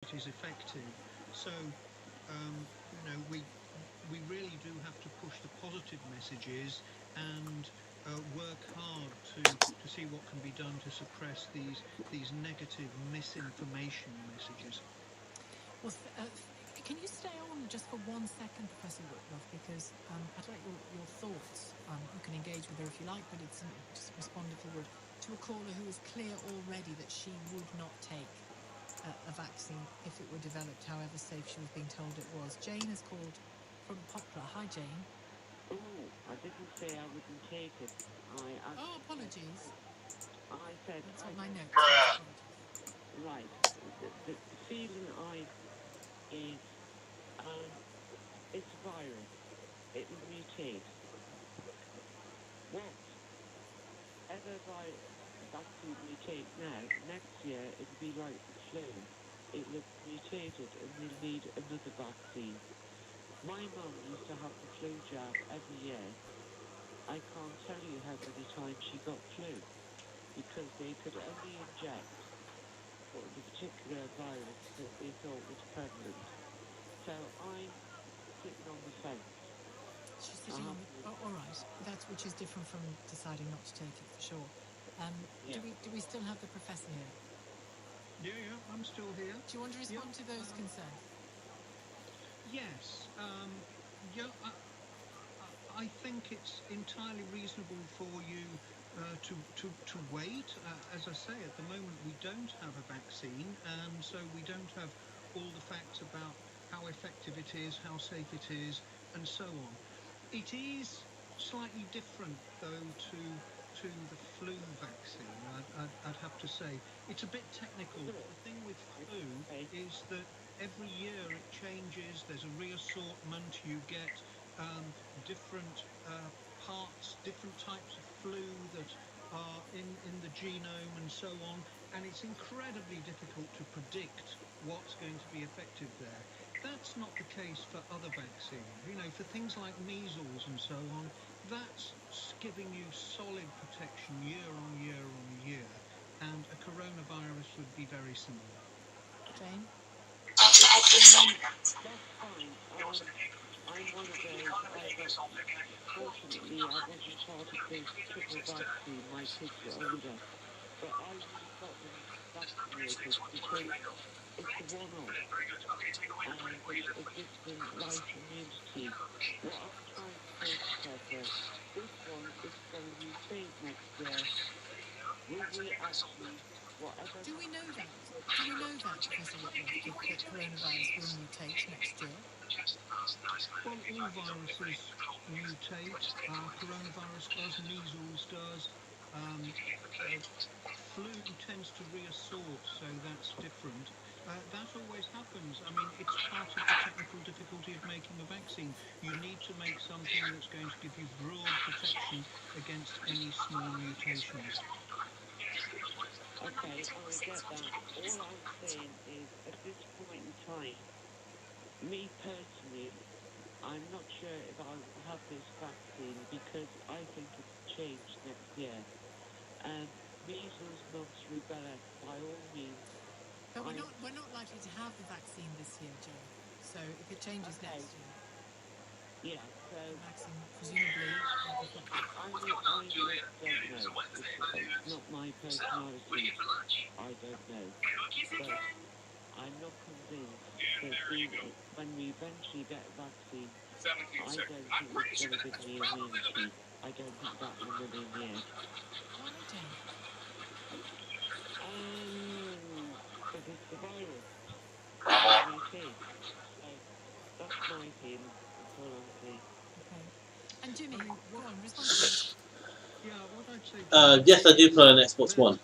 it is effective. So, we really do have to push the positive messages and work hard to see what can be done to suppress these negative misinformation messages. Well, can you stay on just for 1 second, Professor Whitlock, because I'd like your thoughts. You can engage with her if you like, but it's just respond if you would to a caller who is clear already that she would not take a vaccine if it were developed, however safe she was being told it was. Jane has called from Poplar. Hi, Jane. Oh, I didn't say I wouldn't take it. I Oh, actually said, apologies. I said, That's I what my said, note says. Apologies. right. The feeling I is, um, it's a virus. It'll mutate. Whatever vaccine we take now, next year it'll be like the flu. It'll have mutated and we'll need another vaccine. My mum used to have the flu jab every year. I can't tell you how many times she got flu because they could only inject for the particular virus that they thought was prevalent. So I'm sitting on the fence. She's I sitting on have the. to Oh, all right, that's which is different from deciding not to take it for sure. yeah. Do we still have the professor here? Yeah, yeah, I'm still here. Do you want to Yeah, respond to those concerns? yes. Yeah, I think it's entirely reasonable for you to wait. As I say, at the moment we don't have a vaccine, and so we don't have all the facts about how effective it is, how safe it is, and so on. It is slightly different, though, to the flu vaccine. I'd have to say it's a bit technical, Is but it? the thing with flu Okay. is that every year it changes. There's a reassortment. You get different parts, different types of flu that are in the genome and so on. And it's incredibly difficult to predict what's going to be effective there. That's not the case for other vaccines. For things like measles and so on, that's giving you solid protection year on year on year. And a coronavirus would be very similar. Jane? That's fine. I'm one of those. Fortunately, I wasn't part of the triple vaccine. My kids were older. But I would have got them vaccinated because it's a one-off and it gives them light immunity. What I'm trying to say, Professor, this one is going to mutate next year. Will we actually, whatever Do we know vaccine that? we put, Do we know that, Professor Whitlock, that coronavirus will mutate next year? Well, all viruses mutate. Coronavirus does, measles does. Um, uh, Flu tends to reassort, so that's different. That always happens. I mean, it's part of the technical difficulty of making a vaccine. You need to make something that's going to give you broad protection against any small mutations. okay, I get that. All I'm saying is at this point in time, me personally, I'm not sure if I will have this vaccine because I think it's changed next year. Um, Measles, mumps, rubella, by all means, But I we're not likely to have the vaccine this year, Jane. So if it changes okay, next year, yeah. So the vaccine presumably will be effective. I really don't know. It's not my personality. I don't know, but I'm not convinced that when we eventually get a vaccine, I don't think it's going to give me immunity. I don't think that in a million years. Why, Jane? Because it's a virus. It will mutate. So that's my feeling. That's all I'm saying. Okay. And I Jimmy, mean, go what on, respond to this. Yeah, what I'd say, Jimmy, Yes, I do is play on Xbox that One.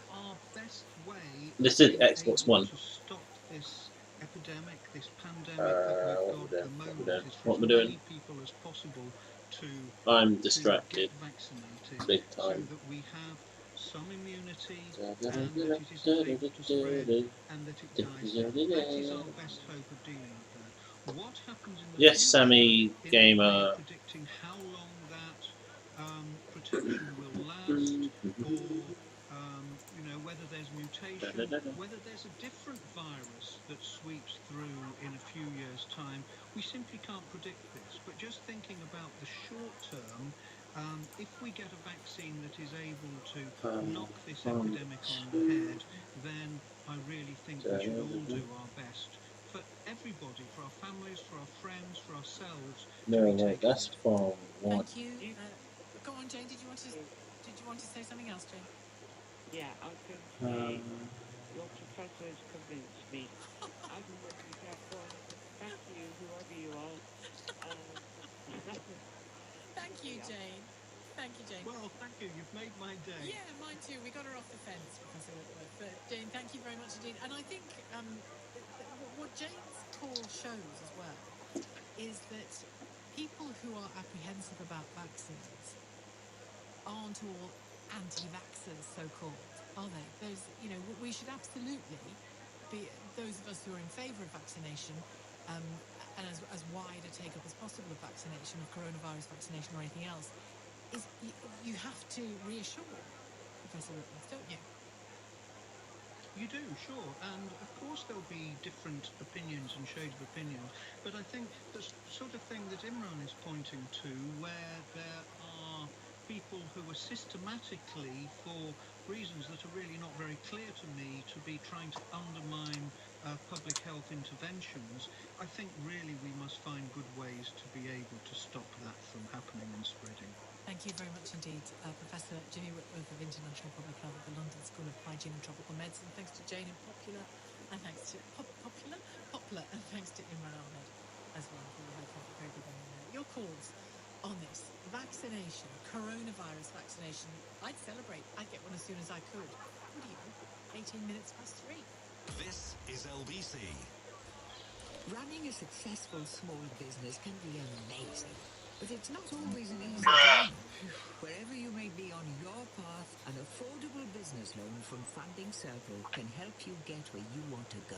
our best way of This is being Xbox able One. to stop this epidemic, this pandemic that we've What got we're at doing? the What we're moment doing? is for What as we're doing? many people as possible to I'm get distracted, vaccinated big so time. that we have some immunity Yes, and that it isn't able to spread and that it dies down. That is our best hope of dealing with that. What happens in the future Sammy in the way of Gamer. predicting how long that protection will last, or whether there's mutation, whether there's a different virus that sweeps through in a few years' time. We simply can't predict this. But just thinking about the short term, if we get a vaccine that is able to knock this epidemic on the head, then I really think we should all do our best for everybody, for our families, for our friends, for ourselves, to be taking that's it. from one. Thank you. Go on, Jane. Did you want to say something else, Jane? Yeah, I was going to say, your professor has convinced me. I can work with that one. Thank you, whoever you are. Thank you, Jane. Thank you, Jane. Well, thank you. You've made my day. Yeah, mine too. We got her off the fence, Professor Whitworth. But Jane, thank you very much indeed. And I think what Jane's call shows as well is that people who are apprehensive about vaccines aren't all anti-vaxxers, so-called, are they? We should absolutely be, those of us who are in favour of vaccination, and as wide a take-up as possible of vaccination, of coronavirus vaccination or anything else, is you have to reassure Professor Whitworth, don't you? You do, sure. And of course there'll be different opinions and shades of opinions. But I think the sort of thing that Imran is pointing to, where there are people who are systematically, for reasons that are really not very clear to me, to be trying to undermine public health interventions, I think really we must find good ways to be able to stop that from happening and spreading. Thank you very much indeed, Professor Jimmy Whitworth of International Public Health at the London School of Hygiene and Tropical Medicine. Thanks to Jane in Popular, and thanks to Poplar, and thanks to Imran Ahmed as well, who had a very good one there. Your calls on this vaccination, coronavirus vaccination, I'd celebrate. I'd get one as soon as I could. Would you? 18 minutes past 3. This is LBC. Running a successful small business can be amazing. But it's not always an easy journey. Wherever you may be on your path, an affordable business loan from Funding Circle can help you get where you want to go.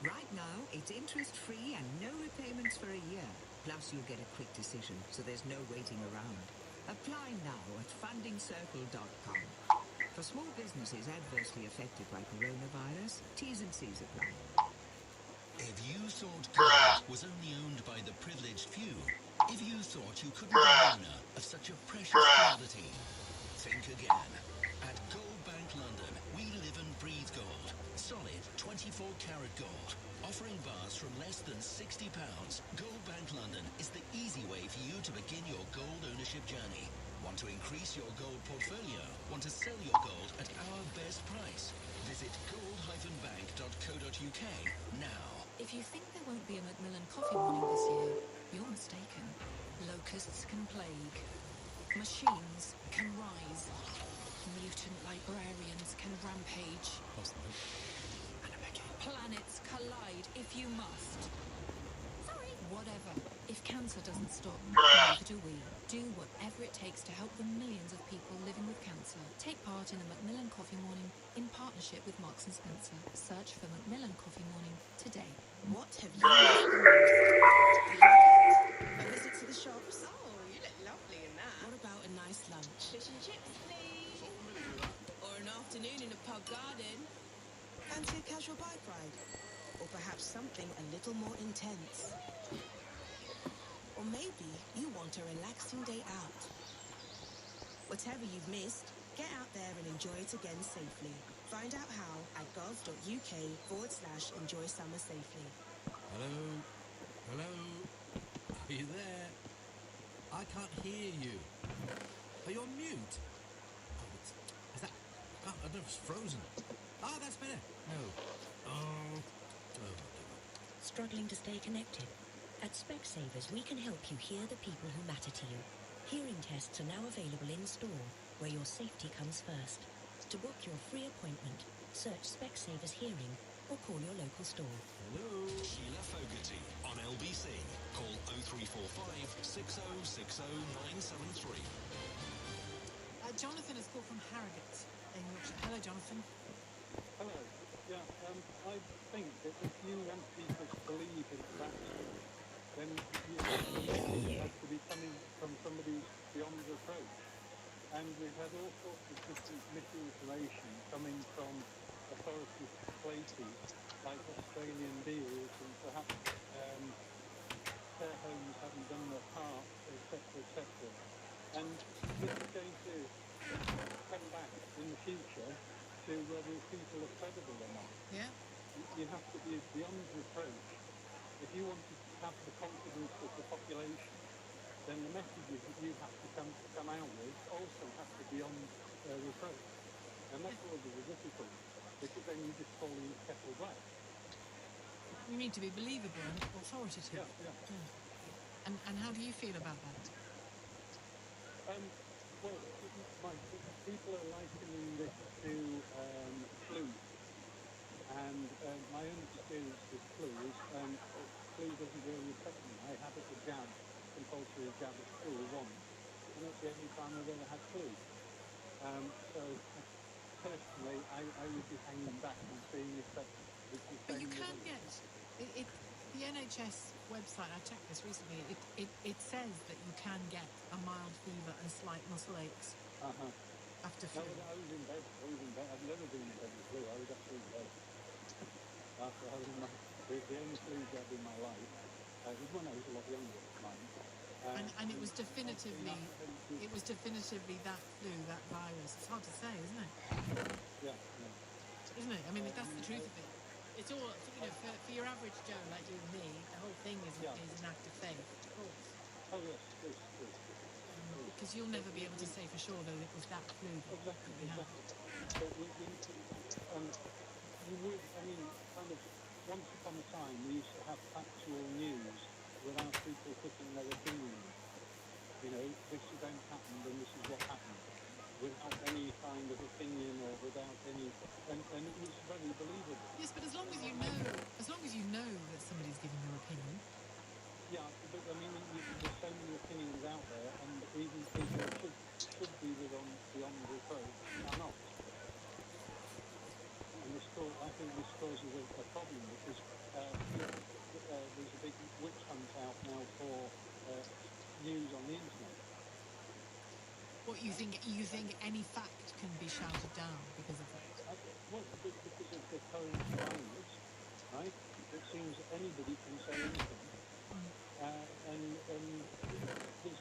Right now, it's interest-free and no repayments for a year. Plus, you'll get a quick decision, so there's no waiting around. Apply now at fundingcircle.com. For small businesses adversely affected by coronavirus, T's and C's apply. If you thought gold was only owned by the privileged few, if you thought you couldn't be the owner of such a precious commodity, think again. At Gold Bank London, we live and breathe gold. Solid 24-karat gold. Offering bars from less than £60, Gold Bank London is the easy way for you to begin your gold ownership journey. Want to increase your gold portfolio? Want to sell your gold at our best price? Visit gold-bank.co.uk now. If you think there won't be a Macmillan Coffee Morning this year, you're mistaken. Locusts can plague. Machines can rise. Mutant librarians can rampage. Planets collide if you must. Sorry. Whatever. If cancer doesn't stop, neither do we. Do whatever it takes to help the millions of people living with cancer. Take part in the Macmillan Coffee Morning in partnership with Marks & Spencer. Search for Macmillan Coffee Morning today. What have you missed the most? A visit to the shops? Oh, you look lovely in that. What about a nice lunch? Fish and chips, please. Or an afternoon in a pub garden. Fancy a casual bike ride? Or perhaps something a little more intense? Or maybe you want a relaxing day out. Whatever you've missed, get out there and enjoy it again safely. Find out how at gov.uk/enjoy summer safely. Hello? Hello? Are you there? I can't hear you. Are you on mute? Is that... I don't know if it's frozen. Ah, that's better. No. Oh. Struggling to stay connected? At Specsavers, we can help you hear the people who matter to you. Hearing tests are now available in-store, where your safety comes first. To book your free appointment, search Specsavers Hearing or call your local store. Hello? Sheila Fogarty on LBC. Call 0345 6060 973. Jonathan has called from Harrogate in Yorkshire. Hello, Jonathan. Hello. Yeah, I think that if you want people to believe in vaccine, then it has to be coming from somebody beyond reproach. And we've had all sorts of different misinformation coming from societies like Australian deals, and perhaps care homes haven't done their part, etc., etc. And this is going to come back in the future to whether people are credible or not. Yeah. You have to be beyond reproach. If you want to have the confidence of the population, then the messages that you have to come out with also have to be beyond reproach. And that's always the difficulty, because then you just call the kettle black. You need to be believable and authoritative. Yeah. And how do you feel about that? Well, people are likening this to flu. And my own experience with flu is flu doesn't really affect me. I had a jab, compulsory jab at school once, and that's the only time I've ever had flu. So personally, I would be hanging back and seeing if that was the same. But you can get the NHS website. I checked this recently. It says that you can get a mild fever and slight muscle aches after flu. No, I was in bed. I've never been in bed with flu. I was actually in bed. After having the only flu jab in my life was when I was a lot younger at the time. And it was definitively that flu, that virus. It's hard to say, isn't it? Yeah. Isn't it? I mean, that's the truth of it. It's all, for your average Joe like you and me, the whole thing is an act of faith, of course. Oh, yes. Because you'll never be able to say for sure that it was that flu that we had. But you would, kind of, once upon a time, we used to have factual news without people putting their opinions. This event happened and this is what happened, without any kind of opinion or without any, and it was very believable. Yes, but as long as you know that somebody's giving their opinion. Yeah, but there's so many opinions out there, and even people should be beyond reproach are not. And I think this causes a problem, because there's a big witch hunt out now for news on the internet. What you think any fact can be shouted down because of that? Well, because of the current climate, right? It seems that anybody can say anything. And there's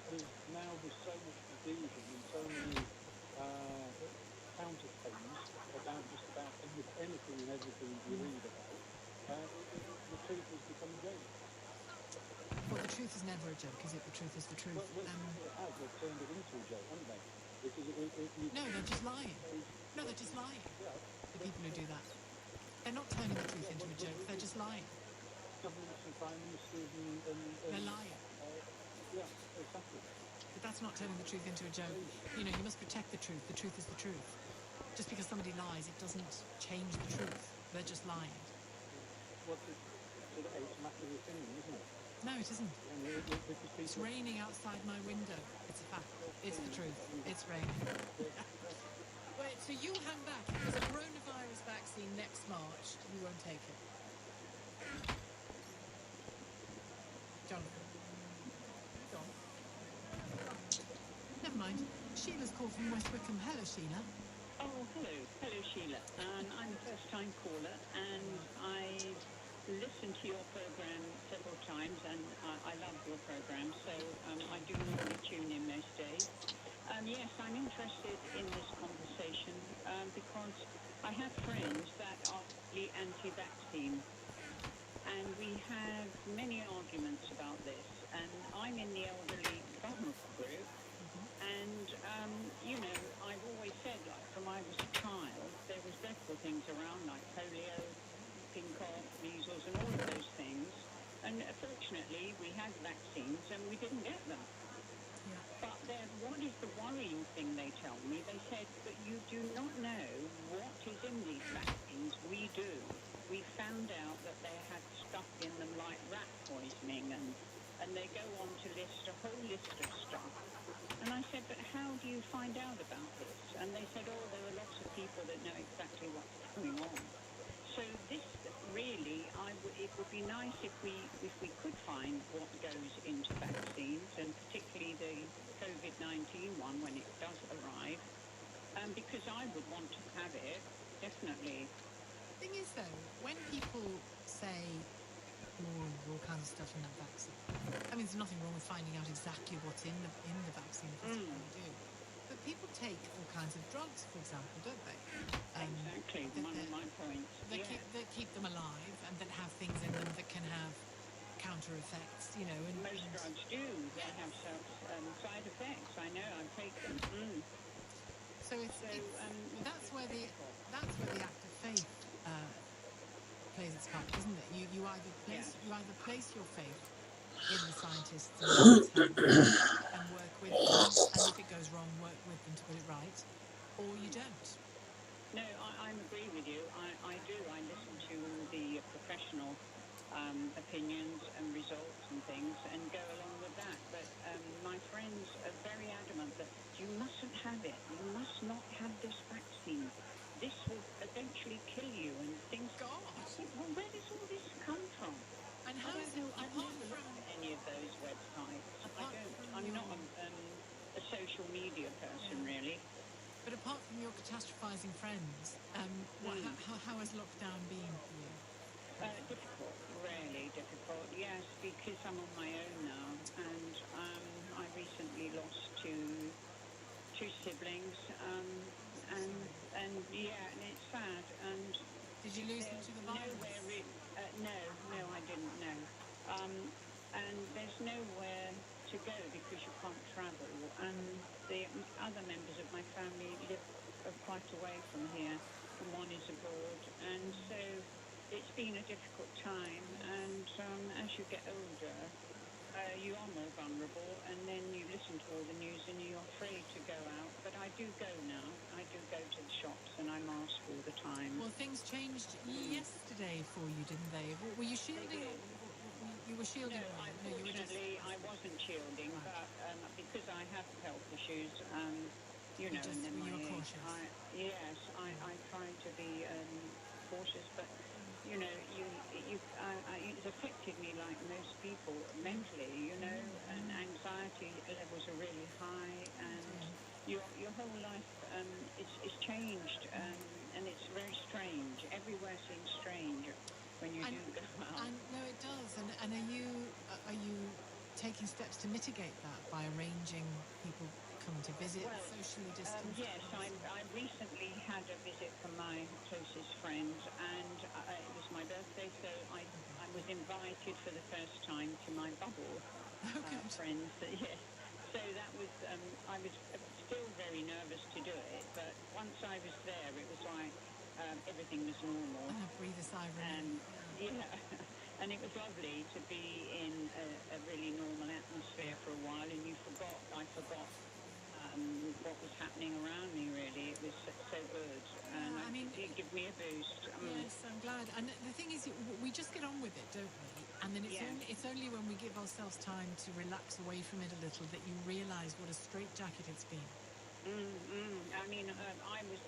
so much confusion and so many counterclaims about just about anything and everything you read about. The truth has become a joke. Well, the truth is never a joke, is it? The truth is the truth. Well, they've turned it into a joke, haven't they? Because no, they're just lying. No, they're just lying. Yeah. The people who do that. They're not turning the truth into a joke, they're just lying. Governments and prime ministers and they're lying. Yeah, exactly. But that's not turning the truth into a joke. You must protect the truth. The truth is the truth. Just because somebody lies, it doesn't change the truth. They're just lying. It's a matter of opinion, isn't it? No, it isn't. It's raining outside my window. It's a fact. It's the truth. It's raining. Wait, so you hang back. If there's a coronavirus vaccine next March, you won't take it. Jonathan. John. Never mind. Sheila's called from West Wickham. Hello, Sheila. Oh, hello. Hello, Sheila. I'm a first-time caller, and I've listened to your program several times, and I love your program, so I do normally tune in most days. Yes, I'm interested in this conversation because I have friends that are really anti-vaccine, and we have many arguments about this, and I'm in the elderly vulnerable group, and, I've always said, like, from I was a child, there was dreadful things around, like polio, whooping cough, measles, and all of those things. And fortunately, we had vaccines and we didn't get them. Yeah. But what is the worrying thing they tell me? They said, but you do not know what is in these vaccines. We do. We found out that they had stuff in them like rat poisoning, and they go on to list a whole list of stuff. And I said, but how do you find out about this? And they said, oh, there are lots of people that know exactly what's going on. So this really, it would be nice if we could find what goes into vaccines, and particularly the COVID-19 one when it does arrive, because I would want to have it, definitely. Thing is, though, when people say all kinds of stuff in that vaccine, I mean, there's nothing wrong with finding out exactly what's in the vaccine. That's what we do. But people take all kinds of drugs, for example, don't they? Exactly, one of my points. That keep them alive and that have things in them that can have counter effects, you know. And most drugs do. They have side effects. I know. I take them. So that's where the act of faith plays its part, isn't it? You either place your faith in the scientists and work with them, and if it goes wrong, work with them to put it right, or you don't. No, I agree with you. I do. I listen to the professional opinions and results and things and go along with that. But my friends are very adamant that you mustn't have it. You must not have this vaccine. This will eventually kill you and things. God! I think, well, where does all this come from? And how is it? I've never looked at any of those websites. I'm not a social media person, really. But apart from your catastrophizing friends, how has lockdown been for you? Difficult, really difficult. Yes, because I'm on my own now, and I recently lost two siblings, and it's sad. And did you lose them to the virus? No, I didn't. No, and there's nowhere to go because you can't travel, and the other members of my family live quite away from here, and one is abroad, and so it's been a difficult time. And as you get older, you are more vulnerable, and then you listen to all the news and you're afraid to go out. But I do go now. I do go to the shops and I mask all the time. Well, things changed yesterday for you, didn't they? Were you shielding? You were shielding? No, unfortunately, I wasn't shielding, but because I have health issues, and then my age, I try to be cautious, but it's affected me like most people mentally, and anxiety levels are really high, and your whole life is changed, and it's very strange. Everywhere seems strange when you do go out. No, it does. And are you taking steps to mitigate that by arranging people coming to visit, socially distanced? Yes, I recently had a visit from my closest friend, and it was my birthday, so I was invited for the first time to my bubble friends. Yes, so that was I was still very nervous to do it, but once I was there, it was like everything was normal. And breathe a sigh of relief. And it was lovely to be in a really normal atmosphere for a while, and I forgot what was happening around me, really. It was so good, and it gave me a boost. Yes, I'm glad. And the thing is, we just get on with it, don't we? And then it's only when we give ourselves time to relax away from it a little that you realise what a straitjacket it's been. I mean, I was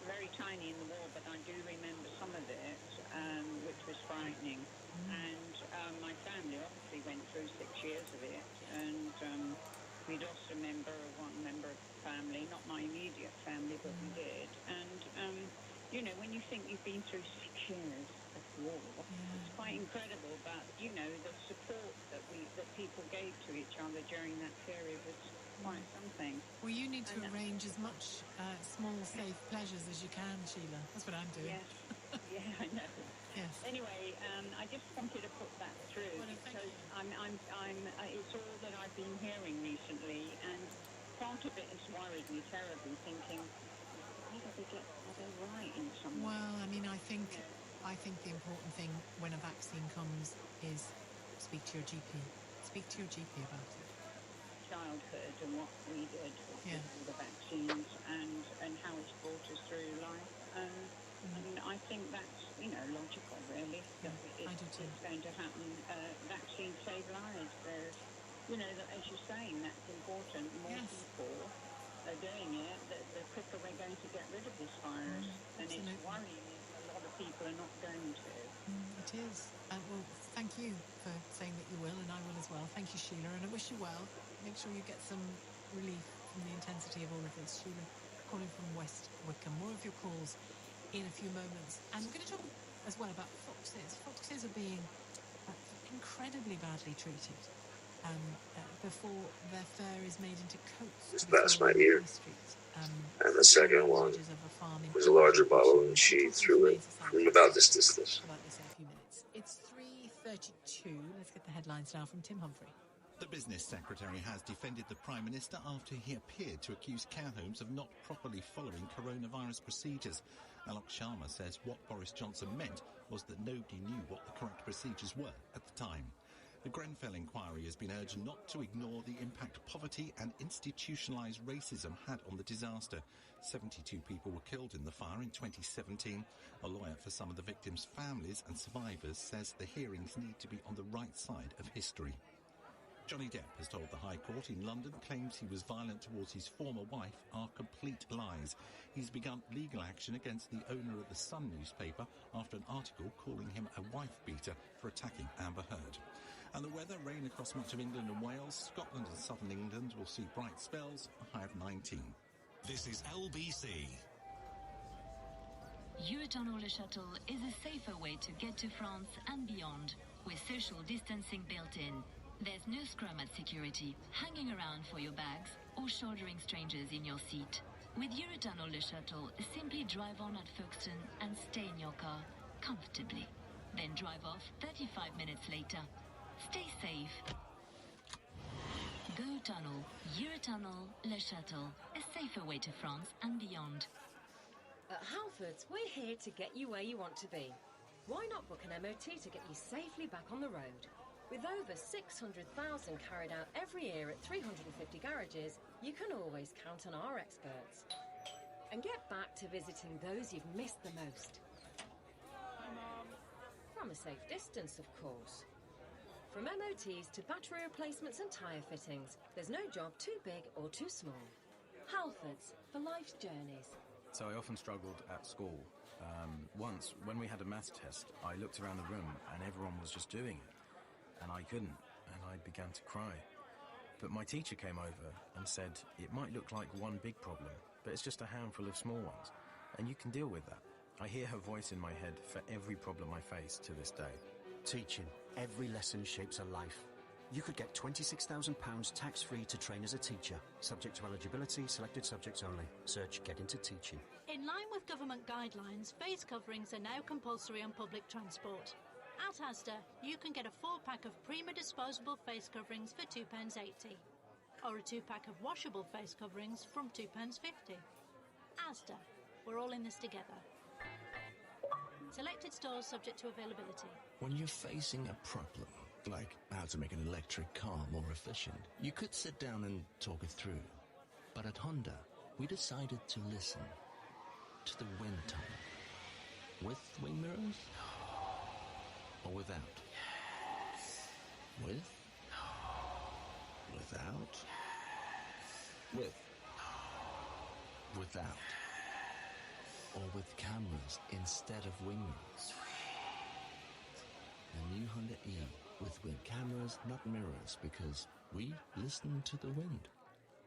very tiny in the war, but I do remember some of it, which was frightening. And my family obviously went through 6 years of it, and we lost one member of the family, not my immediate family, but we did. And when you think you've been through 6 years of war, it's quite incredible. But the support that people gave to each other during that period was quite something. Well, you need to arrange as much small, safe pleasures as you can, Sheila. That's what I'm doing. Yes. I know. Yes. Anyway, I just wanted to put that through because it's all that I've been hearing recently, and part of it has worried me terribly, thinking, are they right in some way? Well, I mean, I think the important thing when a vaccine comes is speak to your GP. Speak to your GP about it. Childhood and what we did with the vaccines and how it's brought us through life. And I think that's, logical, really. I do too. It's going to happen. Vaccines save lives. There's, as you're saying, that's important. More people are doing it, the quicker we're going to get rid of this virus. And it's worrying if a lot of people are not going to. It is. Well, thank you for saying that you will, and I will as well. Thank you, Sheila, and I wish you well. Make sure you get some relief from the intensity of all of this. Sheila calling from West Wickham. More of your calls in a few moments. And we're going to talk as well about foxes. Foxes are being incredibly badly treated before their fur is made into coats. That's my ear. And the second one was a larger bottle, and she threw it from about this distance. It's 3:32. Let's get the headlines now from Tim Humphrey. The business secretary has defended the Prime Minister after he appeared to accuse care homes of not properly following coronavirus procedures. Alok Sharma says what Boris Johnson meant was that nobody knew what the correct procedures were at the time. The Grenfell inquiry has been urged not to ignore the impact poverty and institutionalised racism had on the disaster. 72 people were killed in the fire in 2017. A lawyer for some of the victims' families and survivors says the hearings need to be on the right side of history. Johnny Depp has told the High Court in London claims he was violent towards his former wife are complete lies. He's begun legal action against the owner of the Sun newspaper after an article calling him a wife-beater for attacking Amber Heard. And the weather, rain across much of England and Wales. Scotland and southern England will see bright spells, a high of 19. This is LBC. Eurotunnel Le Château is a safer way to get to France and beyond, with social distancing built in. There's no scrum at security, hanging around for your bags, or shouldering strangers in your seat. With Eurotunnel Le Château, simply drive on at Folkestone and stay in your car comfortably. Then drive off 35 minutes later. Stay safe. Go Tunnel, Eurotunnel Le Château, a safer way to France and beyond. At Halfords, we're here to get you where you want to be. Why not book an MOT to get you safely back on the road? With over 600,000 carried out every year at 350 garages, you can always count on our experts. And get back to visiting those you've missed the most. Hi, Mum. From a safe distance, of course. From MOTs to battery replacements and tyre fittings, there's no job too big or too small. Halfords, for life's journeys. So I often struggled at school. Once, when we had a maths test, I looked around the room and everyone was just doing it. And I couldn't, and I began to cry. But my teacher came over and said, it might look like one big problem, but it's just a handful of small ones, and you can deal with that. I hear her voice in my head for every problem I face to this day. Teaching. Every lesson shapes a life. You could get £26,000 tax-free to train as a teacher. Subject to eligibility, selected subjects only. Search Get Into Teaching. In line with government guidelines, face coverings are now compulsory on public transport. At Asda, you can get a 4-pack of Prima disposable face coverings for £2.80, or a 2-pack of washable face coverings from £2.50. Asda, we're all in this together. Selected stores subject to availability. When you're facing a problem, like how to make an electric car more efficient, you could sit down and talk it through. But at Honda, we decided to listen to the wind tunnel. With wing mirrors? Or without? With? Without? With? Without? Or with cameras instead of wing mirrors? The new Honda E with cameras, not mirrors, because we listen to the wind.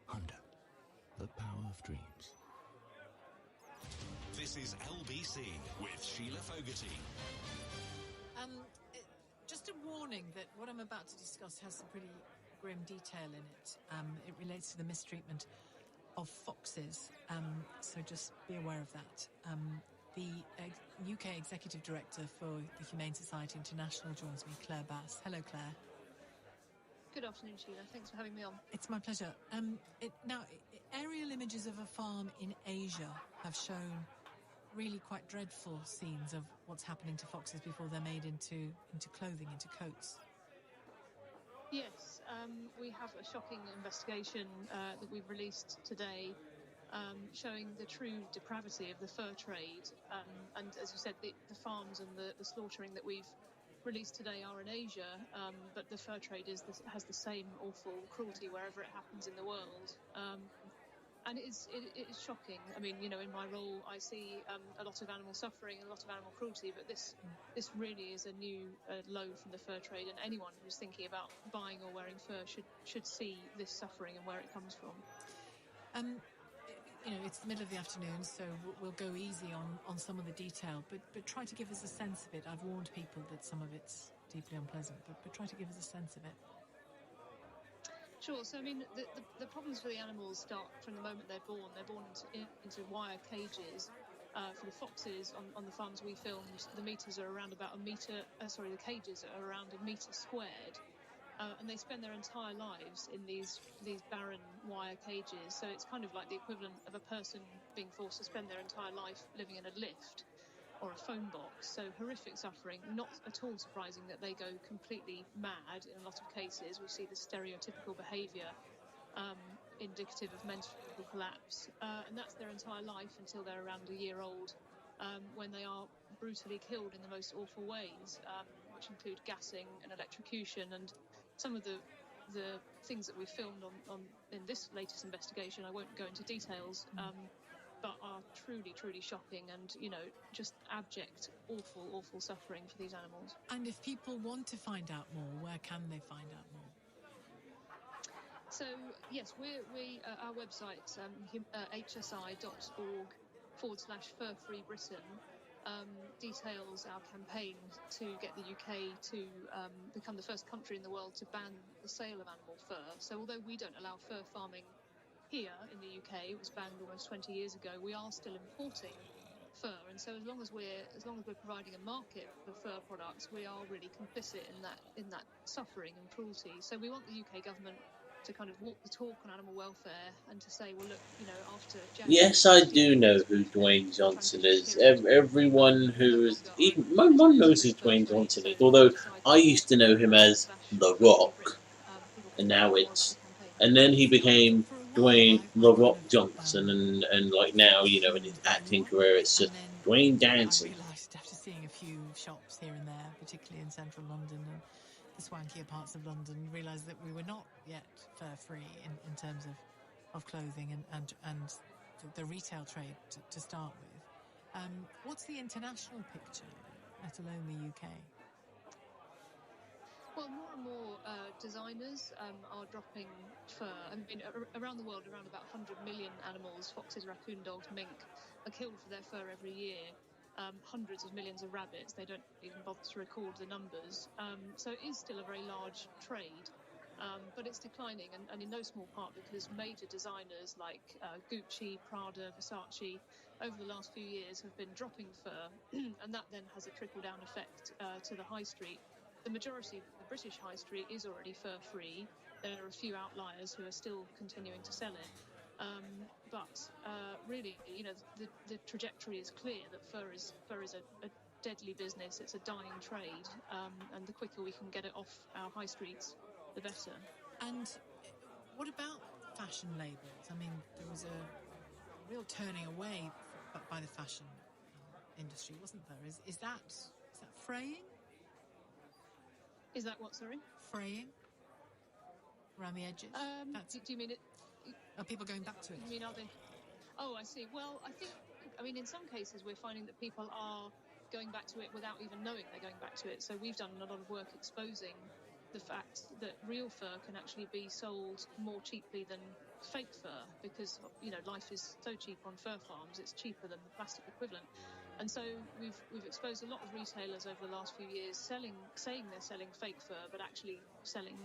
Honda, the power of dreams. This is LBC with Sheila Fogarty. Just a warning that what I'm about to discuss has some pretty grim detail in it. It relates to the mistreatment of foxes, so just be aware of that. The UK Executive Director for the Humane Society International joins me, Claire Bass. Hello, Claire. Good afternoon, Sheila. Thanks for having me on. It's my pleasure. Now, aerial images of a farm in Asia have shown really quite dreadful scenes of what's happening to foxes before they're made into clothing, into coats. Yes, we have a shocking investigation that we've released today showing the true depravity of the fur trade. And as you said, the farms and the slaughtering that we've released today are in Asia, but the fur trade has the same awful cruelty wherever it happens in the world. And it is shocking. I mean, you know, in my role, I see a lot of animal suffering, a lot of animal cruelty, but this really is a new low from the fur trade, and anyone who's thinking about buying or wearing fur should see this suffering and where it comes from. it's the middle of the afternoon, so we'll go easy on some of the detail, but try to give us a sense of it. I've warned people that some of it's deeply unpleasant, but try to give us a sense of it. Sure. So, I mean, the problems for the animals start from the moment they're born. They're born into wire cages. For the foxes on the farms we filmed, the meters are around about the cages are around a metre squared. And they spend their entire lives in these barren wire cages. So it's kind of like the equivalent of a person being forced to spend their entire life living in a lift or a phone box. So horrific suffering, not at all surprising that they go completely mad in a lot of cases. We see the stereotypical behaviour indicative of mental collapse. And that's their entire life until they're around a year old, when they are brutally killed in the most awful ways, which include gassing and electrocution. And some of the things that we filmed on in this latest investigation, I won't go into details, but are truly, truly shocking and, just abject, awful suffering for these animals. And if people want to find out more, where can they find out more? So, yes, our website, hsi.org/fur-free Britain, details our campaign to get the UK to become the first country in the world to ban the sale of animal fur. So although we don't allow fur farming here in the UK, it was banned almost 20 years ago, we are still importing fur. And so as long as we're providing a market for fur products, we are really complicit in that suffering and cruelty. So we want the UK government to kind of walk the talk on animal welfare and to say, well, look, after January... Yes, I do know who Dwayne Johnson is. Everyone who's... Even my mum knows who Dwayne Johnson is, although I used to know him as The Rock, and now it's... And then he became Dwayne The Rock Johnson, and like now, in his acting career, it's just Dwayne Johnson. I realised after seeing a few shops here and there, particularly in central London and the swankier parts of London, realised that we were not yet fur-free in terms of clothing and the retail trade to start with. What's the international picture, let alone the UK? Well, more and more designers are dropping fur. I mean, around the world, around about 100 million animals, foxes, raccoon, dogs, mink, are killed for their fur every year. Hundreds of millions of rabbits. They don't even bother to record the numbers. So it is still a very large trade, but it's declining, and in no small part because major designers like Gucci, Prada, Versace, over the last few years have been dropping fur, and that then has a trickle-down effect to the high street. The majority of the British high street is already fur-free. There are a few outliers who are still continuing to sell it. But really, the trajectory is clear that fur is a deadly business. It's a dying trade, and the quicker we can get it off our high streets, the better. And what about fashion labels? I mean, there was a real turning away by the fashion industry, wasn't there? Is that fraying? Is that what, sorry? Fraying? Around the edges? Do you mean it? Are people going back to it? You mean, are they? Oh, I see. Well, I mean, in some cases we're finding that people are going back to it without even knowing they're going back to it. So we've done a lot of work exposing the fact that real fur can actually be sold more cheaply than fake fur because, life is so cheap on fur farms, it's cheaper than the plastic equivalent. And so we've exposed a lot of retailers over the last few years saying they're selling fake fur, but actually selling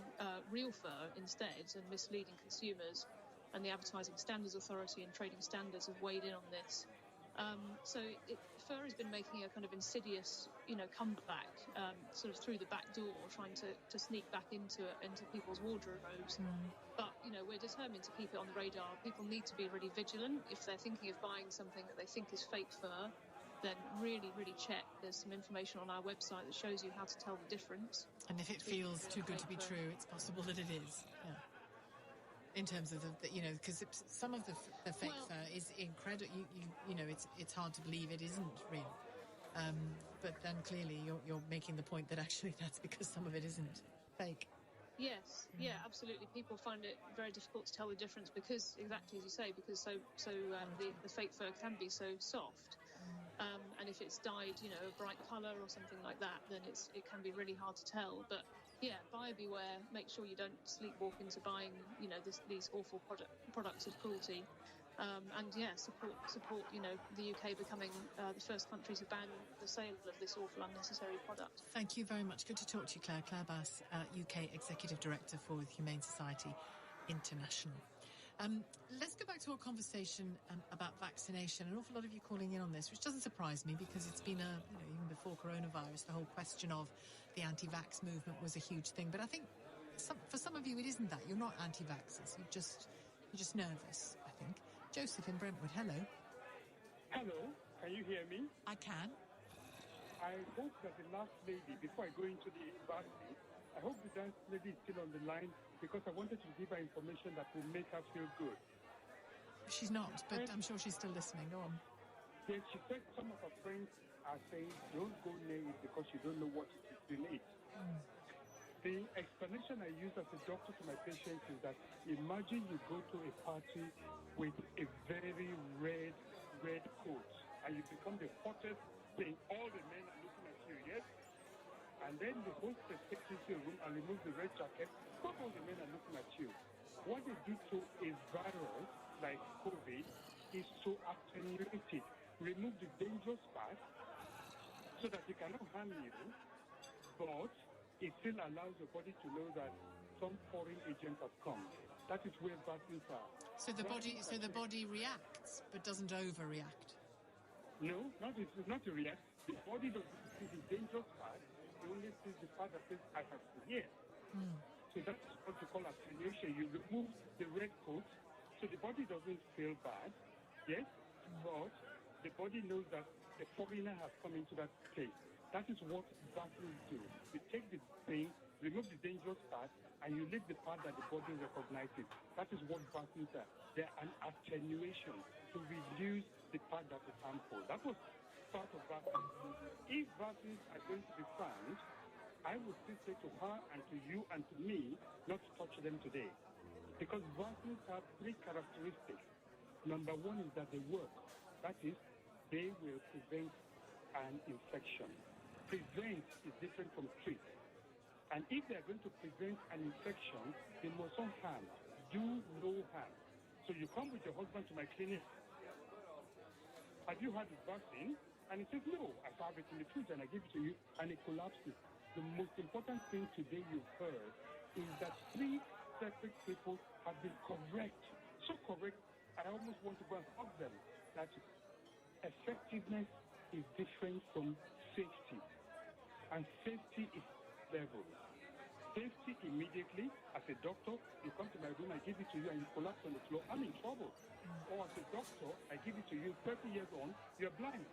real fur instead and misleading consumers. And the Advertising Standards Authority and Trading Standards have weighed in on this. So fur has been making a kind of insidious, comeback, sort of through the back door, trying to sneak back into people's wardrobes. But, we're determined to keep it on the radar. People need to be really vigilant. If they're thinking of buying something that they think is fake fur, then really, really check. There's some information on our website that shows you how to tell the difference. And if it feels too good to be true, it's possible that it is. Yeah. In terms of because some of the fake fur is incredible. It's hard to believe it isn't real. But then clearly you're making the point that actually that's because some of it isn't fake. Yes, yeah, absolutely. People find it very difficult to tell the difference because, exactly as you say, because the fake fur can be so soft. And if it's dyed, a bright colour or something like that, then it can be really hard to tell. But yeah, buyer beware. Make sure you don't sleepwalk into buying, these awful products of cruelty. And support the UK becoming the first country to ban the sale of this awful unnecessary product. Thank you very much. Good to talk to you, Claire. Claire Bass, UK Executive Director for the Humane Society International. Let's go back to our conversation about vaccination. An awful lot of you calling in on this, which doesn't surprise me because it's been even before coronavirus, the whole question of the anti-vax movement was a huge thing. But I think for some of you it isn't that. You're not anti-vaxxers. You're just nervous, I think. Joseph in Brentwood, hello. Hello, can you hear me? I can. I hope that the last lady, before I go into the vaccine, I hope the last lady is still on the line because I wanted to give her information that will make her feel good. She's not, but I'm sure she's still listening. Go on. Yes, she said some of her friends are saying, don't go near it because you don't know what it is till it. The explanation I use as a doctor to my patients is that imagine you go to a party with a very red coat and you become the hottest thing. All the men are looking at you, yes? And then the hostess takes you to a room and removes the red jacket. Not all the men are looking at you. What they do to a virus like COVID is to attenuate it, remove the dangerous part so that it cannot harm you, but it still allows your body to know that some foreign agents have come. That is where vaccines are. So the body reacts, but doesn't overreact. No, not to react. The body doesn't see the dangerous part. It only sees the part that says, I have to hear. So that's what you call attenuation. You remove the red coat, so the body doesn't feel bad, yes? But the body knows that a foreigner has come into that place. That is what vaccines do. You take the thing, remove the dangerous part, and you leave the part that the body recognizes. That is what vaccines are. They're an attenuation to reduce the part that is harmful. That was part of vaccines. If vaccines are going to be found, I would still say to her and to you and to me not to touch them today. Because vaccines have three characteristics. Number one is that they work. That is, they will prevent an infection. Prevent is different from treat. And if they are going to prevent an infection, they must not harm. Do no harm. So you come with your husband to my clinic. Have you had the vaccine? And he says, no, I have it in the fridge and I give it to you, and it collapses. The most important thing today you've heard is that three separate people have been correct. So correct, I almost want to go and hug them. That effectiveness is different from safety. And safety is level. Safety immediately, as a doctor, you come to my room, I give it to you, and you collapse on the floor, I'm in trouble. Or as a doctor, I give it to you, 30 years on, you're blind.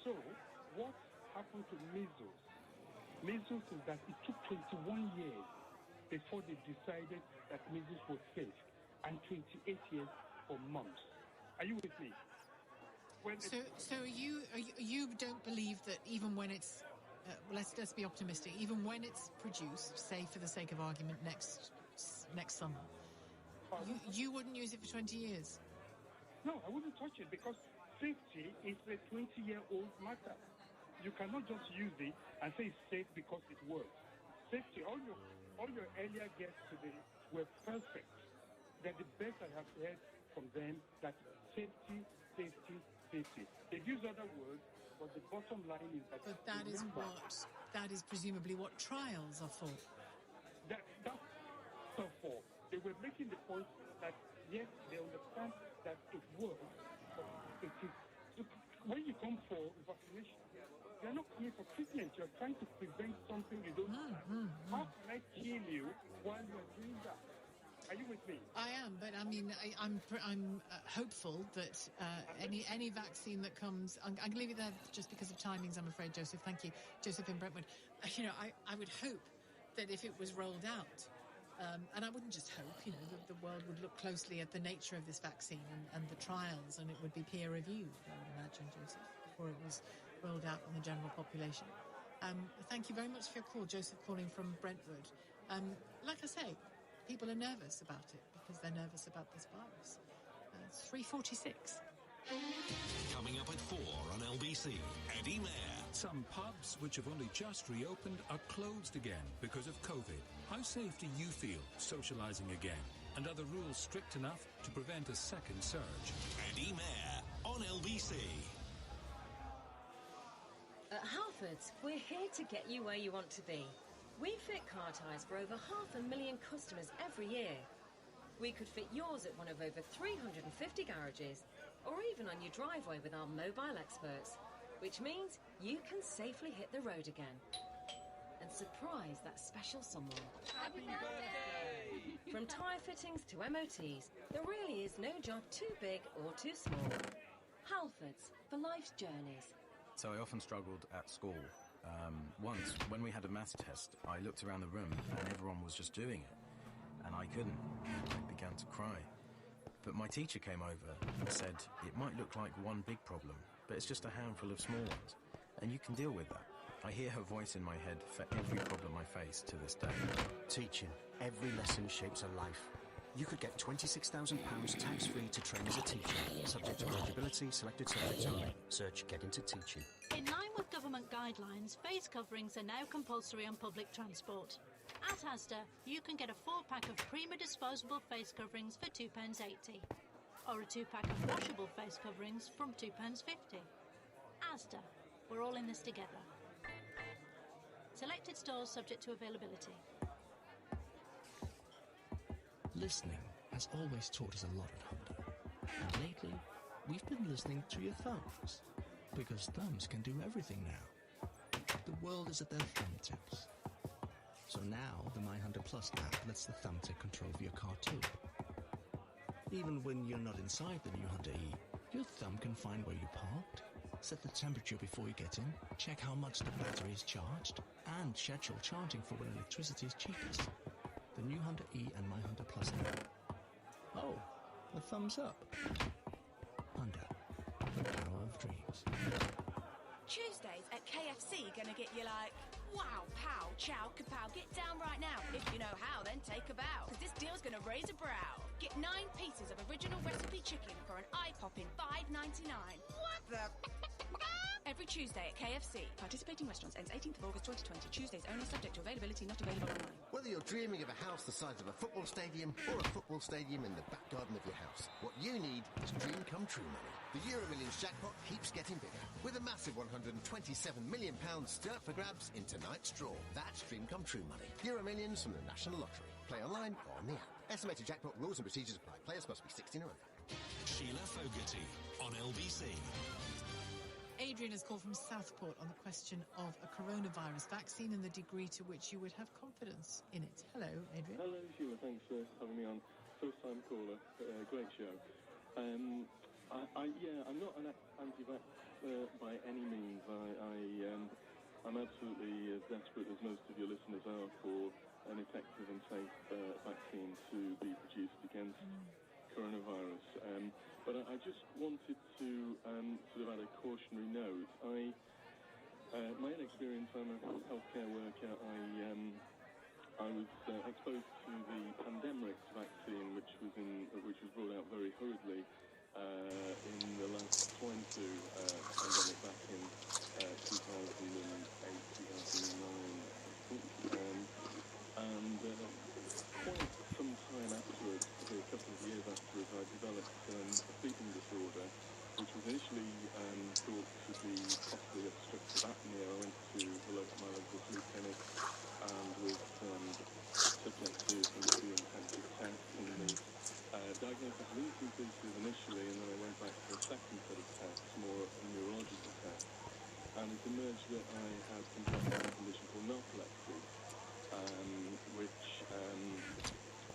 So, what happened to measles? Measles is that it took 21 years before they decided that measles was safe, and 28 years for mumps. Are you with me? So you don't believe that even when it's let's be optimistic, even when it's produced, say for the sake of argument next summer, you wouldn't use it for 20 years? No, I wouldn't touch it because safety is a 20-year-old matter. You cannot just use it and say it's safe because it works. Safety, all your earlier guests today were perfect. They're the best I have heard from them, that safety. They've used other words, but the bottom line is that... But that is presumably what trials are for. That's so for. They were making the point that, yes, they understand that it works, but it is... When you come for vaccination, you're not coming for treatment. You're trying to prevent something you don't have. How can I kill you while you're doing that? Are you with me? I am, but I mean, I'm hopeful that any vaccine that comes... I'm going to leave it there just because of timings, I'm afraid, Joseph. Thank you. Joseph in Brentwood. I would hope that if it was rolled out, and I wouldn't just hope, that the world would look closely at the nature of this vaccine and the trials, and it would be peer-reviewed, I would imagine, Joseph, before it was rolled out on the general population. Thank you very much for your call, Joseph, calling from Brentwood. Like I say, people are nervous about it because they're nervous about this virus. It's 3:46. Coming up at 4 on LBC, Eddie Mair. Some pubs, which have only just reopened, are closed again because of COVID. How safe do you feel socialising again? and are the rules strict enough to prevent a second surge? Eddie Mair on LBC. At Halfords, we're here to get you where you want to be. We fit car tyres for over 500,000 customers every year. We could fit yours at one of over 350 garages, or even on your driveway with our mobile experts, which means you can safely hit the road again and surprise that special someone. Happy birthday! From tyre fittings to MOTs, there really is no job too big or too small. Halfords, for life's journeys. So I often struggled at school. Once, when we had a maths test, I looked around the room and everyone was just doing it. And I couldn't. I began to cry. But my teacher came over and said it might look like one big problem, but it's just a handful of small ones. And you can deal with that. I hear her voice in my head for every problem I face to this day. Teaching. Every lesson shapes a life. You could get £26,000 tax-free to train as a teacher, subject to eligibility, selected subjects only. Search Get Into Teaching. In line with government guidelines, face coverings are now compulsory on public transport. At Asda, you can get a 4-pack of Prima disposable face coverings for £2.80, or a 2-pack of washable face coverings from £2.50. Asda, we're all in this together. Selected stores subject to availability. Listening has always taught us a lot at Honda. And lately, we've been listening to your thumbs. Because thumbs can do everything now. The world is at their thumbtips. So now, the My Honda Plus app lets the thumb take control of your car too. Even when you're not inside the new Honda E, your thumb can find where you parked, set the temperature before you get in, check how much the battery is charged, and schedule charging for when electricity is cheapest. The new Honda E and My Honda Plus app. Oh, a thumbs up. Honda, the power of dreams. Tuesdays at KFC gonna get you like, wow, pow, chow, kapow, get down right now. If you know how, then take a bow. Cause this deal's gonna raise a brow. Get 9 pieces of original recipe chicken for an eye-popping $5.99. What the Every Tuesday at KFC. Participating restaurants ends 18th of August 2020. Tuesdays only, subject to availability, not available online. Whether you're dreaming of a house the size of a football stadium or a football stadium in the back garden of your house, what you need is dream come true money. The Euro Millions jackpot keeps getting bigger, with a massive £127 million stirred for grabs in tonight's draw. That's dream come true money. Euro Millions from the National Lottery. Play online or on the app. Estimated jackpot rules and procedures apply. Players must be 16 or over. Sheila Fogarty on LBC. Adrian has called from Southport on the question of a coronavirus vaccine and the degree to which you would have confidence in it. Hello, Adrian. Hello, Sheila. Thanks for having me on. First-time caller. Great show. I'm not an anti-vax by any means. I'm absolutely as desperate as most of your listeners are for an effective and safe vaccine to be produced against coronavirus. But I just wanted to sort of add a cautionary note. My own experience, I'm a healthcare worker. I was exposed to the Pandemrix vaccine, which was rolled out very hurriedly in the last swine flu pandemic back in 2008, 2009, and quite some time afterwards, a couple of years afterwards, I developed a sleeping disorder, which was initially thought to be possibly obstructive apnea. I went to the local medical sleep clinic and was subject to some pretty intensive tests, and the diagnosis was inconclusive initially, and then I went back for a second set of tests, more neurological tests, and it emerged that I had some condition called narcolepsy, which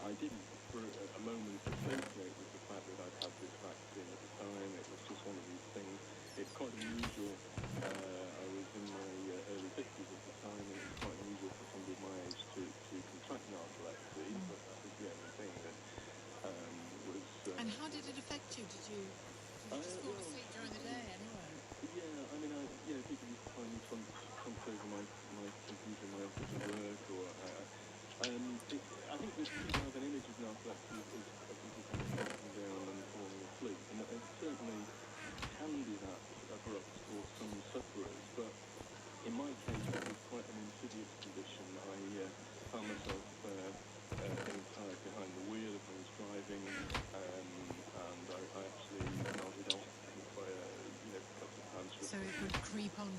I didn't for a moment associate with the fact that I'd had this vaccine at the time. It was just one of these things. It's quite unusual. I was in my early 50s at the time, and it's quite unusual for somebody my age to contract narcolepsy, but that was the only thing that was... and how did it affect you? Did you just fall asleep during the day anyway? Yeah, I mean, people used to find me slumped over my computer, my office at work, or... I think the key to have an image of narcolepsy is people kind of sitting down and falling asleep, and it certainly can do that abrupt for some sufferers, but in my case it was quite an insidious condition. I found myself getting tired behind the wheel if I was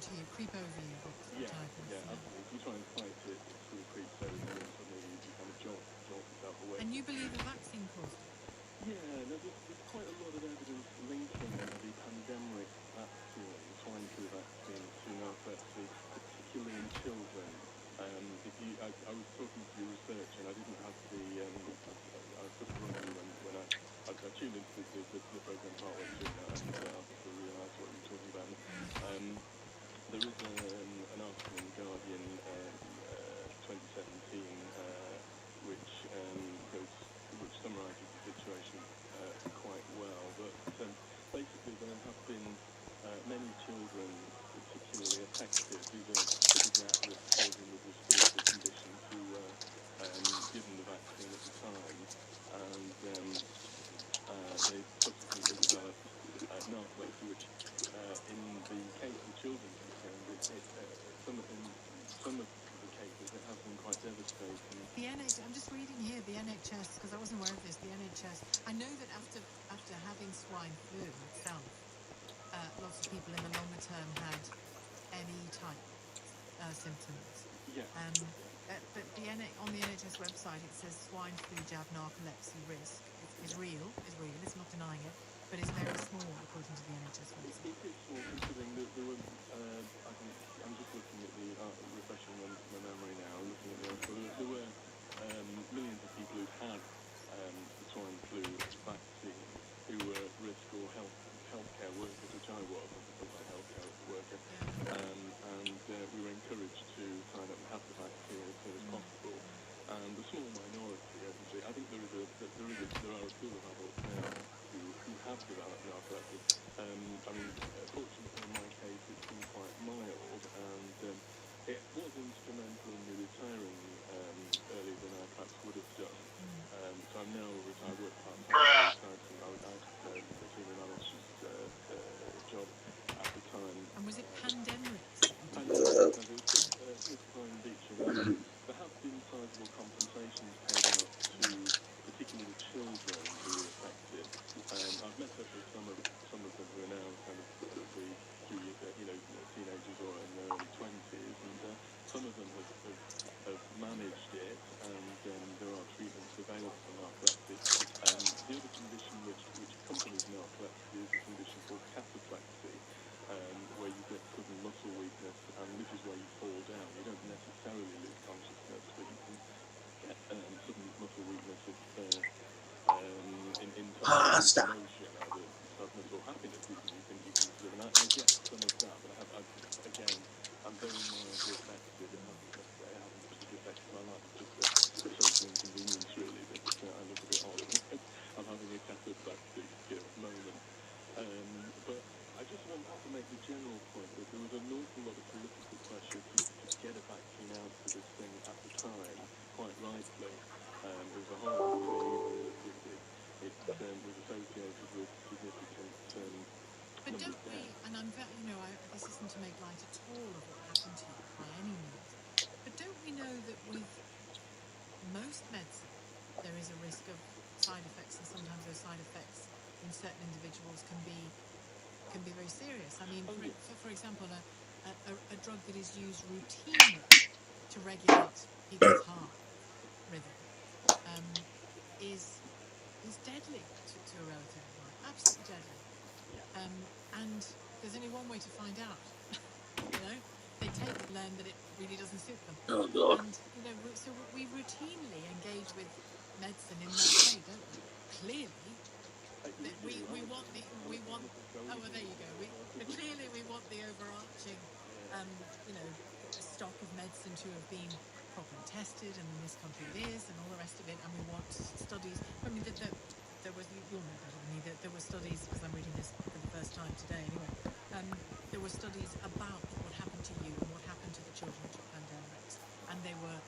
to you, creep over you. Yeah, absolutely. If you try and fight it, it sort of creeps over you and suddenly you kind of jolt yourself away. And you believe a vaccine caused it? Yeah, there's quite a lot of evidence linking the pandemic vaccine, swine flu vaccine, to narcolepsy, particularly in children. I was talking to your research, and I didn't have the. I was sort of wondering when I tuned into the program partway through that, and I sort of realised what you were talking about. There is an article in the Guardian, 2017, which summarises the situation quite well. But basically, there have been many children particularly affected. These are typically at-risk children with respiratory conditions who were given the vaccine at the time, and they subsequently developed narcolepsy, which, in the case of children concerned, some of the cases it has been quite devastating. The NHS, I'm just reading here, the NHS, because I wasn't aware of this, the NHS, I know that after having swine flu itself, lots of people in the longer term had ME-type symptoms. Yeah. But on the NHS website it says swine flu jab narcolepsy risk is real, it's not denying it, but it's very small according to the NHS website. It is small considering that there were, I think, I'm just looking at the, refreshing my memory now, looking at the article, there were millions of people who'd had the swine flu vaccine who were at risk, or healthcare workers, which I was, as a healthcare worker, and we were encouraged to sign up and have the vaccine as soon as possible. And the small minority, obviously, I think there are a pool of adults now who have developed narcolepsy. Fortunately in my case, it's been quite mild, and it was instrumental in me retiring earlier than I perhaps would have done. So I'm now a retired work part-time. I was out of a senior manager's job at the time. And was it pandemic? There have been sizable compensations paid out to particularly the children who were affected. I've met up with some of them who are now kind of teenagers or in their early 20s, and some of them have managed it, and there are treatments available for narcolepsy. The other condition which accompanies narcolepsy is a condition called cataplexy, where you get sudden muscle weakness, and this is where you fall down. You don't necessarily lose consciousness, but you can get sudden muscle weakness in terms of emotion, either sadness or happiness. You can sort of, and I get some of that, but I'm very mildly affected. It hasn't particularly affected my life. It's just a social inconvenience, really, that I look a bit odd. I'm having a cataplexy moment. But I just want to make the general point that there was an awful lot of political pressure to get a vaccine out for this thing at the time, quite rightly. It was a horrible disease, it was associated with significant but don't we, and this isn't to make light at all of what happened to you by any means, but don't we know that with most medicine there is a risk of side effects, and sometimes those side effects in certain individuals can be very serious? I mean, for example, a drug that is used routinely to regulate people's heart rhythm is deadly to a relative, absolutely deadly. And there's only one way to find out. They take it, learn that it really doesn't suit them. Oh God! And so we routinely engage with medicine in that way, don't we? Clearly, we want the there you go. Clearly we want the overarching stock of medicine to have been properly tested, and in this country it is, and all the rest of it. And we want studies. I mean, there was, you'll know better than me, that there were studies, because I'm reading this for the first time today anyway, there were studies about what happened to you and what happened to the children with pandemics, and they were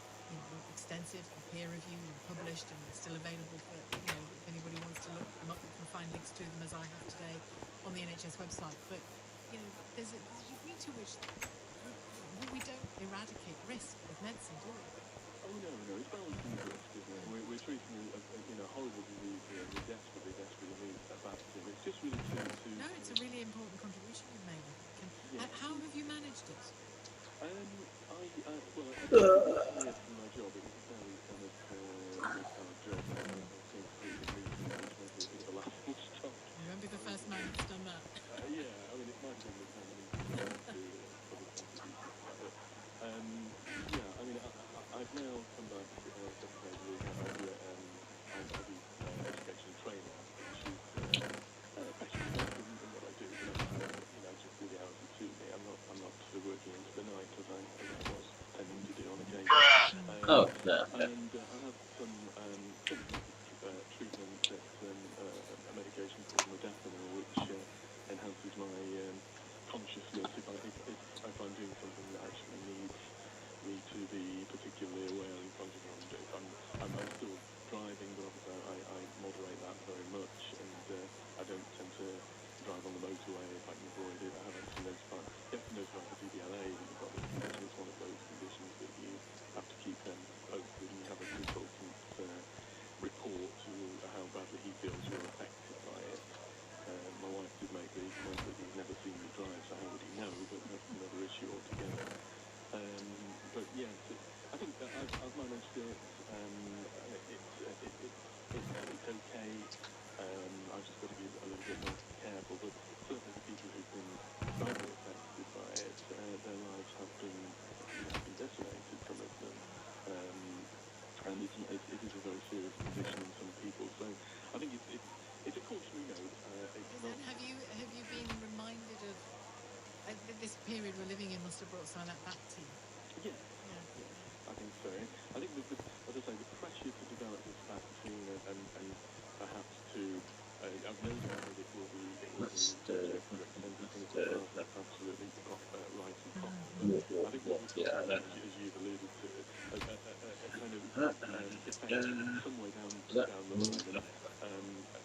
extensive, peer reviewed and published, and they're still available for if anybody wants to look them up. You can find links to them, as I have today, on the NHS website. But there's a degree to which we don't eradicate risk with medicine, do we? Oh no, it's balancing risk, isn't it? We're treating a horrible disease here, and we desperately need a vaccine. It's just really to... No, it's a really important contribution you've made, I think. How have you managed it? Oh, no. And I have some treatment that's a medication called modafinil, which enhances my consciousness if I'm doing something that actually needs me to be particularly aware in front of me. I'm still driving, but obviously I moderate that very much, and I don't tend to drive on the motorway if I can avoid it. I have actually notified, you have to notify the DVLA that you've got this condition. It's one of those conditions that you have to keep them posted, and you have a consultant report to how badly he feels you're affected by it. My wife did make the comment that he's never seen me drive, so how would he know? But that's another issue altogether. But yes, I think that I've managed it. It's okay. I've just got to be a little bit more careful. But certainly the people who've been badly affected by it, their lives have been decimated, some of them. And it is a very serious condition in some people. So I think it's a cautionary note. Have you been reminded of this period we're living in must have brought some of that back to you? Yes. Yeah. I think so. I think as I say, the pressure to develop this vaccine and perhaps to I've no doubt that it will be that's absolutely right and proper. But I think as you've alluded to, a kind of effect some way down the line.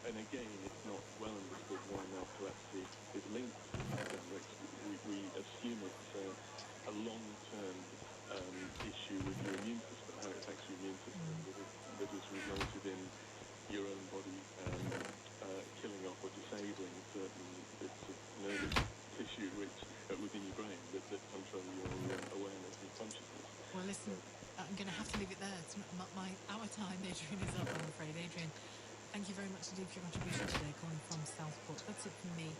And again, it's not well understood why narcolepsy is linked to which we assume it's a long-term issue with your immune system, how it affects your immune system that has resulted in your own body killing off or disabling certain bits of nervous tissue within your brain that control your awareness and consciousness. Well, listen, I'm going to have to leave it there. Our time, Adrian, is up, I'm afraid. Adrian, thank you very much indeed for your contribution today, calling from Southport. That's it from me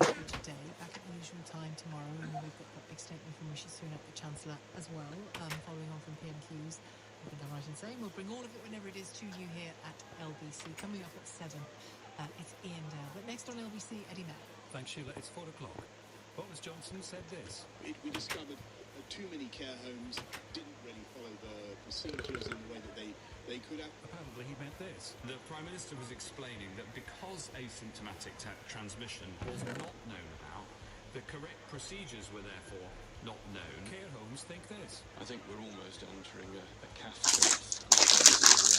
for today. Back at the usual time tomorrow, and we've got that big statement from Rishi Sunak, the Chancellor, as well, following on from PMQs. I think I'm right in saying we'll bring all of it whenever it is to you here at LBC. Coming up at 7, it's Ian Dale. But next on LBC, Eddie Mack. Thanks, Sheila. It's 4 o'clock. Boris Johnson said this. We discovered too many care homes didn't really follow the procedures in the way that they could have. Apparently he meant this. The Prime Minister was explaining that because asymptomatic transmission was not known about, the correct procedures were therefore not known. Care homes think this. I think we're almost entering a cascade reality where,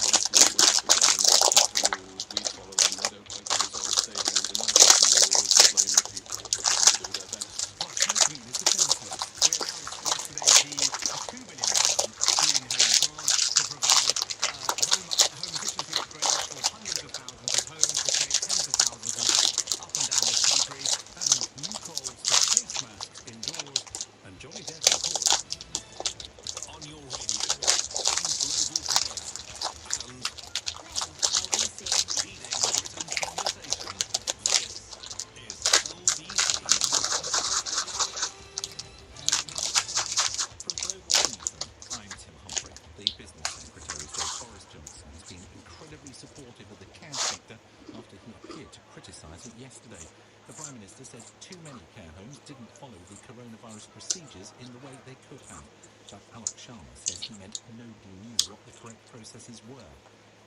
again, the rules we follow and they don't like the results they don't deny the rules and blame the people who do their best. What Smoke Green is the Chancellor. We announced yesterday the £2 billion clean home grant to provide home efficiency upgrades for hundreds of thousands of homes to create tens of thousands of jobs up and down the country, and new calls to face masks indoors, and Johnny Depp in court. On your radio, on Global Player, and leading Britain's conversation. This is LBC. From Global Newsroom, I'm Tim Humphrey. The Business Secretary says Boris Johnson has been incredibly supportive of the care sector after he appeared to criticise it yesterday. The Prime Minister said too many care homes didn't follow the coronavirus procedures in the way they could have. But Alok Sharma says he meant nobody knew what the correct processes were.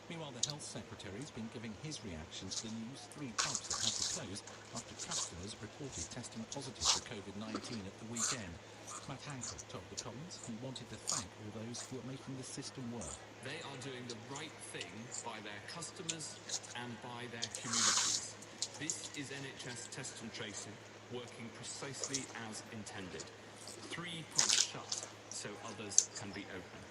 Meanwhile, the Health Secretary has been giving his reactions to the news 3 pubs that had to close after customers reported testing positive for COVID-19 at the weekend. Matt Hancock told the Commons he wanted to thank all those who are making the system work. They are doing the right thing by their customers and by their communities. This is NHS Test and Tracing, working precisely as intended. 3 pubs shut, so others can be open.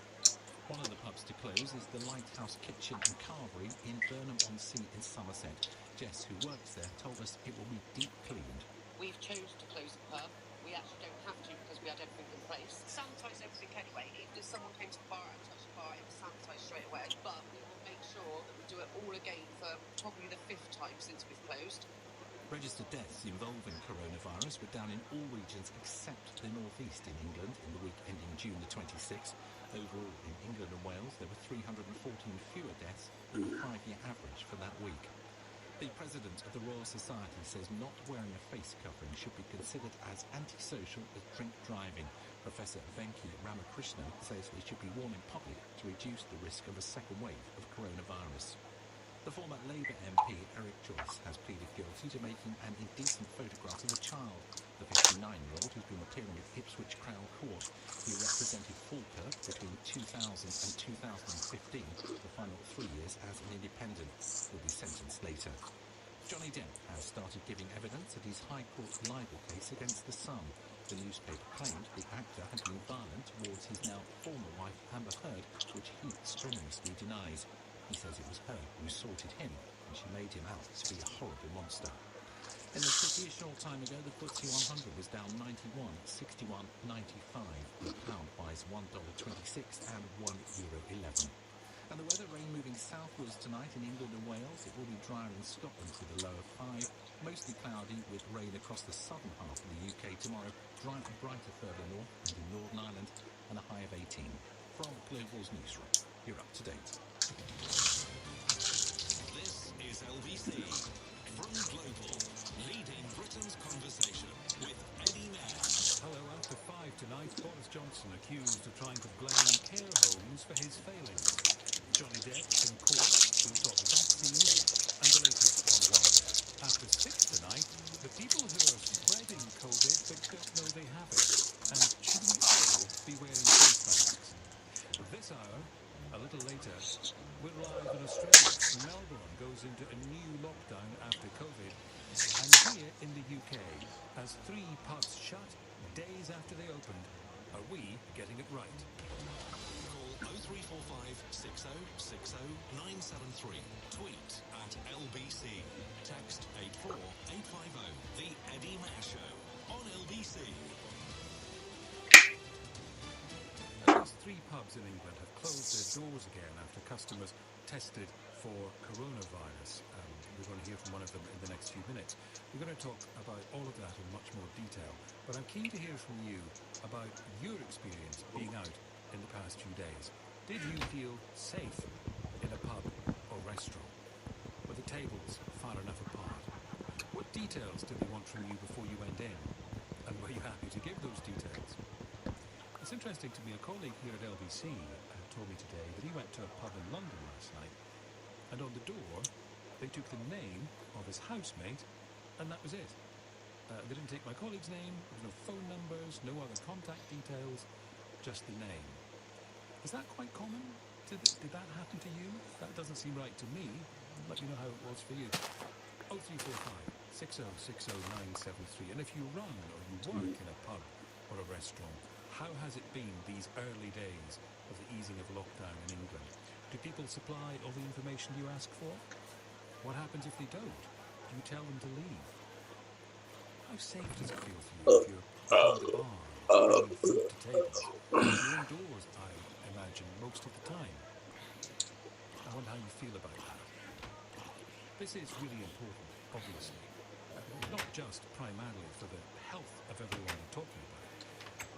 One of the pubs to close is the Lighthouse Kitchen and Carvery in Burnham-on-Sea in Somerset. Jess, who works there, told us it will be deep cleaned. We've chose to close the pub. We actually don't have to because we had everything in place. Sanitise everything anyway. Even if someone came to the bar and touched the bar, it was sanitised straight away. But we will make sure that we do it all again for probably the 5th time since we've closed. Registered deaths involving coronavirus were down in all regions except the northeast in England in the week ending June the 26th. Overall, in England and Wales, there were 314 fewer deaths than the 5-year average for that week. The President of the Royal Society says not wearing a face covering should be considered as antisocial as drink driving. Professor Venki Ramakrishnan says we should be worn in public to reduce the risk of a second wave of coronavirus. The former Labour MP Eric Joyce has pleaded guilty to making an indecent photograph of a child. The 59-year-old, who's been appearing at Ipswich Crown Court, he represented Falkirk between 2000 and 2015, the final 3 years as an independent, will be sentenced later. Johnny Depp has started giving evidence at his High Court libel case against The Sun. The newspaper claimed the actor had been violent towards his now former wife Amber Heard, which he strenuously denies. He says it was her who sorted him, and she made him out to be a horrible monster. In the city a short time ago, the FTSE 100 was down 91, 61.95. The pound buys $1.26 and €1.11. And the weather, rain moving southwards tonight in England and Wales. It will be drier in Scotland with a low of 5. Mostly cloudy with rain across the southern half of the UK tomorrow. Dry and brighter further north and in Northern Ireland, and a high of 18. From Global's newsroom, you're up to date. This is LBC. From Global, leading Britain's conversation with Eddie Mair. Hello, after 5 tonight, Boris Johnson accused of trying to blame care homes for his failings. Johnny Depp in court to talk vaccines, and the latest on Wire. After 6 tonight, the people who are spreading COVID but don't know they have it. And should we all be wearing face masks? This hour, a little later, we're live in Australia. Melbourne goes into a new lockdown after COVID. And here in the UK, as 3 pubs shut days after they opened, are we getting it right? Call 0345 6060 973. Tweet at LBC. Text 84850. The Eddie Mair Show on LBC. At least 3 pubs in England have closed their doors again after customers tested for coronavirus. We're going to hear from one of them in the next few minutes. We're going to talk about all of that in much more detail. But I'm keen to hear from you about your experience being out in the past few days. Did you feel safe in a pub or restaurant? Were the tables far enough apart? What details did they want from you before you went in? And were you happy to give those details? It's interesting to me, a colleague here at LBC told me today that he went to a pub in London last night, and on the door they took the name of his housemate, and that was it. They didn't take my colleague's name, there was no phone numbers, no other contact details, just the name. Is that quite common? Did that happen to you? That doesn't seem right to me. Let me know how it was for you. 0345 6060 973. And if you run or you work in a pub or a restaurant, how has it been these early days of the easing of lockdown in England? Do people supply all the information you ask for? What happens if they don't? Do you tell them to leave? How safe does it feel for you if you're at the bar, bringing food to tables? You're indoors, I imagine, most of the time. I wonder how you feel about that. This is really important, obviously. Not just primarily for the health of everyone we're talking about,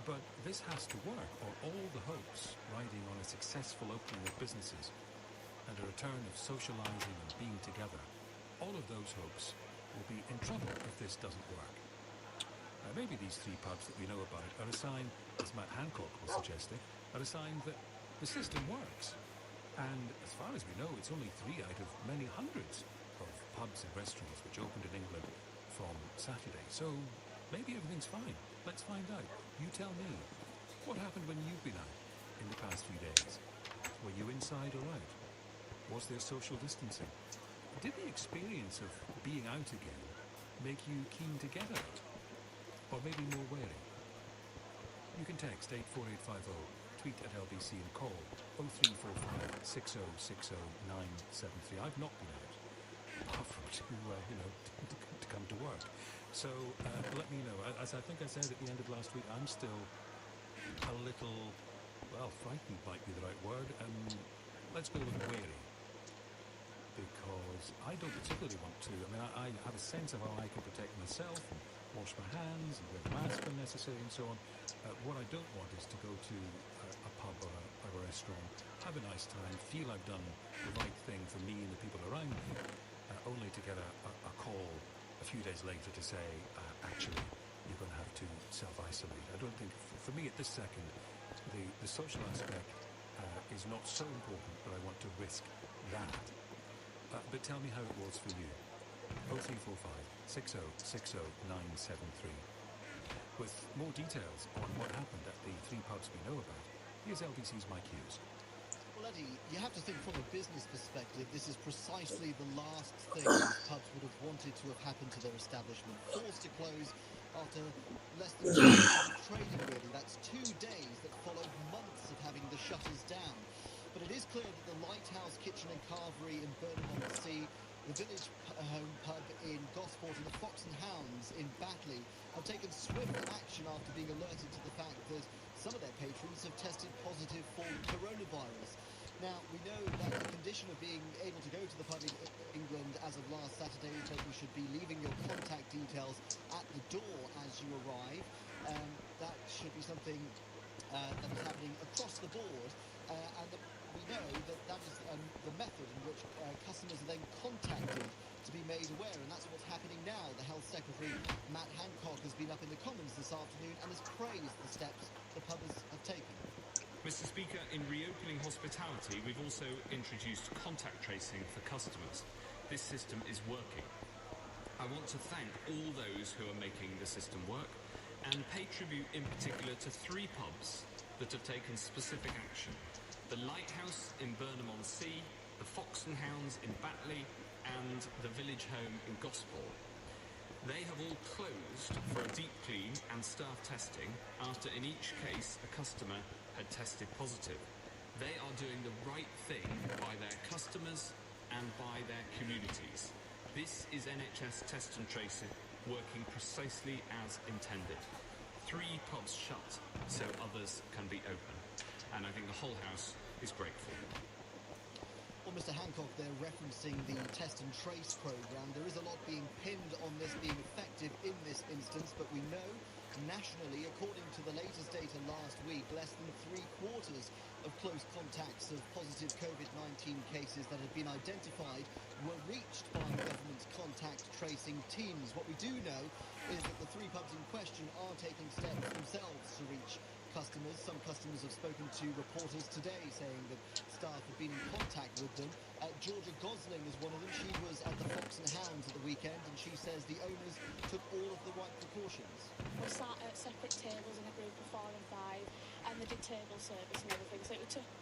but this has to work, or all the hopes riding on a successful opening of businesses and a return of socialising and being together, all of those hopes will be in trouble if this doesn't work. Now, maybe these 3 pubs that we know about are a sign, as Matt Hancock was suggesting, are a sign that the system works. And as far as we know, it's only 3 out of many hundreds of pubs and restaurants which opened in England from Saturday. So maybe everything's fine. Let's find out. You tell me. What happened when you've been out in the past few days? Were you inside or out? Was there social distancing? Did the experience of being out again make you keen to get out? Or maybe more wary? You can text 84850, tweet at LBC and call 0345 6060 973. I've not been out, apart from to come to work. So let me know. As I think I said at the end of last week, I'm still a little, well, frightened might be the right word. Let's go with wary. Because I don't particularly want to. I mean, I have a sense of how I can protect myself, and wash my hands, and wear a mask when necessary, and so on. What I don't want is to go to a pub or a restaurant, have a nice time, feel I've done the right thing for me and the people around me, only to get a call a few days later to say, actually, you're going to have to self-isolate. I don't think, for me at this second, the social aspect is not so important that I want to risk that. But tell me how it was for you. 0345 60 60 973. With more details on what happened at the three pubs we know about, here's LBC's Mike Hughes. Well, Eddie, you have to think from a business perspective, this is precisely the last thing these pubs would have wanted to have happened to their establishment. Forced to close after less than 2 days of trading, really. That's 2 days that followed months of having the shutters down. But it is clear that the Lighthouse Kitchen and Carvery in Burnham-on-Sea, the Village Home Pub in Gosport and the Fox and Hounds in Batley have taken swift action after being alerted to the fact that some of their patrons have tested positive for coronavirus. Now, we know that the condition of being able to go to the pub in England as of last Saturday is that you should be leaving your contact details at the door as you arrive. That should be something that is happening across the board. We know that is the method in which customers are then contacted to be made aware, and that's what's happening now. The Health Secretary, Matt Hancock, has been up in the Commons this afternoon and has praised the steps the pubs have taken. Mr. Speaker, in reopening hospitality, we've also introduced contact tracing for customers. This system is working. I want to thank all those who are making the system work and pay tribute in particular to three pubs that have taken specific action. The Lighthouse in Burnham-on-Sea, the Fox and Hounds in Batley, and the Village Home in Gosport. They have all closed for a deep clean and staff testing after in each case a customer had tested positive. They are doing the right thing by their customers and by their communities. This is NHS Test and Tracing working precisely as intended. 3 pubs shut so others can be open. And I think the whole House is grateful. Well, Mr. Hancock, they're referencing the test and trace programme. There is a lot being pinned on this being effective in this instance, but we know nationally, according to the latest data last week, less than 3/4 of close contacts of positive COVID-19 cases that had been identified were reached by the government's contact tracing teams. What we do know is that the 3 pubs in question are taking steps themselves to reach customers. Some customers have spoken to reporters today saying that staff have been in contact with them. Georgia Gosling is one of them. She was at the Fox and Hounds at the weekend, and she says the owners took all of the right precautions. We sat at separate tables in a group of 4 and 5, and they did table service and everything. So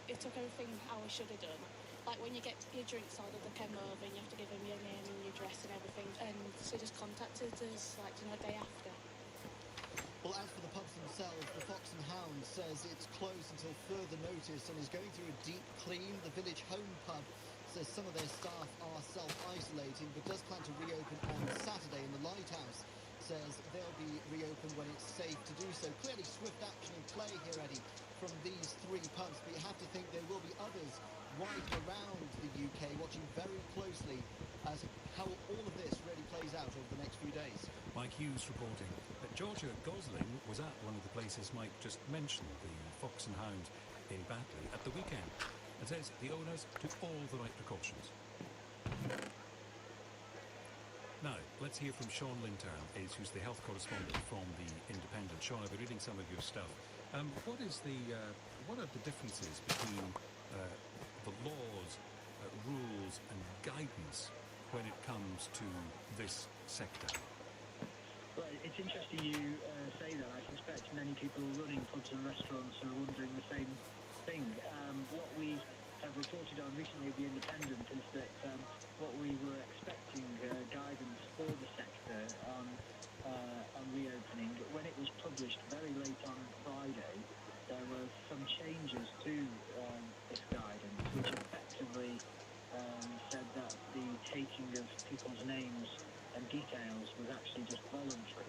it took everything how we should have done. Like when you get your drinks ordered, they come over and you have to give them your name and your address and everything. And so just contacted us like a day after. Well, as for the pubs themselves, the Fox and Hounds says it's closed until further notice and is going through a deep clean. The Village Home Pub says some of their staff are self-isolating but does plan to reopen on Saturday, and the Lighthouse says they'll be reopened when it's safe to do so. Clearly swift action in play here, Eddie, from these 3 pubs, but you have to think there will be others right around the UK watching very closely as how all of this really plays out over the next few days. Mike Hughes reporting. Georgia Gosling was at one of the places Mike just mentioned, the Fox and Hound in Batley, at the weekend, and says the owners took all the right precautions. Now, let's hear from Sean Lintern, who's the health correspondent from The Independent. Sean, I've been reading some of your stuff. What are the differences between the laws, rules and guidance when it comes to this sector? Well, it's interesting you say that. I suspect many people running pubs and restaurants are wondering the same thing. What we have reported on recently at The Independent is that what we were expecting guidance for the sector on reopening, when it was published very late on Friday, there were some changes to this guidance, which effectively said that the taking of people's names and details was actually just voluntary,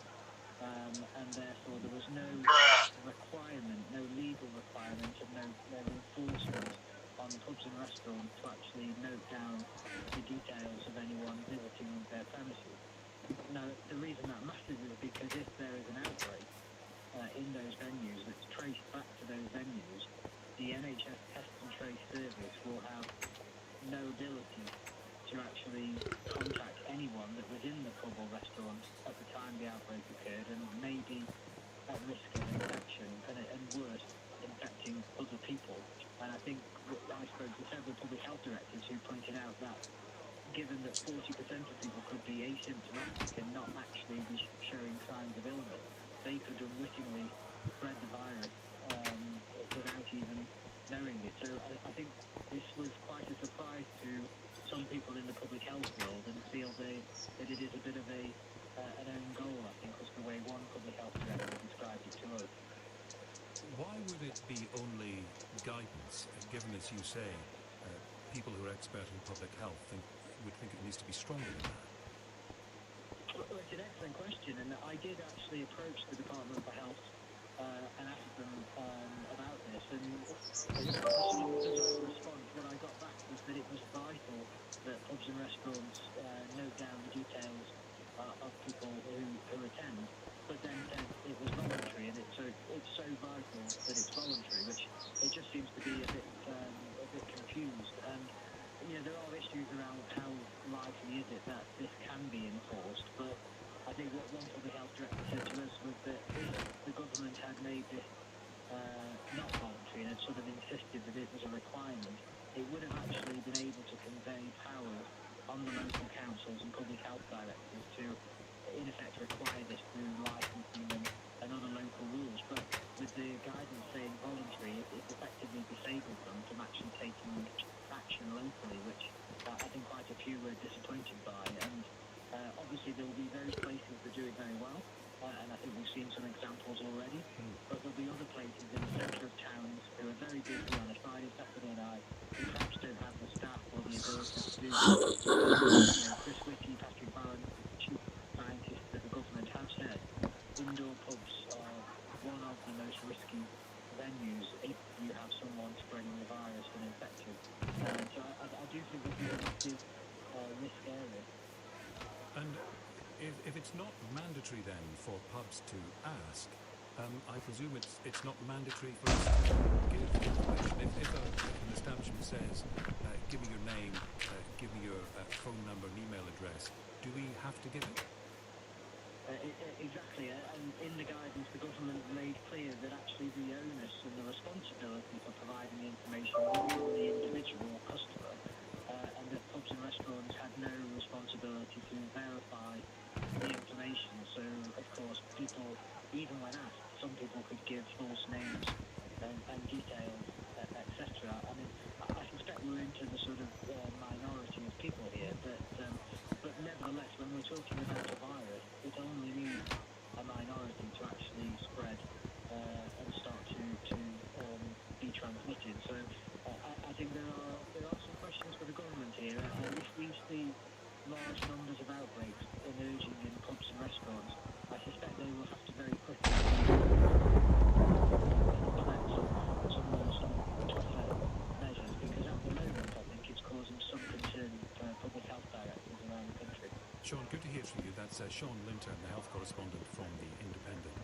and therefore there was no requirement, no legal requirement, and no enforcement on pubs and restaurants to actually note down the details of anyone visiting their premises. Now, the reason that matters is because if there is an outbreak in those venues that's traced back to those venues, the NHS Test and Trace service will have no ability to actually contact anyone that was in the pub or restaurant at the time the outbreak occurred, and maybe health directors who pointed out that given that 40% of people could be asymptomatic and not actually be showing signs of illness, they could unwittingly spread the virus without even knowing it. So I think this was quite a surprise to some people in the public health world, and feel that it is a bit of an own goal, I think, was the way one public health director described it to us. Why would it be only guidance, given, as you say, people who are expert in public health would think it needs to be stronger than that? Well, it's an excellent question, and I did actually approach the Department for Health and asked them about this, and as a response, what I got back was that it was vital that pubs and restaurants note down the details of people who attend, but then said it was voluntary, and it's so vital that it's voluntary, which it just seems to be a bit confused. And there are issues around how likely is it that this can be enforced, but I think what one public health director said to us was that if the government had made this not voluntary and had sort of insisted that it was a requirement, it would have actually been able to convey powers on the local councils and public health directors to, in effect, require this through licensing and other local rules. But with the guidance saying voluntary, it effectively disabled them from actually taking action locally, which I think quite a few were disappointed by. And obviously there will be those places that do it very well, and I think we've seen some examples already, but there'll be other places in the centre of towns who are very busy on a Friday, Saturday night, who perhaps don't have the staff or the ability to do Chris Whitty, Patrick Barron, chief scientists at the government, have said indoor pubs are one of the most risky venues if you have someone spreading the virus and infected. So I do think this is a massive risk area. And if it's not mandatory then for pubs to ask, I presume it's not mandatory for us to give information. If an establishment says, give me your name, give me your phone number and email address, do we have to give it? Exactly, and in the guidance the government made clear that actually the onus and the responsibility for providing the information was on the individual customer, and that pubs and restaurants had no responsibility to verify the information. So, of course, people, even when asked, some people could give false names and details, etc. I mean, I suspect we're into the sort of minority of people here, but nevertheless, when we're talking about a virus, it only needs a minority to actually spread and start to be transmitted. So I think there are some questions for the government here, and if we see large numbers of outbreaks emerging in pubs and restaurants, I suspect they will have to very quickly implement some tougher measures, because at the moment I think it's causing some concern for public health directors around the country. Sean, good to hear from you. That's Sean Linton, the health correspondent from The Independent.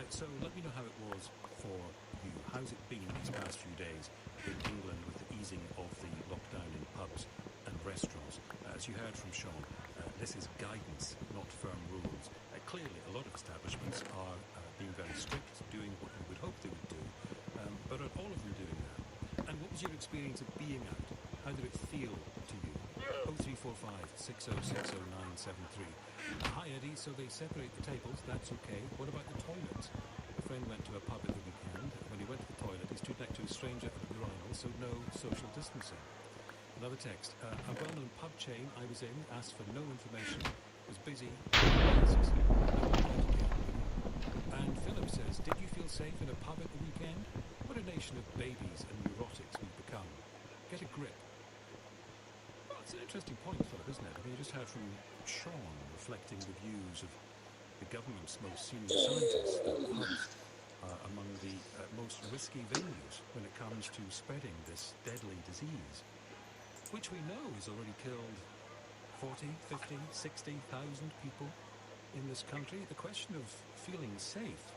So let me know how it was for you. How's it been these past few days in England with the easing of the lockdown in pubs and restaurants? As you heard from Sean, this is guidance, not firm rules. Clearly, a lot of establishments are being very strict, doing what we would hope they would do, but are all of them doing that? And what was your experience of being out? How did it feel to you? 0345 6060 973. Hi Eddie, so they separate the tables, that's okay. What about the toilets? A friend went to a pub at the weekend. When he went to the toilet, he stood next to a stranger at the urinal, so no social distancing. Another text. A well-known pub chain I was in asked for no information, was busy, and Philip says, did you feel safe in a pub at the weekend? What a nation of babies and neurotics we've become. Get a grip. Well, it's an interesting point, Philip, isn't it? I mean, you just heard from Sean reflecting the views of the government's most senior scientists that pubs are among the most risky venues when it comes to spreading this deadly disease, which we know has already killed 40, 50, 60,000 people in this country. The question of feeling safe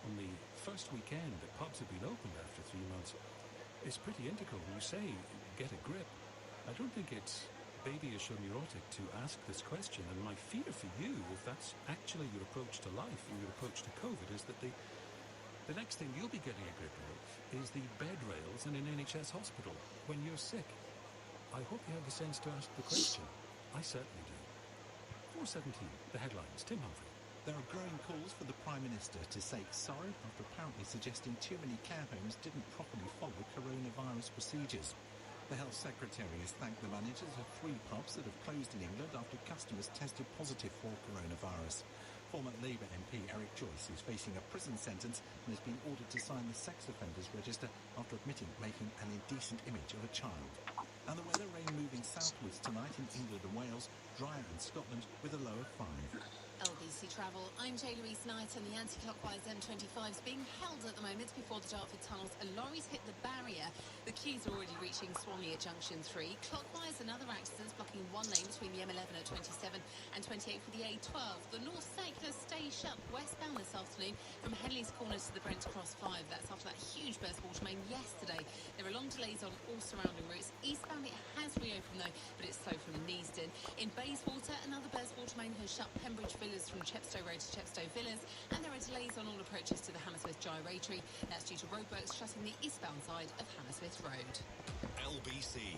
on the first weekend that pubs have been opened after 3 months is pretty integral. When you say get a grip, I don't think it's babyish or neurotic to ask this question. And my fear for you, if that's actually your approach to life, your approach to COVID, is that the next thing you'll be getting a grip of is the bed rails in an NHS hospital when you're sick. I hope you have the sense to ask the question. I certainly do. 4:17, the headlines. Tim Humphrey. There are growing calls for the Prime Minister to say sorry after apparently suggesting too many care homes didn't properly follow coronavirus procedures. The Health Secretary has thanked the managers of 3 pubs that have closed in England after customers tested positive for coronavirus. Former Labour MP Eric Joyce is facing a prison sentence and has been ordered to sign the sex offenders register after admitting making an indecent image of a child. And the weather, rain moving southwards tonight in England and Wales, drier in Scotland with a low of 5. LBC Travel, I'm Louise Knight, and the anti-clockwise M25 is being held at the moment before the Dartford tunnels. A lorry's hit the barrier. The queues are already reaching Swanley at Junction 3. Clockwise, another accident blocking one lane between the M11 at 27 and 28 for the A12. The North Circular stays shut westbound this afternoon from Henley's Corner to the Brent Cross 5. That's after that huge burst water main yesterday. There are long delays on all surrounding routes. Eastbound it has reopened though, but it's slow from Neasden. In Bayswater, another burst water main has shut Pembridge Villas from Chepstow Road to Chepstow Villas, and there are delays on all approaches to the Hammersmith Gyratory. That's due to roadworks shutting the eastbound side of Hammersmith Road. LBC.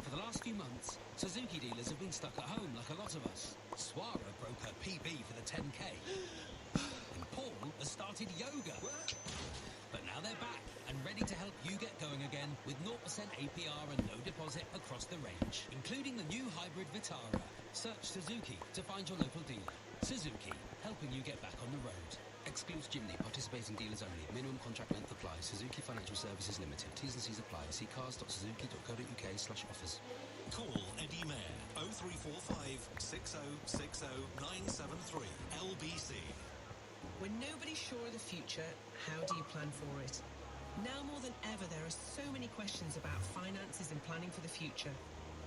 For the last few months, Suzuki dealers have been stuck at home like a lot of us. Swara broke her PB for the 10K. And Paul has started yoga. But now they're back and ready to help you get going again with 0% APR and no deposit across the range, including the new hybrid Vitara. Search Suzuki to find your local dealer. Suzuki, helping you get back on the road. Excludes Jimny, participating dealers only. Minimum contract length applies. Suzuki Financial Services Limited. T's and C's apply. See cars.suzuki.co.uk/offers. Call Eddie Mayer 0345 6060 973 LBC. When nobody's sure of the future, how do you plan for it? Now more than ever, there are so many questions about finances and planning for the future.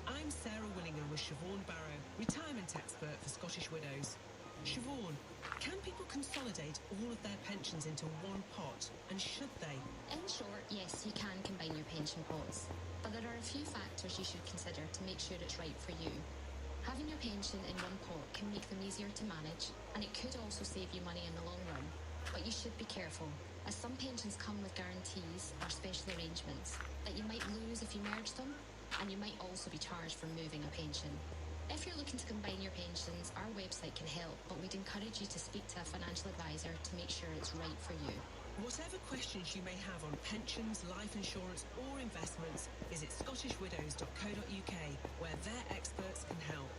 I'm Sarah Willingham with Siobhan Barrow, retirement expert for Scottish Widows. Siobhan, can people consolidate all of their pensions into one pot, and should they? In short, yes, you can combine your pension pots, but there are a few factors you should consider to make sure it's right for you. Having your pension in one pot can make them easier to manage, and it could also save you money in the long run. But you should be careful, as some pensions come with guarantees or special arrangements that you might lose if you merge them, and you might also be charged for moving a pension. If you're looking to combine your pensions, our website can help, but we'd encourage you to speak to a financial advisor to make sure it's right for you. Whatever questions you may have on pensions, life insurance or investments, visit scottishwidows.co.uk, where their experts can help.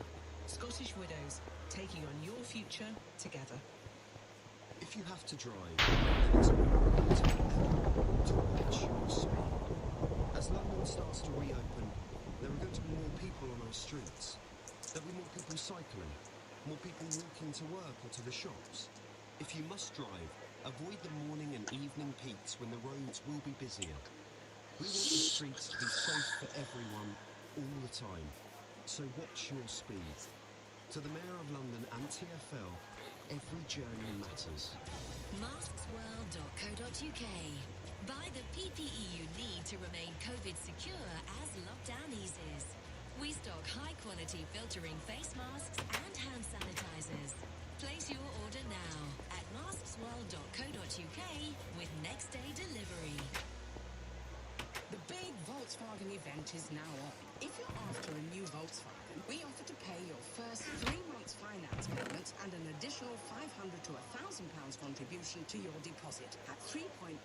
Scottish Widows, taking on your future together. If you have to drive, to watch your speed. As London starts to reopen, there are going to be more people on our streets. There'll be more people cycling, more people walking to work or to the shops. If you must drive, avoid the morning and evening peaks when the roads will be busier. We want the streets to be safe for everyone, all the time. So watch your speed. To the Mayor of London and TfL, every journey matters. Masksworld.co.uk. Buy the PPE you need to remain COVID secure as lockdown eases. We stock high-quality filtering face masks and hand sanitizers. Place your order now at masksworld.co.uk with next-day delivery. The big Volkswagen event is now on. If you're after a new Volkswagen, we offer to pay your first 3 months finance payment and an additional £500 to £1,000 contribution to your deposit at 3.8%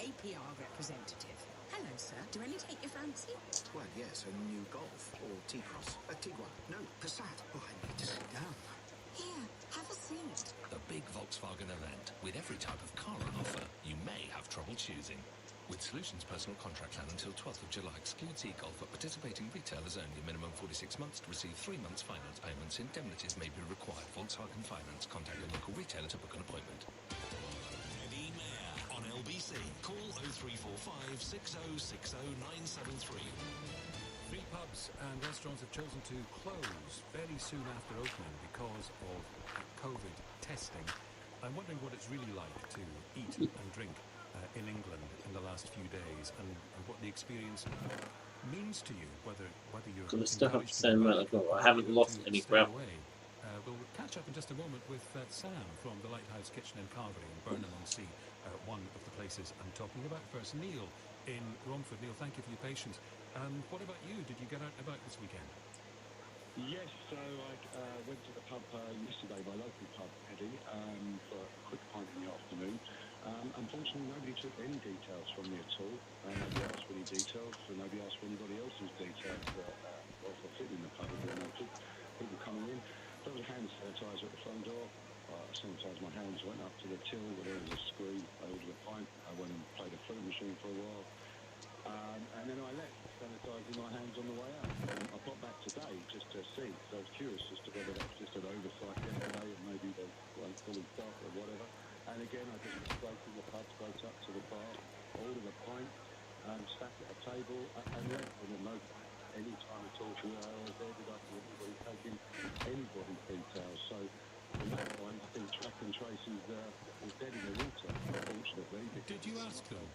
APR representative. Hello, sir. Do any take your fancy? Well, yes, a new Golf or T-Cross. A Tiguan. No, Passat. Oh, I need to sit down. Here, have a seat. A big Volkswagen event. With every type of car on offer, you may have trouble choosing. With Solutions Personal Contract Plan until 12th of July, excludes e-Golf at participating retailers only. Minimum 46 months to receive 3 months finance payments. Indemnities may be required. Volkswagen Finance. Contact your local retailer to book an appointment. Eddie Mayer on LBC. Call 0345 6060 973. 3 pubs and restaurants have chosen to close very soon after opening because of COVID testing. I'm wondering what it's really like to eat and drink in England in the last few days, and what the experience means to you, whether you're Gonna still have the same amount of I haven't lost any breath. We'll catch up in just a moment with Sam from the Lighthouse Kitchen and Carvery in Burnham-on-Sea, one of the places I'm talking about first. Neil in Romford. Neil, thank you for your patience. What about you? Did you get out and about this weekend? Yes, so I went to the pub yesterday, my local pub, Eddie, for a quick pint in the afternoon. Unfortunately, nobody took any details from me at all. Nobody asked for any details, so nobody asked for anybody else's details whilst I was sitting in the pub. There were no people coming in. There was a hand sanitizer at the front door. I sanitised my hands, went up to the till where there was a screen. I ordered a pint. I went and played a fruit machine for a while. And then I left, sanitising my hands on the way out. I got back today just to see, so I was curious as to whether that was just an oversight yesterday and maybe they weren't fully staffed or whatever. And again, I just went straight to the pub, straight up to the bar, ordered a pint, sat at a table and left. And then no any time at all while I was there did I see anybody taking anybody's details. So from that point, I think track and trace is dead in the water, unfortunately. Did you ask them?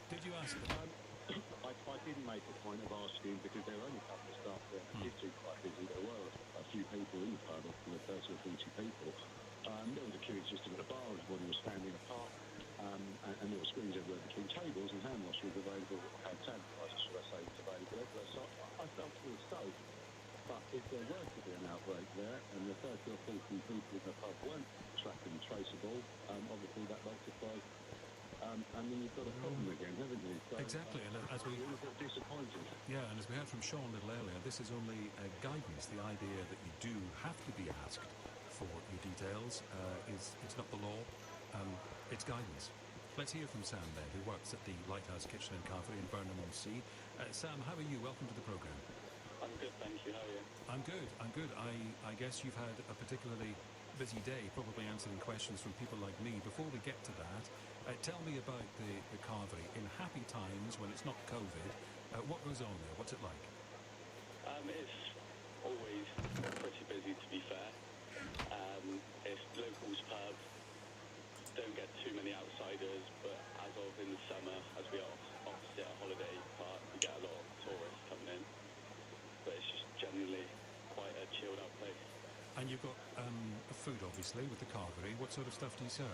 Did you ask them? I didn't make a point of asking because there were only a couple of staff there. It seemed quite busy. There were a few people in the pub, 30 or 40 people. There was a queuing system at the bar, everybody was standing apart, and there were screens everywhere between tables, and hand wash was available, hand sanitizer, should I say, was available everywhere. So I felt it was safe. But if there were to be an outbreak there, and the 30 or 40 people in the pub weren't tracked and traceable, obviously that multiplies. And then you've got a problem again, haven't you? So, exactly, and as we disappointed. Yeah, and as we heard from Sean a little earlier, this is only guidance. The idea that you do have to be asked for your details it's not the law. It's guidance. Let's hear from Sam there, who works at the Lighthouse Kitchen and Cafe in Burnham-on-Sea. Sam, how are you? Welcome to the programme. I'm good, thank you. How are you? I'm good. I guess you've had a particularly busy day, probably answering questions from people like me. Before we get to that, tell me about the carvery. In happy times, when it's not COVID, what goes on there? What's it like? It's always pretty busy, to be fair. It's locals pub. Don't get too many outsiders, but as of in the summer, as we are opposite a holiday park, we get a lot of tourists coming in. But it's just generally quite a chilled out place. And you've got food, obviously, with the carvery. What sort of stuff do you serve?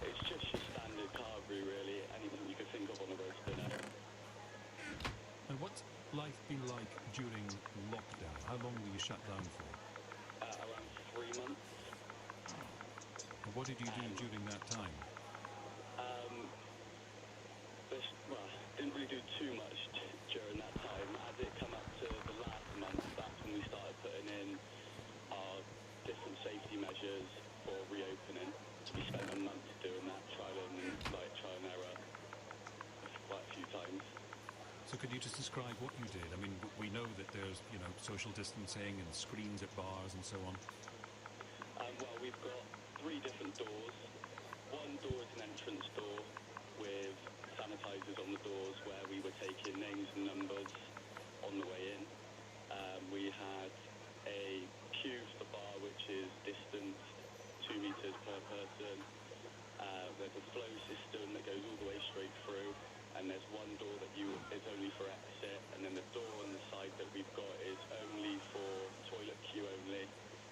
It's just your standard carvery, really. Anything you could think of on a roast dinner. And what's life been like during lockdown? How long were you shut down for? Around 3 months. And what did you do during that time? Didn't really do too much during that time. As it come up to the last month, that's when we started putting in our different safety measures for reopening. We spent a month doing that, trial and error quite a few times. So could you just describe what you did? I mean, we know that there's, social distancing and screens at bars and so on. Well, we've got 3 different doors. One door is an entrance door with sanitisers on the doors where we were taking names and numbers on the way in. We had a queue for the bar which is distanced 2 metres per person. There's a flow system that goes all the way straight through, and there's one door that is only for exit, and then the door on the side that we've got is only for toilet queue only,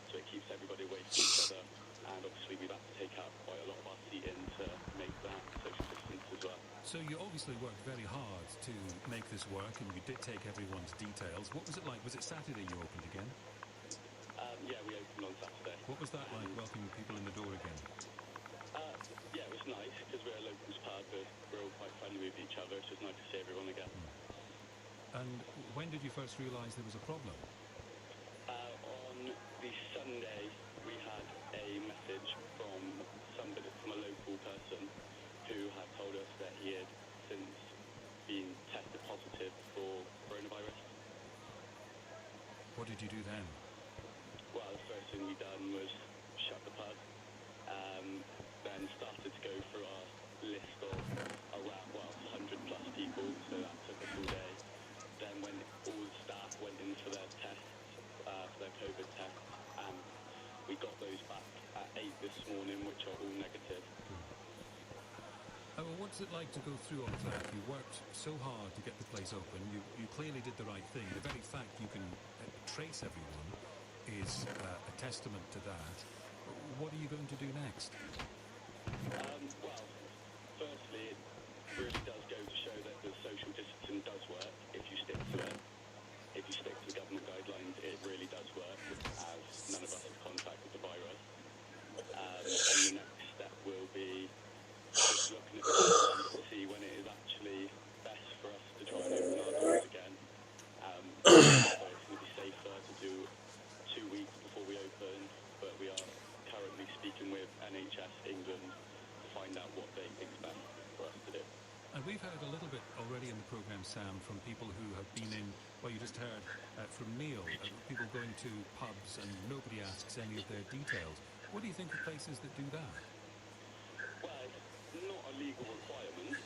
so it keeps everybody away from each other. And obviously we've had to take out quite a lot of our seating to make that social distance as well. So you obviously worked very hard to make this work, and you did take everyone's details. What was it like? Was it Saturday you opened again? Yeah, we opened on Saturday. What was that like, welcoming people in the door again? Yeah, it was nice, because we're a locals pub, we're all quite friendly with each other. It's just nice to see everyone again. And when did you first realise there was a problem? On the Sunday, we had a message from a local person who had told us that he had since been tested positive for coronavirus. What did you do then? Well, the first thing we done was shut the pub, then started to go through our list of around 100 plus people, so that took us all day. Then when all the staff went in for their tests, for their COVID tests, and we got those back at 8 this morning, which are all negative. Well, what's it like to go through all of that? You worked so hard to get the place open. You clearly did the right thing. The very fact you can trace everyone is a testament to that. What are you going to do next? Well, firstly, it really does go to show that the social social distancing does work if you stick to it. If you stick to the government guidelines, it really does work, as none of us have contracted the virus. And the next step will be just looking at the guidelines to see when it is actually best for us to try and open our doors again. It's going to be safer to do 2 weeks before we open, but we are currently speaking with NHS England to find out what they think is best for us to do. And we've heard a little bit already in the programme, Sam, from people who have been in, well, you just heard from Neil, people going to pubs and nobody asks any of their details. What do you think of places that do that? Well, it's not a legal requirement,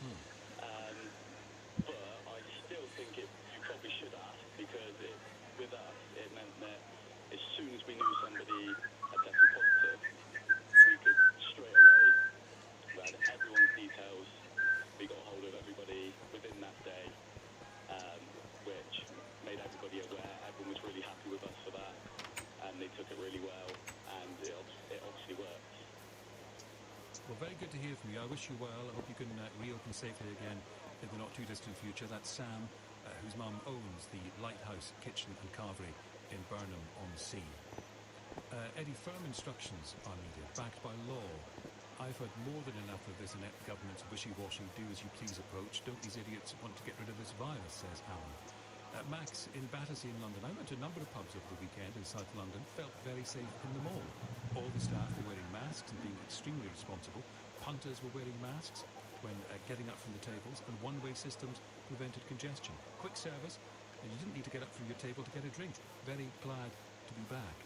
but I still think you probably should ask, because with us, it meant that as soon as we knew somebody had tested positive, we could straight away, we had everyone's details, we got hold of everybody within that day, which made everybody aware. Everyone was really happy with us for that, and they took it really well, and it obviously worked. Well, very good to hear from you. I wish you well. I hope you can reopen safely again in the not-too-distant future. That's Sam, whose mum owns the Lighthouse Kitchen and Carvery in Burnham-on-Sea. Eddie, firm instructions are needed, backed by law. I've heard more than enough of this inept government's wishy-washy do-as-you-please approach. Don't these idiots want to get rid of this virus, says Alan. Max, in Battersea in London, I went to a number of pubs over the weekend in South London, felt very safe in them all. All the staff were wearing masks and being extremely responsible. Punters were wearing masks when getting up from the tables, and one-way systems prevented congestion. Quick service, and you didn't need to get up from your table to get a drink. Very glad to be back.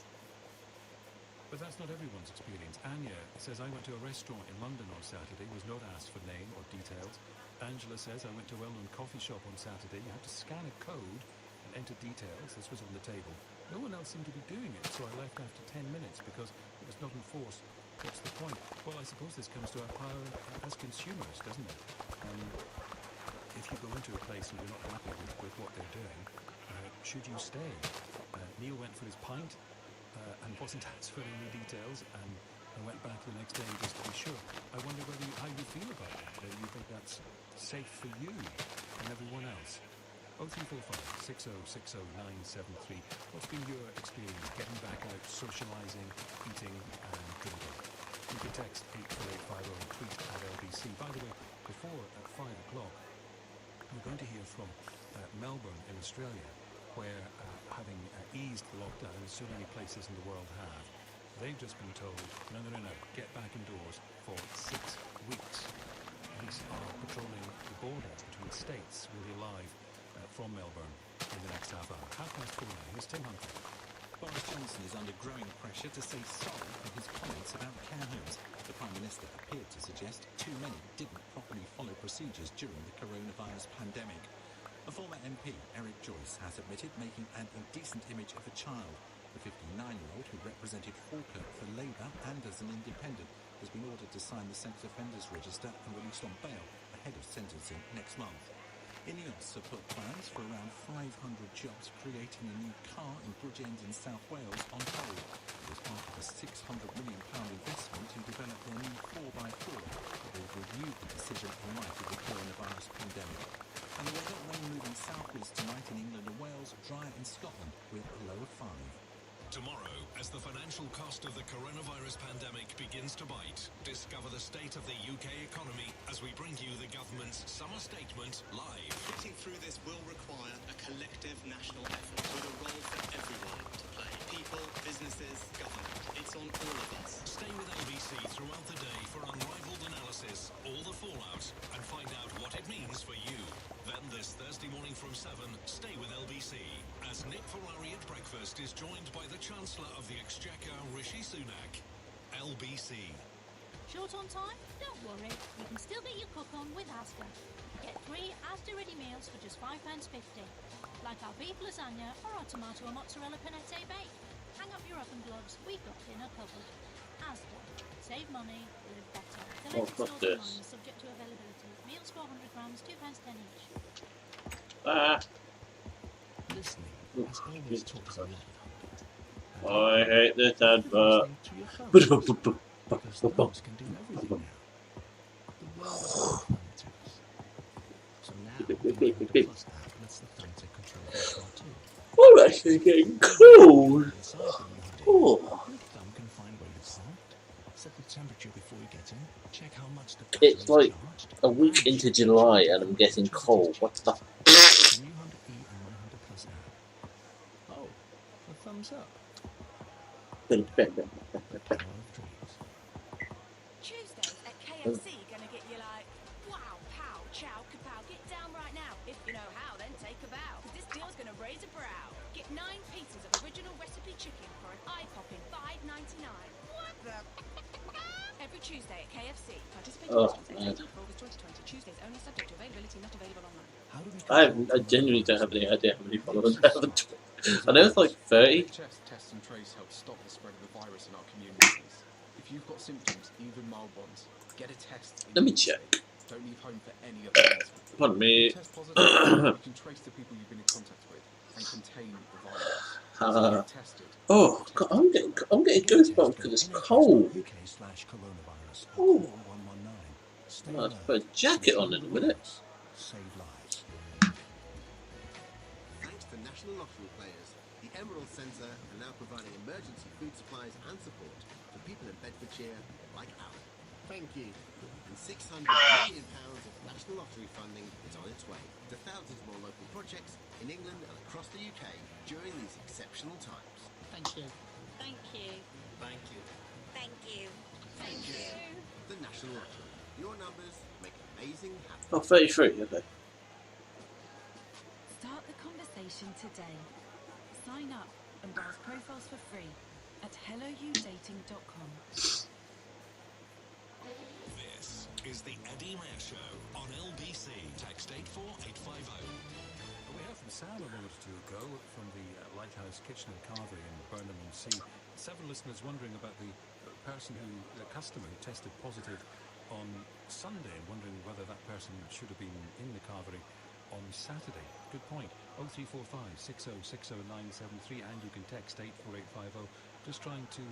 But that's not everyone's experience. Anya says, I went to a restaurant in London on Saturday, was not asked for name or details. Angela says, I went to a well-known coffee shop on Saturday. You had to scan a code and enter details. This was on the table. No one else seemed to be doing it, so I left after 10 minutes because it was not enforced. What's the point? Well, I suppose this comes to our power as consumers, doesn't it? If you go into a place and you're not happy with what they're doing, should you stay? Neil went for his pint and wasn't asked for any details, and went back the next day just to be sure. I wonder how you feel about that. Do you think that's safe for you and everyone else? 0345 6060 973. What's been your experience getting back out, socialising, eating and drinking? You can text 84850 and tweet at LBC. By the way, before at 5 o'clock, we're going to hear from Melbourne in Australia, where having eased the lockdown, as so many places in the world have, they've just been told, no, get back indoors for 6 weeks. Police are patrolling the border between states. We'll be live from Melbourne in the next half hour. 4:30 now. Here's Tim Hunter. Boris Johnson is under growing pressure to say sorry for his comments about care homes. The Prime Minister appeared to suggest too many didn't properly follow procedures during the coronavirus pandemic. A former MP, Eric Joyce, has admitted making an indecent image of a child. The 59-year-old, who represented Falkirk for Labour and as an independent, has been ordered to sign the Sex Offenders Register and released on bail ahead of sentencing next month. INEOS have put plans for around 500 jobs creating a new car in Bridgend in South Wales on hold. It was part of a £600 million investment to develop their new 4x4, but they've reviewed the decision in light of the coronavirus pandemic. And the weather, rain moving southwards tonight in England and Wales, dry in Scotland with a low of 5. Tomorrow, as the financial cost of the coronavirus pandemic begins to bite, discover the state of the UK economy as we bring you the government's summer statement live. Getting through this will require a collective national effort with a role for everyone to play. People, businesses, government. It's on all of us. Stay with LBC throughout the day for unrivaled analysis, all the fallout, and find out what it means for you. Then this Thursday morning from 7, stay with LBC, as Nick Ferrari at breakfast is joined by the Chancellor of the Exchequer, Rishi Sunak. LBC. Short on time? Don't worry. You can still get your cook on with Asda. Get 3 Asda ready meals for just £5.50. Like our beef lasagna or our tomato and mozzarella panette bake. Hang up your oven gloves. We've got dinner covered. Asda. Save money, live better. Selected stores online, subject to availability. Meals 400 grams, £2.10 each. Listening has always taught us a lot. I hate this advert. Because phones can do everything now. The world is all fun to us. So now, Plus app lets the fan take control of your car too. I'm actually getting cold. Oh. Your thumb can find where you parked, set the temperature before you get in, check how much the It's battery is like charged. a week into July and I'm getting cold. What the? The new Honda E and My Honda Plus app. Oh, a thumbs up. Power of dreams. Tuesdays at KFC gonna get you like, wow, pow, chow, kapow, get down right now. If you know how, then take a bow. 'Cause this deal's gonna raise a brow. Get 9 pieces of original recipe chicken for an eye-popping $5.99. What the? Every Tuesday at KFC. Participating Oh, restaurants man. 18th of August 2020. Tuesdays only, subject to availability, not available online. How do we I genuinely don't have any idea how many followers I have on Twitter. I know it's like 30. NHS Test and Trace helps stop the spread of the virus in our communities. If you've got symptoms, even mild ones, get a test. Let me check. Don't leave home for any other reason. Pardon me. If you test positive, you can trace the people you've been in contact with and contain the virus. So get tested. Oh, God, I'm getting goosebumps because it's cold. UK/coronavirus. Oh. 119. Stay I'll have to alert. put a jacket on in a minute. Save lives. Thanks to National Lottery players, the Emerald Centre are now providing emergency food supplies and support for people in Bedfordshire like Alan. Thank you. And £600 million of National Lottery funding is on its way to thousands more local projects in England and across the UK during these exceptional times. Thank you. Thank you. Thank you. Thank you. Thank you. The National Lottery. Your numbers make amazing happen. Oh, 33, okay. Start the conversation today. Sign up and browse profiles for free at helloyoudating.com. This is the Eddie Mair Show on LBC. Text 84850. We heard from Sam a moment or two ago from the Lighthouse Kitchen and Carvery in Burnham-on-Sea. Several listeners wondering about the customer who tested positive on Sunday and wondering whether that person should have been in the carvery on Saturday. Good point. 0345 6060973 and you can text 84850. Just trying to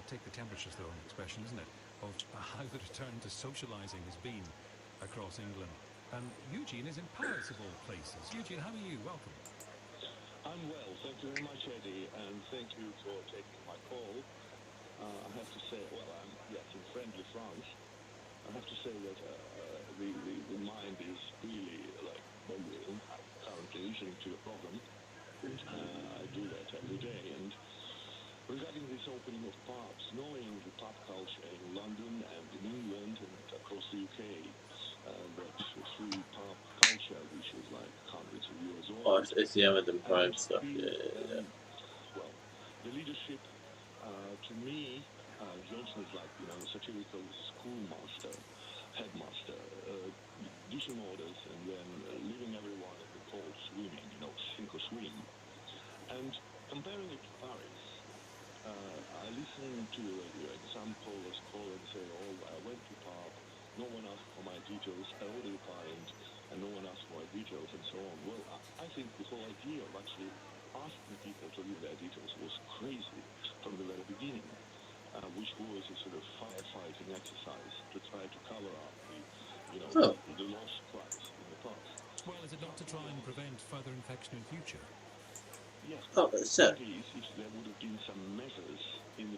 take the temperature's the wrong expression, isn't it, of how the return to socialising has been across England. And Eugene is in Paris of all places. Eugene, how are you? Welcome. I'm well, thank you very much, Eddie, and thank you for taking my call. I have to say, well, I'm in friendly France. I have to say that the mind is really like boggling currently listening to your program. I do that every day. And regarding this opening of pubs, knowing the pub culture in London and in England and across the UK, that free pub culture, which is like hundreds of years old. Oh, it's the Amazon Prime stuff. Yeah. Well, the leadership, to me, Johnson is like, satirical schoolmaster, headmaster, dishing orders and then leaving everyone at the cold swimming, sink or swim. And comparing it to Paris, I listened to the radio and some callers call and say, oh, I went to pub, no one asked for my details, I ordered a pint, and no one asked for my details and so on. Well, I think the whole idea of actually asking people to leave their details was crazy from the very beginning, which was a sort of firefighting exercise to try to cover up the lost price in the past. Well, is it not to try and prevent further infection in future? Yes. Oh, that's it. If there would have been some measures in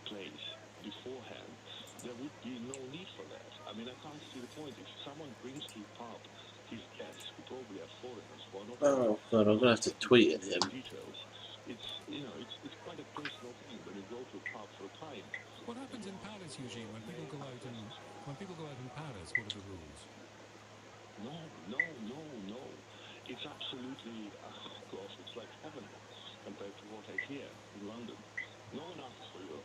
place beforehand, there would be no need for that. I mean, I can't see the point. If someone brings to the pub his guests, who probably are foreigners, who are not... Oh, God, I'm going to have to tweet at him. Details. It's quite a personal thing when you go to a pub for a pint. What happens in Paris, Eugene, when people go out in Paris? What are the rules? No. It's absolutely, it's like heaven compared to what I hear in London. No one asks for your,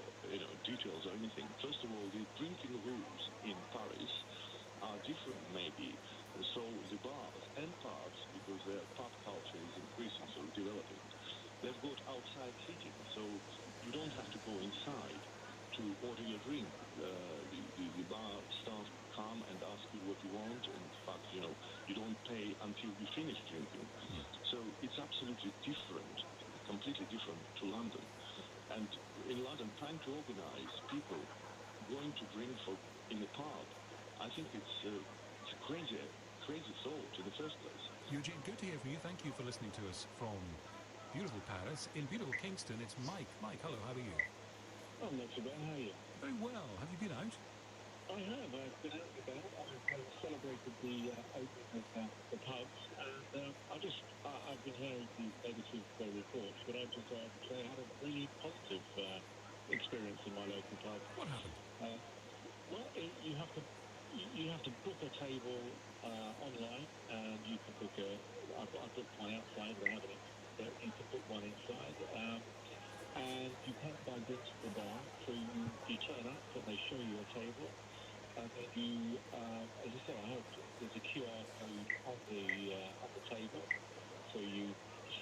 details or anything. First of all, the drinking rules in Paris are different, maybe. So the bars and pubs, because their pub culture is increasing, so developing, they've got outside seating, so you don't have to go inside to order your drink. The bar staff come and ask you what you want, and in fact, you don't pay until you finish drinking. So it's absolutely different, completely different to London. And in London, trying to organize people going to drink in the pub, I think it's a crazy crazy thought in the first place. Eugene, good to hear from you. Thank you for listening to us from beautiful Paris. In beautiful Kingston, it's Mike. Mike, hello, how are you? I'm not too bad, how are you? Very well. Have you been out? I have. I've been out and about. I've celebrated the opening of the pubs, and I've been hearing these negative reports, but I just have to say I had a really positive experience in my local pub. What happened? Well, you have to book a table online, and you can book I booked mine outside, but I haven't. But you can book one inside, and you can't buy drinks at the bar. So you turn up, and they show you a table, and then you, as I said, I hope there's a QR code on the table. So you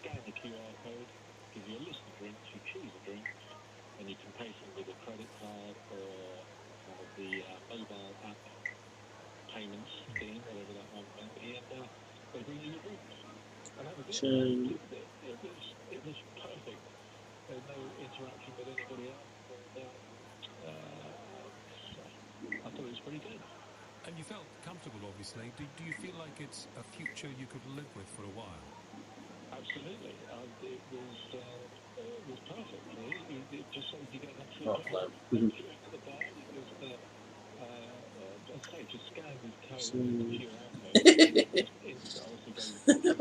scan the QR code, gives you a list of drinks, you choose a drink, and you can pay for them with a credit card or one of the mobile app payments scheme, whatever that one might be, and they bring you your drinks. And that was it. It was perfect. There's no interaction with anybody else. I thought it was pretty good. And you felt comfortable, obviously. Do you feel like it's a future you could live with for a while? Absolutely. It was perfect. It just so you don't have to Oh, go no. to the bar. Just scan this code with the QR code.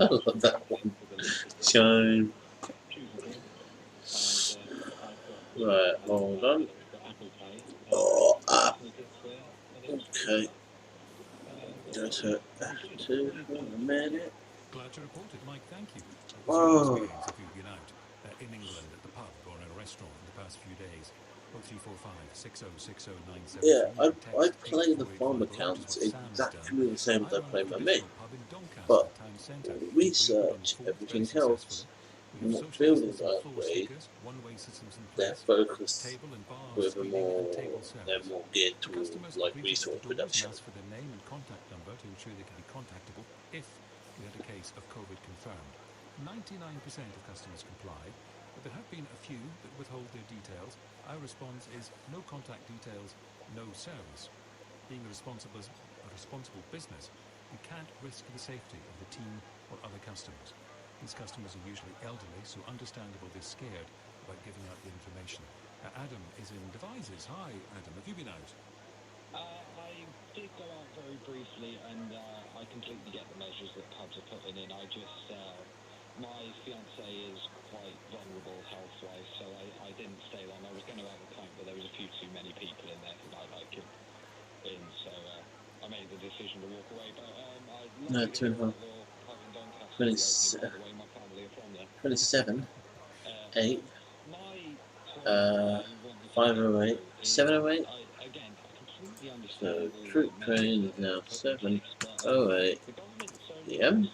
I love that one. Shine. Right, hold on. Oh, okay. Just hit F2 for a minute. Glad to report it, Mike. Thank you. Oh. Experience if you've been out in England at the pub or in a restaurant in the past few days. 0345 6060 973. Yeah, I play the farm accounts exactly the same as I play my main. But research, everything else, not building the upgrade, they're focused with they're more geared towards like resource production. Ask for their name and contact number to ensure they can be contactable if we had a case of COVID confirmed. 99% of customers comply, but there have been a few that withhold their details. Our response is no contact details, no service. Being a responsible business, we can't risk the safety of the team or other customers. These customers are usually elderly, so understandable they're scared about giving out the information. Adam is in Devizes. Hi, Adam. Have you been out? I did go out very briefly, and I completely get the measures that pubs are putting in. My fiance is quite vulnerable health-wise, so I didn't stay long. I was going to have a pint, but there was a few too many people in there for my liking. So I made the decision to walk away. But No, 2.5. 27, 8, 508, 708. So troop train is now 708 PM.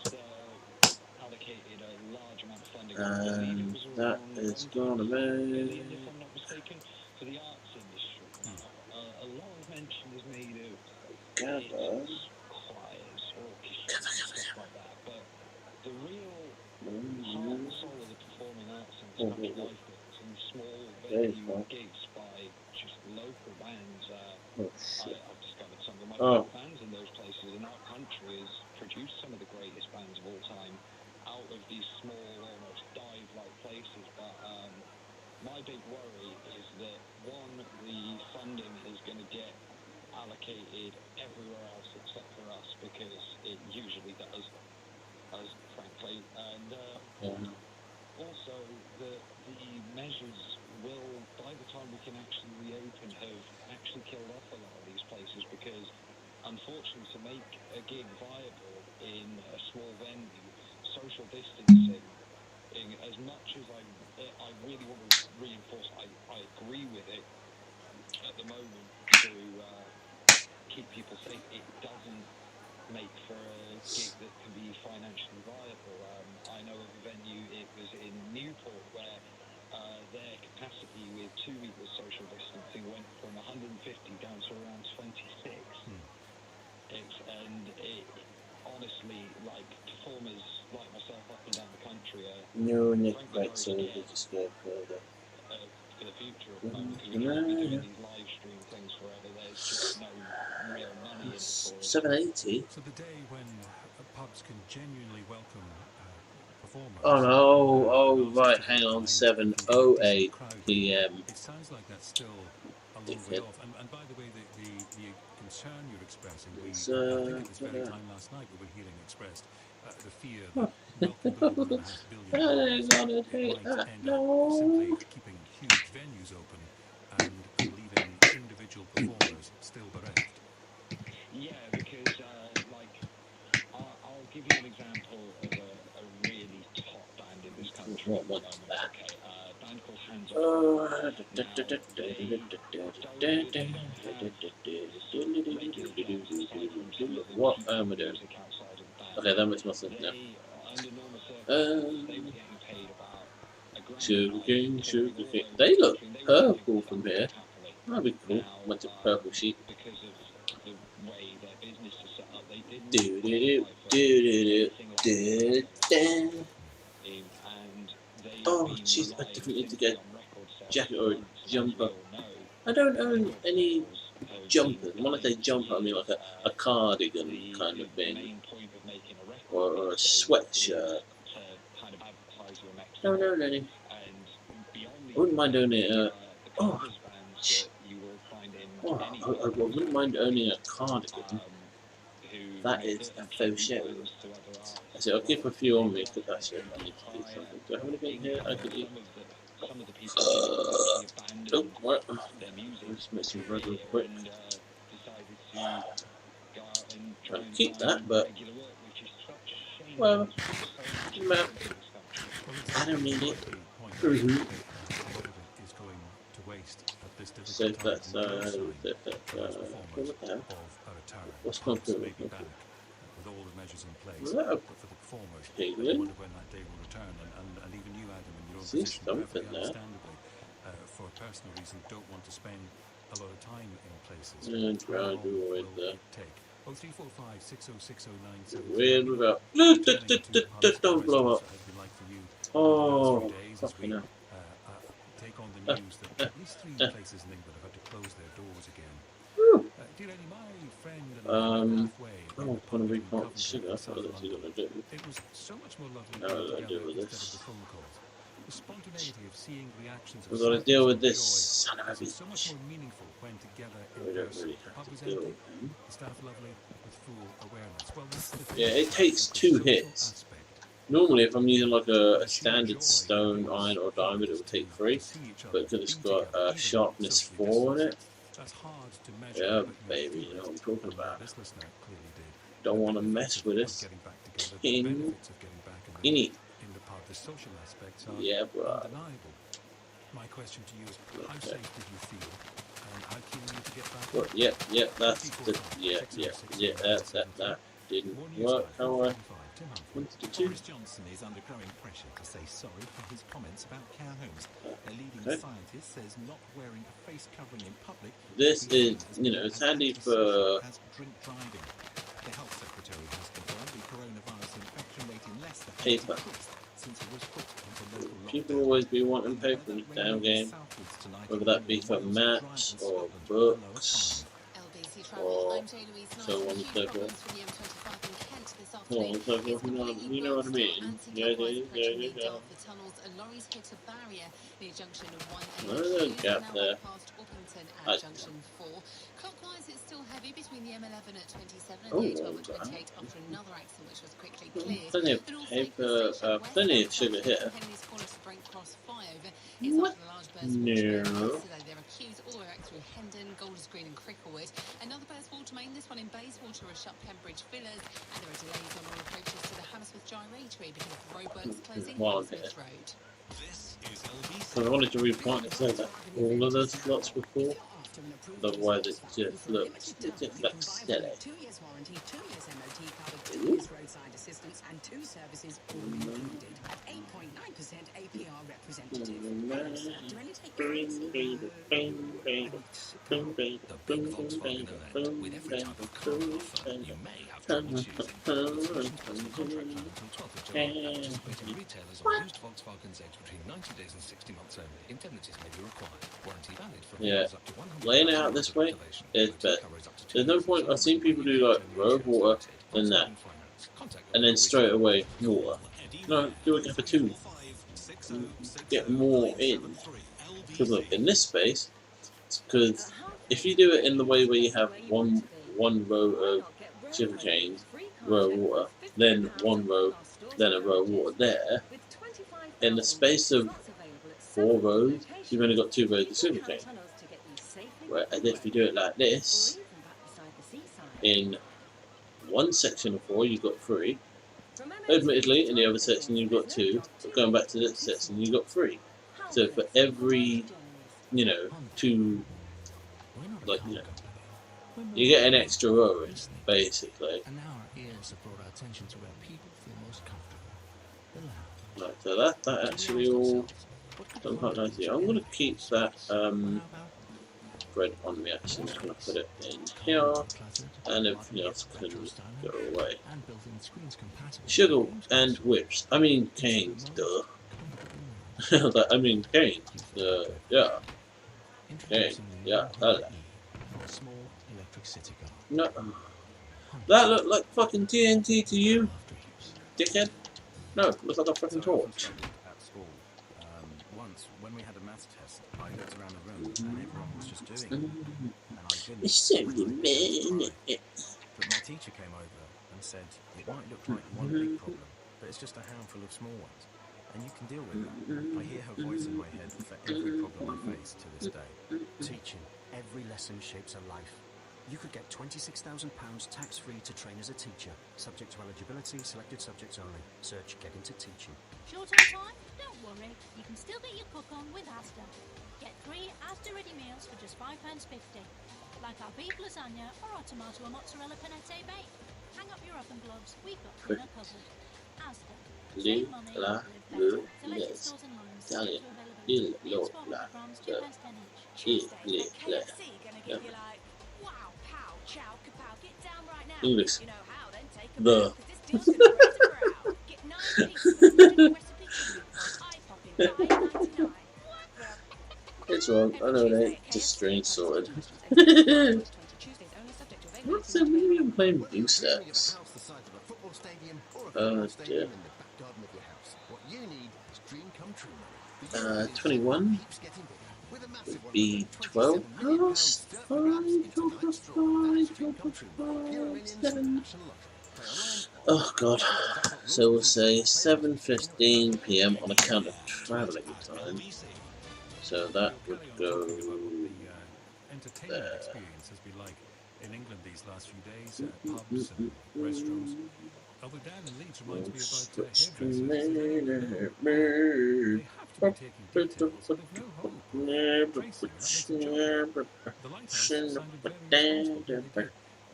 And that is gonna be gather. The real heart and soul of the performing arts and special life is in small venue gigs by just local bands. I've discovered some of my favorite bands in those places, and our country has produced some of the greatest bands of all time out of these small, almost dive-like places. But my big worry is that, one, the funding is going to get allocated everywhere else except for us, because it usually does, frankly, and also the measures will, by the time we can actually reopen, have actually killed off a lot of these places, because unfortunately, to make a gig viable in a small venue, social distancing, as much as I really want to reinforce, I agree with it at the moment to keep people safe, it doesn't make for a gig that can be financially viable. I know of a venue, it was in Newport, where their capacity with 2 meters social distancing went from 150 down to around 26. Honestly, like, performers like myself up and down the country are No, Nick Wrightson will just go further. for the future of pubs because we can't be doing these live stream things forever. There's just no real money in it for us. 780. So the day when pubs can genuinely welcome performers. Oh no! Oh right, hang on. 7:08 p.m. It sounds like that's still a long way off. And by the way, the concern you're expressing, I think at this very time last night we were hearing expressed the fear that welcome billion might end up simply keeping huge venues open and leaving individual performers still bereft. Yeah, because I'll give you an example of a really top band in this country at the moment. Okay, a band called Hands Off. What am I doing? Okay, that makes more sense now. Sugar King. They look purple from here. That'd be cool. Went to purple sheep. Oh, jeez, I definitely need to get a jacket or a jumper. I don't own any jumpers. When I say jumper, I mean like a cardigan kind of thing. Or a sweatshirt. Don't own any. I wouldn't mind owning a... I wouldn't mind owning a cardigan. That is a faux show. I said, I'll keep a few on me because that's it. I need to do something. Do I have anything here I could eat? Oh, what? I'll just make some bread real quick. I'll keep that, but... Well, I don't need it. Save that side, what's going through it? With all the measures in place, Was that a but for the performers, piglet? I wonder when that day will return, and even you, Adam, in your own See position, something perfectly there. understandably, for a personal reason, don't want to spend a lot of time in places. And try to avoid that. Take 0345 6060 Weird without. Don't blow up. Oh, fucking hell. Take on the news that at least 3 places in England have had to close their doors again. Dear Eddie, my friend and oh, want to repot the sugar. That's what you're going to do. it was so much more lovely No, to I together deal with instead this. of the phone calls. The spontaneity of seeing reactions of We've got to sadness deal and with this joy son of a is so much bitch. more meaningful when together in We don't person. really The have pub to was deal empty, with them. the staff lovely, with full awareness. Well, that's the Yeah, thing. it takes The 2 social hits. aspect. Normally, if I'm using like a standard stone, iron, or diamond, it will take 3. But because it's got sharpness 4 on it, That's hard to measure, yeah, but you baby, feel you know it. what I'm talking about. This listener clearly did. Don't want to The mess with benefits us. of getting back together, the In benefits of getting back Guinea. in the pub, the social aspects are Yeah, bruh. undeniable. My question to you is, how Okay. safe did you feel, and how keen are you to get back? What? Yep, that's the. That didn't work. How I wanted it to. Boris Johnson is under growing pressure to say sorry for his comments about care homes. A leading Okay. scientist says not wearing a face covering in public This is, you know, it's handy for. as drink driving. The health secretary has confirmed the coronavirus infection rate in Leicester has Paper. decreased since it was put into local lockdown. People always be wanting paper in this damn game, whether that be for maps or books or so on and so forth. So on and so forth, you know what I mean? Yeah. There's a gap there. Clockwise, it's still heavy between the M11 at 27 and Oh, the A12 at okay. 28 after another accident which was quickly cleared. Plenty of But also paper, plenty of sugar here. Henry's Corner to Brent Cross flyover. It's What? after a large burst of water No. yesterday. They're accused all the way back through Hendon, Golders Green and Cricklewood. Another burst water main, this one in Bayswater, has shut Pembridge Villas, and there are delays on all approaches to the Hammersmith Gyratory because of roadworks closing While I'm Hammersmith here. Road. So I wanted to replant it so that all of those slots were full. Otherwise it just looks silly. 2 years warranty, 2 years MOT covered, 2 years roadside assistance, and 2 services all included at 8.9% APR representative. To only take The big Volkswagen event with every type of car on offer. You may have trouble choosing. Solutions personal contract plan until 12th of July. Participating retailers on used Volkswagen Zeds between 90 days and 60 months only. Indemnities may be required. Warranty valid for vehicles up to 100. Laying it out this way is better. There's no point. I've seen people do like road water and that, and then straight away water. No, do a gap of two. Get more in. Because look, in this space, because if you do it in the way where you have one row of sugar canes, row of water, then one row, then a row of water there, in the space of 4 rows, you've only got 2 rows of sugar cane. Whereas if you do it like this, in one section of 4 you've got 3. Admittedly, in the other section you've got 2, but going back to this section you've got 3. So for every, 2, like, you get an extra row in, basically. And now our ears have brought our attention to where people feel most comfortable. The lounge. Right, so that actually all done quite nicely. I'm going to keep that bread on me. Actually, I'm just going to put it in here, and everything else can go away. Sugar and whips. I mean canes, duh. I mean cane. Yeah. Cane. Yeah. Small electric city car. No. That looked like fucking TNT to you, dickhead. No, it looks like a fucking torch. At school, once when we had a maths test, I looked around the room and everyone was just doing it, and I didn't. It's only me. But my teacher came over and said it might look like one big problem, but it's just a handful of small ones, and you can deal with them. I hear her voice in my head for every problem I face to this day. Teaching. Every lesson shapes a life. You could get £26,000 tax-free to train as a teacher, subject to eligibility, selected subjects only. Search Get Into Teaching. Short on time? Don't worry, you can still get your cook on with Asda. Get 3 Asda ready meals for just £5.50, like our beef lasagna or our tomato or mozzarella panette bake. Hang up your oven gloves, we've got dinner covered. Asda. Save money, live better. Selected stores and lines, schedule availability. Meals 400 grams, £2.10 each. Tuesdays at KFC gonna get you like, wow, pow, chow, kapow, get down right now. English. You know how, then take a The. bow, 'cause this deal's gonna raise a brow. Get 9 pieces of original recipe chicken from eye-popping $5.99. It's wrong. I know it ain't just strange sorted. What's the medium playing blue stacks? Dear. 21 would be 12 plus 5, 12 plus 5, 12 plus 5, 7. Oh god. So we'll say 7:15 PM on account of travelling time. So that would go Entertainment there. experience has been like in England these last few days, pubs and restaurants. Although Dan in Leeds reminds me about hairdressers. They have to be taking details, but they've no hope. Tracy, the lighthouse sounded very responsible.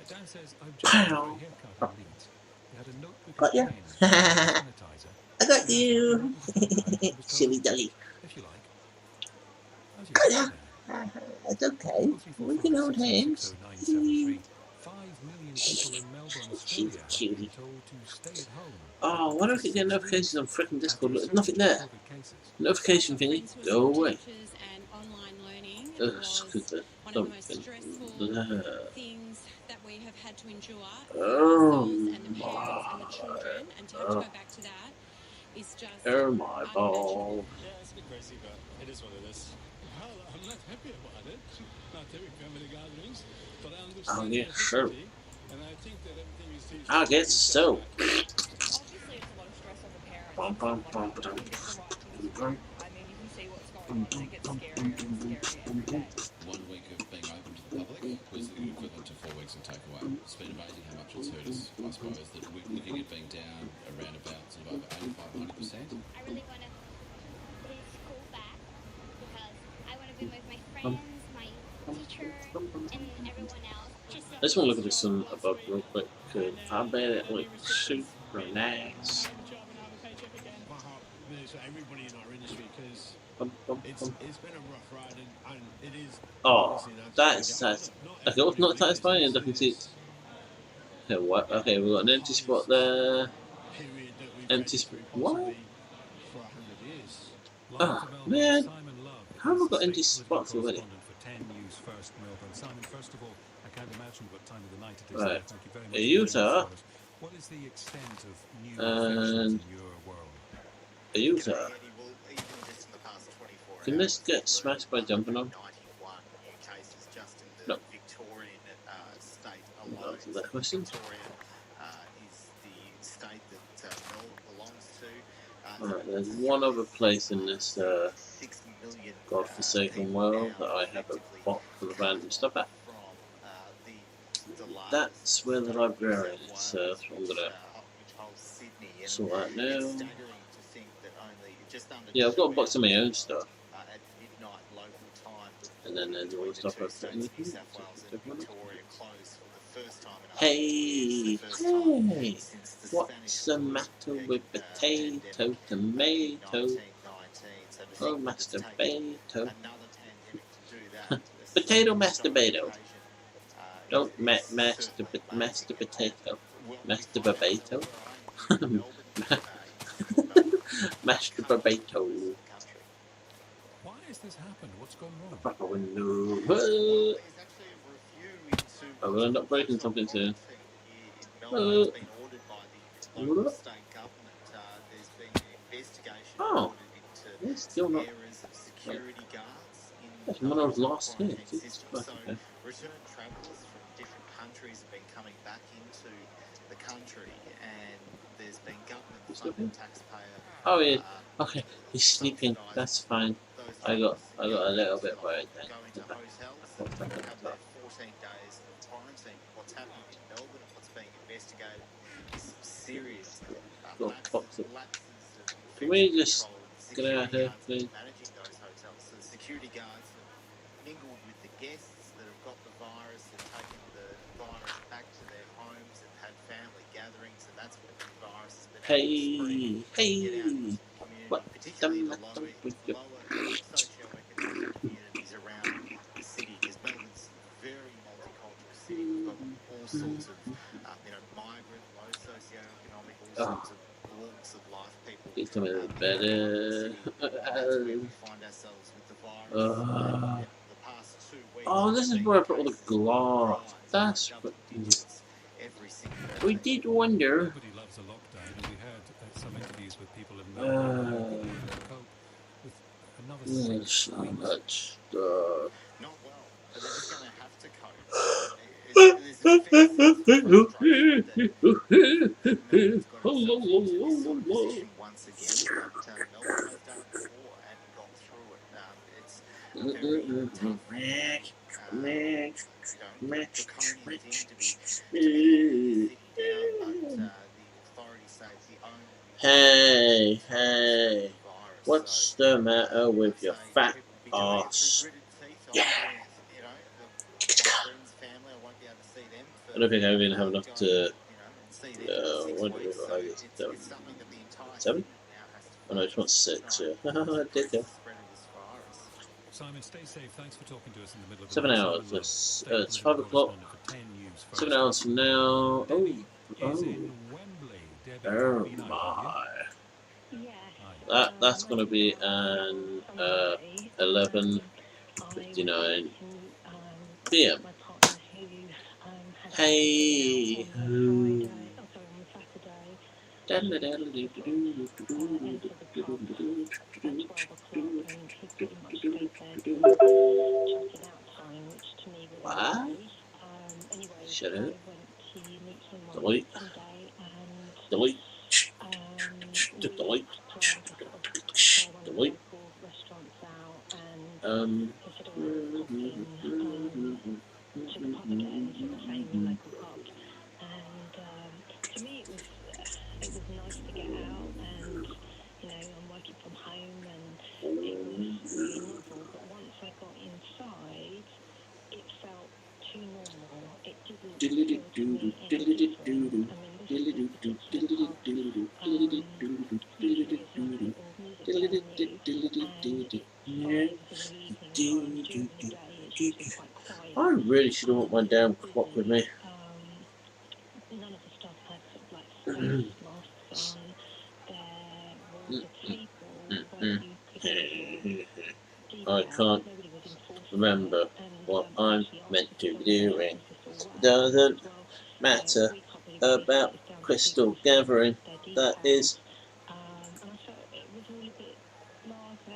Dan says, I've just got a haircut in Leeds. They had a notebook Got ya? sanitizer. I got you! Silly dolly. If you like. Got ya? It's okay. We can hold hands. 973. 5 million people in Melbourne, Australia, have been told to stay at home. Oh, why don't I keep getting notifications on freaking Discord? Look, there's nothing there. Notification thingy, go away. Ugh, stupid. Something. Things that we have had to endure, Oh and the parents and the children, and to have to go back to that is just oh my ball. Yeah, it's a bit crazy, but it is what it is. Well, I'm not happy about it. Not having family gatherings, but I understand I'll get the so. necessity, and I think that everything is I'll get so. obviously it's a lot of stress on the parents. Bum, bum, bum, bum, bum. I mean, you can see what's going on, and it gets scarier and scarier every day. 1 week of being open to the public was the equivalent to 4 weeks of takeaway. It's been amazing how much it's hurt us, I suppose, that we're looking at being down around about sort of over 85-90%. I really want to put school back because I want to be with my friends, my teacher, and everyone else. I just want to look at this one above real quick. I bet it looks super nice. advice for everybody in our industry because it's been a rough ride and it is. Oh, that's okay. What's not satisfying? I can see it. Okay, what? Okay, we've got an empty spot there. Empty spot. What? Oh man, how have I got empty spots already? Simon, first of all, I can't imagine what time of the night it is. Right, Thank you very much a user. What is the extent of new And infections in your world? a user. Can this get smashed by jumping on? No. Answer that question. Alright, there's one other place in this godforsaken world that I have a bot full of random stuff at. That's where the librarian is, so that's what I'm gonna sort out now. Yeah, I've got a box of my own stuff. And then there's all the stuff I've got in the queue. Hey, hey, what's the matter with potato, tomato? Oh, masturbato. Potato, masturbato. Don't master potato. Masturbato. Masturbato. Why has this happened? What's going wrong? Proper window. I will end up breaking something soon. Oh, it's still not. That's one I was lost here. Jesus Christ, okay. Return travellers from different countries have been coming back into the country, and there's been government-funded taxpayer. Oh yeah. Okay, he's sleeping. That's fine. I got a little bit worried then. Going to hotels, have their 14 days of quarantine. What's happening in Melbourne and what's being investigated is serious lapses of Can we just get out of here, please? managing those hotels. So the security guards have mingled with the guests that have got the virus, have taken the virus back to their homes and had family gatherings, and that's what the virus has been able to spread. What the matter with your Socioeconomic communities around the city, because Melbourne's a very multicultural city. We've got all sorts of, migrant, low socioeconomic, all sorts of walks of life, people. Please tell me a little better. We find ourselves with the virus. The past 2 weeks. Oh, this is where I put all the glass. That's what. We did wonder. Nobody loves a lockdown, and we had some interviews with people in Melbourne who cope with another There's so much stuff. Not well, but they're just going to have to cope. There's a fair sense of frustration that Melbourne's got itself into this sort of position once again, but Melbourne has done it before and got through it. It's very tough. Draconian thing to be sitting down, but the authorities say it's the only Hey, what's the matter with your fat ass? Yeah. I don't think I'm going to have enough to. What do we got? 7? Oh no, it's not 6. Yeah. I did that. Simon, stay safe. Thanks for talking to us in the middle of 7 hours. It's 5 o'clock. 7 hours from now. Oh my. That's going to be an 11:59 p.m. Hey. What? Shut up. Delete. Delete. Delete. Delete. To me it was nice to get out, and I'm working from home, and it was really novel, but once I got inside it felt too normal. It didn't feel to me any different. I mean, this is the music I really should have brought my damn clock with me. None of the staff had sort of like face masks on. There was a table where you could leave your I can't remember what I'm meant to be doing. Doesn't matter about crystal gathering. That is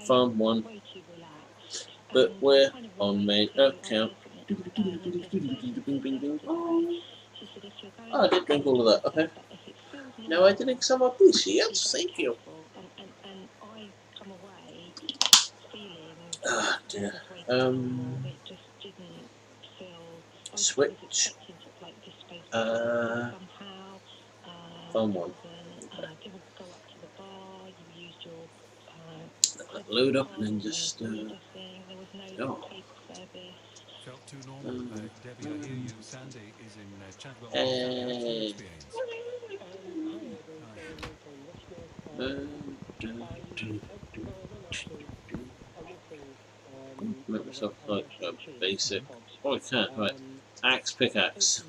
fun one. But we're on main account. Oh, I did drink all of that. Okay. Now I drink some of this. Yes, thank you. Ah, dear. Switch. Fun one. Let that load up and then just oh. Felt too normal. Debbie, I hear you. Sandy is in Chadwell. Hey. Make myself like a basic. Oh, I can't. Right. Axe, pickaxe.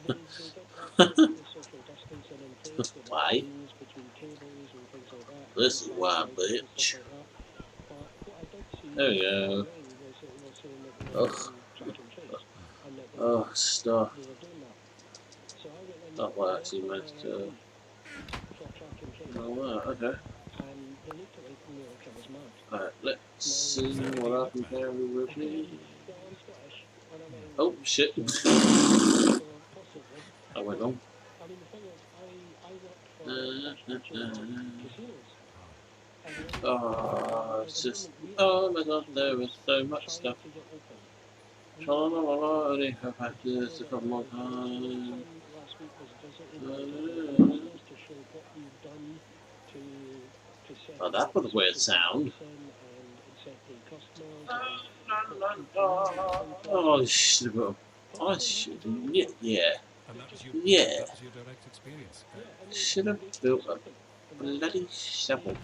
Why? This is why, bitch. There we go. Ugh. Oh, stuff. That one actually managed to. Oh, wow, okay. Alright, let's see what I can carry with me. Oh, shit. I went wrong. Oh, it's just. Oh my god, there is so much stuff. I only have had this a couple more times. Oh, that was a weird sound. Oh, I should have. I should. Yeah. Yeah. Should have built a bloody shovel.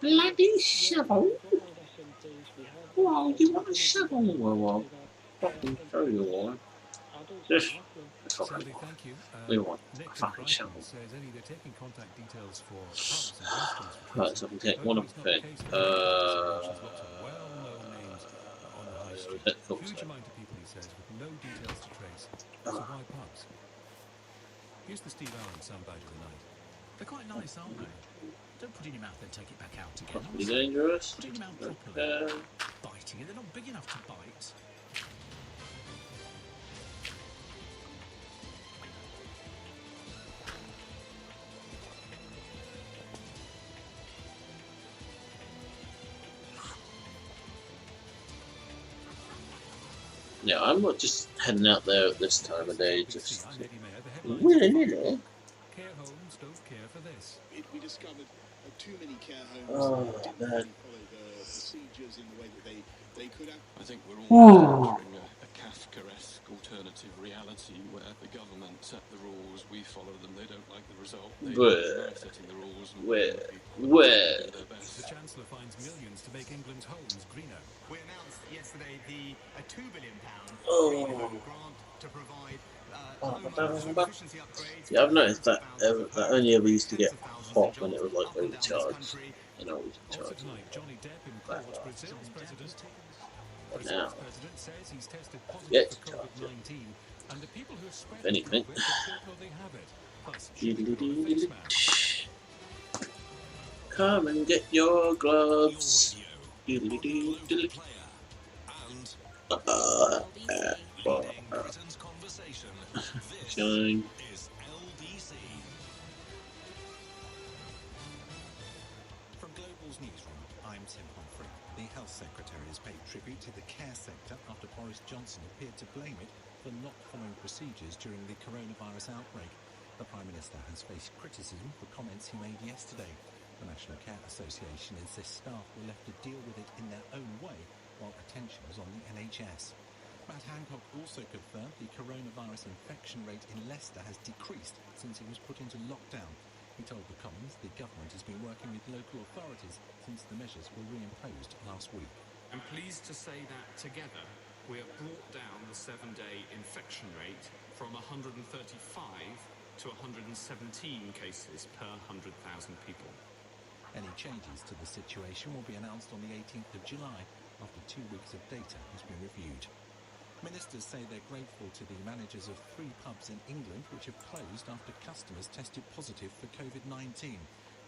Bloody shovel? Whoa, you want a shovel? Well, I'll fucking throw you one. Just. Sandy, thank you. We want Nick a fucking shovel. says Eddie, they're taking contact details for pubs and restaurants. Right, so I can take one of the thing. Huge amount of people, he says, with no details to trace. So why pubs? Here's the Steve Allen soundbite of the night. They're quite nice, aren't they? Don't put it in your mouth and take it back out again. Pretty dangerous. Put it in your mouth properly. Biting it, they're not big enough to bite. Yeah, I'm not just heading out there at this time of day, just willy-nilly. Care homes don't care for this. We discovered too many care homes Oh, didn't man. really follow the procedures in the way that they could have. I think we're all entering a Kafkaesque alternative reality where the government set the rules, we follow them, they don't like the result, they deny setting the rules, and Where? do their best. The Chancellor finds millions to make England's homes greener. We announced yesterday the £2 billion grant to provide efficiency upgrades. Yeah, I've noticed that that only ever used to get hot when it was like overcharged. And always charged. Johnny Depp in court. Brazil's president. But now, President says he's tested yeah, positive for COVID-19, and the people who spread if anything. it don't know they have it. Plus, should be a face mask. Come and get your gloves. Shine. From Global's newsroom, I'm Tim Humphrey. The Health Secretary has paid tribute to the care sector after Boris Johnson appeared to blame it for not following procedures during the coronavirus outbreak. The Prime Minister has faced criticism for comments he made yesterday. The National Care Association insists staff were left to deal with it in their own way while attention was on the NHS. Matt Hancock also confirmed the coronavirus infection rate in Leicester has decreased since he was put into lockdown. He told the Commons the government has been working with local authorities since the measures were reimposed last week. I'm pleased to say that together we have brought down the 7-day infection rate from 135 to 117 cases per 100,000 people. Any changes to the situation will be announced on the 18th of July after 2 weeks of data has been reviewed. Ministers say they're grateful to the managers of 3 pubs in England which have closed after customers tested positive for COVID-19.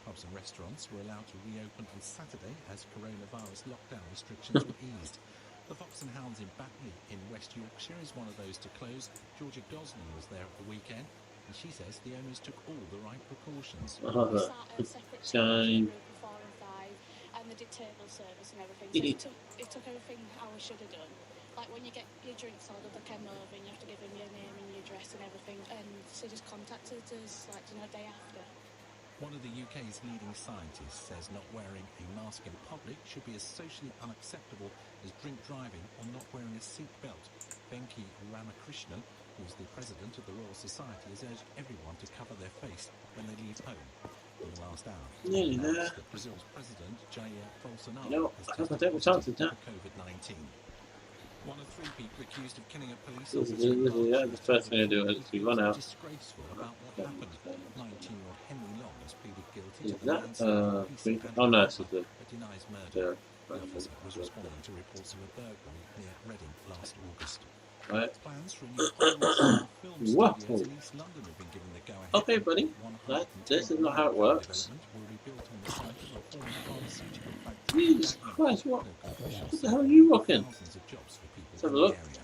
Pubs and restaurants were allowed to reopen on Saturday as coronavirus lockdown restrictions were eased. The Fox and Hounds in Batley in West Yorkshire is one of those to close. Georgia Gosling was there at the weekend, and she says the owners took all the right precautions. Shine. And they did table service and everything. So it took everything how we should have done. Like when you get your drinks ordered, they came over and you have to give them your name and your address and everything. And so just contacted us like, you know, day after. One of the UK's leading scientists says not wearing a mask in public should be as socially unacceptable as drink driving or not wearing a seatbelt. Venki Ramakrishnan, who's the president of the Royal Society, has urged everyone to cover their face when they leave home. In the last hour, Nearly there. Brazil's president, Jair Bolsonaro, No, has I have a tested double chance positive at that. for COVID-19. One of 3 people accused of killing a police This officer is the first thing I do is we run out. disgraceful about what happened. 19-year-old Henry Long has pleaded guilty Is to the that manslaughter of police free? and Oh no, this is the but denies murder. The officer was responding to reports of a burglary near Reading last August. Right. Plans for a new Hollywood film What? studios in East London have been given the go-ahead. Okay, buddy. This is not how it works. Will be built on the site of a former pharmaceutical factory. Jesus Christ, what the hell are you rocking? Thousands of jobs for people Let's have a in look. the area.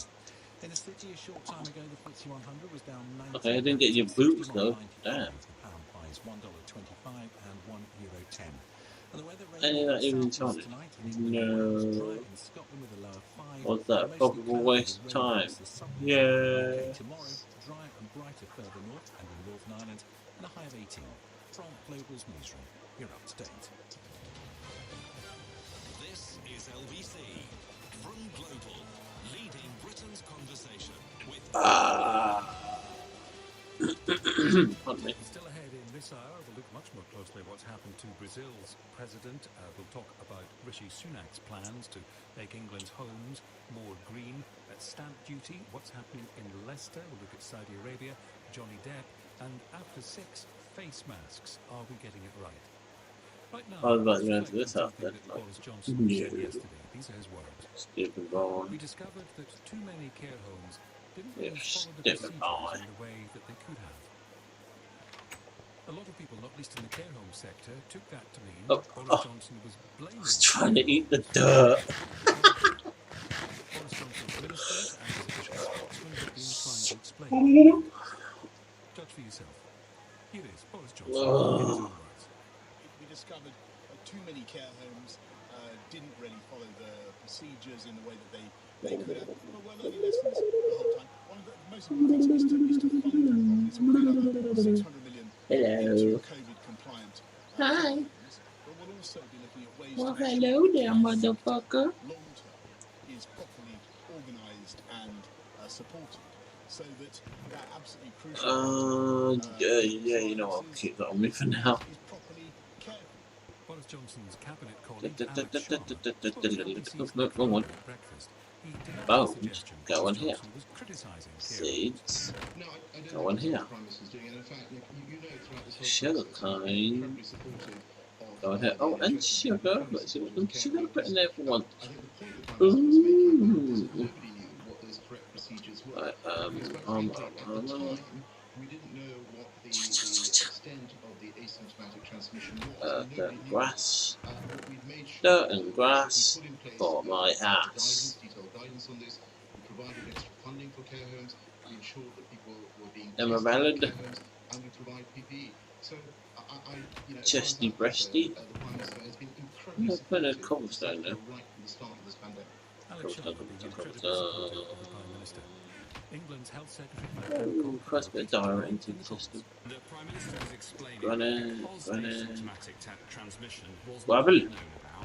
In a city a short time ago, the FTSE 100 was down 19. Okay, I didn't get your boots though. Damn. The pound buys $1.25 and €1.10. And the weather Any of that even south charted? tonight No. in Scotland with a low of 5. What's that? Mostly Probable cloudy waste with of rain time. across the southern Yeah. UK tomorrow, dry and brighter further north and in Northern Ireland, and a high of 18. From Global's newsroom, you're up to date. This is LBC from Global, leading Britain's conversation with. Pardon me. Still ahead in this hour, we'll look much more closely at what's happened to Brazil's president. We'll talk about Rishi Sunak's plans to make England's homes more green. Stamp duty, what's happening in Leicester. We'll look at Saudi Arabia, Johnny Depp, and after 6, face masks. Are we getting it right? Right now, I was about to go into this house then. that Boris Johnson Yeah. said yesterday. These are his words. Stupid Vaughn. We discovered that too many care homes didn't Yeah, really follow the stupid procedures Vaughn. in the way that they could have. A lot of people, not least in the care home sector, took that to mean Oh, Boris Johnson was blaming. I was trying to eat the dirt. Boris Johnson's ministers and his official spokesman have been trying to explain. Judge for yourself. Here is Boris Johnson in his own words. We discovered too many care homes didn't really follow the procedures in the way that they could have. But we're learning lessons the whole time. One of the most important things is to fund that properly. So we'll have another 600 million into COVID compliant. Hi. But we'll also be looking at ways Well, to make hello there, motherfucker. long term is properly organised and supported, so that absolutely crucial. Yeah, you know, I'll keep that on me for now. Boris Johnson's cabinet colleague No, wrong one. Bones. Go on here. Seeds. Go on here. Sugarcane. Go on here. Oh, and sugar. Let's see what some sugar to put in there for once. Ooh. Right, grass. Dirt and grass for my ass. Emma Ballard. Chesty breasty. Let's put a cobblestone there. Cobblestone. England's health secretary. Oh, first bit of diarrhea into the system. The Prime Minister was explaining Run that it, because run it. asymptomatic transmission was Wabble. not known about,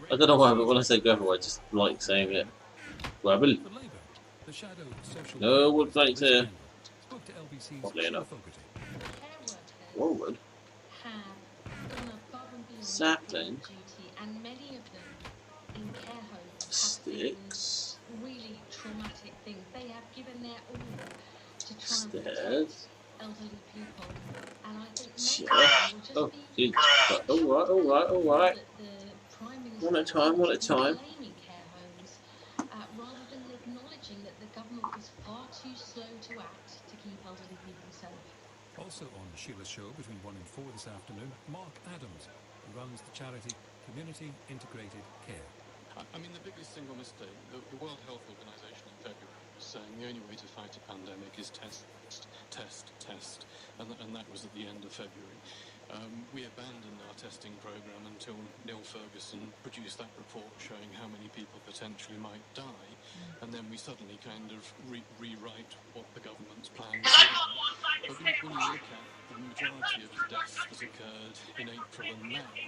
the I don't know why, but when I say gravel, I just like saying it. Wabble. The shadow social No wood flakes here. spoke to LBC's Oddly enough. Sheila Fogarty. Woolwood? have gone above and beyond Sapling. their duty, and many of them in care homes have Sticks. seen really traumatic things. They have given their all to try and protect Stairs. elderly people, and I think Shit. many of them will just Oh, be Jesus. Alright. that the Prime Minister One at a time, one at a time. blaming care homes rather than acknowledging that the government was far too slow to act to keep elderly people safe. Also on Sheila's show between 1 and 4 this afternoon, Mark Adams, who runs the charity Community Integrated Care. I mean, the biggest single mistake, the World Health Organization in February was saying the only way to fight a pandemic is test, and that was at the end of February. We abandoned our testing program until Neil Ferguson produced that report showing how many people potentially might die, and then we suddenly kind of rewrite what the government's plans were. But when you look at the majority of the deaths that occurred in April and May,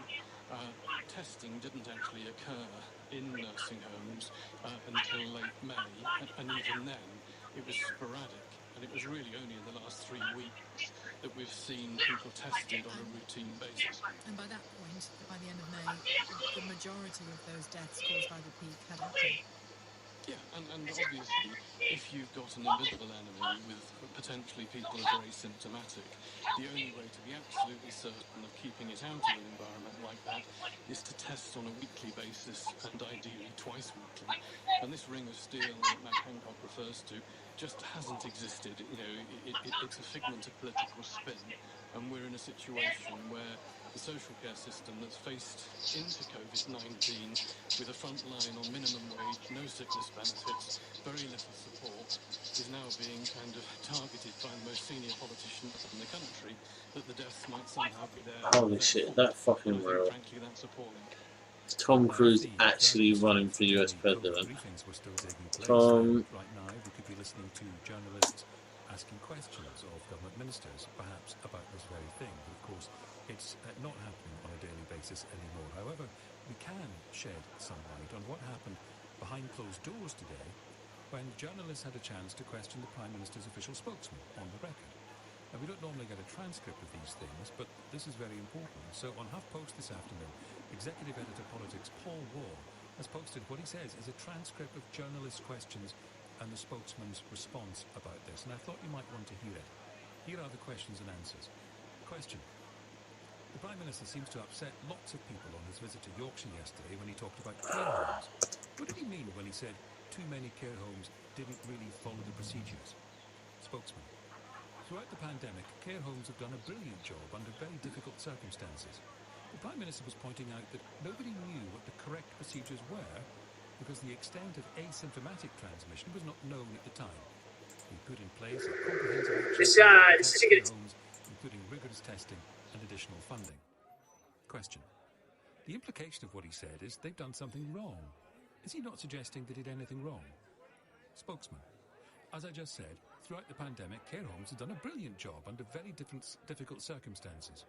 testing didn't actually occur in nursing homes until late May, and even then it was sporadic, and it was really only in the last 3 weeks that we've seen people tested on a routine basis. And by that point, by the end of May, the majority of those deaths caused by the peak had happened. Yeah, and obviously, if you've got an invisible enemy with potentially people that are asymptomatic, the only way to be absolutely certain of keeping it out of an environment like that is to test on a weekly basis, and ideally twice weekly. And this ring of steel that Matt Hancock refers to just hasn't existed. You know, it's a figment of political spin, and we're in a situation where the social care system that's faced into COVID-19 with a front line on minimum wage, no sickness benefits, very little support, is now being kind of targeted by the most senior politicians in the country, that the deaths might somehow be there. Holy shit, that fucking real. Frankly, that's appalling. Tom Cruise actually running for US president. Tom. Right now, we could be listening to journalists asking questions of government ministers, perhaps about this very thing. But of course, it's not happening on a daily basis anymore. However, we can shed some light on what happened behind closed doors today when journalists had a chance to question the Prime Minister's official spokesman on the record. Now, we don't normally get a transcript of these things, but this is very important. So on HuffPost this afternoon, Executive Editor Politics Paul Wall has posted what he says is a transcript of journalists' questions and the spokesman's response about this. And I thought you might want to hear it. Here are the questions and answers. Question. The Prime Minister seems to upset lots of people on his visit to Yorkshire yesterday when he talked about care homes. What did he mean when he said too many care homes didn't really follow the procedures? Spokesman. Throughout the pandemic, care homes have done a brilliant job under very difficult circumstances. The Prime Minister was pointing out that nobody knew what the correct procedures were because the extent of asymptomatic transmission was not known at the time. We put in place a comprehensive action plan for homes, including rigorous testing and additional funding. Question. The implication of what he said is they've done something wrong. Is he not suggesting they did anything wrong? Spokesman. As I just said, throughout the pandemic, care homes have done a brilliant job under very difficult circumstances.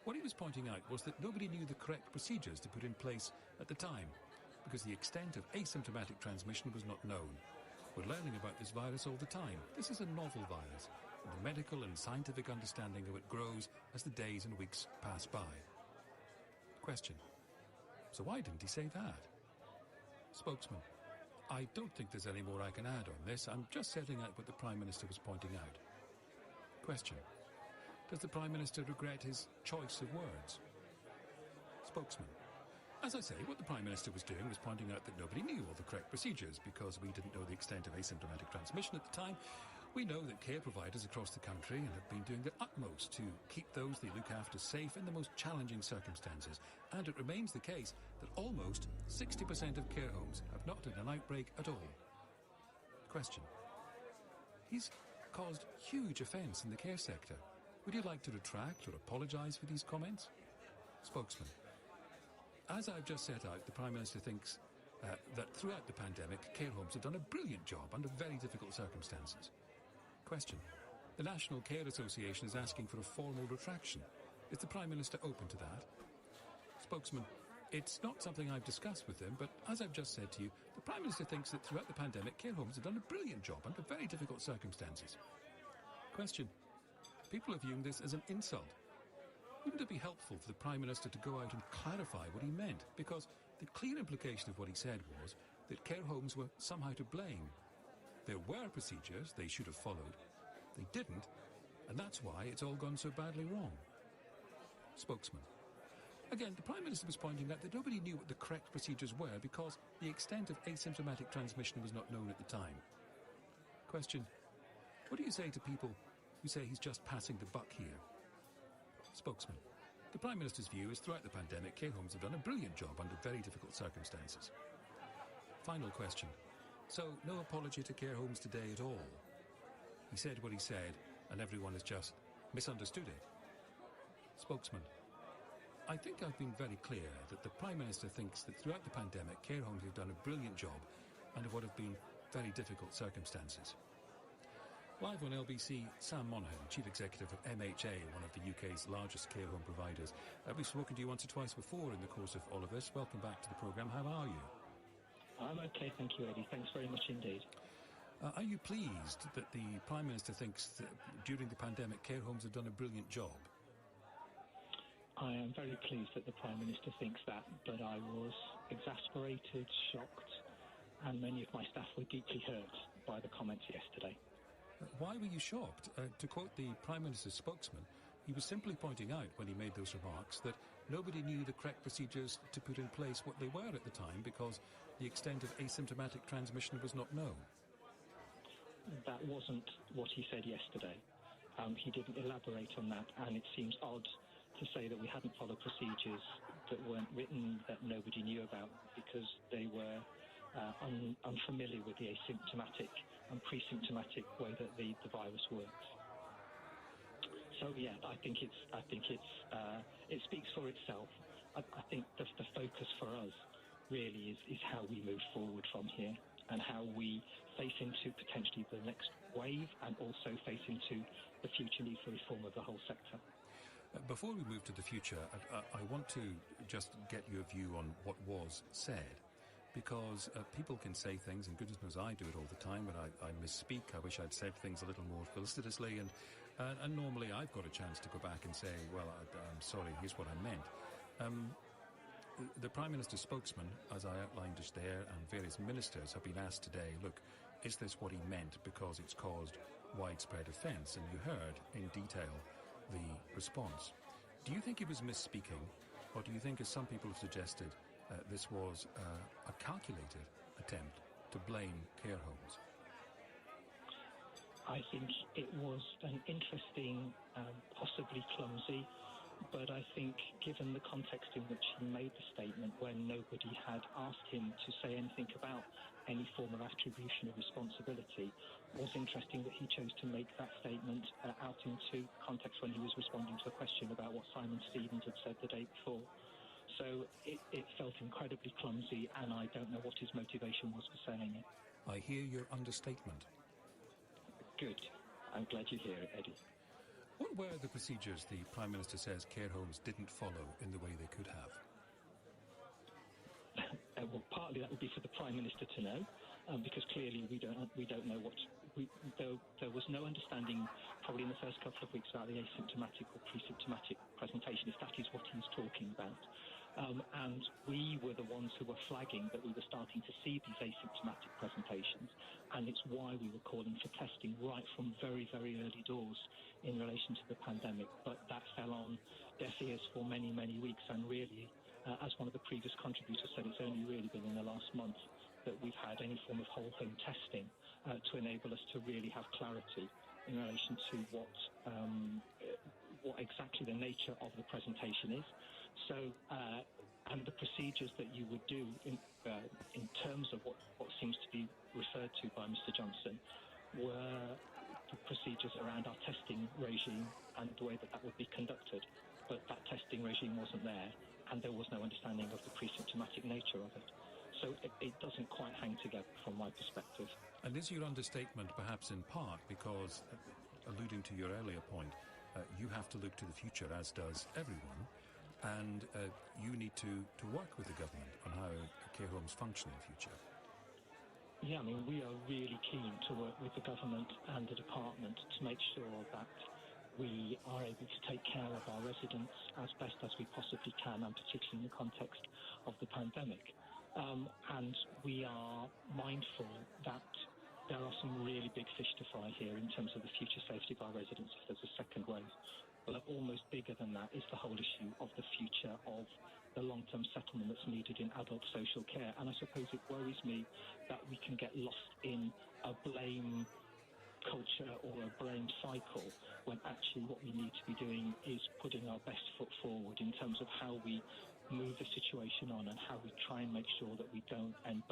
What he was pointing out was that nobody knew the correct procedures to put in place at the time, because the extent of asymptomatic transmission was not known. We're learning about this virus all the time. This is a novel virus, and the medical and scientific understanding of it grows as the days and weeks pass by. Question. So why didn't he say that? Spokesman. I don't think there's any more I can add on this. I'm just setting out what the Prime Minister was pointing out. Question. Does the Prime Minister regret his choice of words? Spokesman. As I say, what the Prime Minister was doing was pointing out that nobody knew all the correct procedures because we didn't know the extent of asymptomatic transmission at the time. We know that care providers across the country have been doing their utmost to keep those they look after safe in the most challenging circumstances. And it remains the case that almost 60% of care homes have not had an outbreak at all. Question. He's caused huge offence in the care sector. Would you like to retract or apologise for these comments? Spokesman. As I've just set out, the Prime Minister thinks that throughout the pandemic, care homes have done a brilliant job under very difficult circumstances. Question. The National Care Association is asking for a formal retraction. Is the Prime Minister open to that? Spokesman. It's not something I've discussed with him, but as I've just said to you, the Prime Minister thinks that throughout the pandemic, care homes have done a brilliant job under very difficult circumstances. Question. People are viewing this as an insult. wouldn't it be helpful for the Prime Minister to go out and clarify what he meant? Because the clear implication of what he said was that care homes were somehow to blame. There were procedures they should have followed. They didn't, and that's why it's all gone so badly wrong. Spokesman. Again, the Prime Minister was pointing out that nobody knew what the correct procedures were because the extent of asymptomatic transmission was not known at the time. Question. What do you say to people who say he's just passing the buck here? Spokesman. The Prime Minister's view is throughout the pandemic, care homes have done a brilliant job under very difficult circumstances. Final question. So, no apology to care homes today at all? He said what he said, and everyone has just misunderstood it. Spokesman. I think I've been very clear that the Prime Minister thinks that throughout the pandemic, care homes have done a brilliant job under what have been very difficult circumstances. Live on LBC, Sam Monaghan, Chief Executive of MHA, one of the UK's largest care home providers. We've spoken to you once or twice before in the course of all of this. Welcome back to the programme. How are you? I'm okay, thank you, Eddie. Thanks very much indeed. Are you pleased that the Prime Minister thinks that during the pandemic, care homes have done a brilliant job? I am very pleased that the Prime Minister thinks that, but I was exasperated, shocked, and many of my staff were deeply hurt by the comments yesterday. Why were you shocked? To quote the Prime Minister's spokesman, he was simply pointing out when he made those remarks that nobody knew the correct procedures to put in place what they were at the time because the extent of asymptomatic transmission was not known. That wasn't what he said yesterday. He didn't elaborate on that, and it seems odd to say that we hadn't followed procedures that weren't written, that nobody knew about, because they were unfamiliar with the asymptomatic and pre-symptomatic way that the virus works. So yeah, I think it speaks for itself. I think the focus for us really is how we move forward from here and how we face into potentially the next wave and also face into the future need for reform of the whole sector. Before we move to the future, I want to just get your view on what was said, because people can say things, and goodness knows I do it all the time, but I misspeak. I wish I'd said things a little more felicitously, and normally I've got a chance to go back and say, well, I'm sorry, here's what I meant. The Prime Minister's spokesman, as I outlined just there, and various ministers have been asked today, look, is this what he meant because it's caused widespread offence? And you heard in detail the response. Do you think he was misspeaking, or do you think, as some people have suggested, this was a calculated attempt to blame care homes? I think it was an interesting, possibly clumsy, but I think given the context in which he made the statement, when nobody had asked him to say anything about any form of attribution of responsibility, was interesting that he chose to make that statement out into context when he was responding to a question about what Simon Stevens had said the day before. So it felt incredibly clumsy, and I don't know what his motivation was for saying it. I hear your understatement. Good. I'm glad you hear it, Eddie. What were the procedures the Prime Minister says care homes didn't follow in the way they could have? Well, partly that would be for the Prime Minister to know, because clearly we don't know what. There was no understanding, probably in the first couple of weeks, about the asymptomatic or pre-symptomatic presentation, if that is what he's talking about. And we were the ones who were flagging that we were starting to see these asymptomatic presentations, and it's why we were calling for testing right from very, very early doors in relation to the pandemic. But that fell on deaf ears for many, many weeks, and really, as one of the previous contributors said, it's only really been in the last month that we've had any form of whole home testing to enable us to really have clarity in relation to what exactly the nature of the presentation is. So, and the procedures that you would do in terms of what seems to be referred to by Mr. Johnson were the procedures around our testing regime and the way that would be conducted. But that testing regime wasn't there, and there was no understanding of the pre-symptomatic nature of it. So it doesn't quite hang together from my perspective. And is your understatement perhaps in part because, alluding to your earlier point, you have to look to the future, as does everyone, and you need to work with the government on how care homes function in future? Yeah, I mean, we are really keen to work with the government and the department to make sure that we are able to take care of our residents as best as we possibly can, and particularly in the context of the pandemic. And we are mindful that there are some really big fish to fry here in terms of the future safety of our residents if there's a second wave. But almost bigger than that is the whole issue of the future of the long-term settlement that's needed in adult social care. And I suppose it worries me that we can get lost in a blame culture or a blame cycle when actually what we need to be doing is putting our best foot forward in terms of how we move the situation on and how we try and make sure that we don't end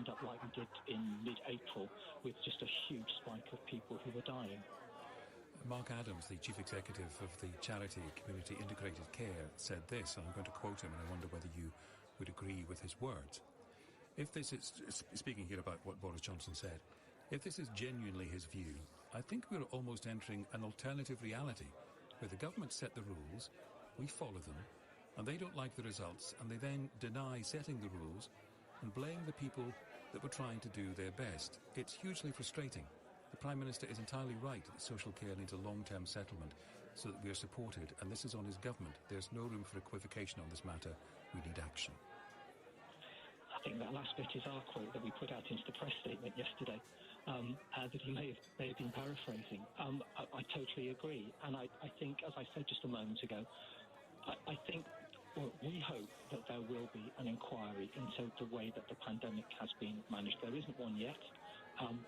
up like we did in mid-April with just a huge spike of people who were dying. Mark Adams, the chief executive of the charity Community Integrated Care, said this, and I'm going to quote him, and I wonder whether you would agree with his words. If this is, speaking here about what Boris Johnson said, if this is genuinely his view, I think we're almost entering an alternative reality where the government set the rules, we follow them, and they don't like the results, and they then deny setting the rules and blame the people that were trying to do their best. It's hugely frustrating. The Prime Minister is entirely right that social care needs a long-term settlement so that we are supported, and this is on his government. There's no room for equivocation on this matter. We need action. I think that last bit is our quote that we put out into the press statement yesterday, that he may have been paraphrasing. I totally agree, and I think, as I said just a moment ago, I think we hope that there will be an inquiry into the way that the pandemic has been managed. There isn't one yet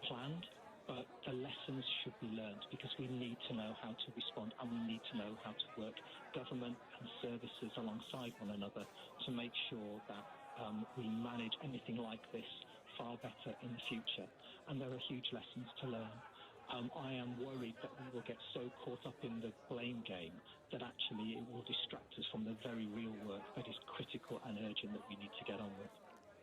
planned, but the lessons should be learned because we need to know how to respond, and we need to know how to work government and services alongside one another to make sure that we manage anything like this far better in the future. And there are huge lessons to learn. I am worried that we will get so caught up in the blame game that actually it will distract us from the very real work that is critical and urgent that we need to get on with.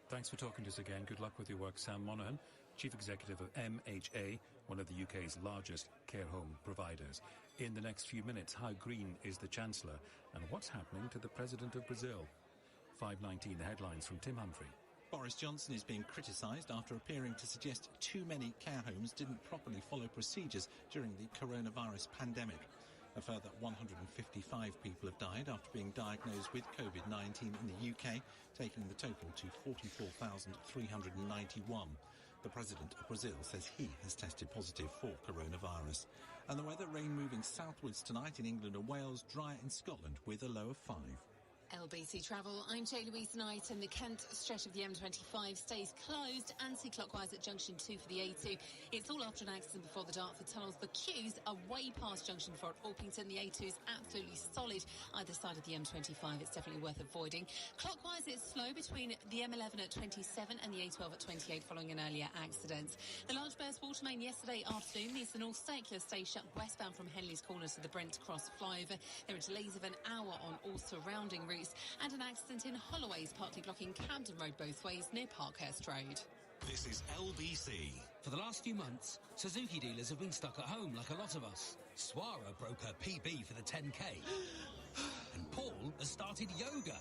Thanks for talking to us again. Good luck with your work, Sam Monaghan, Chief Executive of MHA, one of the UK's largest care home providers. In the next few minutes, how green is the Chancellor and what's happening to the President of Brazil? 5:19, the headlines from Tim Humphrey. Boris Johnson is being criticised after appearing to suggest too many care homes didn't properly follow procedures during the coronavirus pandemic. A further 155 people have died after being diagnosed with COVID-19 in the UK, taking the total to 44,391. The President of Brazil says he has tested positive for coronavirus. And the weather, rain moving southwards tonight in England and Wales, dry in Scotland with a low of 5. LBC Travel, I'm Jay Louise Knight, and the Kent stretch of the M25 stays closed anti-clockwise at junction 2 for the A2. It's all after an accident before the Dartford tunnels. The queues are way past junction 4 at Orpington. The A2 is absolutely solid either side of the M25. It's definitely worth avoiding. Clockwise, it's slow between the M11 at 27 and the A12 at 28 following an earlier accident. The large burst water main yesterday afternoon means the North Circular stays shut westbound from Henley's Corner to the Brent Cross flyover. There are delays of an hour on all surrounding routes. And an accident in Holloway's, partly blocking Camden Road both ways near Parkhurst Road. This is LBC. For the last few months, Suzuki dealers have been stuck at home like a lot of us. Swara broke her PB for the 10K. And Paul has started yoga.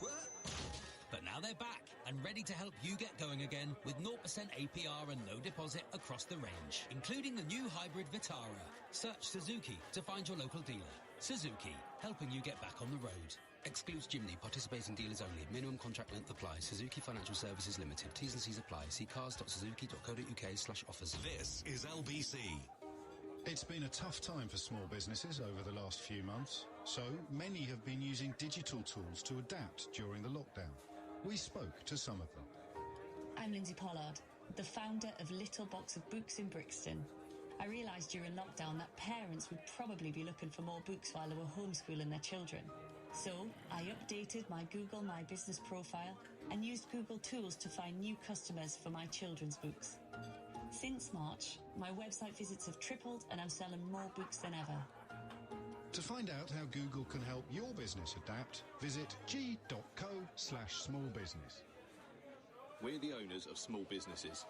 But now they're back and ready to help you get going again with 0% APR and no deposit across the range, including the new hybrid Vitara. Search Suzuki to find your local dealer. Suzuki, helping you get back on the road. Excludes Jimny. Participating dealers only. Minimum contract length applies. Suzuki Financial Services Limited. T's and C's apply. See cars.suzuki.co.uk/offers. This is LBC. It's been a tough time for small businesses over the last few months, so many have been using digital tools to adapt during the lockdown. We spoke to some of them. I'm Lindsay Pollard, the founder of Little Box of Books in Brixton. I realised during lockdown that parents would probably be looking for more books while they were homeschooling their children. So I updated my Google My Business profile and used Google Tools to find new customers for my children's books. Since March, my website visits have tripled and I'm selling more books than ever. To find out how Google can help your business adapt, visit g.co/smallbusiness. We're the owners of small businesses.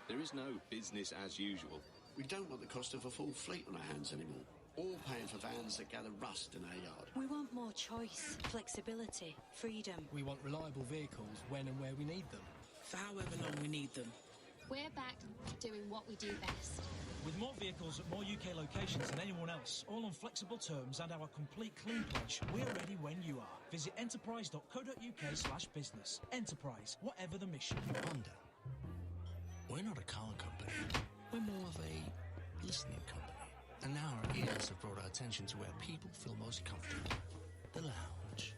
There is no business as usual. We don't want the cost of a full fleet on our hands anymore, or paying for vans that gather rust in our yard. We want more choice, flexibility, freedom. We want reliable vehicles when and where we need them, for however long we need them. We're back doing what we do best. With more vehicles at more UK locations than anyone else, all on flexible terms and our complete clean pledge, we're ready when you are. Visit enterprise.co.uk/business. Enterprise, whatever the mission. Honda. We're not a car company. We're more of a listening company. And now our ears have brought our attention to where people feel most comfortable. The lounge.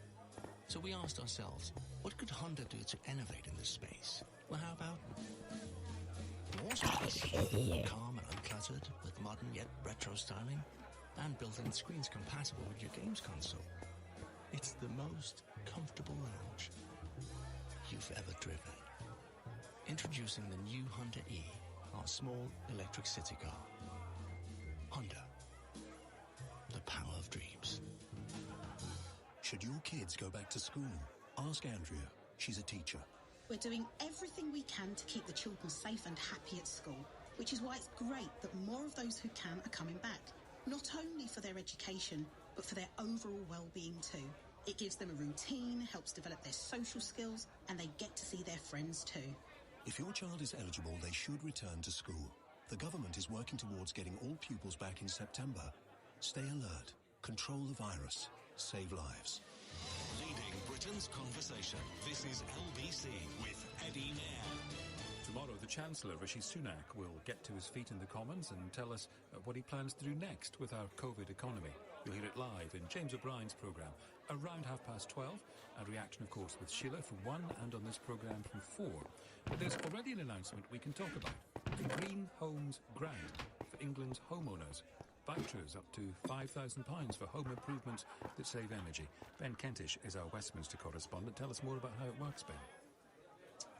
So we asked ourselves, what could Honda do to innovate in this space? Well, how about more space? Calm and uncluttered, with modern yet retro styling, and built-in screens compatible with your games console. It's the most comfortable lounge you've ever driven. Introducing the new Honda E, our small electric city car. Honda. The power of dreams. Should your kids go back to school? Ask Andrea. She's a teacher. We're doing everything we can to keep the children safe and happy at school, which is why it's great that more of those who can are coming back, not only for their education, but for their overall well-being too. It gives them a routine, helps develop their social skills, and they get to see their friends too. If your child is eligible, they should return to school. The government is working towards getting all pupils back in September. Stay alert, control the virus, save lives. Leading Britain's conversation. This is LBC with Eddie Mair. Tomorrow, the Chancellor, Rishi Sunak, will get to his feet in the Commons and tell us what he plans to do next with our COVID economy. You'll hear it live in James O'Brien's programme around 12:30, and reaction, of course, with Sheila from 1 and on this programme from 4. But there's already an announcement we can talk about. The Green Homes Grant for England's homeowners. Vouchers up to £5,000 for home improvements that save energy. Ben Kentish is our Westminster correspondent. Tell us more about how it works, Ben.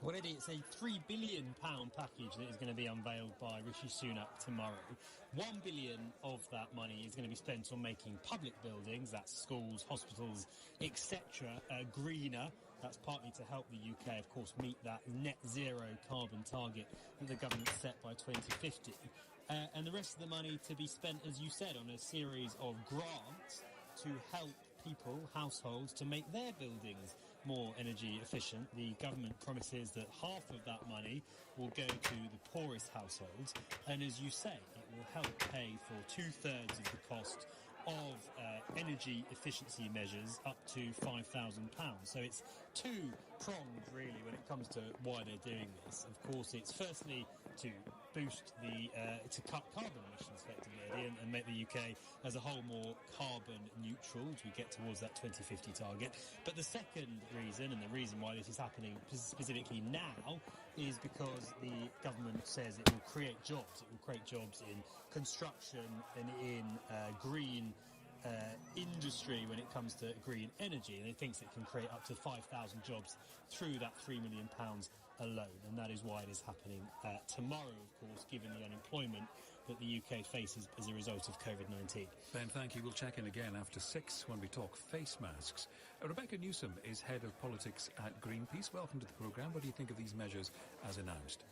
Well, Eddie, it's a £3 billion package that is going to be unveiled by Rishi Sunak tomorrow. £1 billion of that money is going to be spent on making public buildings, that's schools, hospitals, etc., greener. That's partly to help the UK, of course, meet that net zero carbon target that the government set by 2050. And the rest of the money to be spent, as you said, on a series of grants to help people, households, to make their buildings more energy efficient. The government promises that half of that money will go to the poorest households, and as you say, it will help pay for 2/3 of the cost of energy efficiency measures up to £5,000. So it's two-pronged, really, when it comes to why they're doing this. Of course, it's firstly to boost to cut carbon emissions effectively, Eddie, and make the UK as a whole more carbon neutral as we get towards that 2050 target. But the second reason, and the reason why this is happening specifically now, is because the government says it will create jobs. It will create jobs in construction and in green industry when it comes to green energy, and it thinks it can create up to 5,000 jobs through that £3 million alone, and that is why it is happening tomorrow, of course, given the unemployment that the UK faces as a result of COVID-19. Ben, thank you. We'll check in again after 6 when we talk face masks. Rebecca Newsom is head of politics at Greenpeace. Welcome to the programme. What do you think of these measures as announced?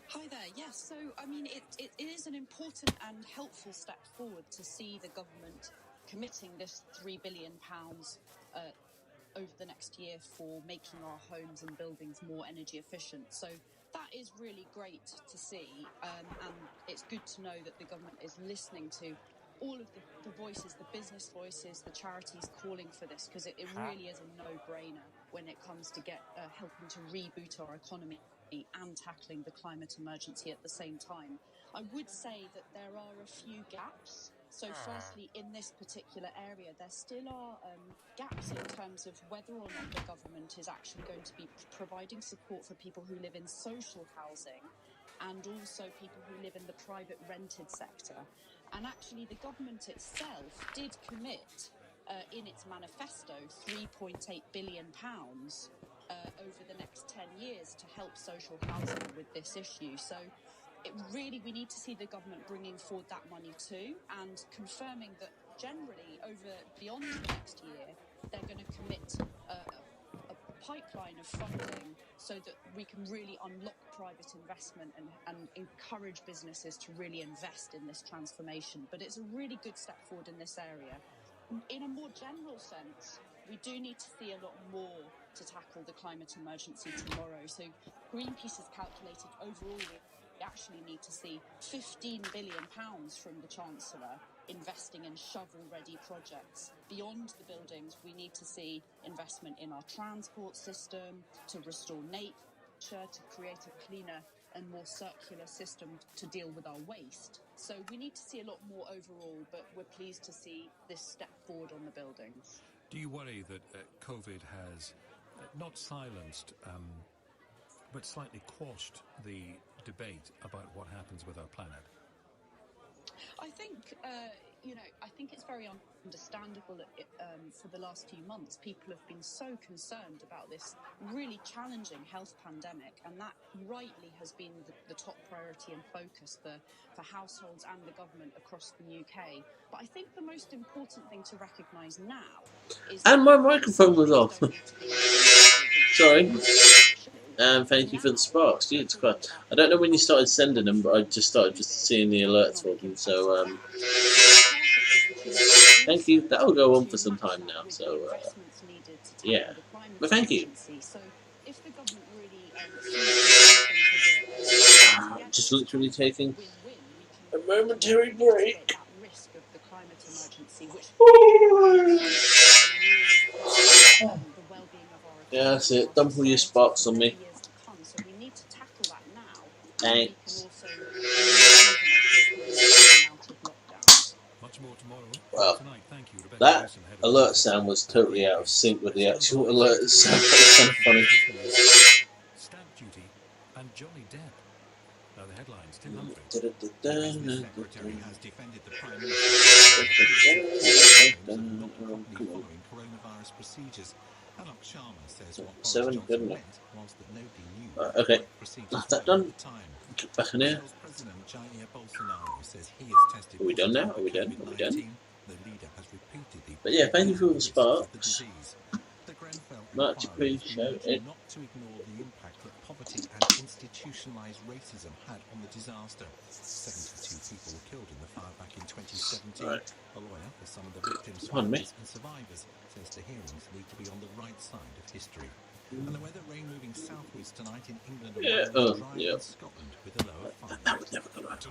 Hi there. Yes, so, I mean, it is an important and helpful step forward to see the government committing this £3 billion over the next year for making our homes and buildings more energy efficient. So that is really great to see, and it's good to know that the government is listening to all of the voices, the business voices, the charities calling for this, because it really is a no-brainer when it comes to helping to reboot our economy and tackling the climate emergency at the same time. I would say that there are a few gaps. So firstly, in this particular area, there still are gaps in terms of whether or not the government is actually going to be providing support for people who live in social housing and also people who live in the private rented sector. And actually, the government itself did commit in its manifesto £3.8 billion over the next 10 years to help social housing with this issue. So we need to see the government bringing forward that money too, and confirming that generally beyond the next year, they're going to commit a pipeline of funding so that we can really unlock private investment and encourage businesses to really invest in this transformation. But it's a really good step forward in this area. In a more general sense, we do need to see a lot more to tackle the climate emergency tomorrow. So Greenpeace has calculated overall we actually need to see £15 billion from the Chancellor investing in shovel-ready projects. Beyond the buildings, we need to see investment in our transport system, to restore nature, to create a cleaner and more circular system to deal with our waste. So we need to see a lot more overall, but we're pleased to see this step forward on the buildings. Do you worry that COVID has not silenced, but slightly quashed the debate about what happens with our planet? I think, I think it's very understandable that for the last few months, people have been so concerned about this really challenging health pandemic, and that rightly has been the top priority and focus for households and the government across the UK. But I think the most important thing to recognise now is... And my microphone was off. Sorry. Thank you for the sparks. Jesus Christ. I don't know when you started sending them, but I just started seeing the alerts for them. So, thank you. That'll go on for some time now. So, yeah. But thank you. Just literally taking a momentary break. Yeah, that's it. Dump all your sparks on me. Thanks. Well, that alert sound was totally out of sync with the actual alert sound. That's kind of funny. Stamp duty and Johnny Depp. Now the headlines, Tim Humphrey. The Secretary has defended the Prime Minister following coronavirus procedures. Alok Sharma says what Boris Johnson meant was that nobody knew Okay, procedures that's that done. Get back in here. President Jair Bolsonaro says he has tested Are we done now? Are we done? Are we done? The leader has repeatedly But yeah, thank you for all the sparks. The Grenfell Much inquiry appreciated. not to ignore the impact that poverty and institutionalised racism had on the disaster. 72 people were killed in the fire back in 2017. Right. A lawyer for some of the victims' Pardon me? families and survivors says the hearings need to be on the right side of history. And the weather, rain moving southwards tonight in England and Yeah, Wales, dry yeah. in Scotland with a low of 5. That was never going to happen.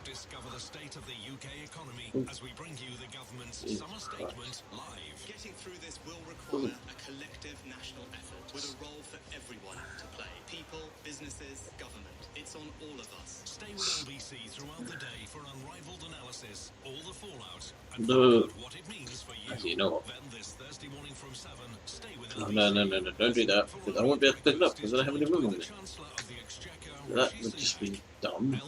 Discover the state of the UK economy as we bring you the government's summer statement live. Getting through this will require a collective national effort with a role for everyone to play. People, businesses, government. It's on all of us. Stay with LBC throughout the day for unrivaled analysis, all the fallout, and No. what it means for you. Actually, you know what? Then this Thursday morning from 7, stay with Oh, LBC. no, don't do that, because I won't be able to pick it up, because I don't have any room on me. That would just be dumb.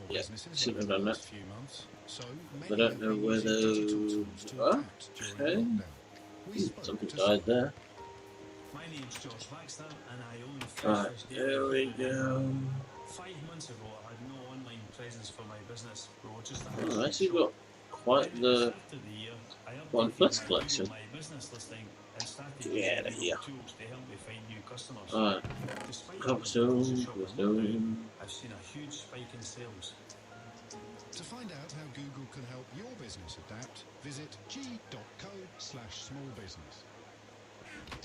Yeah, should have done that. I don't know where those are. Okay. Something died there. My name's Josh Baxter and I own Right, there we go. 5 months ago I had no online presence for my business. We were just Oh, actually got quite the one first collection. my business listing and started Get out of here. tools to help me find new customers. Alright. Despite Cobstone, I've seen a huge spike in sales. To find out how Google can help your business adapt, visit g.co/smallbusiness.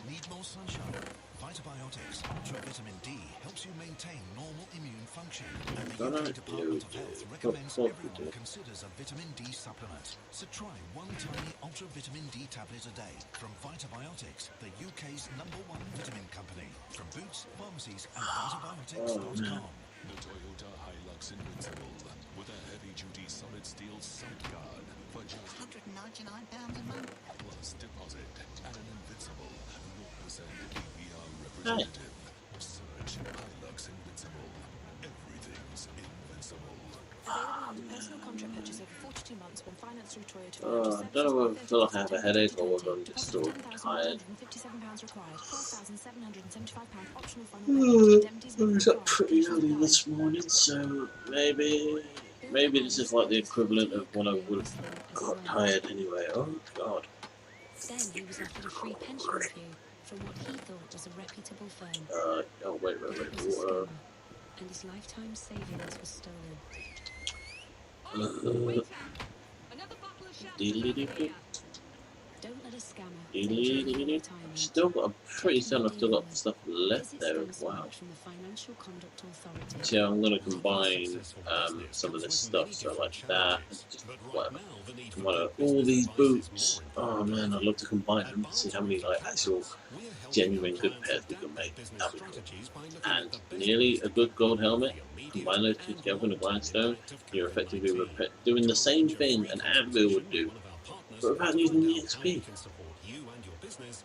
Need more sunshine? Vitabiotics Ultra Vitamin D helps you maintain normal immune function. And the UK Department of Health recommends everyone considers a vitamin D supplement. So try one tiny Ultra Vitamin D tablet a day from Vitabiotics, the UK's #1 vitamin company. From Boots, pharmacies and vitabiotics.com. The Toyota Hilux Invincible with a heavy-duty solid steel side guard for just £199 a month. plus deposit and an Invincible 0% APR representative. Search Hilux Invincible. Everything's invincible. Available under personal contract purchase over 42 months when financed through Toyota. I don't know whether I feel like I have a headache or whether I'm just still tired. £57 required. £12,775 optional I was up pretty early this morning, so maybe this is like the equivalent of when I would have got tired anyway. Oh god. Then he was offered a free pension review from what he thought was a reputable firm. Oh wait. And his lifetime savings was stolen. Deedly-doo. Don't let a Still got, I'm pretty certain I've still got stuff left there as well. So I'm going to combine some of this stuff, so like that, just whatever. All these boots, oh man, I'd love to combine them to see how many like actual genuine good pairs we can make. That'd be cool. And nearly a good gold helmet, combine those two together in a grindstone, you're effectively doing the same thing an anvil would do, but without using the XP.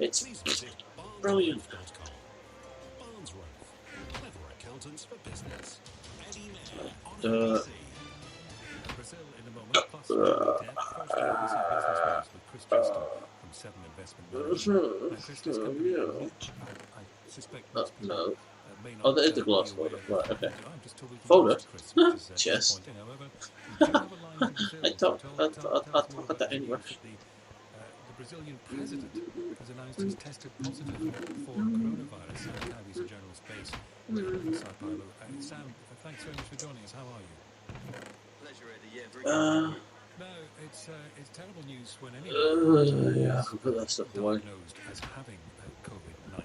It's brilliant. No. Oh, that is the glass folder. Right, okay. Folder? Chess. I thought that anyway. The Brazilian president has announced he's tested positive for coronavirus. Sam Cavi's a journalist based in Sao Paulo. Sam, thanks very much for joining us. How are you? Pleasure, Eddie. Yeah, very good. No, it's terrible news when anyone yeah, I can put that stuff away. diagnosed as having COVID-19.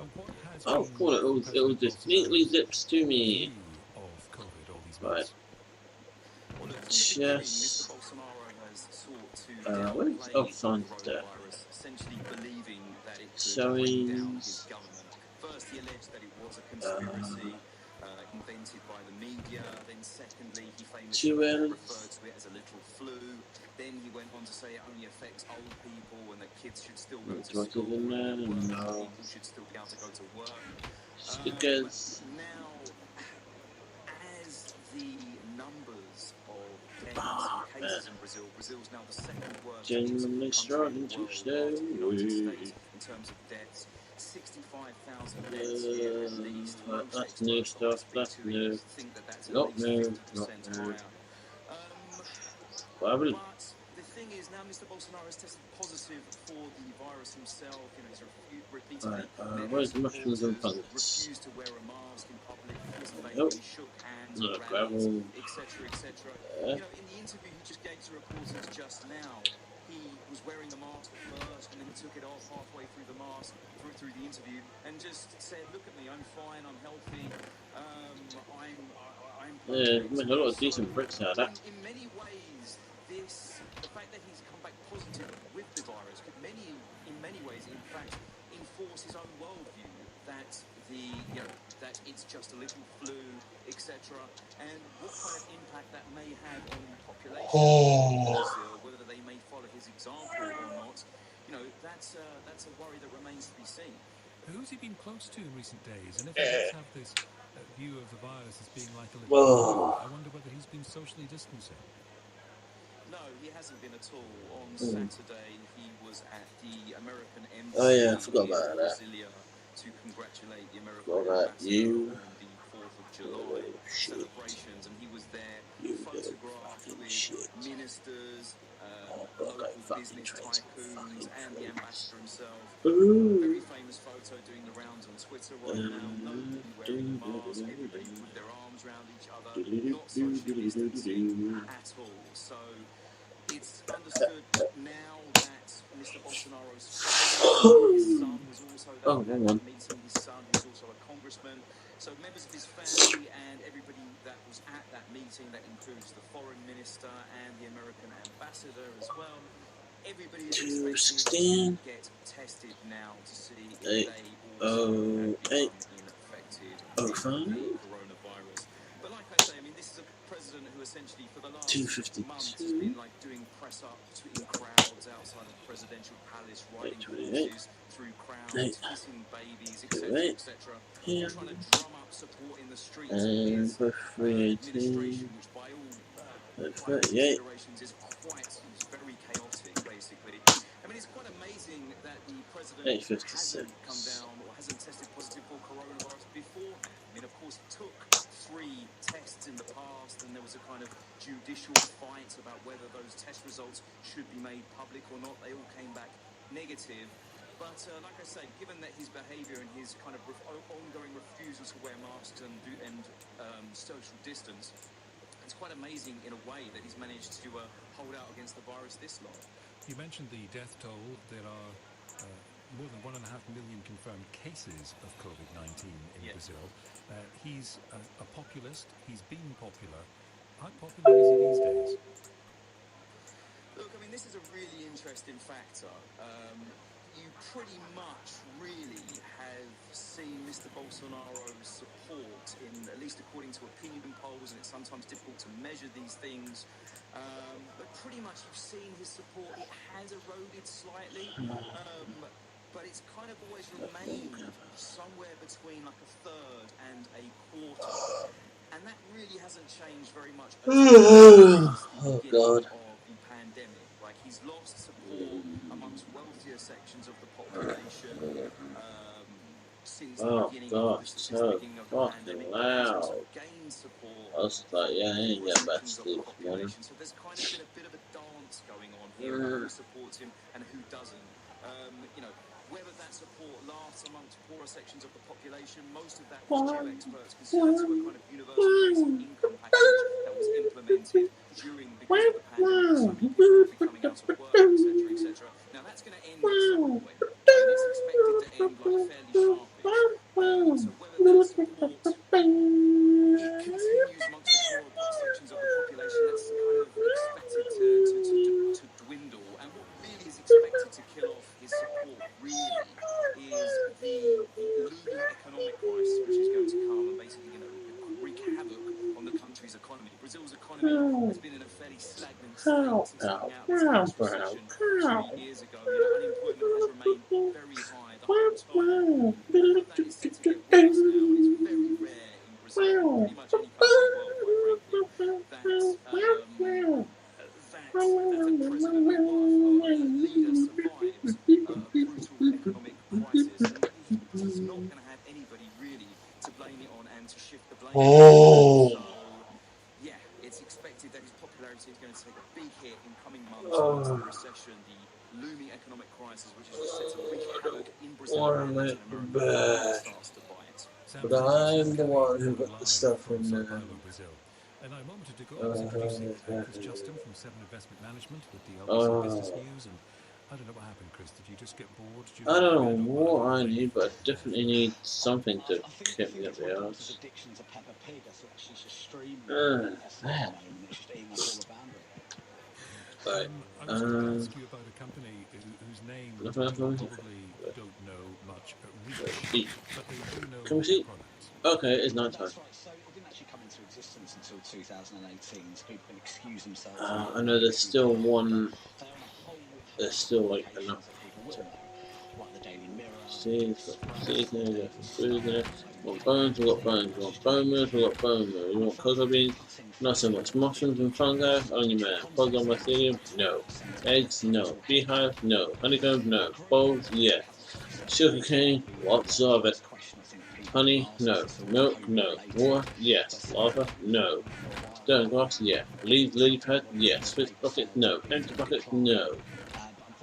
And what has Oh, cool, it all just neatly zips to me. of COVID all these Right. months? Well, look, Chess. Mr. Bolsonaro has sought to Where is downplay oh, the fine, there. coronavirus, essentially believing that it could Showing- bring down his government. First, he alleged that it was a conspiracy invented by the media. Then, secondly, he famously referred to it as a little flu. Then he went on to say it only affects old people and that kids should still go to school. Than that, and working no. people should still be able to go to work. Because Now, as the numbers of deaths and cases in Brazil, Brazil's now the second worst genuinely struggling to stay. in terms of deaths. 65,000 deaths here at least. Most That's new experts stuff, I that's speak to new. think that that's at Not least new, 50% not new. higher. Well, I really, But the thing is, now Mr. Bolsonaro has tested positive for the virus himself. You know, he's repeatedly met where's the with mushrooms and supporters, fungus? refused to wear a mask in public, physically Nope. shook hands, No, at gravel. rallies, etc., etc. Yeah. You know, in the interview he just gave to reporters just now, he was wearing the mask at first, and then he took it off halfway through the mask, through the interview, and just said, "Look at me, I'm fine, I'm healthy, I'm yeah, make a lot of decent bricks out of that. in many ways, the fact that he's come back positive with the virus could in many ways, in fact, enforce his own worldview that that it's just a little flu, etc. And what kind of impact that may have on the population of Brazil, whether they may follow his example or not, you know, that's a worry that remains to be seen. Who's he been close to in recent days? And if he does have this view of the virus as being like a little Whoa. flu, I wonder whether he's been socially distancing. No, he hasn't been at all. On Saturday, he was at the American Embassy Oh, yeah, I forgot in about that. Brasilia to congratulate the American Forgot about ambassador you. on the 4th of July celebrations, and he was there photographed with ministers, local business tycoons, and the ambassador himself. Very famous photo doing the rounds on Twitter right now. Nobody wearing a mask, everybody with their arms around each other, not social distancing at all. So it's understood now that Mr. Bolsonaro's father, his son, was also there at that meeting. His son, who's also a congressman. So members of his family and everybody that was at that meeting, that includes the foreign minister and the American ambassador as well. Everybody is expected to get tested now to see if they also have become infected with the coronavirus. But like I say, I mean, this is a president who essentially for the last months has been like doing press ups in crowds outside of the presidential palace, riding horses through crowds, kissing babies, etc., etc. Trying to drum up support in the streets of his administration, which by all considerations is very chaotic, basically. I mean, it's quite amazing that the president hasn't come down or hasn't tested positive for coronavirus before. I mean, of course, he took 3 tests in the past, and there was a kind of judicial fight about whether those test results should be made public or not. They all came back negative. But like I say, given that his behaviour and his kind of ongoing refusal to wear masks and social distance, it's quite amazing in a way that he's managed to hold out against the virus this long. You mentioned the death toll. There are more than 1.5 million confirmed cases of COVID-19 in Brazil. He's a populist. He's been popular. How popular is he these days? Look, I mean, this is a really interesting factor. You pretty much really have seen Mr. Bolsonaro's support in, at least according to opinion polls, and it's sometimes difficult to measure these things, but pretty much you've seen his support. It has eroded slightly, but it's kind of always remained somewhere between like a third and a quarter, and that really hasn't changed very much Oh God. of the pandemic. Like, he's lost support amongst wealthier sections of the population since the beginning of the pandemic. Loud. Gained support. I was like, yeah, I ain't getting back to sleep this morning. So there's kind of been a bit of a dance going on here about who supports him and who doesn't. You know, whether that support lasts amongst poorer sections of the population, most of that was due, experts consider, to a kind of universal basic income package that was implemented during the beginning of the pandemic, so many people will be coming out of work, etc. Now that's going to end at some point, and it's expected to end like fairly sharpish. So whether that support continues amongst the poorer sections of the population, that's kind of expected to dwindle, and what really is expected to kill off his support really is the looming economic crisis, which is going to come and basically going to wreak havoc on the country's economy. Brazil's economy has been in a fairly stagnant state since coming out of the recession 3 years ago. You know, unemployment has remained very high the whole time. All of that is set to get worse now. It's very rare in Brazil, pretty much any country in the world, quite frankly, that a president or a leader survives a brutal economic crisis. He's not going to have anybody really to blame it on and to shift the blame. So, yeah, it's expected that his popularity is going to take a big hit in coming months once the recession, the looming economic crisis, which is just set to wreak havoc in Brazil and Latin America, starts to bite. But I'm the one who got the stuff in there. And I wanted to go. I was introducing Chris Justin from Seven Investment Management with the LBC Business News, and I don't know what happened, Chris. Did you just get bored? I don't know what I need, but I definitely need something to keep me up the arse. Right. I was going to ask you about a company whose name you probably don't know much really, but they do know Can we see? products. Okay, it's night time. Existence until 2018, so people can excuse themselves. I know there's still one. There's still like enough. Like the Daily Mirror. Seeds, there, food there. Want bones? We got bones. You want bone meals? We got bone meals. You want cocoa beans? Not so much. Mushrooms and fungi? On your man. Polygon mycelium? No. Eggs? No. Beehive? No. Honeycomb? No. Bowls? Yeah. Sugarcane? Lots of it. Honey? No. Milk? No. Water? Yes. Lava? No. Stone grass? Yeah. Lily pad? Yes. Fish bucket? No. Empty bucket? No.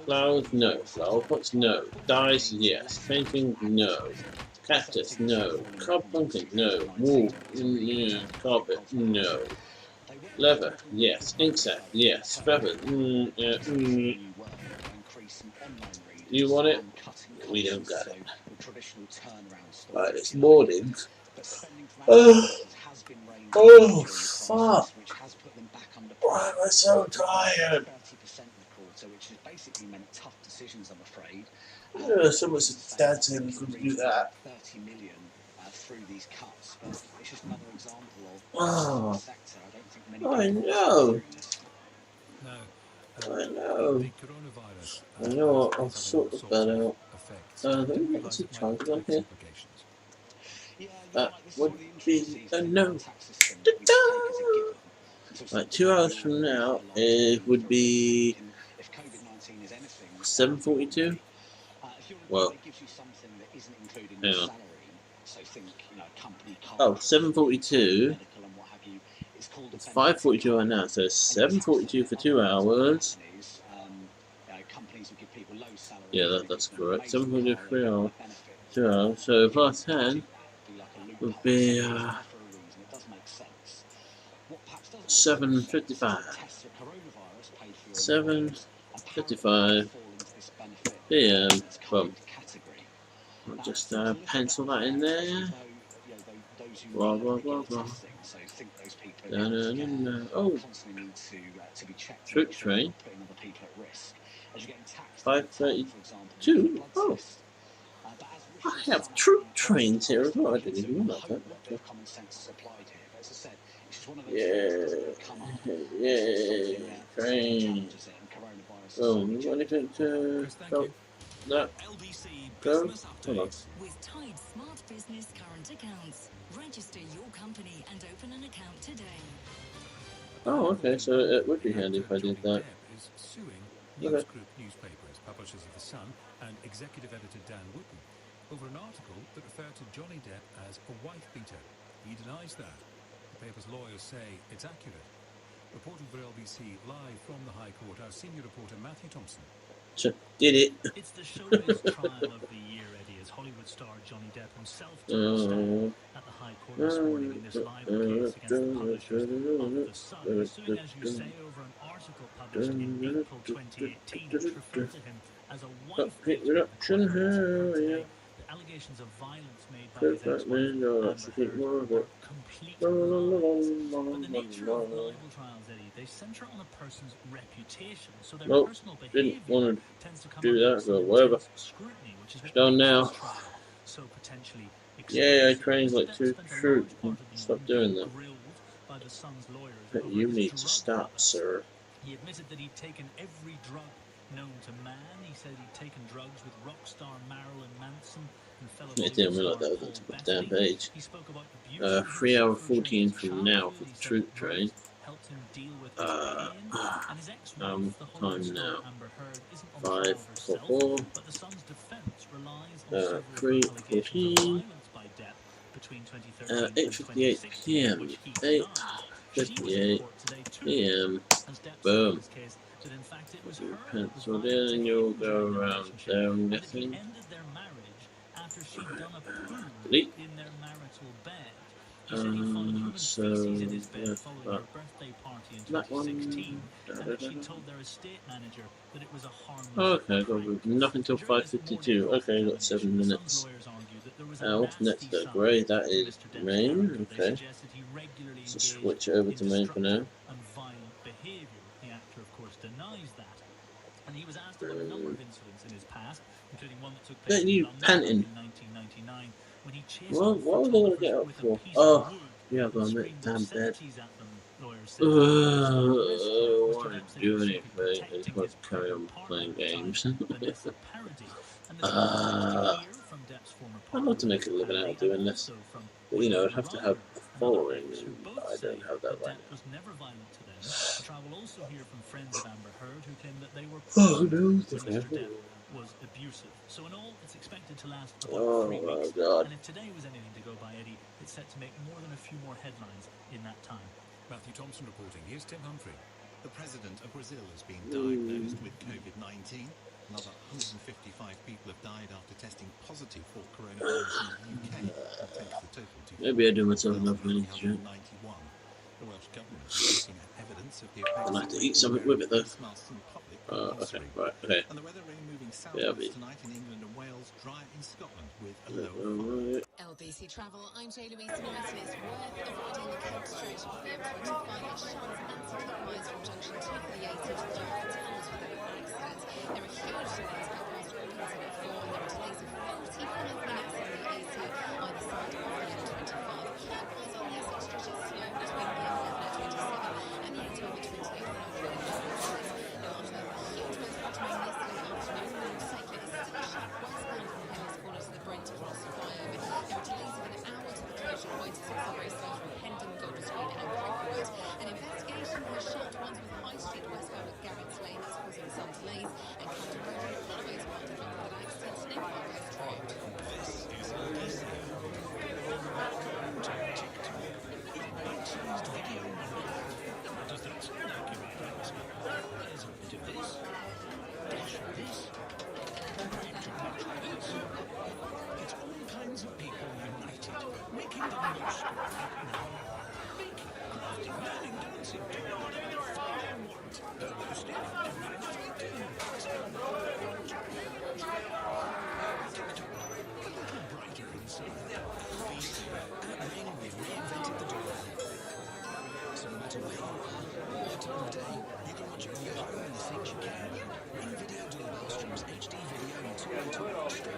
Flowers? No. Flower pots? No. Dyes? Yes. Painting? No. Cactus? No. Pumpkin? No. Wool? Carpet? No. Leather? Yes. Ink sac? Yes. Feathers? You want it? We don't got it. Right, it's morning. Oh, fuck. Why am I so tired? Which has basically meant tough decisions, I'm afraid. Yeah, so much dad saying we couldn't do that. 30 million through these cuts, but it's just another example Oh, of sector. I don't think many I know. No. I know. I know. I'll sort that out. Let me get some charges on here. That would be a no. Right, 2 hours from now, it would be 7:42. Well, hang on. Oh, 7:42. It's 5:42 right now, so 7:42 for 2 hours. Yeah, that's correct. 7:42 for 3 hours. 2 hours. So plus 10 would be 7:55. 7 55 PM. Boom. I'll just pencil that in there. Blah blah blah blah. No, no, no, no. Oh, troop train. 5:32. Oh, I have troop trains here as well. I didn't even know that. Yeah, train. Oh, you got anything to go? No. Go? Hold on. With Tide Smart Business Current Accounts, register your company and open an account today. Oh, okay, so it would be handy if I did that. Is suing Okay. News Group newspapers, publishers of The Sun, and executive editor Dan Wootton over an article that referred to Johnny Depp as a wife beater. He denies that. The paper's lawyers say it's accurate. Reporting for LBC live from the High Court, our senior reporter Matthew Thompson. So, did it. It's the showbiz trial of the year, Eddie, as Hollywood star Johnny Depp himself took stand at the High Court this morning in this libel case against the publishers of The Sun, suing, as you say, over an article published in April 2018 which referred to him as a wife beater. Reduction here, yeah. The allegations of violence made by his ex-wife Amber Heard were completely wrong. But the nature of libel trials, Eddie, they centre on a person's reputation, so their Nope, personal didn't behaviour want tends to to come do under that, some but whatever. intense scrutiny, which is It's what done makes now. this trial so potentially Yeah, explosive. trains like Depp two spent a true. large part of the Stop evening doing that. grilled by the Sun's lawyers But over you his need drug to stop, habits. sir. He admitted that he'd taken every drug known to man. He said he'd taken drugs with rock star Marilyn Manson and fellow I didn't Hollywood realise star that Paul was on the damn Bettany. page. He spoke about abuse 3 hour 14 from now for the troop train. helped him deal with his pain, and his ex-wife, the Hollywood Time star now. Amber Heard, isn't on the trial 5:44. herself, but the Sun's defense relies on several 3:14. allegations of violence by Depp between 2013 and 8:58 2016, PM. which he 8:58 PM. Boom. Penciled in, and you'll go around there, I'm guessing. after she'd done a poo Delete. in their marital bed. He said he found human So feces in his bed that's following that. her birthday party in That one. 2016, and that she told their estate manager that it was a harmless Okay, got nothing till 5:52. Okay, got 7 minutes. What's next though? Grey, that is main. Okay. So switch over to main for now. and violent behaviour. The actor, of course, denies that. And he was asked about a number of incidents in his past, including one that took place Don't in you London panting? in 1999 when he chased Well, off what were they going to get up photographers with a for? piece of Oh, wood yeah, I've got to and make screamed damn bed. obscenities at them, lawyers said. I Mr. want Depp to said do he should be anything. I protecting want his to carry on partner playing at the time, games. Vanessa Paradis. And there's more to hear from Depp's former I'd love to make a living out of doing this. But, you know, I'd have to have a following, and I don't have that right Depp was never violent to them. The trial will also hear from friends of Amber Heard who claim that they were Oh, present no. when Mr. Depp was abusive. So in all, it's expected to last about Oh, 3 my weeks. God. And if today was anything to go by, Eddie, it's set to make more than a few more headlines in that time. Matthew Thompson reporting. Here's Tim Humphrey. The president of Brazil has been diagnosed with COVID-19. Another 155 people have died after testing positive for coronavirus in the UK. That takes the total to Maybe I do myself enough money. 391. The Welsh government is looking at evidence of the effects I'll have of to eat something with it though. face masks in public Okay, compulsory. right, okay. And the weather rain moving Yeah, southwards tonight in England and Wales, dry in Scotland with a low of 5. LBC Travel, I'm Jay Louise tonight, and it's worth avoiding the Coke Stretch of the M25 at Shunt and Compromise from Junction 2 to the 80 to Dark Tunnels with an accident. There are huge delays across Rollins and A4, and there are delays of 45 minutes on the 80 either side of the M25. Likewise on the Essex Stretch of snow between the M11 and 27 and the A12 between Stoke and Oldham and Dartford. Now after a huge wave of rain yesterday afternoon, the cycle is still shut westbound from Hales Corner to the Brent Cross flyover. There are delays of an hour to the closure point. It's also very slow from Hendon, Golders Green and Cricklewood. An investigation has shut once with High Street westbound at Garrett's Lane. That's causing some delays. And Camden Road and Colwyn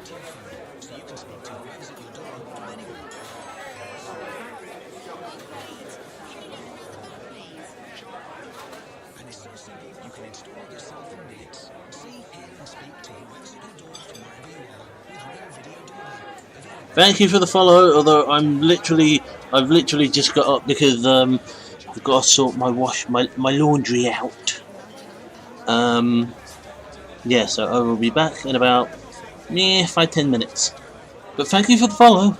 to your phone, so you can speak to whoever's at your door from anywhere. And it's so simple, you can install it yourself in minutes. See, hear and speak to whoever's at your door from wherever you are with Ring Video Doorbell. Thank you for the follow. Although I've literally just got up because I've got to sort my laundry out. Yeah, so I will be back in about 5-10 minutes. But thank you for the follow.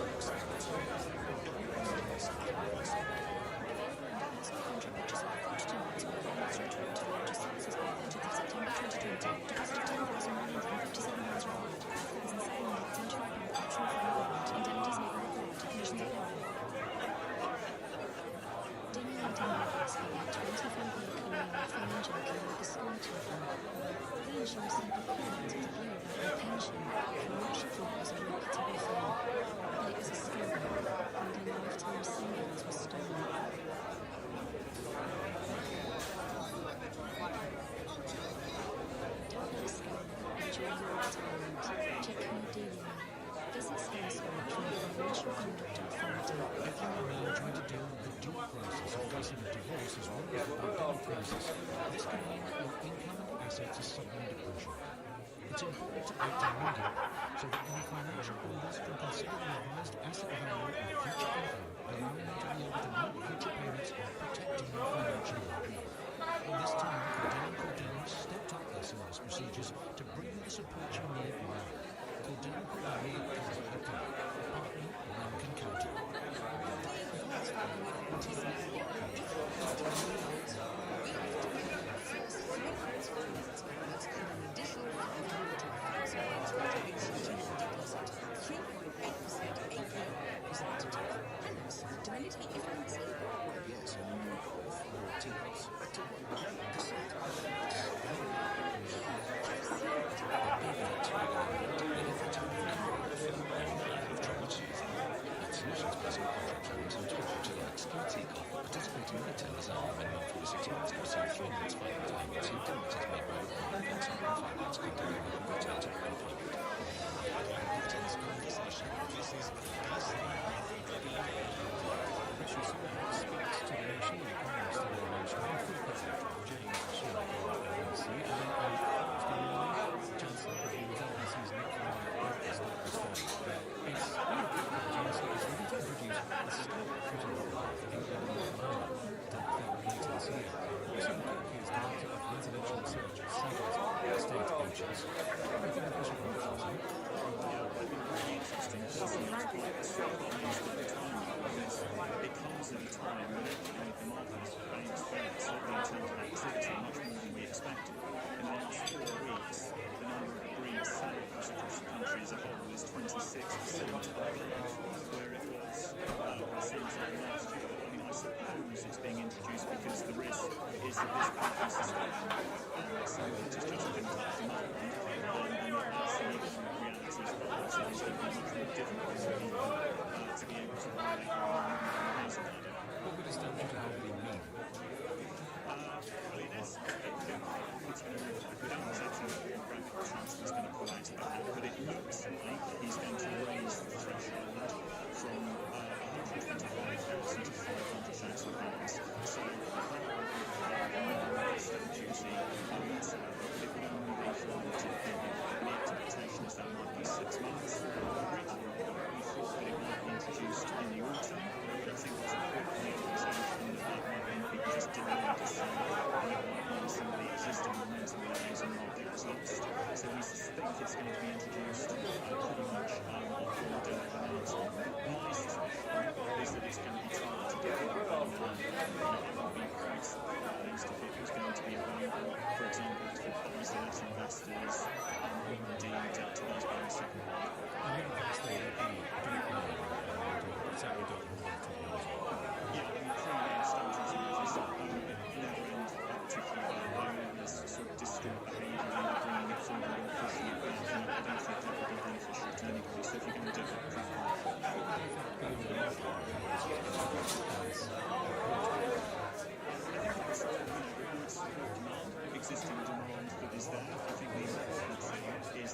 Existing demand that is there. I think the important thing is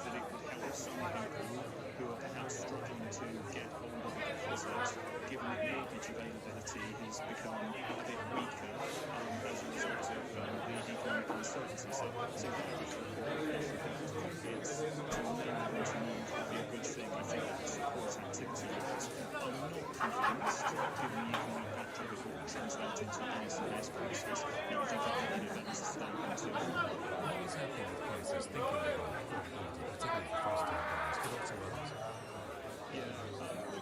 availability has become a bit weaker as a result of the economic uncertainty. So confidence to remain continuing to be a good thing. I think that supports activity levels. I'm not convinced, given the economic backdrop, if it will translate into a price process. I think that was a statement to What is happening with prices, thinking about affordability, particularly for first-time buyers, but also others?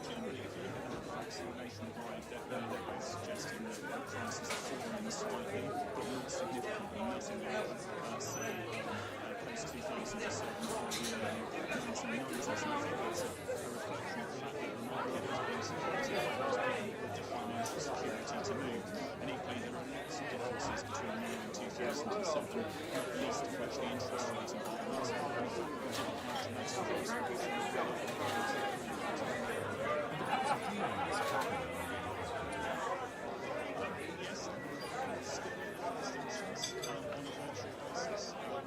Generally, if you look at the facts nationwide, they're both suggesting that prices have fallen slightly, but not significantly. Nothing like, say, post-2007 or the 1990s. And I think that's a reflection of the fact that the market has been supported by those people with the financial security to move. And equally, there are lots of differences between now and 2007, not least of which the interest rate environment. And the fact that we didn't have dramatic price rises.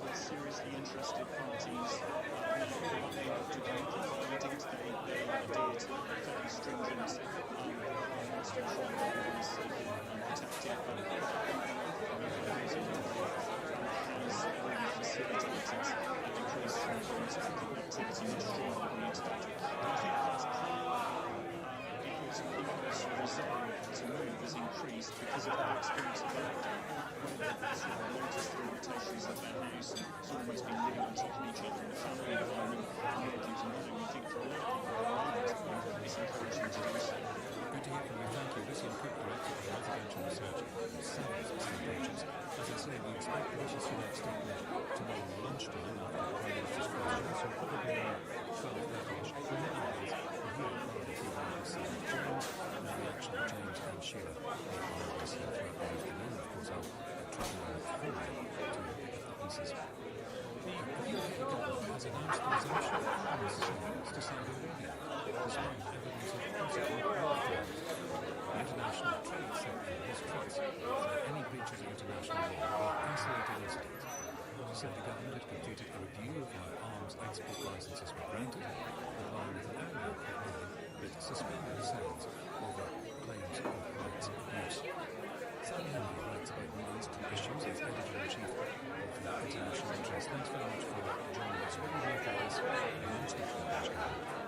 Seriously interested parties are able to gain, provided they adhere to fairly stringent requirements to ensure that everyone is safe and protected. But has already facilitated an increase in pharmaceutical activity much stronger than we expected. And I think that's because people's resolve to move has increased because of their experience of lockdown, where they've sort of noticed the limitations of their house and almost been living on top of each other in a family environment and working from home. I think for a lot of people, it's encouraging to do so. Good to hear from you. Thank you. Lucian Cook, Director of Residential Research at Savage Estate Agents. As I say, we expect Rishi Sunak statement tomorrow lunchtime after the Prime Minister's question, so probably around 12:30ish. Remember, we're here on the TV Jones and the reaction of James and Sheila. Throughout the afternoon, of course, I'll travel around fully to pick up the pieces. The UK government has announced the resumption of foreign sailings to Saudi Arabia, despite evidence of possible warfare. The international trade sector has twice that any breaches of international law were isolated incidents. Said the government had completed a review of why arms export licenses were granted, along with an earlier ruling that suspended sales over claims of rights abuse. Sally Henry writes about Middle Eastern issues as editor-in-chief of the International Interest. Thanks very much for joining us. What do you think of this announcement from the British government?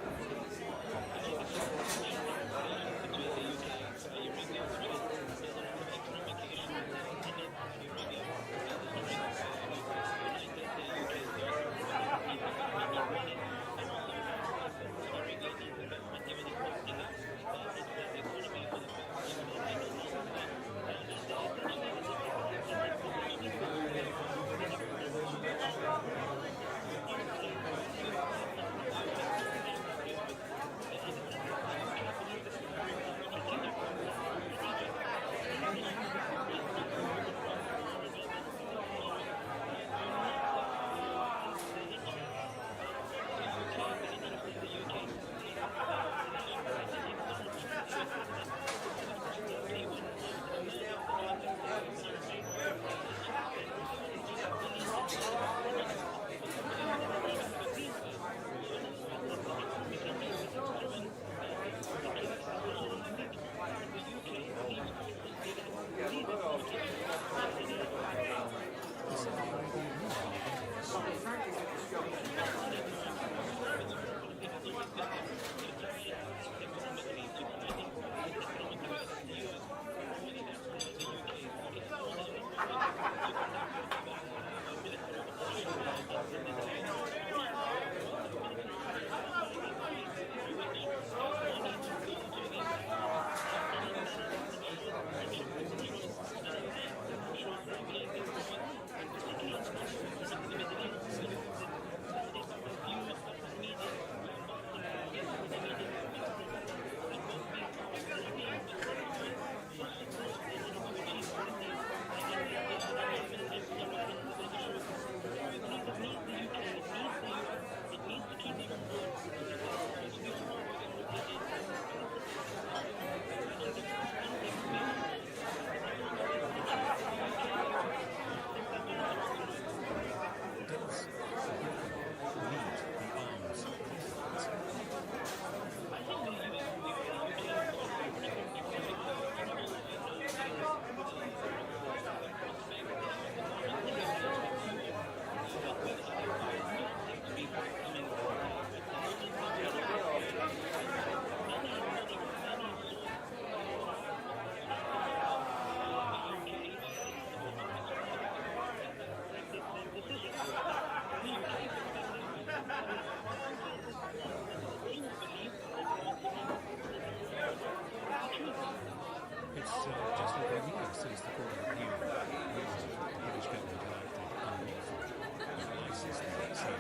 seen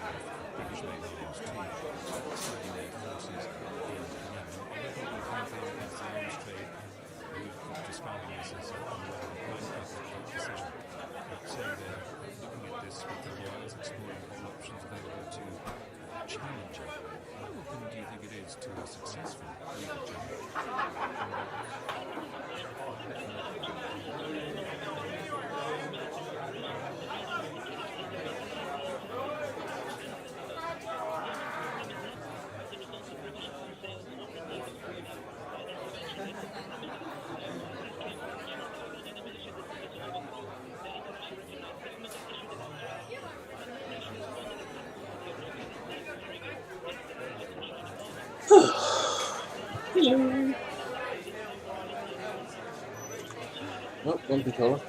British-made arms too signing their forces in Yemen. Although the campaign against the arms trade would describe this as a decision. But say they're looking at this with their eyes, exploring all options available to challenge it. How open do you think it is to a successful legal challenge? Hello. Oh, one controller.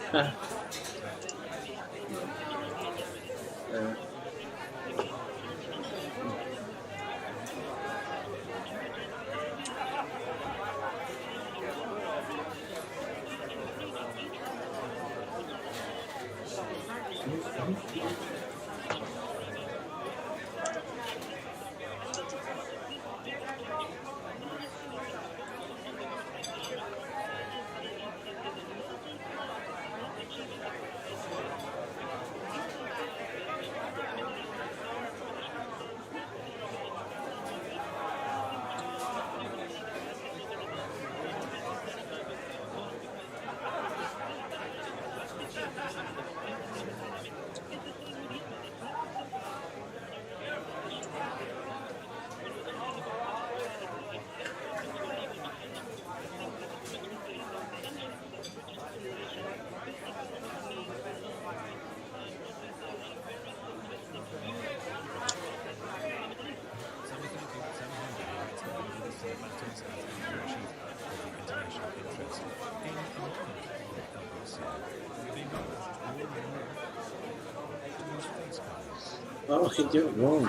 Oh, I can do it wrong.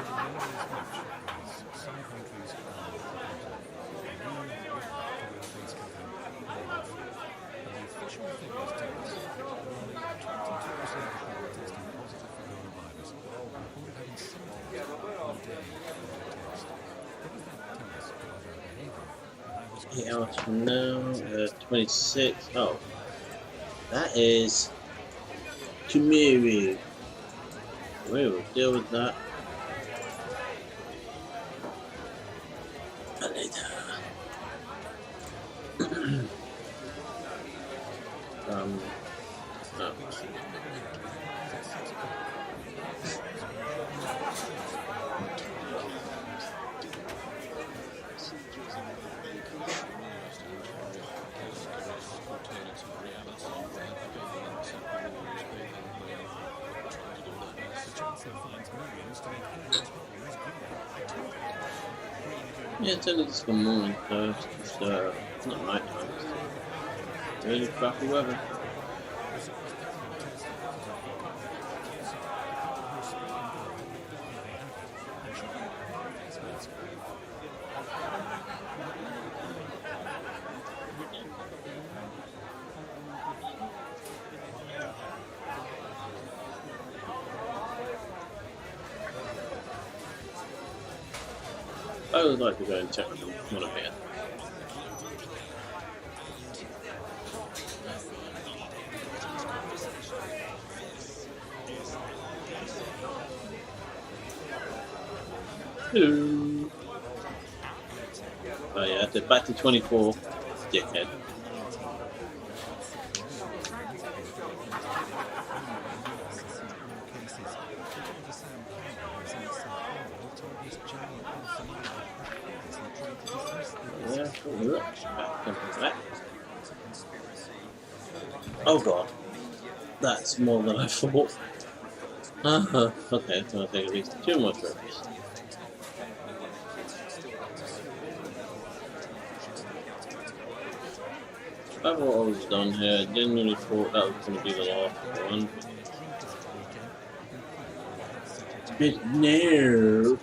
Eight hours from now, 26. Oh, that is tomorrow. We will deal with that later. Oh. Yeah, it's only just one morning, so it's not night time. It's really crappy weather. I would like to go and check them when I'm here. Hello. Oh yeah, they're back to 24, dickhead. Oh god, that's more than I thought. Okay, so I think at least 2 more trophies. That's what I was done here. I genuinely thought that was going to be the last one. But no.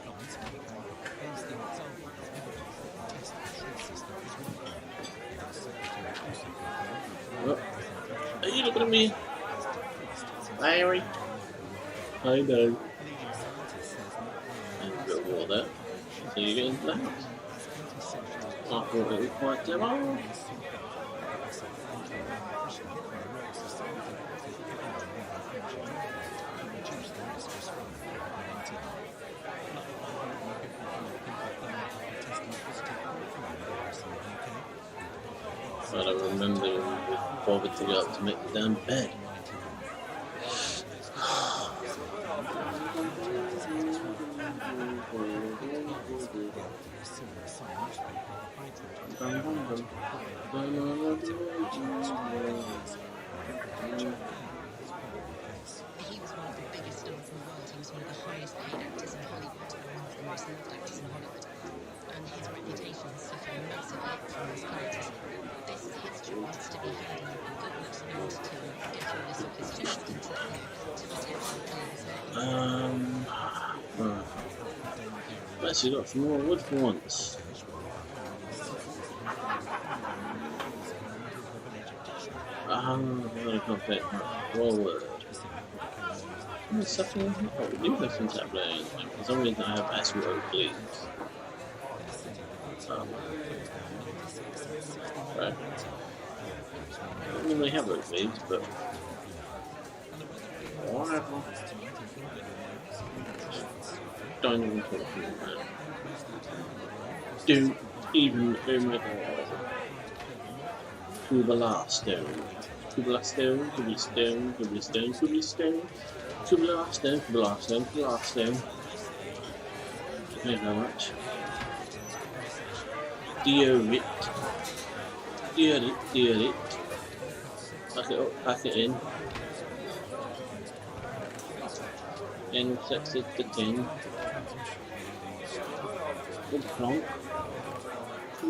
Are you looking at me? Larry? I know. So you get into the house. I thought it was quite demo. I don't remember when we bothered to go up to make the damn bed. He was one of the biggest stars in the world. He was one of the highest paid actors in Hollywood and one of the most loved actors in Hollywood. And his reputation has suffered massively from his characters. This history needs to be heard, and the government needs to get all this off his chest and to protect the players. Actually got some more wood for once. I'm gonna compare forward. Something we do have some tablet. For some reason I have actual oak leaves. Right. I don't really have oak leaves, but whatever. Don't even talk to me, man. Don't even to the last stone. To the last stone, to the stone, to the stone, to the stone, to the last stone, to the last stone, to the last stone. Thank you very much. Dear it. Dear it, dear it. Pack it up, pack it in. In sexy the tin. Wood plank.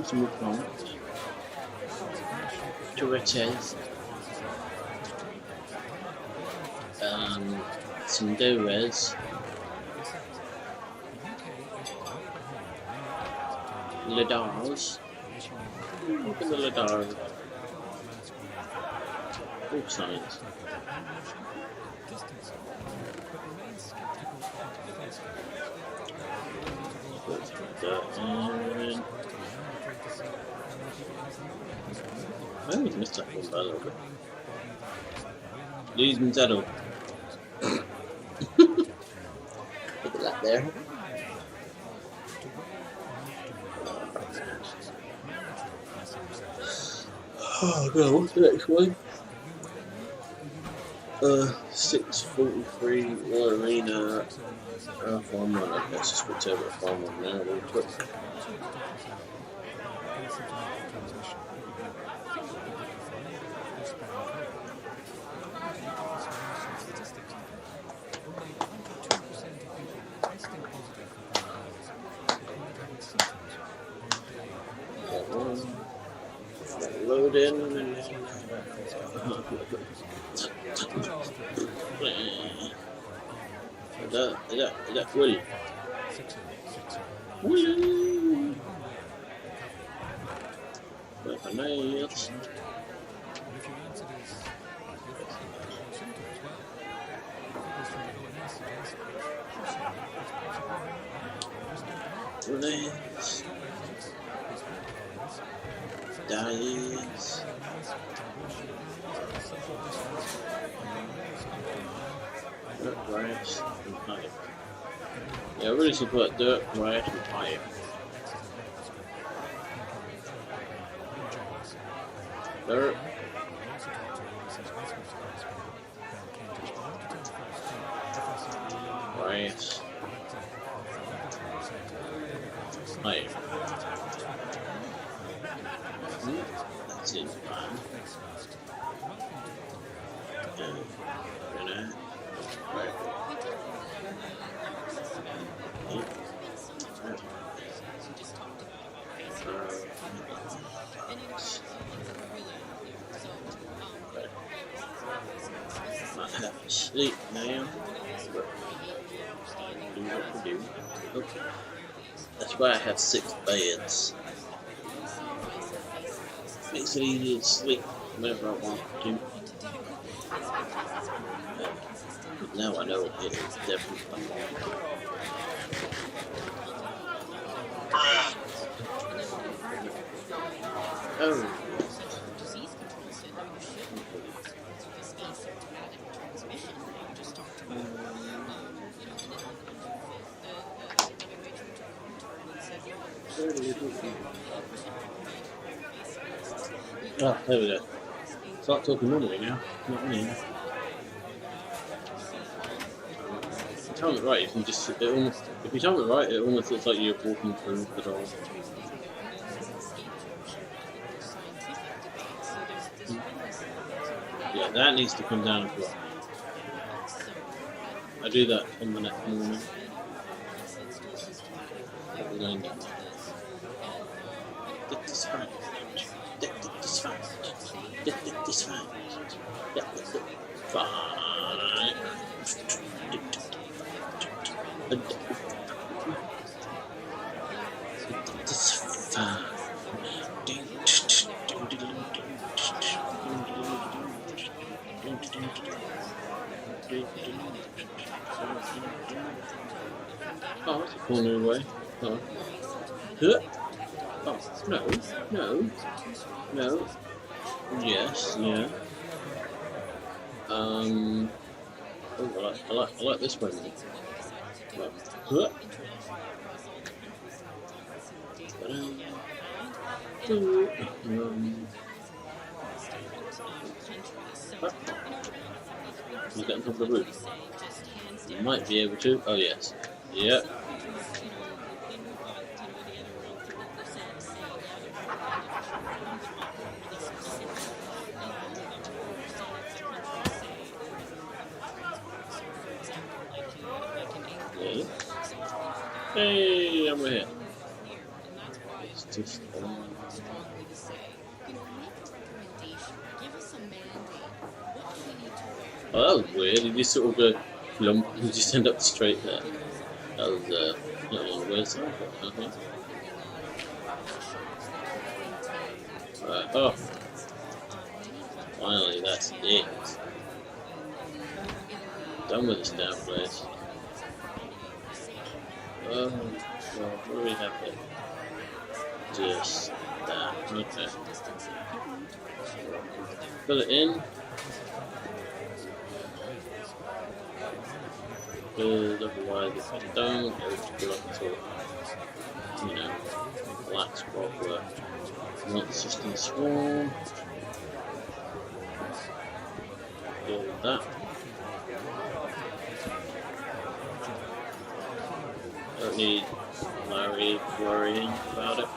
Some wood plank. Torretes. Some Dores. Ladars. Look at the Ladars. All signs. I always missed that one by a little bit. Lose and settle. Look at that there. Oh god, what's the next one? 6:43 Royal Arena. Farm Run. I guess just switch over to Farm Run now real quick. Load in. Is that Willie? Willie! Nice. Nice. Dice. Dirt, grass, and pipe. Yeah, I really should put dirt, grass, and pipe. Dirt. Grass. Pipe. That seems fine. Right. I have to sleep now. Do what we do. Okay. That's why I have 6 beds. Makes it easy to sleep whenever I want to. But now I know it is definitely Oh. Disease control said, no, you shouldn't because of this asymptomatic transmission. You just talk to people. Ah, there we go. Start talking normally now. Not me. If you time it right, you can just. It almost. If you time it right, it almost looks like you're walking through the door. Yeah, that needs to come down as well. I do that on the next morning. Oh, that's a corner away. Oh. Oh, no. Yes, yeah. Oh, I like this one. You get on top of the roof. You might be able to. Oh yes. Yep. Hey, I'm right here. It's just. Oh, that was weird. He just sort of go lump. He just end up straight there. That was not on the weird side, but okay. Right. Oh, finally, that's it. Done with this damn place. Oh, well, what do we have here? Just that. Okay. Fill it in. Because otherwise, if I don't, it would be like sort of, you know, black spot where not the system swarm. Deal with that. Don't need Larry worrying about it.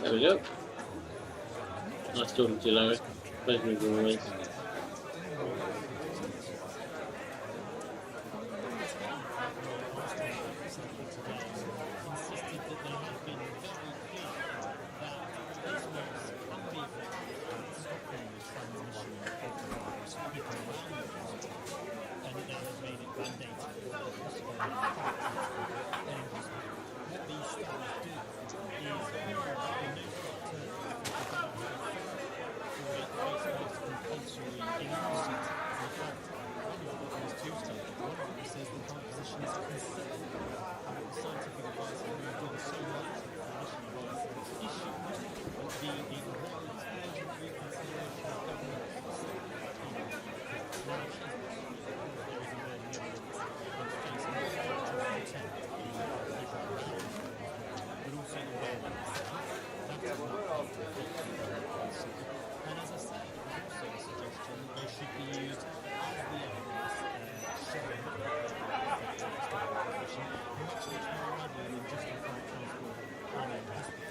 There we go. Nice talking to you, Larry. Pleasure as always.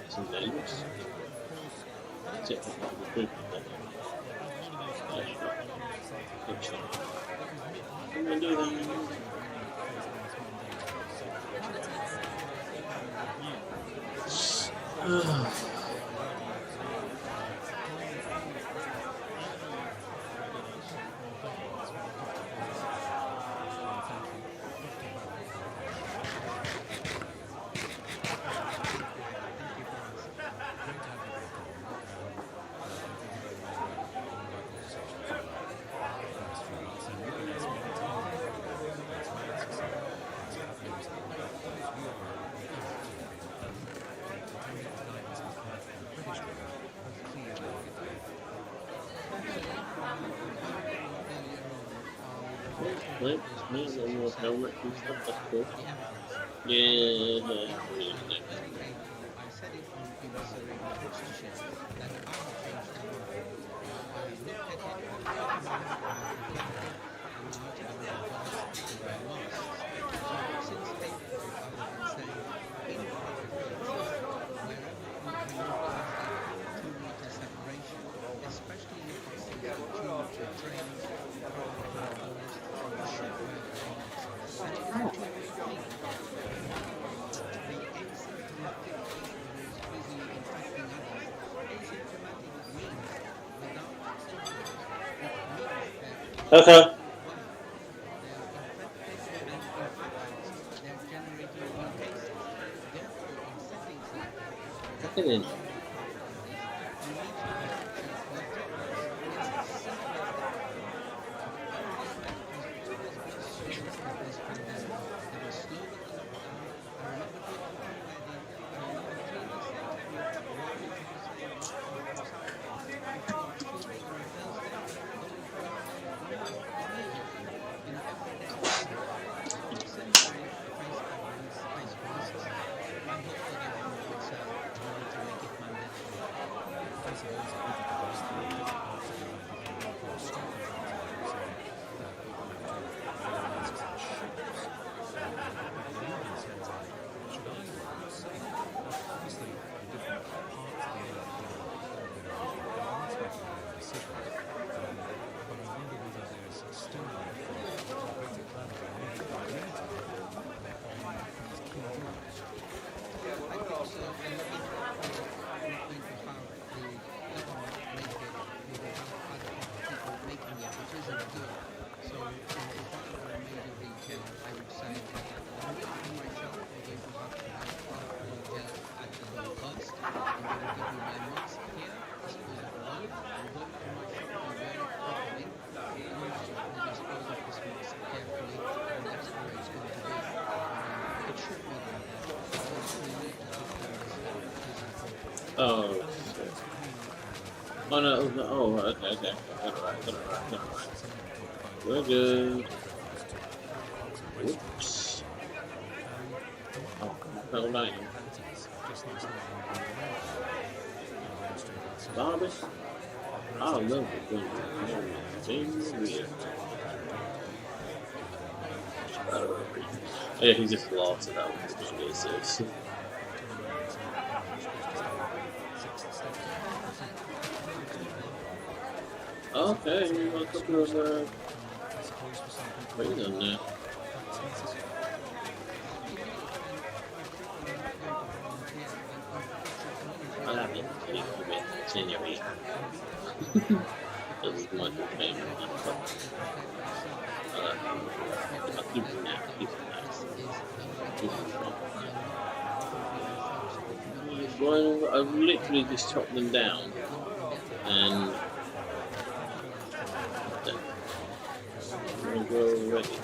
Some dangerous. That's it. Good shot. I'm gonna do that. Right, it's me, more helmet and stuff, that's cool. Yeah, really. I said it on Surrey Worcestershire that I have changed the world. I looked at it since April, I would say in public places, wherever you can look at 2 meter separation, especially if you see 2 meter trains, you should wear the helmets. And it's a two-way thing. The asymptomatic who is busy infecting others, asymptomatic means without symptoms. It means that Okay. Look at it. Oh, shit. Oh no, oh, okay. Got it right. We're good. Oops. Oh, fell down. Barbus? I love it when it's weird. Yeah, he just lost it out. Okay, we got a couple of things on there. I'll have it anyway. This is my favorite. I'll keep it now. Well, I've literally just chopped them down and go already.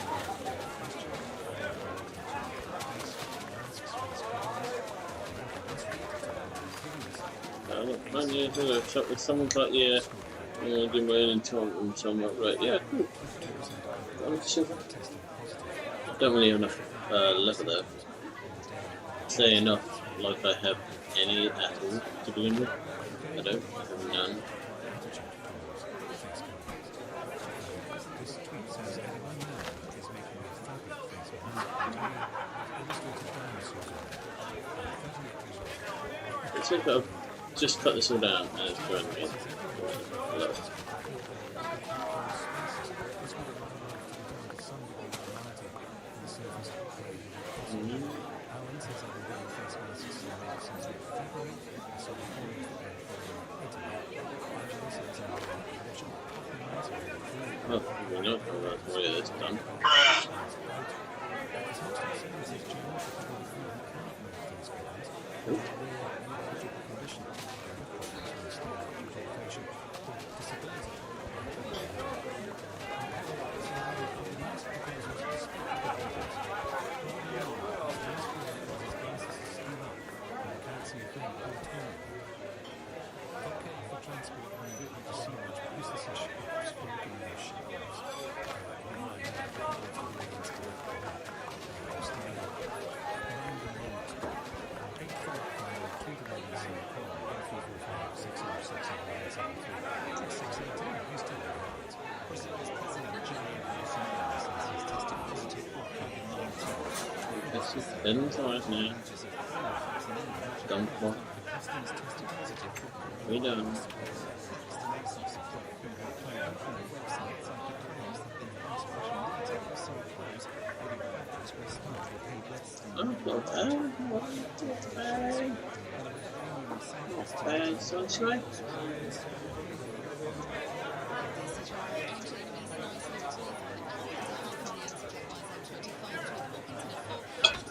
If someone's like, yeah, I'm going to do my own enchantment, so I'm like, right, yeah, cool. I'm sure. Don't really have enough leather though. Say enough, like I have any at all to begin with. I don't, I have none. It's like I've just cut this all down and it's going to be low. Well, we're not going to way that's done. This is inside now. Don't want. We done. Oh, not bad. Not bad. Not bad, sunshine.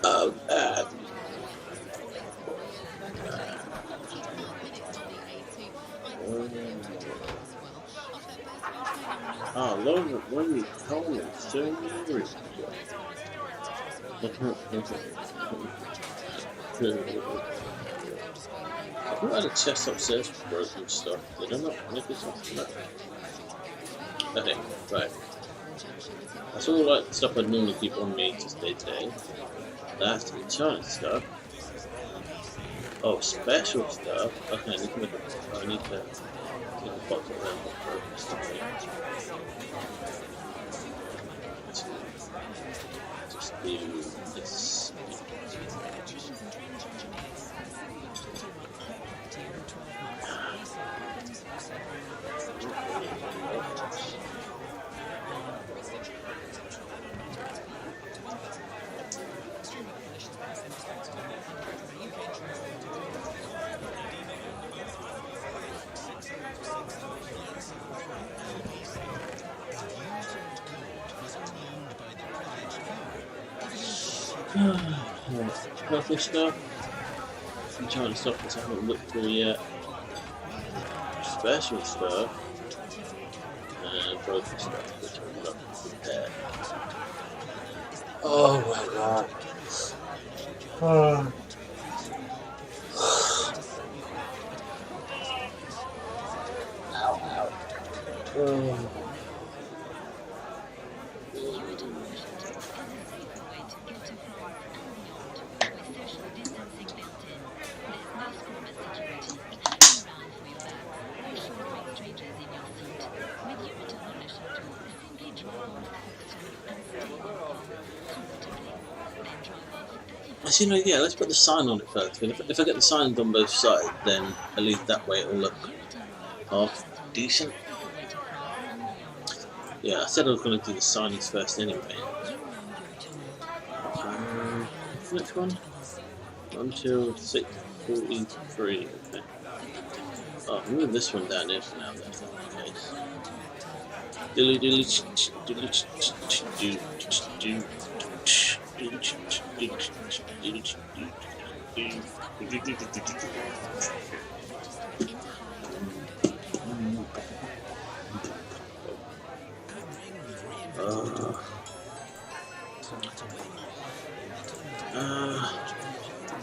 Oh, oh, Lord, when you told me so many years ago. I thought I had a chest upstairs for broken stuff. Did I not make this off? No. Okay, right. That's all like stuff I'd normally keep on me to stay today. That has to be giant stuff. Oh, special stuff. Okay, I need to make a, I need to take a box of them broken stuff. Just do this. Purple stuff. Some China stuff which I haven't looked through yet. Special stuff. And broken stuff which I've looked there. Oh my god. Ow, ow. Oh. Actually, no, yeah, let's put the sign on it first. If I get the signs on both sides, then at least that way it'll look half decent. Yeah, I said I was going to do the signings first anyway. Which one? Until 6:43. Okay. Oh, I'll move this one down here for now. That's not the case.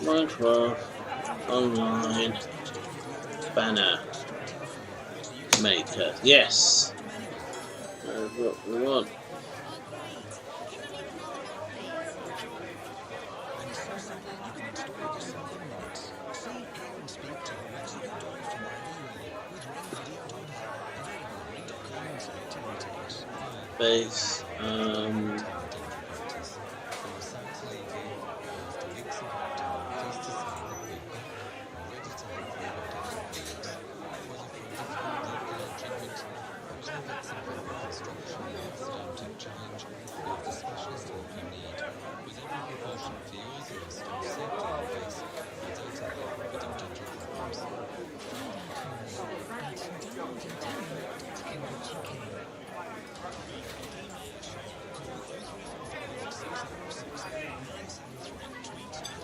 Minecraft Online Banner Maker. Yes! That's what we want. Base,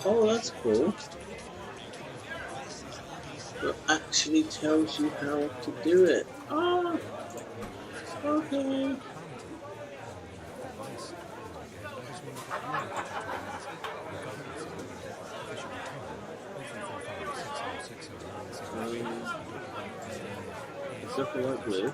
oh, that's cool. It actually tells you how to do it. Ah, okay. Something like blue.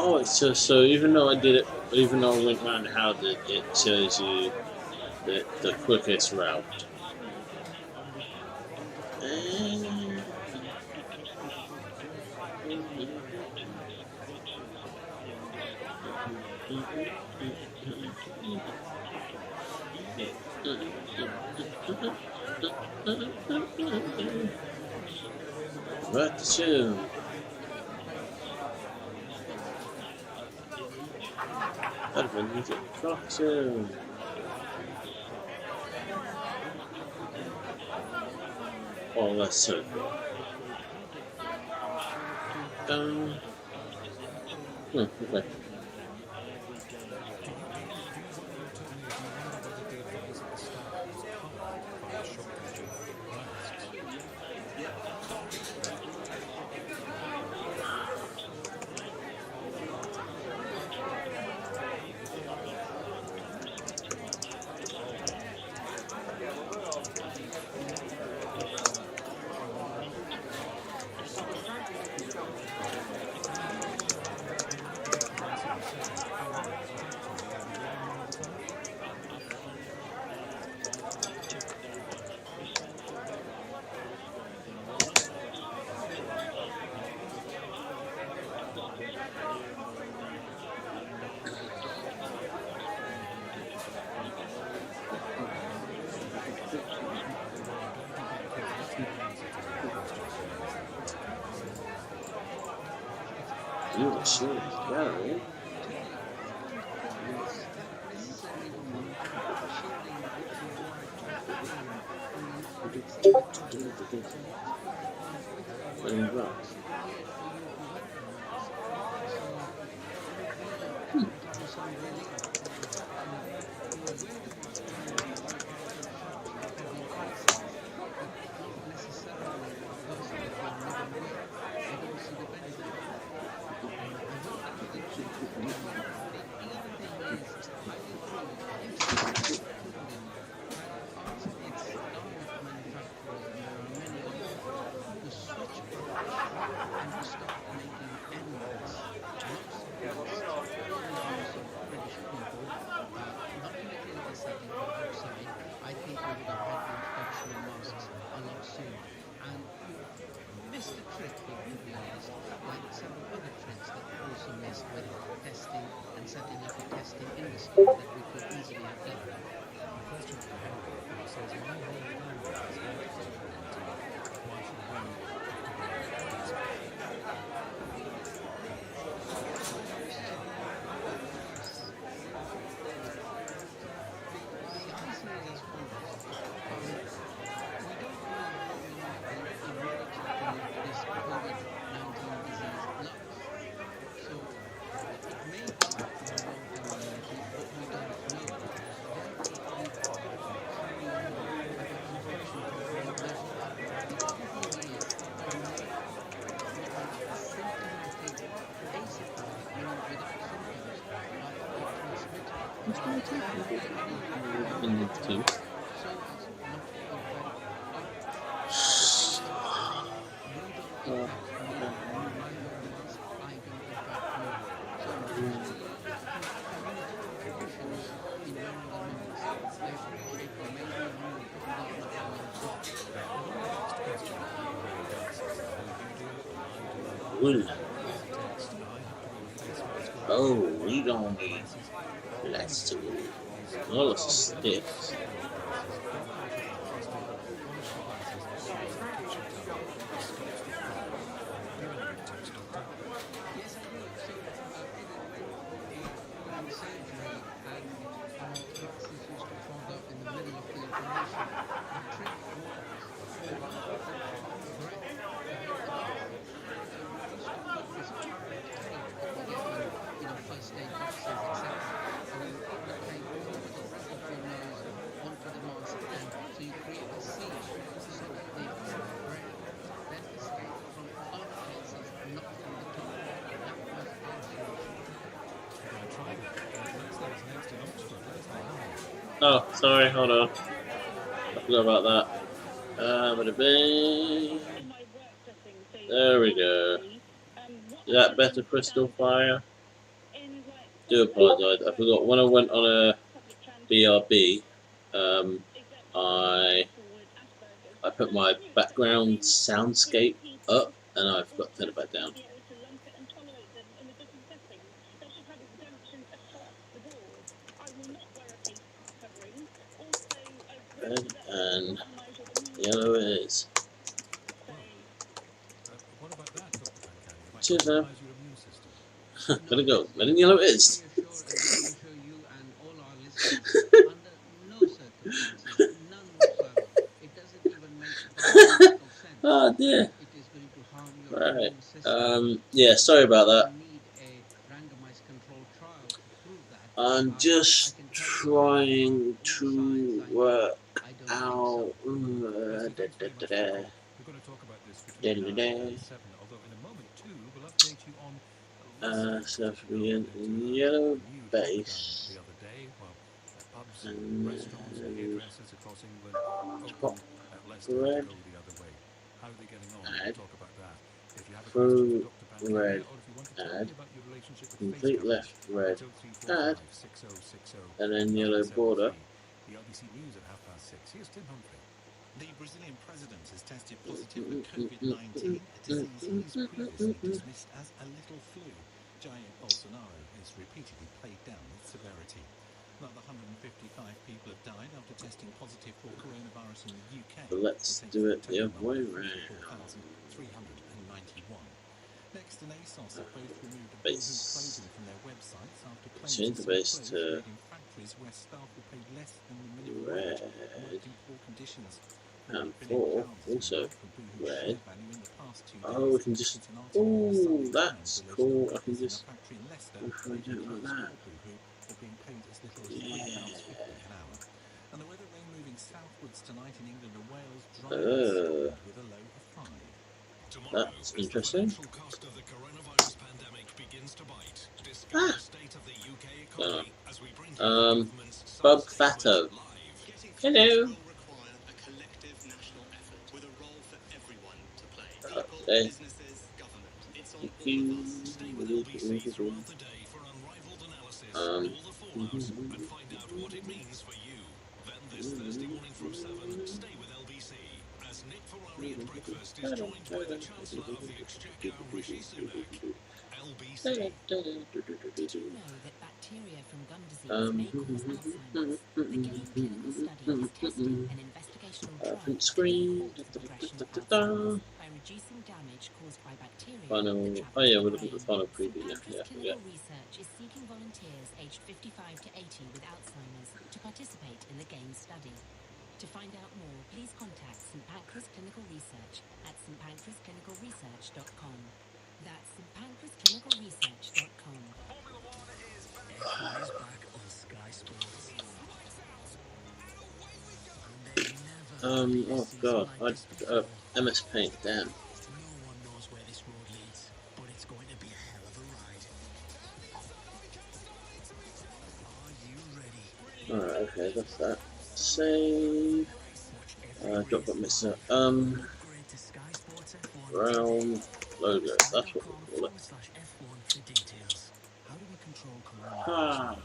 Oh, it's so even though I did it, even though I went round the house, it shows you the quickest route. Right to soon. Soon. Oh, that's so good. Okay. You were sure gallery. In the team. Oh, we gonna need lots to all of sticks. Oh, sorry, hold on. I forgot about that. There we go. Is that better, Crystal Fire? do apologise. I forgot when I went on a BRB. I put my background soundscape up, and I forgot to turn it back down. Red and yellow it is. Cheers now. Gotta go. Red and yellow it is. Oh dear. Right. Yeah, sorry about that. I'm just trying to work out. So it should be in yellow base. And top red. Add. Through red. Add. Complete left red. Add. And then yellow border. The Brazilian president has tested positive for COVID-19, a disease he's previously dismissed as a little flu. Jair Bolsonaro has repeatedly played down its severity. Another 155 people have died after testing positive for coronavirus in the UK. But let's do it the other way around. 4,391. Next, and ASOS have both removed Base. clothing from their websites after claims Change the base to factories where staff were paid less than the minimum red. wage and worked in poor conditions. And 4 also red. Oh, we can just. Oh, that's cool. I can just. What if I do it like that? Yeah. And the weather rain moving southwards tonight in England and Wales, dry with a low of 5. That's interesting. Bug Fatto. Hello. Okay. Thursday morning from 7, stay with LBC as Nick Ferrari at breakfast is joined by the Chancellor of the Exchequer, Rishi Sunak. LBC. Did you know that bacteria from gum disease may cause Alzheimer's? The GAIN clinical study is testing an investigational drug to screen. halt the progression of Alzheimer's by reducing damage caused by bacteria. Final. Oh yeah, we're looking at the final preview now. Yeah, Clinical research is seeking volunteers aged 55 to 80 with Alzheimer's to participate in the GAIN study. To find out more, please contact St Pancras Clinical Research at stpancrasclinicalresearch.com. That's stpancrasclinicalresearch.com. F1 is back on Sky Sports. Oh god, MS Paint, damn. No one knows where this road leads, but it's going to be a hell of a ride. Are you ready? Alright, okay, that's that. Save. Drop that mister. Round logo, that's what we call it. How do we control corona?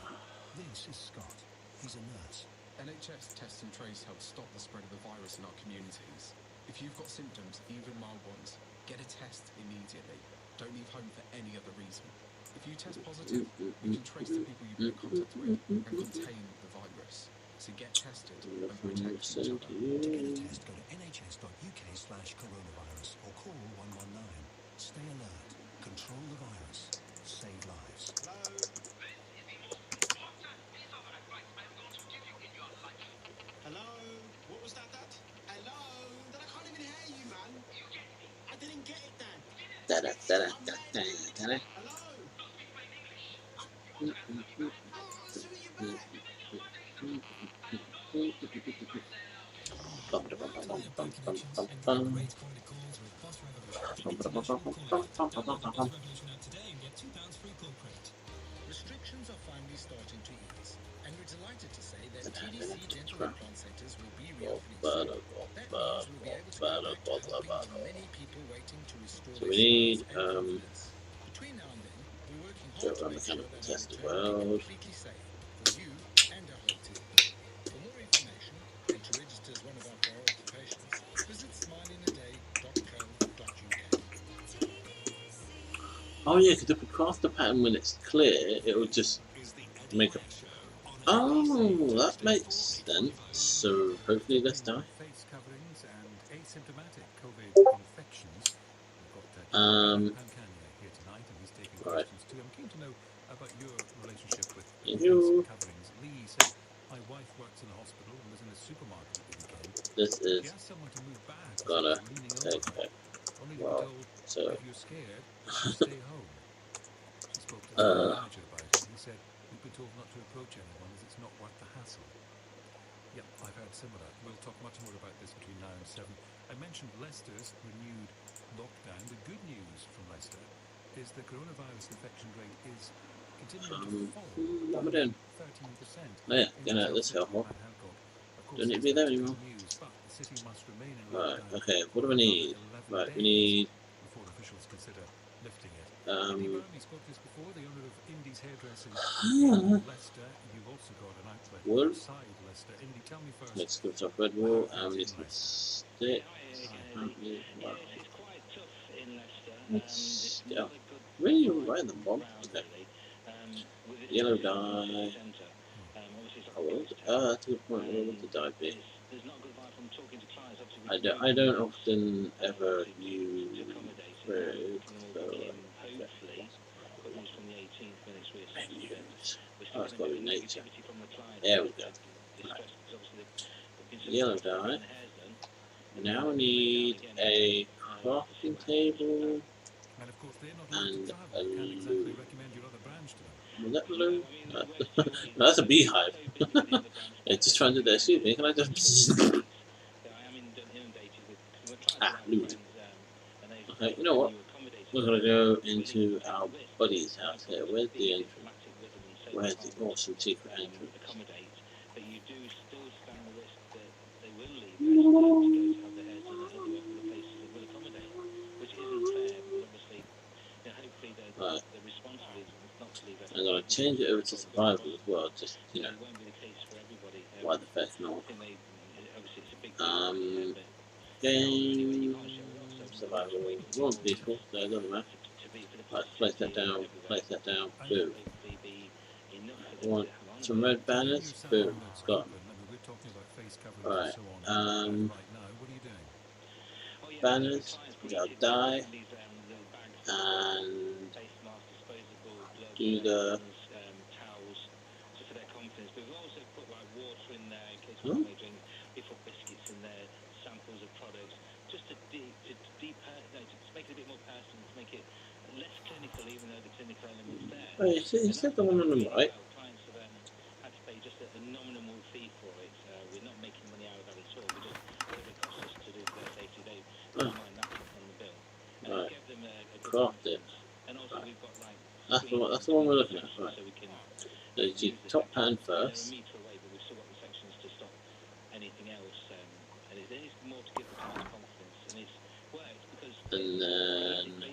This is Scott. He's a nurse. NHS Test and Trace helps stop the spread of the virus in our communities. If you've got symptoms, even mild ones, get a test immediately. Don't leave home for any other reason. If you test positive, we can trace the people you've been in contact with and contain the virus. So get tested and protect each other. To get a test, go to nhs.uk/coronavirus or call 119. Stay alert. Control the virus. Save lives. Hello? What was that, Dad? Hello? Dad, I can't even hear you, man. I didn't get it, Dad. Da-da-da-da-da-da-da. Restrictions are finally starting to ease, and we're delighted to say that TDC dental implant centers will be reopening soon. That means we'll be able to go back to helping many people waiting to restore So we need Between now and then, we're working Show around mechanical test of the world. Completely safe for you and our whole team. For more information and to register as one of our priority patients, visit smilingaday.co.uk. Oh yeah, because if we craft the pattern when it's clear, it will just make a... Oh, that makes sense. So hopefully let's die. Face coverings and asymptomatic COVID infections. We've got Pankania here tonight, and he's taking questions too. I'm keen to know about your relationship with face coverings. Lee said, my wife works in a hospital and was in a supermarket at the weekend. This is She asked someone to move back, gonna leaning take over her, only to be well, told, so if you're scared, stay home. She spoke to the manager about it, and he said, we've been told not to approach anyone as it's not worth the hassle. Yep, I've heard similar. We'll talk much more about this between now and 7. I mentioned Leicester's renewed lockdown. The good news from Leicester is the coronavirus infection rate is continuing to fall. what am I doing? 13%. Oh yeah, getting out of this hellhole. Don't need to be there anymore. But the city must remain in Right, lockdown okay, what do we need? Right, we need before officials consider lifting it. Andy Burnley spoke this before, the owner of Indy's Hairdressing in Leicester. You've also got an outlet Wood. outside Leicester. Indy, tell me first. Let's go to Red Wall and we need some stick. Yeah. Really right in the bomb. Okay. Yellow dye. Gold. That's a good point. Where would the dye be? I don't often ever use red. So menus. Oh, it's got to be nature. There we go. Right. Yellow dye. Now we need a crafting table and a loo. Was that blue? No, that's a beehive. It's just trying to do that. Excuse me, can I just... loo. Okay, you know what? We're going to go into our buddy's house here. Where's the entrance? Where's the awesome secret entrance? Right. I'm going to change it over to survival as well, just, you know, why the fuck not? Game, survival, one peaceful, so it doesn't matter. Right, place that down, boom. Want some red banners, boom, got them. Right, banners, we got dye, and do the... Hmm? Oh, you said the one on the right. Oh. Right. Craft it. Right. That's the one we're looking at. Right. So you do top pan first. And then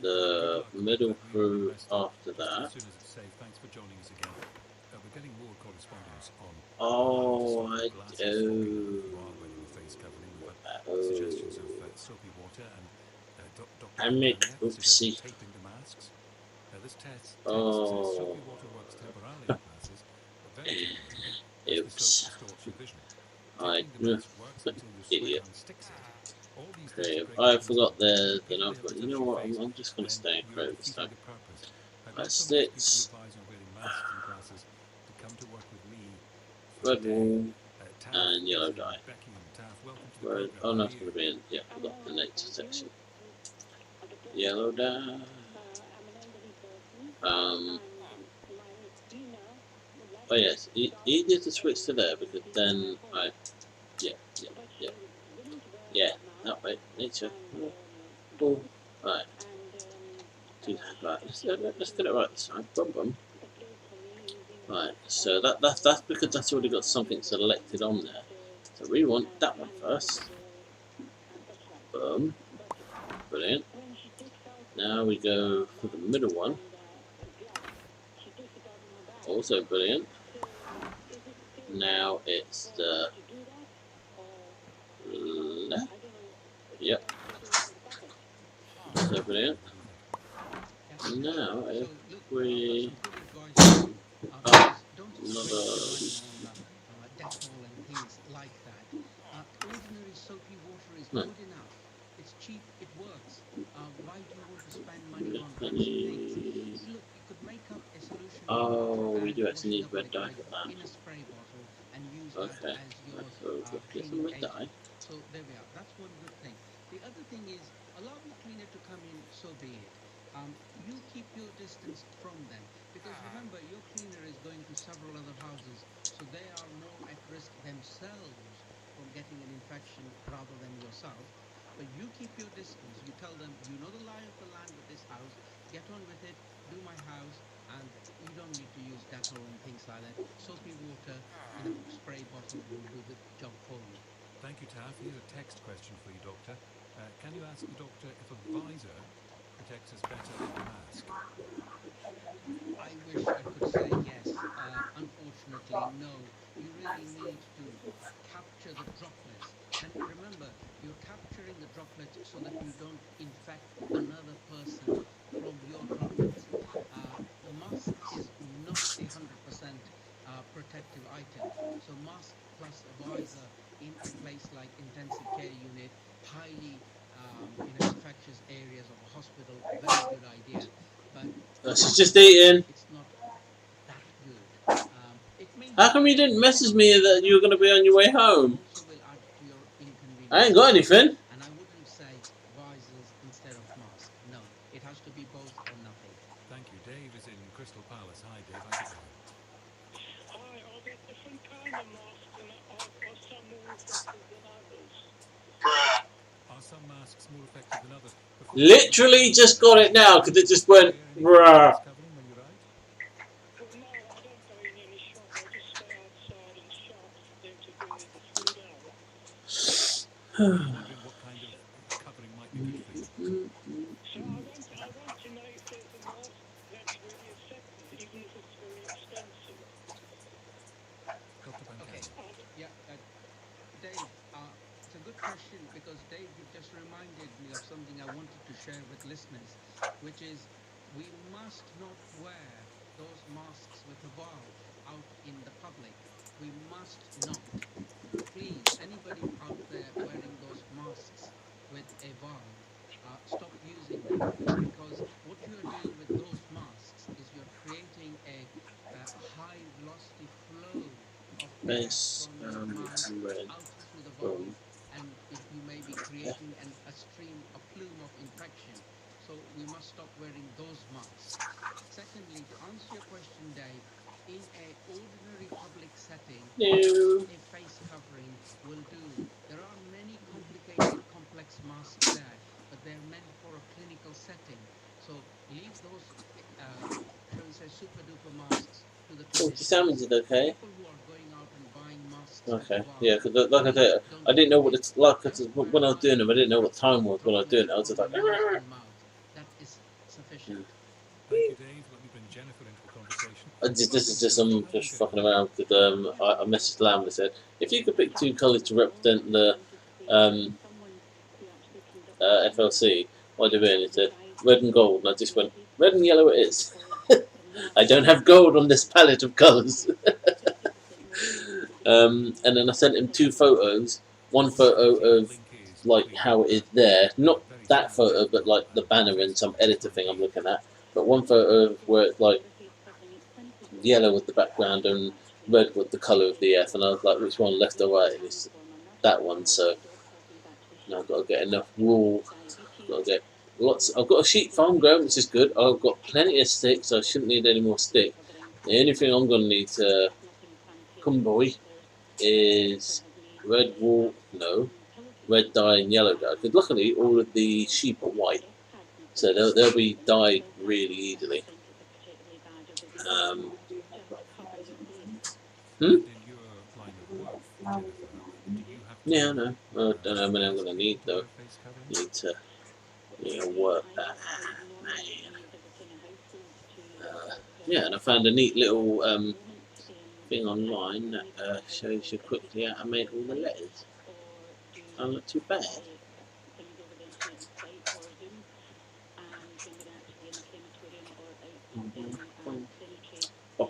the middle through after that. Oh, I do. I make oopsie. Oh. Oops. I idiot. Okay, I forgot the number, but you know what, I'm just going to stay in Crow this time. Right, sticks. Red wall and yellow dye. Red, oh no, it's going to be in, yeah, I forgot the nature section. Yellow dye. Oh yes, easier to switch to there because then yeah, that way, nature. Oh, right. Right, let's get it right this time. Bum bum. Right, so that's because that's already got something selected on there. So we want that one first. Boom. Brilliant. Now we go for the middle one. Also brilliant. Now it's the left. Yep. Also brilliant. Now if we another Dettol and things like that. Ordinary soapy water is no. good enough. It's cheap, it works. Why do you want to spend money on fancy things? Look, you could make up a solution. Oh, we do actually need red dye for that. In a spray bottle and use Okay. that as your So get some red dye. So there we are. That's one good thing. The other thing is, allow your cleaner to come in, so be it. You keep your distance from them, because remember, your cleaner is going to several other houses, so they are more at risk themselves from getting an infection rather than yourself. But you keep your distance. You tell them, you know the lie of the land with this house, get on with it, do my house, and you don't need to use Dettol and things like that. Soapy water in a spray bottle will do the job for you. Thank you, Taff. Here's a text question for you, Doctor. Can you ask the doctor if a visor protects us better than a mask? I wish I could say yes. Unfortunately, no. You really need to capture the droplets. And remember, you're capturing the droplets so that you don't infect another person from your droplets. The mask is not a 100% protective item. So mask plus a visor in a place like intensive care unit, highly infectious areas of a hospital, very good idea. But She's just eating. it's not that good. How come you didn't message me that you were going to be on your way home? Also will add to your inconvenience. I ain't got anything. And I wouldn't say visors instead of masks. No, it has to be both or nothing. Thank you. Dave is in Crystal Palace. Hi, Dave. How's it going? Hi, are there different kind of masks and are some more effective than others? Are some masks more effective than others? Before Literally just got it now because it just went bruh. covering when you're out? Well, no, I don't go in any shop. I just stay outside in shops for them to bring me the food out. Wondering what kind of covering might be good for you. So I want to know if there's a mask that's really effective, even if it's very expensive. Dr. Okay. Pankani. Yeah, Dave, it's a good question because Dave, you've just reminded me of something I wanted to share with listeners, which is we must not wear those masks with a valve out in the public. We must not. Please, anybody out there wearing those masks with a valve, stop using them, because what you're doing with those masks is you're creating a high velocity flow of air Base from your mouth red. out through the valve, and you may be creating a stream, a plume of infection. So we must stop wearing those masks. Secondly, to answer your question, Dave, in a ordinary public setting, No. a face covering will do. There are many complicated, complex masks there, but they're meant for a clinical setting. So leave those, shall we say, super duper masks to the Oh, the sandwich is okay. people who are going out and buying masks. Okay, yeah, because like I said, I didn't know what it's like. When I was doing them, I didn't know what time was when I was doing it. I was just like, That is sufficient. Thank you, Dave. Let me bring Jennifer into the conversation. this is just I'm just fucking around because I messaged Lam and said if you could pick two colours to represent the FLC, what do you mean? He said red and gold, and I just went red and yellow. It is. I don't have gold on this palette of colours. And then I sent him two photos. One photo of like how it is there, not that photo, but like the banner and some editor thing I'm looking at. But one photo of where it's like yellow with the background and red with the colour of the F, and I was like, which one, left or right? And it's that one. So now I've got to get enough wool. I've got to get lots. I've got a sheep farm going, which is good. I've got plenty of sticks, so I shouldn't need any more stick. The only thing I'm going to need to come boy is red wool, no, red dye and yellow dye. Because luckily all of the sheep are white, so they'll be dyed really easily. Yeah, I know. I don't know how many I'm going to need though. Need to Yeah, work that, man. Yeah, and I found a neat little thing online that shows you quickly how to make all the letters. Oh, not too bad. Oh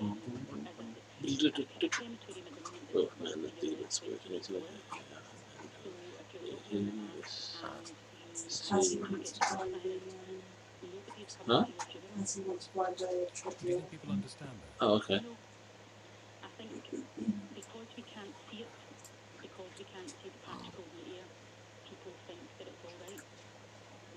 man, the dealer's working as well. Huh? Do you think people understand that? Oh, okay. I think because we can't see it, because we can't see the particles in the air, people think that it's all right.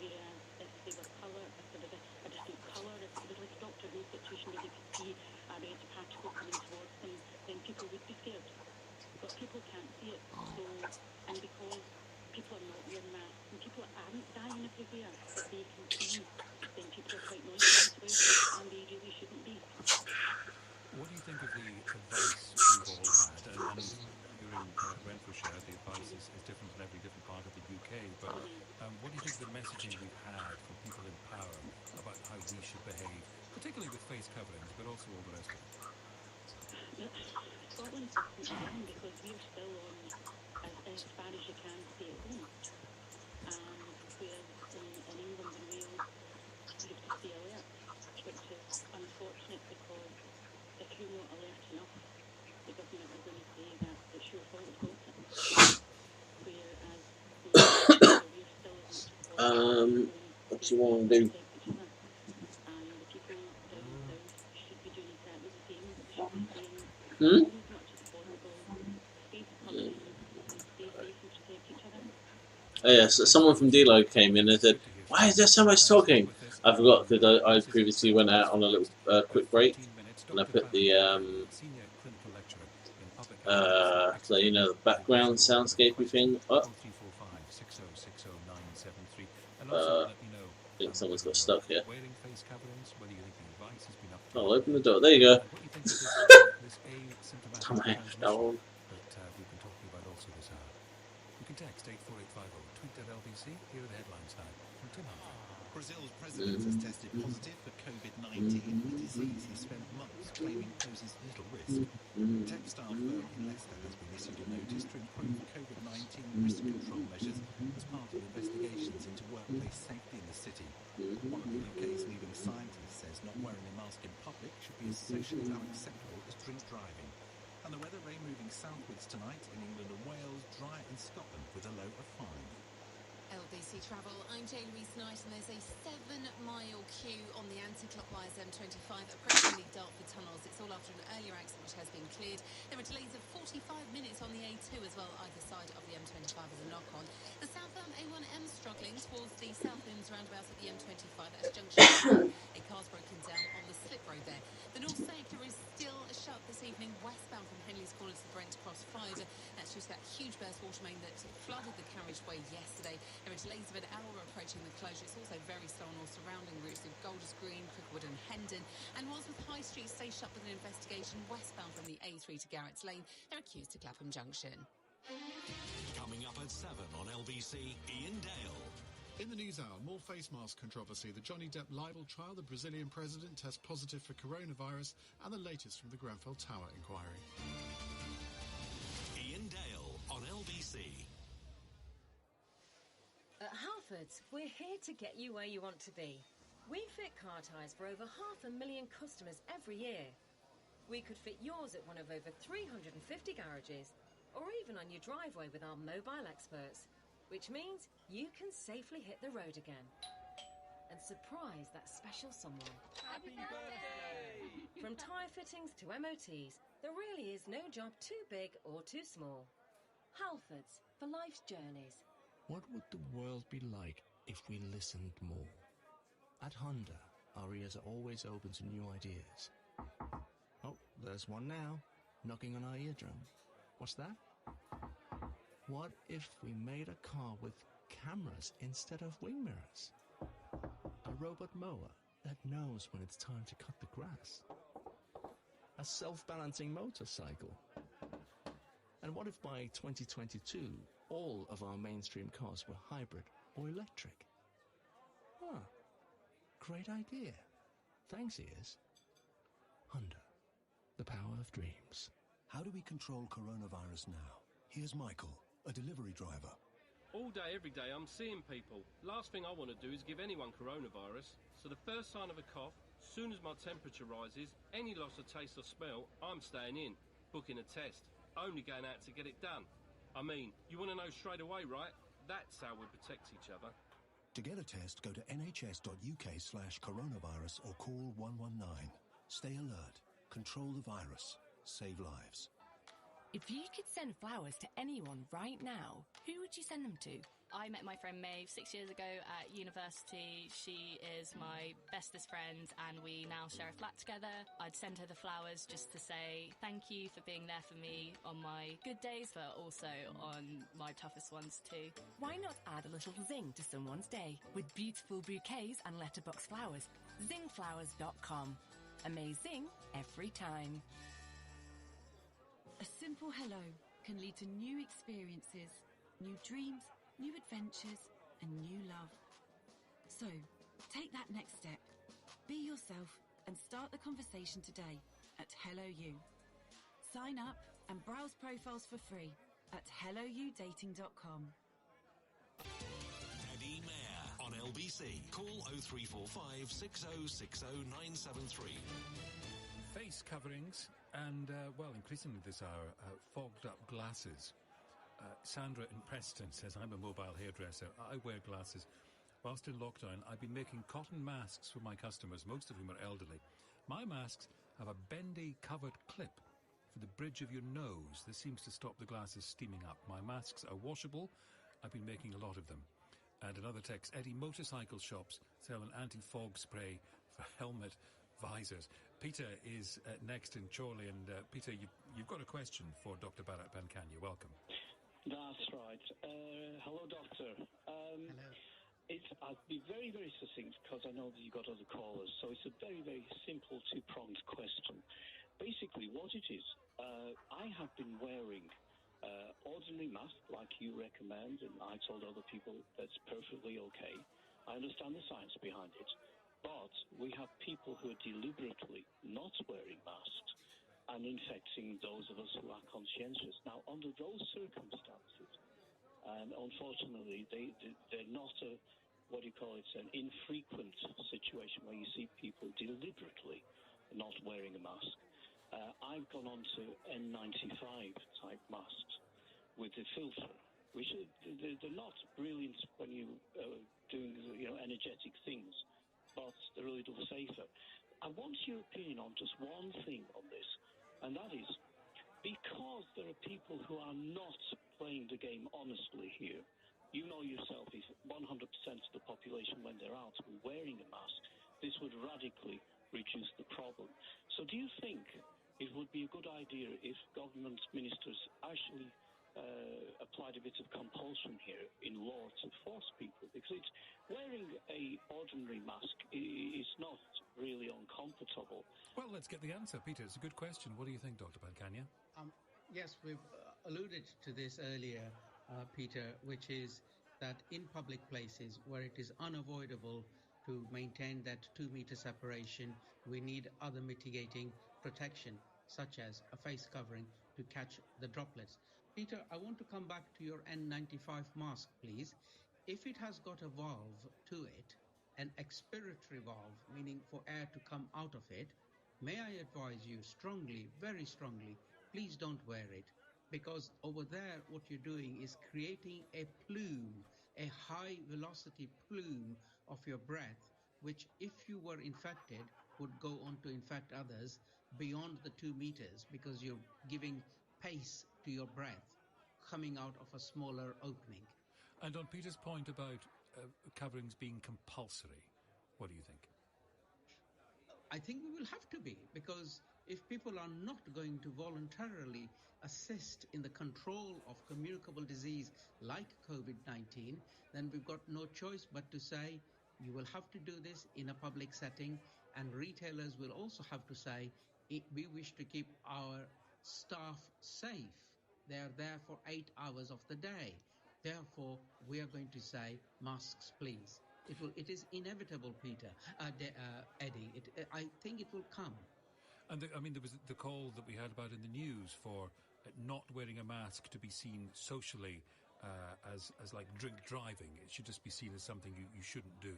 Whereas if they were colour, if there was a different colour, if it was like a Doctor Who situation where they could see a red particle coming towards them, then people would be scared. But people can't see it, so, and because people are not wearing masks, and people aren't dying everywhere that they can see, then people are quite noisy about it, and they really shouldn't be. What do you think of the advice we've all had? And you're in Renfrewshire, the advice is different in every different part of the UK, but what do you think of the messaging we've had from people in power about how we should behave, particularly with face coverings, but also all the rest of it? Scotland's different again because we're still on as far as you can stay at home. Whereas in England and Wales, you have to stay alert, which is unfortunate because if you're not alert enough, the government are going to say that it's your fault it's got it. Whereas we're still what do you want to do? and the people down south should be doing exactly the same. They should be staying Hmm? home as much as possible, stay covered, stay safe and protect each other. Oh yeah, so someone from D-Lo came in and said, "Why is there so much talking?" I forgot because I previously went out on a little quick break and I put the so you know the background soundscapey thing up. I think someone's got stuck here. I'll open the door. There you go. Dumbass dog. We've been talking about also this hour. You can text 84850, tweet at LBC. Here are the headlines now from Tim Humphrey. Brazil's president has tested positive for COVID-19, a disease he spent months claiming poses little risk. A textile firm in Leicester has been issued a notice to improve COVID-19 risk control measures as part of investigations into workplace safety in the city. One of the UK's leading scientists says not wearing a mask in public should be as socially unacceptable as drink driving. And the weather rain moving southwards tonight in England and Wales, dry in Scotland with a low of 5. LBC Travel, I'm Jane Reese Knight, and there's a 7-mile queue on the anti-clockwise M25 approaching the Dartford tunnels. It's all after an earlier accident which has been cleared. There are delays of 45 minutes on the A2 as well, either side of the M25 as a knock-on. The southbound A1M struggling towards the South Limbs roundabout at the M25 at junction. A car's broken down on the slip road there. The north sector is still shut this evening, westbound from Henley's Corner to the Brent Cross 5. That's due to that huge burst water main that flooded the carriageway yesterday. There are delays of an hour approaching the closure. It's also very slow on all surrounding routes of Golders Green, Cricklewood and Hendon. And whilst with High Street stay shut with an investigation westbound from the A3 to Garrett's Lane, there are queues to Clapham Junction. Coming up at 7 on LBC, Ian Dale. In the news hour, more face mask controversy, the Johnny Depp libel trial, the Brazilian president tests positive for coronavirus, and the latest from the Grenfell Tower inquiry. Ian Dale on LBC. At Halfords, we're here to get you where you want to be. We fit car tyres for over 500,000 customers every year. We could fit yours at one of over 350 garages, or even on your driveway with our mobile experts, which means you can safely hit the road again and surprise that special someone. Happy birthday! From tyre fittings to MOTs, there really is no job too big or too small. Halfords, for life's journeys. What would the world be like if we listened more? At Honda, our ears are always open to new ideas. Oh, there's one now, knocking on our eardrum. What's that? What if we made a car with cameras instead of wing mirrors? A robot mower that knows when it's time to cut the grass. A self-balancing motorcycle. And what if by 2022, all of our mainstream cars were hybrid or electric? Huh. Great idea. Thanks, Ears. Honda. The power of dreams. How do we control coronavirus now? Here's Michael, a delivery driver. All day, every day, I'm seeing people. Last thing I want to do is give anyone coronavirus. So the first sign of a cough, soon as my temperature rises, any loss of taste or smell, I'm staying in, booking a test, only going out to get it done. I mean, you want to know straight away, right? That's how we protect each other. To get a test, go to nhs.uk/coronavirus or call 119. Stay alert. Control the virus. Save lives. If you could send flowers to anyone right now, who would you send them to? I met my friend Maeve 6 years ago at university. She is my bestest friend and we now share a flat together. I'd send her the flowers just to say thank you for being there for me on my good days, but also on my toughest ones too. Why not add a little zing to someone's day with beautiful bouquets and letterbox flowers? Zingflowers.com. Amazing every time. A simple hello can lead to new experiences, new dreams, new adventures, and new love. So, take that next step. Be yourself and start the conversation today at Hello You. Sign up and browse profiles for free at helloyoudating.com. Eddie Mayer on LBC. Call 0345 6060973. Face coverings and, increasingly this hour, fogged-up glasses. Sandra in Preston says, I'm a mobile hairdresser. I wear glasses. Whilst in lockdown, I've been making cotton masks for my customers, most of whom are elderly. My masks have a bendy covered clip for the bridge of your nose. This seems to stop the glasses steaming up. My masks are washable. I've been making a lot of them. And another text, Eddie, motorcycle shops sell an anti-fog spray for helmet visors. Peter is next in Chorley, and Peter, you've got a question for Dr. Bharat Pankania. Welcome. That's right. Hello, Doctor. Hello. I'll be very, very succinct because I know that you've got other callers. So it's a very, very simple two-pronged question. Basically, what it is, I have been wearing ordinary mask like you recommend, and I told other people that's perfectly okay. I understand the science behind it. But we have people who are deliberately not wearing masks and infecting those of us who are conscientious. Now, under those circumstances, and unfortunately, they're not an infrequent situation where you see people deliberately not wearing a mask. I've gone on to N95 type masks with the filter, which they're not brilliant when you doing energetic things, but they're a little safer. I want your opinion on just one thing on this, and that is because there are people who are not playing the game honestly here. You know yourself, if 100% of the population, when they're out, were wearing a mask, this would radically reduce the problem. So do you think it would be a good idea if government ministers actually applied a bit of compulsion here in law to force people? Because wearing a ordinary mask is not really uncomfortable. Well, let's get the answer, Peter. It's a good question. What do you think, Dr. Pankania? Yes, we've alluded to this earlier, Peter, which is that in public places where it is unavoidable to maintain that 2-meter separation, we need other mitigating protection, such as a face covering to catch the droplets. Peter, I want to come back to your N95 mask, please. If it has got a valve to it, an expiratory valve, meaning for air to come out of it, may I advise you strongly, very strongly, please don't wear it. Because over there, what you're doing is creating a plume, a high-velocity plume of your breath, which, if you were infected, would go on to infect others beyond the 2 meters, because you're giving pace to your breath coming out of a smaller opening. And on Peter's point about coverings being compulsory, what do you think? I think we will have to be, because if people are not going to voluntarily assist in the control of communicable disease like COVID-19, then we've got no choice but to say, you will have to do this in a public setting, and retailers will also have to say, we wish to keep our staff safe. They are there for 8 hours of the day. Therefore, we are going to say, masks, please. It is inevitable, Peter, Eddie. I think it will come. And there was the call that we had about in the news for not wearing a mask to be seen socially as like drink driving. It should just be seen as something you shouldn't do.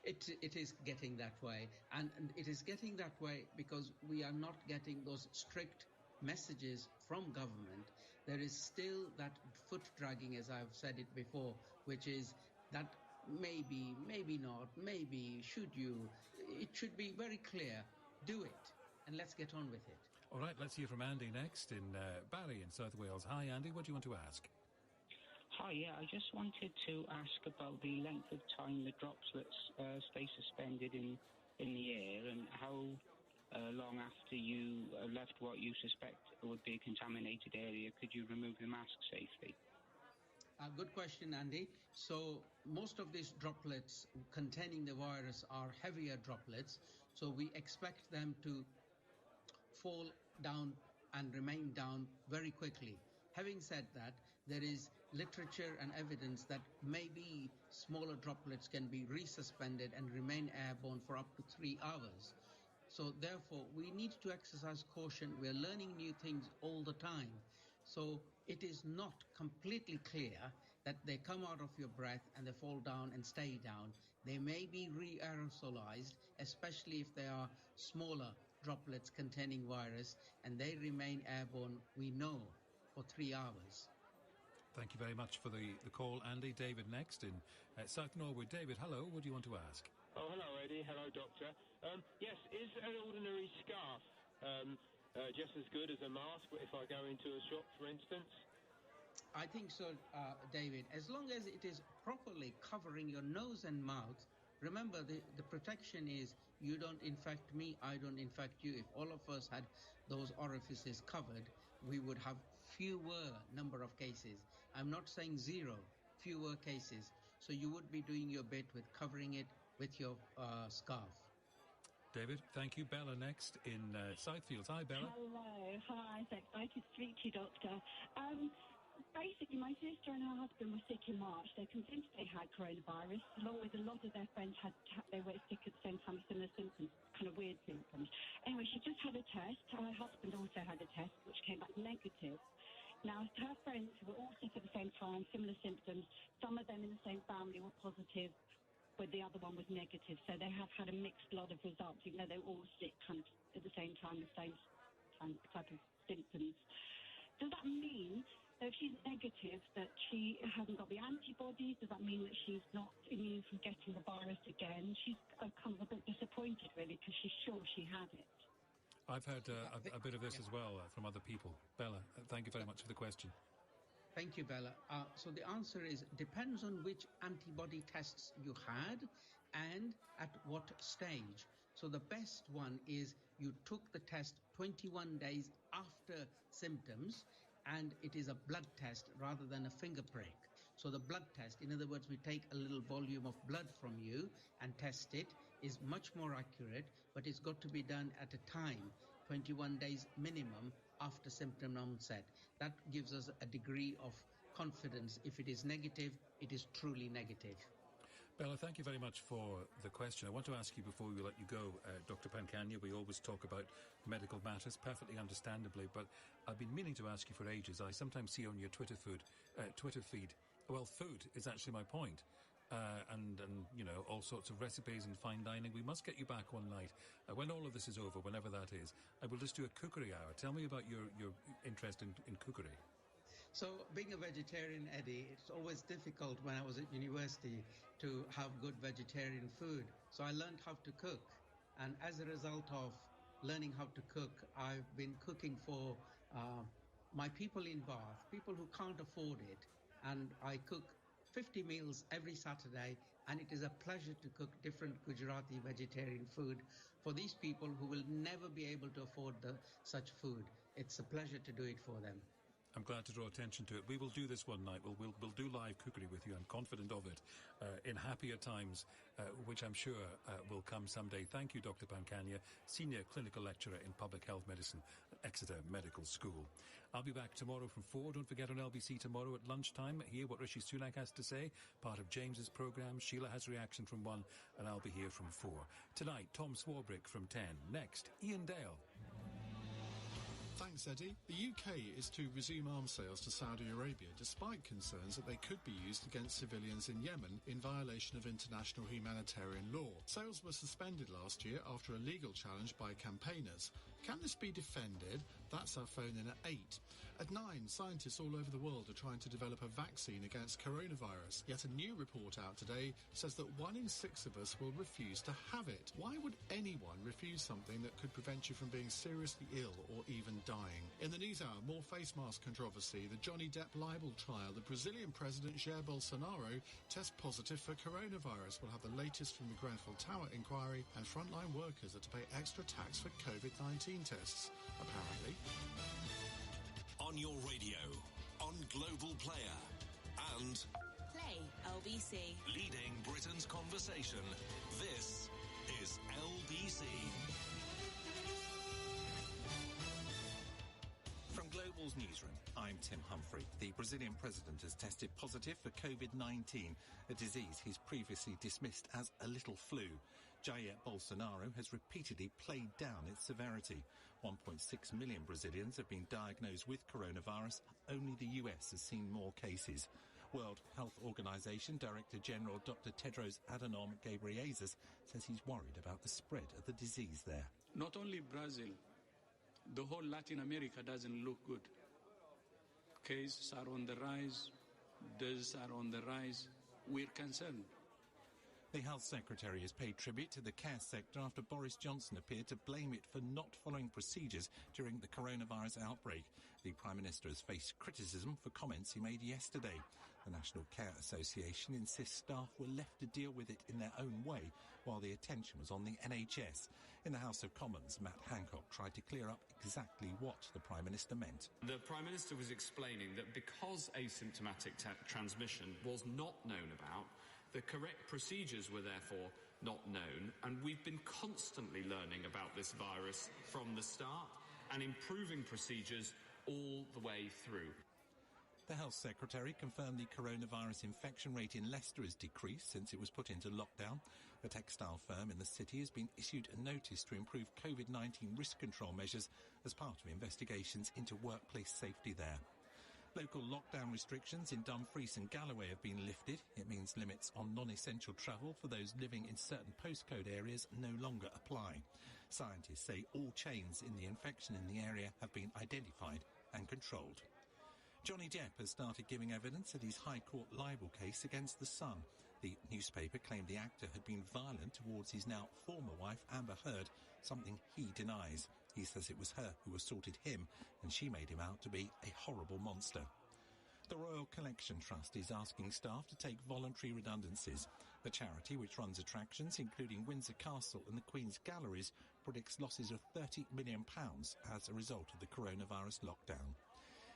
It is getting that way, and it is getting that way because we are not getting those strict messages from government. There is still that foot dragging, as I've said it before, which is that maybe not, maybe, should you? It should be very clear. Do it, and let's get on with it. All right, let's hear from Andy next in Barry in South Wales. Hi, Andy, what do you want to ask? Hi, yeah, I just wanted to ask about the length of time the droplets stay suspended in the air, and how long after you left what you suspect would be a contaminated area could you remove the mask safely? Good question, Andy. So most of these droplets containing the virus are heavier droplets, so we expect them to fall down and remain down very quickly. Having said that, there is literature and evidence that maybe smaller droplets can be resuspended and remain airborne for up to 3 hours. So therefore, we need to exercise caution. We're learning new things all the time. So it is not completely clear that they come out of your breath and they fall down and stay down. They may be re-aerosolized, especially if they are smaller droplets containing virus, and they remain airborne, we know, for 3 hours. Thank you very much for the call, Andy. David next in South Norwood. David, hello, what do you want to ask? Oh, hello, Eddie. Hello, Doctor. Yes, is an ordinary scarf just as good as a mask if I go into a shop, for instance? I think so, David. As long as it is properly covering your nose and mouth, remember the protection is you don't infect me, I don't infect you. If all of us had those orifices covered, we would have fewer number of cases. I'm not saying zero, fewer cases. So you would be doing your bit with covering it with your scarf. David, thank you. Bella next in Southfields. Hi, Bella. Hello. Hi. So excited to speak to you, Doctor. Basically, my sister and her husband were sick in March. They're convinced they had coronavirus, along with a lot of their friends they were sick at the same time, similar symptoms, kind of weird symptoms. Anyway, she just had a test. Her husband also had a test, which came back negative. Now, her friends who were all sick at the same time, similar symptoms, some of them in the same family were positive, but the other one was negative. So they have had a mixed lot of results, even though they were all sick kind of at the same time, the same type of symptoms. Does that mean that if she's negative, that she hasn't got the antibodies? Does that mean that she's not immune from getting the virus again? She's kind of a bit disappointed, really, because she's sure she had it. I've heard a bit of this as well from other people. Bella, thank you very much for the question. Thank you, Bella. So the answer is depends on which antibody tests you had and at what stage. So the best one is you took the test 21 days after symptoms, and it is a blood test rather than a finger prick. So the blood test, in other words, we take a little volume of blood from you and test it, is much more accurate, but it's got to be done at a time, 21 days minimum after symptom onset. That gives us a degree of confidence. If it is negative, it is truly negative. Bella, thank you very much for the question. I want to ask you before we let you go, Dr. Pankania, we always talk about medical matters, perfectly understandably, but I've been meaning to ask you for ages. I sometimes see on your Twitter feed, well, food is actually my point. And you know, all sorts of recipes and fine dining. We must get you back one night. When all of this is over, whenever that is, I will just do a cookery hour. Tell me about your interest in cookery. So being a vegetarian, Eddie, it's always difficult when I was at university to have good vegetarian food. So I learned how to cook. And as a result of learning how to cook, I've been cooking for my people in Bath, people who can't afford it. And I cook 50 meals every Saturday, and it is a pleasure to cook different Gujarati vegetarian food for these people who will never be able to afford such food. It's a pleasure to do it for them. I'm glad to draw attention to it. We will do this one night. We'll do live cookery with you. I'm confident of it. In happier times, which I'm sure will come someday. Thank you, Dr. Pankania, Senior Clinical Lecturer in Public Health Medicine at Exeter Medical School. I'll be back tomorrow from 4. Don't forget on LBC tomorrow at lunchtime, hear what Rishi Sunak has to say. Part of James's programme. Sheila has reaction from 1, and I'll be here from 4. Tonight, Tom Swarbrick from 10. Next, Ian Dale. Thanks, Eddie. The UK is to resume arms sales to Saudi Arabia, despite concerns that they could be used against civilians in Yemen in violation of international humanitarian law. Sales were suspended last year after a legal challenge by campaigners. Can this be defended? That's our phone in at 8. At 9, scientists all over the world are trying to develop a vaccine against coronavirus. Yet a new report out today says that 1 in 6 of us will refuse to have it. Why would anyone refuse something that could prevent you from being seriously ill or even dying? In the news hour, more face mask controversy, the Johnny Depp libel trial, the Brazilian president Jair Bolsonaro tests positive for coronavirus. We'll have the latest from the Grenfell Tower inquiry, and frontline workers are to pay extra tax for COVID-19 tests, apparently. On your radio, on Global Player, and Play LBC. leading Britain's conversation, this is LBC. From Global's newsroom, I'm Tim Humphrey. The Brazilian president has tested positive for COVID-19, a disease he's previously dismissed as a little flu. Jair Bolsonaro has repeatedly played down its severity. 1.6 million Brazilians have been diagnosed with coronavirus. Only the US has seen more cases. World Health Organization Director General Dr. Tedros Adhanom Ghebreyesus says he's worried about the spread of the disease there. Not only Brazil, the whole Latin America doesn't look good. Cases are on the rise, deaths are on the rise. We're concerned. The Health Secretary has paid tribute to the care sector after Boris Johnson appeared to blame it for not following procedures during the coronavirus outbreak. The Prime Minister has faced criticism for comments he made yesterday. The National Care Association insists staff were left to deal with it in their own way while the attention was on the NHS. In the House of Commons, Matt Hancock tried to clear up exactly what the Prime Minister meant. The Prime Minister was explaining that because asymptomatic transmission was not known about, the correct procedures were therefore not known, and we've been constantly learning about this virus from the start and improving procedures all the way through. The Health Secretary confirmed the coronavirus infection rate in Leicester has decreased since it was put into lockdown. A textile firm in the city has been issued a notice to improve COVID-19 risk control measures as part of investigations into workplace safety there. Local lockdown restrictions in Dumfries and Galloway have been lifted. It means limits on non-essential travel for those living in certain postcode areas no longer apply. Scientists say all chains in the infection in the area have been identified and controlled. Johnny Depp has started giving evidence at his High Court libel case against The Sun. The newspaper claimed the actor had been violent towards his now former wife, Amber Heard, something he denies. He says it was her who assaulted him, and she made him out to be a horrible monster. The Royal Collection Trust is asking staff to take voluntary redundancies. The charity, which runs attractions including Windsor Castle and the Queen's Galleries, predicts losses of £30 million as a result of the coronavirus lockdown.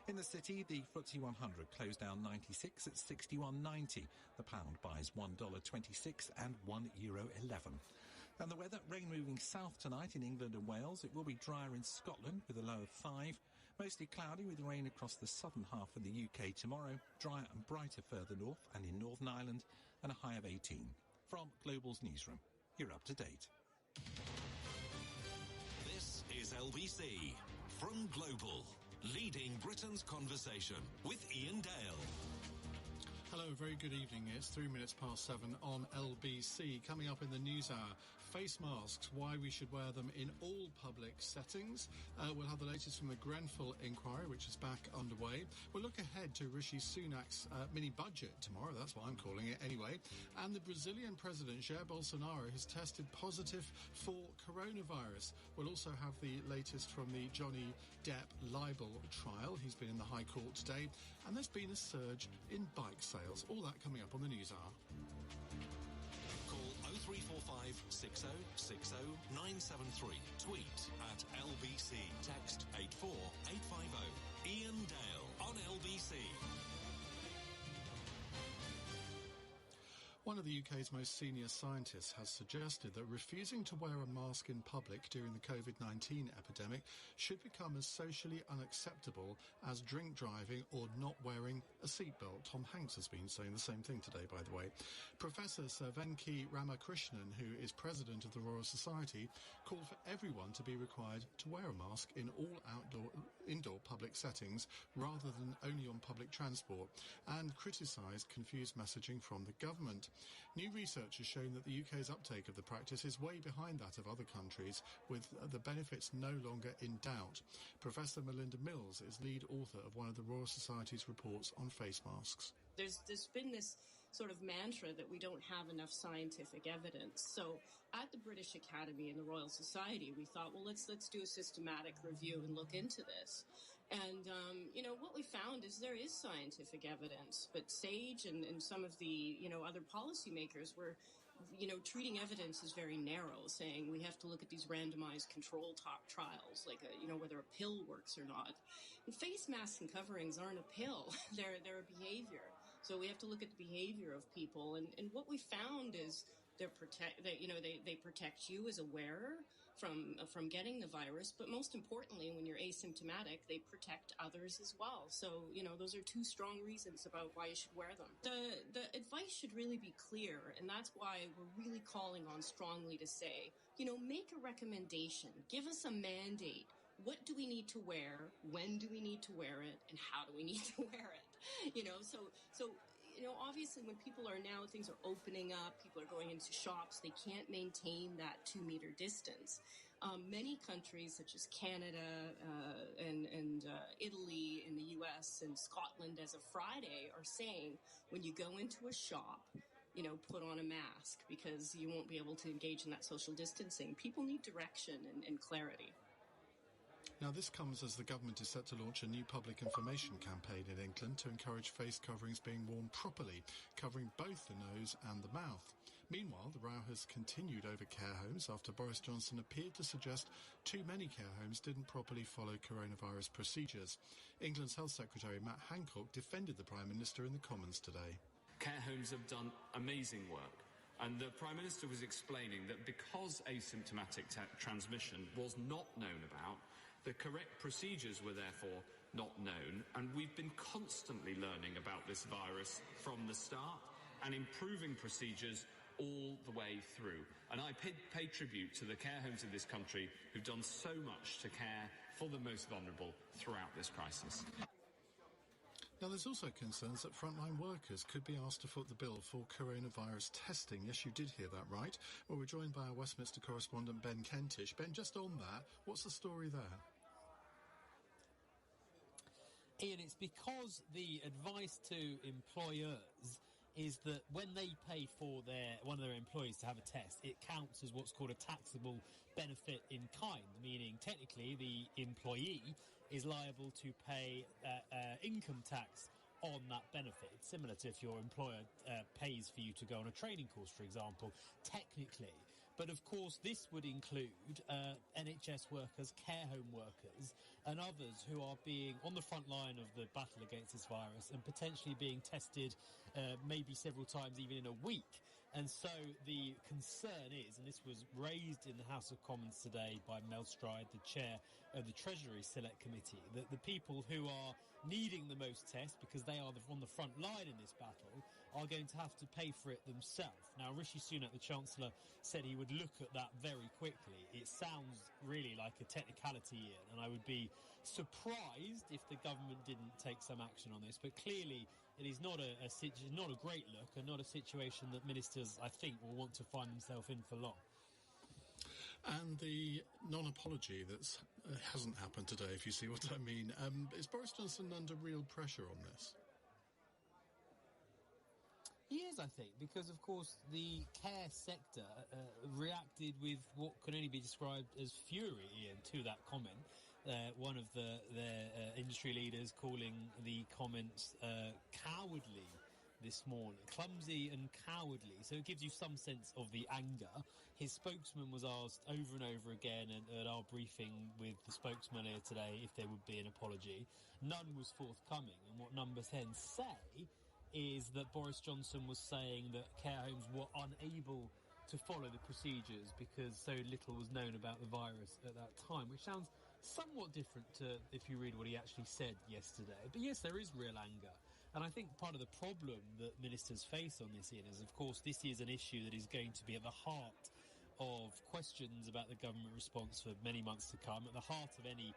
In the city, the FTSE 100 closed down 96 at 61.90. The pound buys $1.26 and €1.11. And the weather, rain moving south tonight in England and Wales. It will be drier in Scotland with a low of 5. Mostly cloudy with rain across the southern half of the UK tomorrow. Drier and brighter further north and in Northern Ireland, and a high of 18. From Global's newsroom, you're up to date. This is LBC from Global, leading Britain's conversation with Ian Dale. Hello, very good evening. It's 3 minutes past 7 on LBC. Coming up in the news hour, face masks, why we should wear them in all public settings. We'll have the latest from the Grenfell inquiry, which is back underway. We'll look ahead to Rishi Sunak's mini-budget tomorrow, that's what I'm calling it anyway. And the Brazilian president, Jair Bolsonaro, has tested positive for coronavirus. We'll also have the latest from the Johnny Depp libel trial. He's been in the High Court today. And there's been a surge in bike sales. All that coming up on the news hour. Call 0345 6060 973. Tweet at LBC. Text 84850. Ian Dale on LBC. One of the UK's most senior scientists has suggested that refusing to wear a mask in public during the COVID-19 epidemic should become as socially unacceptable as drink driving or not wearing a seatbelt. Tom Hanks has been saying the same thing today, by the way. Professor Sir Venki Ramakrishnan, who is president of the Royal Society, called for everyone to be required to wear a mask in all indoor public settings rather than only on public transport, and criticised confused messaging from the government. New research has shown that the UK's uptake of the practice is way behind that of other countries, with the benefits no longer in doubt. Professor Melinda Mills is lead author of one of the Royal Society's reports on face masks. There's been this sort of mantra that we don't have enough scientific evidence. So at the British Academy and the Royal Society, we thought, well, let's do a systematic review and look into this. And, what we found is there is scientific evidence, but SAGE and some of the, other policymakers were, treating evidence as very narrow, saying we have to look at these randomized control trials, like, whether a pill works or not. And face masks and coverings aren't a pill. They're a behavior. So we have to look at the behavior of people. And what we found is they protect you as a wearer from getting the virus, but most importantly, when you're asymptomatic, they protect others as well. So, those are two strong reasons about why you should wear them. The advice should really be clear, and that's why we're really calling on strongly to say, make a recommendation, give us a mandate. What do we need to wear? When do we need to wear it? And how do we need to wear it? Obviously when people are now, things are opening up, people are going into shops, they can't maintain that 2-meter distance. Many countries such as Canada and Italy in the US and Scotland as of Friday are saying when you go into a shop, put on a mask because you won't be able to engage in that social distancing. People need direction and clarity. Now, this comes as the government is set to launch a new public information campaign in England to encourage face coverings being worn properly, covering both the nose and the mouth. Meanwhile, the row has continued over care homes after Boris Johnson appeared to suggest too many care homes didn't properly follow coronavirus procedures. England's Health Secretary Matt Hancock defended the Prime Minister in the Commons today. Care homes have done amazing work. And the Prime Minister was explaining that because asymptomatic transmission was not known about, the correct procedures were therefore not known, and we've been constantly learning about this virus from the start and improving procedures all the way through. And I pay tribute to the care homes in this country who've done so much to care for the most vulnerable throughout this crisis. Now, there's also concerns that frontline workers could be asked to foot the bill for coronavirus testing. Yes, you did hear that right. Well, we're joined by our Westminster correspondent, Ben Kentish. Ben, just on that, what's the story there? Ian, it's because the advice to employers is that when they pay for one of their employees to have a test, it counts as what's called a taxable benefit in kind, meaning technically the employee is liable to pay income tax on that benefit. It's similar to if your employer pays for you to go on a training course, for example, technically. But of course, this would include NHS workers, care home workers, and others who are being on the front line of the battle against this virus and potentially being tested maybe several times even in a week. And so the concern is, and this was raised in the House of Commons today by Mel Stride, the chair of the Treasury Select Committee, that the people who are needing the most tests, because they are on the front line in this battle, are going to have to pay for it themselves. Now, Rishi Sunak, the Chancellor, said he would look at that very quickly. It sounds really like a technicality, Ian, and I would be surprised if the government didn't take some action on this. But clearly, it is not a great look and not a situation that ministers, I think, will want to find themselves in for long. And the non-apology that hasn't happened today, if you see what I mean. Is Boris Johnson under real pressure on this? He is, I think, because, of course, the care sector reacted with what can only be described as fury, Ian, to that comment. One of their industry leaders calling the comments cowardly this morning. Clumsy and cowardly, so it gives you some sense of the anger. His spokesman was asked over and over again at our briefing with the spokesman here today if there would be an apology. None was forthcoming, and what Number 10 say is that Boris Johnson was saying that care homes were unable to follow the procedures because so little was known about the virus at that time, which sounds somewhat different to if you read what he actually said yesterday. But yes, there is real anger. And I think part of the problem that ministers face on this, Ian, is, of course, this is an issue that is going to be at the heart of questions about the government response for many months to come, at the heart of any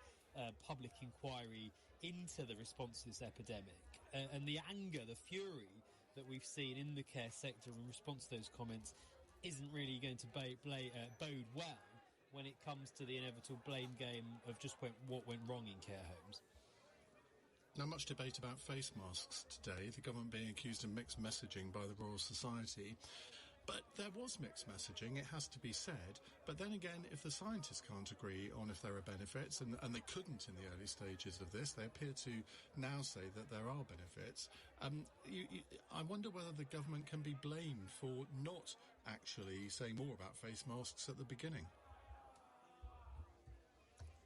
public inquiry into the response to this epidemic. And the anger, the fury that we've seen in the care sector in response to those comments isn't really going to bode well when it comes to the inevitable blame game of just what went wrong in care homes. Now, much debate about face masks today, the government being accused of mixed messaging by the Royal Society. But there was mixed messaging, it has to be said. But then again, if the scientists can't agree on if there are benefits, and they couldn't in the early stages of this, they appear to now say that there are benefits. I wonder whether the government can be blamed for not actually saying more about face masks at the beginning.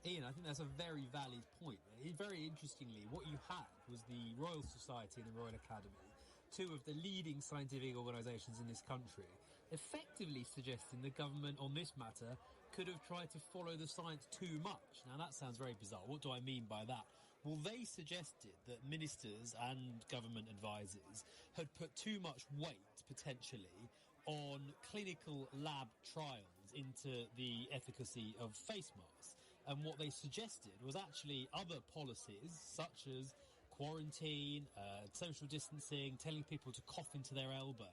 Ian, I think that's a very valid point. Very interestingly, what you had was the Royal Society and the Royal Academy, two of the leading scientific organisations in this country, effectively suggesting the government on this matter could have tried to follow the science too much. Now, that sounds very bizarre. What do I mean by that? Well, they suggested that ministers and government advisors had put too much weight, potentially, on clinical lab trials into the efficacy of face masks. And what they suggested was actually other policies, such as quarantine, social distancing, telling people to cough into their elbow,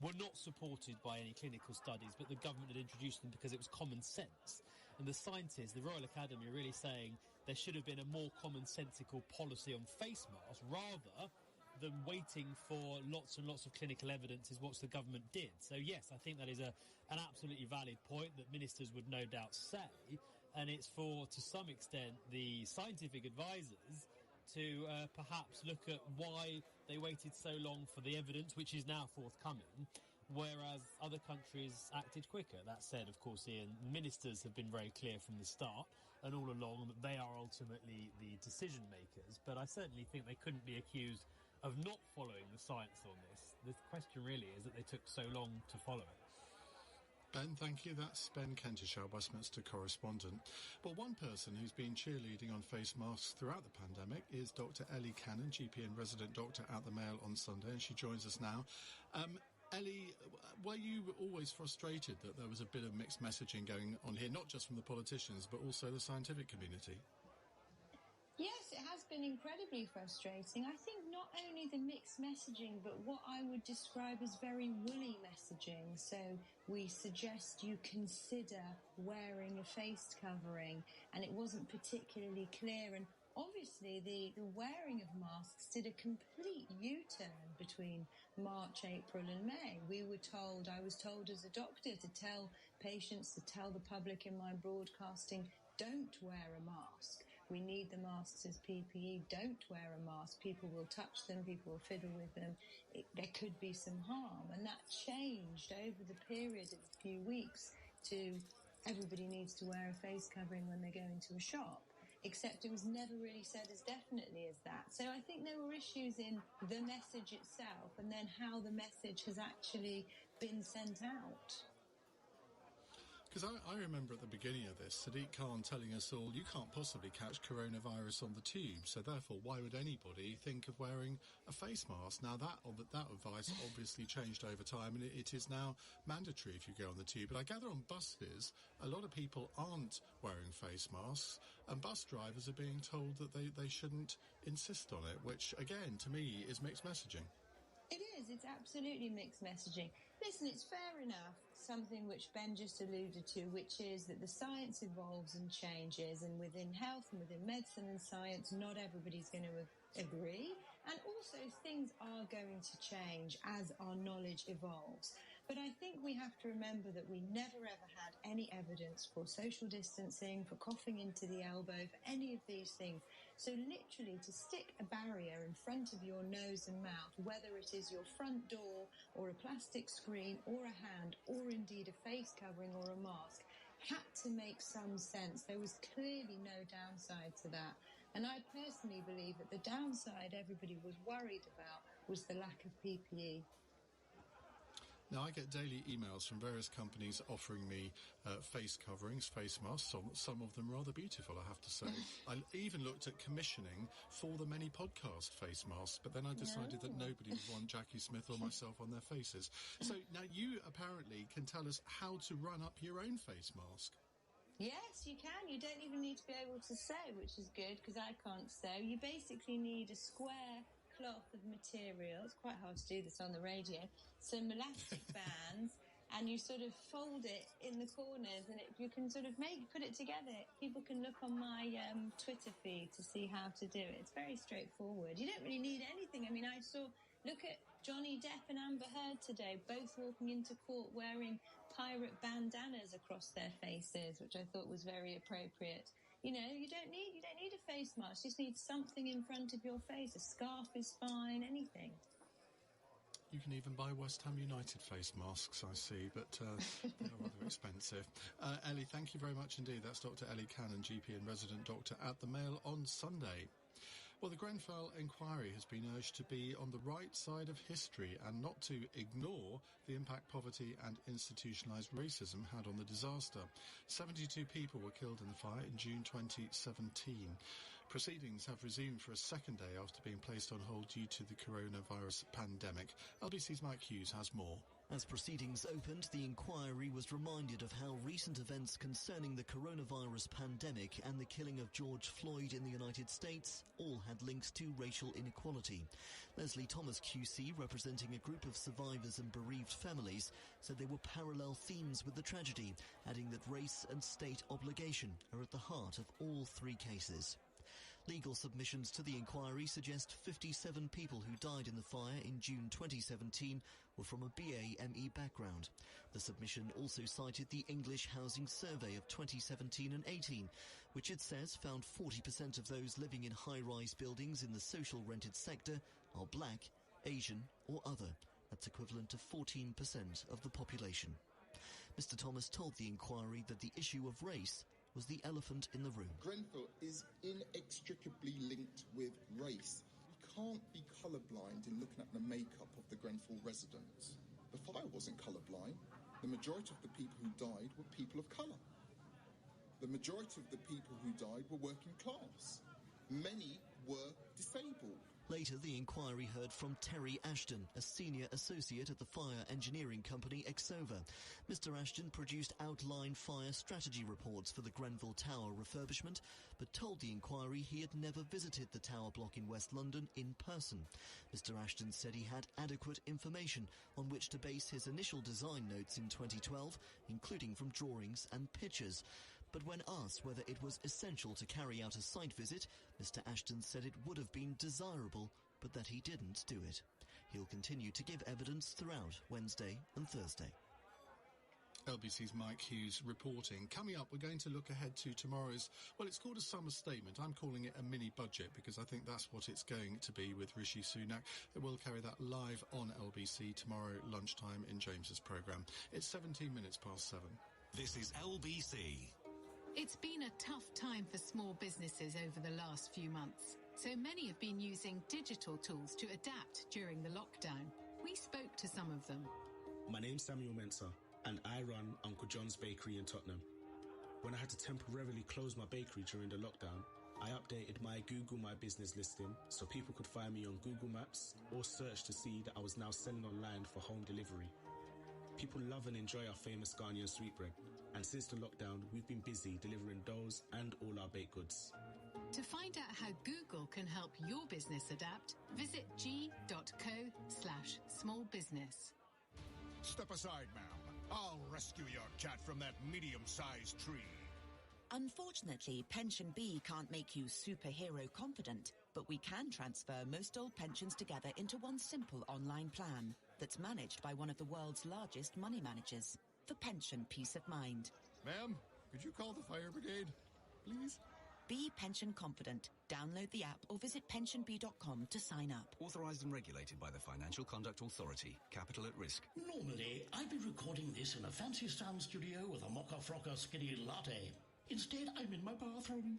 were not supported by any clinical studies, but the government had introduced them because it was common sense. And the scientists, the Royal Academy, are really saying there should have been a more commonsensical policy on face masks, rather than waiting for lots and lots of clinical evidence is what the government did. So yes, I think that is an absolutely valid point that ministers would no doubt say. And it's for, to some extent, the scientific advisors to perhaps look at why they waited so long for the evidence, which is now forthcoming, whereas other countries acted quicker. That said, of course, Ian, ministers have been very clear from the start and all along that they are ultimately the decision makers. But I certainly think they couldn't be accused of not following the science on this. The question really is that they took so long to follow it. Ben, thank you. That's Ben Kentish, our Westminster correspondent. Well, one person who's been cheerleading on face masks throughout the pandemic is Dr. Ellie Cannon, GP and resident doctor at the Mail on Sunday, and she joins us now. Ellie, were you always frustrated that there was a bit of mixed messaging going on here, not just from the politicians, but also the scientific community? Yes, it has been incredibly frustrating. I think not only the mixed messaging, but what I would describe as very woolly messaging. So we suggest you consider wearing a face covering, and it wasn't particularly clear. And obviously the wearing of masks did a complete U-turn between March, April and May. I was told as a doctor to tell patients, to tell the public in my broadcasting, don't wear a mask. We need the masks as PPE. Don't wear a mask. People will touch them. People will fiddle with them. There could be some harm. And that changed over the period of a few weeks to everybody needs to wear a face covering when they go into a shop. Except it was never really said as definitely as that. So I think there were issues in the message itself and then how the message has actually been sent out. Because I remember at the beginning of this, Sadiq Khan telling us all, you can't possibly catch coronavirus on the tube, so therefore why would anybody think of wearing a face mask? Now that advice obviously changed over time, and it is now mandatory if you go on the tube. But I gather on buses, a lot of people aren't wearing face masks, and bus drivers are being told that they shouldn't insist on it, which again, to me, is mixed messaging. It is. It's absolutely mixed messaging. Listen, it's fair enough, something which Ben just alluded to, which is that the science evolves and changes, and within health and within medicine and science, not everybody's going to agree. And also things are going to change as our knowledge evolves. But I think we have to remember that we never ever had any evidence for social distancing, for coughing into the elbow, for any of these things. So literally to stick a barrier in front of your nose and mouth, whether it is your front door or a plastic screen or a hand or indeed a face covering or a mask, had to make some sense. There was clearly no downside to that. And I personally believe that the downside everybody was worried about was the lack of PPE. Now, I get daily emails from various companies offering me face coverings, face masks. Some of them rather beautiful, I have to say. I even looked at commissioning for the many podcast face masks, but then I decided that nobody would want Jackie Smith or myself on their faces. So now you apparently can tell us how to run up your own face mask. Yes, you can. You don't even need to be able to sew, which is good because I can't sew. You basically need a square cloth of material. It's quite hard to do this on the radio. Some elastic bands, and you sort of fold it in the corners, and you can sort of put it together. People can look on my Twitter feed to see how to do it. It's very straightforward. You don't really need anything. I mean, look at Johnny Depp and Amber Heard today, both walking into court wearing pirate bandanas across their faces, which I thought was very appropriate. You know, you don't need a face mask. You just need something in front of your face. A scarf is fine, anything. You can even buy West Ham United face masks, I see, but they're rather expensive. Ellie, thank you very much indeed. That's Dr. Ellie Cannon, GP and resident doctor at the Mail on Sunday. Well, the Grenfell inquiry has been urged to be on the right side of history and not to ignore the impact poverty and institutionalised racism had on the disaster. 72 people were killed in the fire in June 2017. Proceedings have resumed for a second day after being placed on hold due to the coronavirus pandemic. LBC's Mike Hughes has more. As proceedings opened, the inquiry was reminded of how recent events concerning the coronavirus pandemic and the killing of George Floyd in the United States all had links to racial inequality. Leslie Thomas QC, representing a group of survivors and bereaved families, said there were parallel themes with the tragedy, adding that race and state obligation are at the heart of all three cases. Legal submissions to the inquiry suggest 57 people who died in the fire in June 2017 were from a BA-ME background. The submission also cited the English Housing Survey of 2017 and 18, which it says found 40% of those living in high-rise buildings in the social rented sector are black, Asian or other. That's equivalent to 14% of the population. Mr. Thomas told the inquiry that the issue of race was the elephant in the room. Grenfell is inextricably linked with race. You can't be colourblind in looking at the makeup of the Grenfell residents. The fire wasn't colourblind. The majority of the people who died were people of colour. The majority of the people who died were working class. Many were disabled. Later, the inquiry heard from Terry Ashton, a senior associate at the fire engineering company Exova. Mr. Ashton produced outline fire strategy reports for the Grenfell Tower refurbishment, but told the inquiry he had never visited the tower block in West London in person. Mr. Ashton said he had adequate information on which to base his initial design notes in 2012, including from drawings and pictures. But when asked whether it was essential to carry out a site visit, Mr. Ashton said it would have been desirable, but that he didn't do it. He'll continue to give evidence throughout Wednesday and Thursday. LBC's Mike Hughes reporting. Coming up, we're going to look ahead to tomorrow's, well, it's called a summer statement. I'm calling it a mini budget because I think that's what it's going to be with Rishi Sunak. We'll carry that live on LBC tomorrow lunchtime in James's programme. It's 17 minutes past 7. This is LBC. It's been a tough time for small businesses over the last few months, so many have been using digital tools to adapt during the lockdown. We spoke to some of them. My name's Samuel Mensah, and I run Uncle John's Bakery in Tottenham. When I had to temporarily close my bakery during the lockdown, I updated my Google My Business listing so people could find me on Google Maps or search to see that I was now selling online for home delivery. People love and enjoy our famous Ghanaian sweetbread, and since the lockdown, we've been busy delivering doughs and all our baked goods. To find out how Google can help your business adapt, visit g.co/smallbusiness. Step aside, ma'am. I'll rescue your cat from that medium-sized tree. Unfortunately, Pension B can't make you superhero confident, but we can transfer most old pensions together into one simple online plan that's managed by one of the world's largest money managers for pension peace of mind. Ma'am, could you call the fire brigade, please? Be pension confident. Download the app or visit pensionbee.com to sign up. Authorised and regulated by the Financial Conduct Authority. Capital at risk. Normally, I'd be recording this in a fancy sound studio with a mocha frocka skinny latte. Instead, I'm in my bathroom.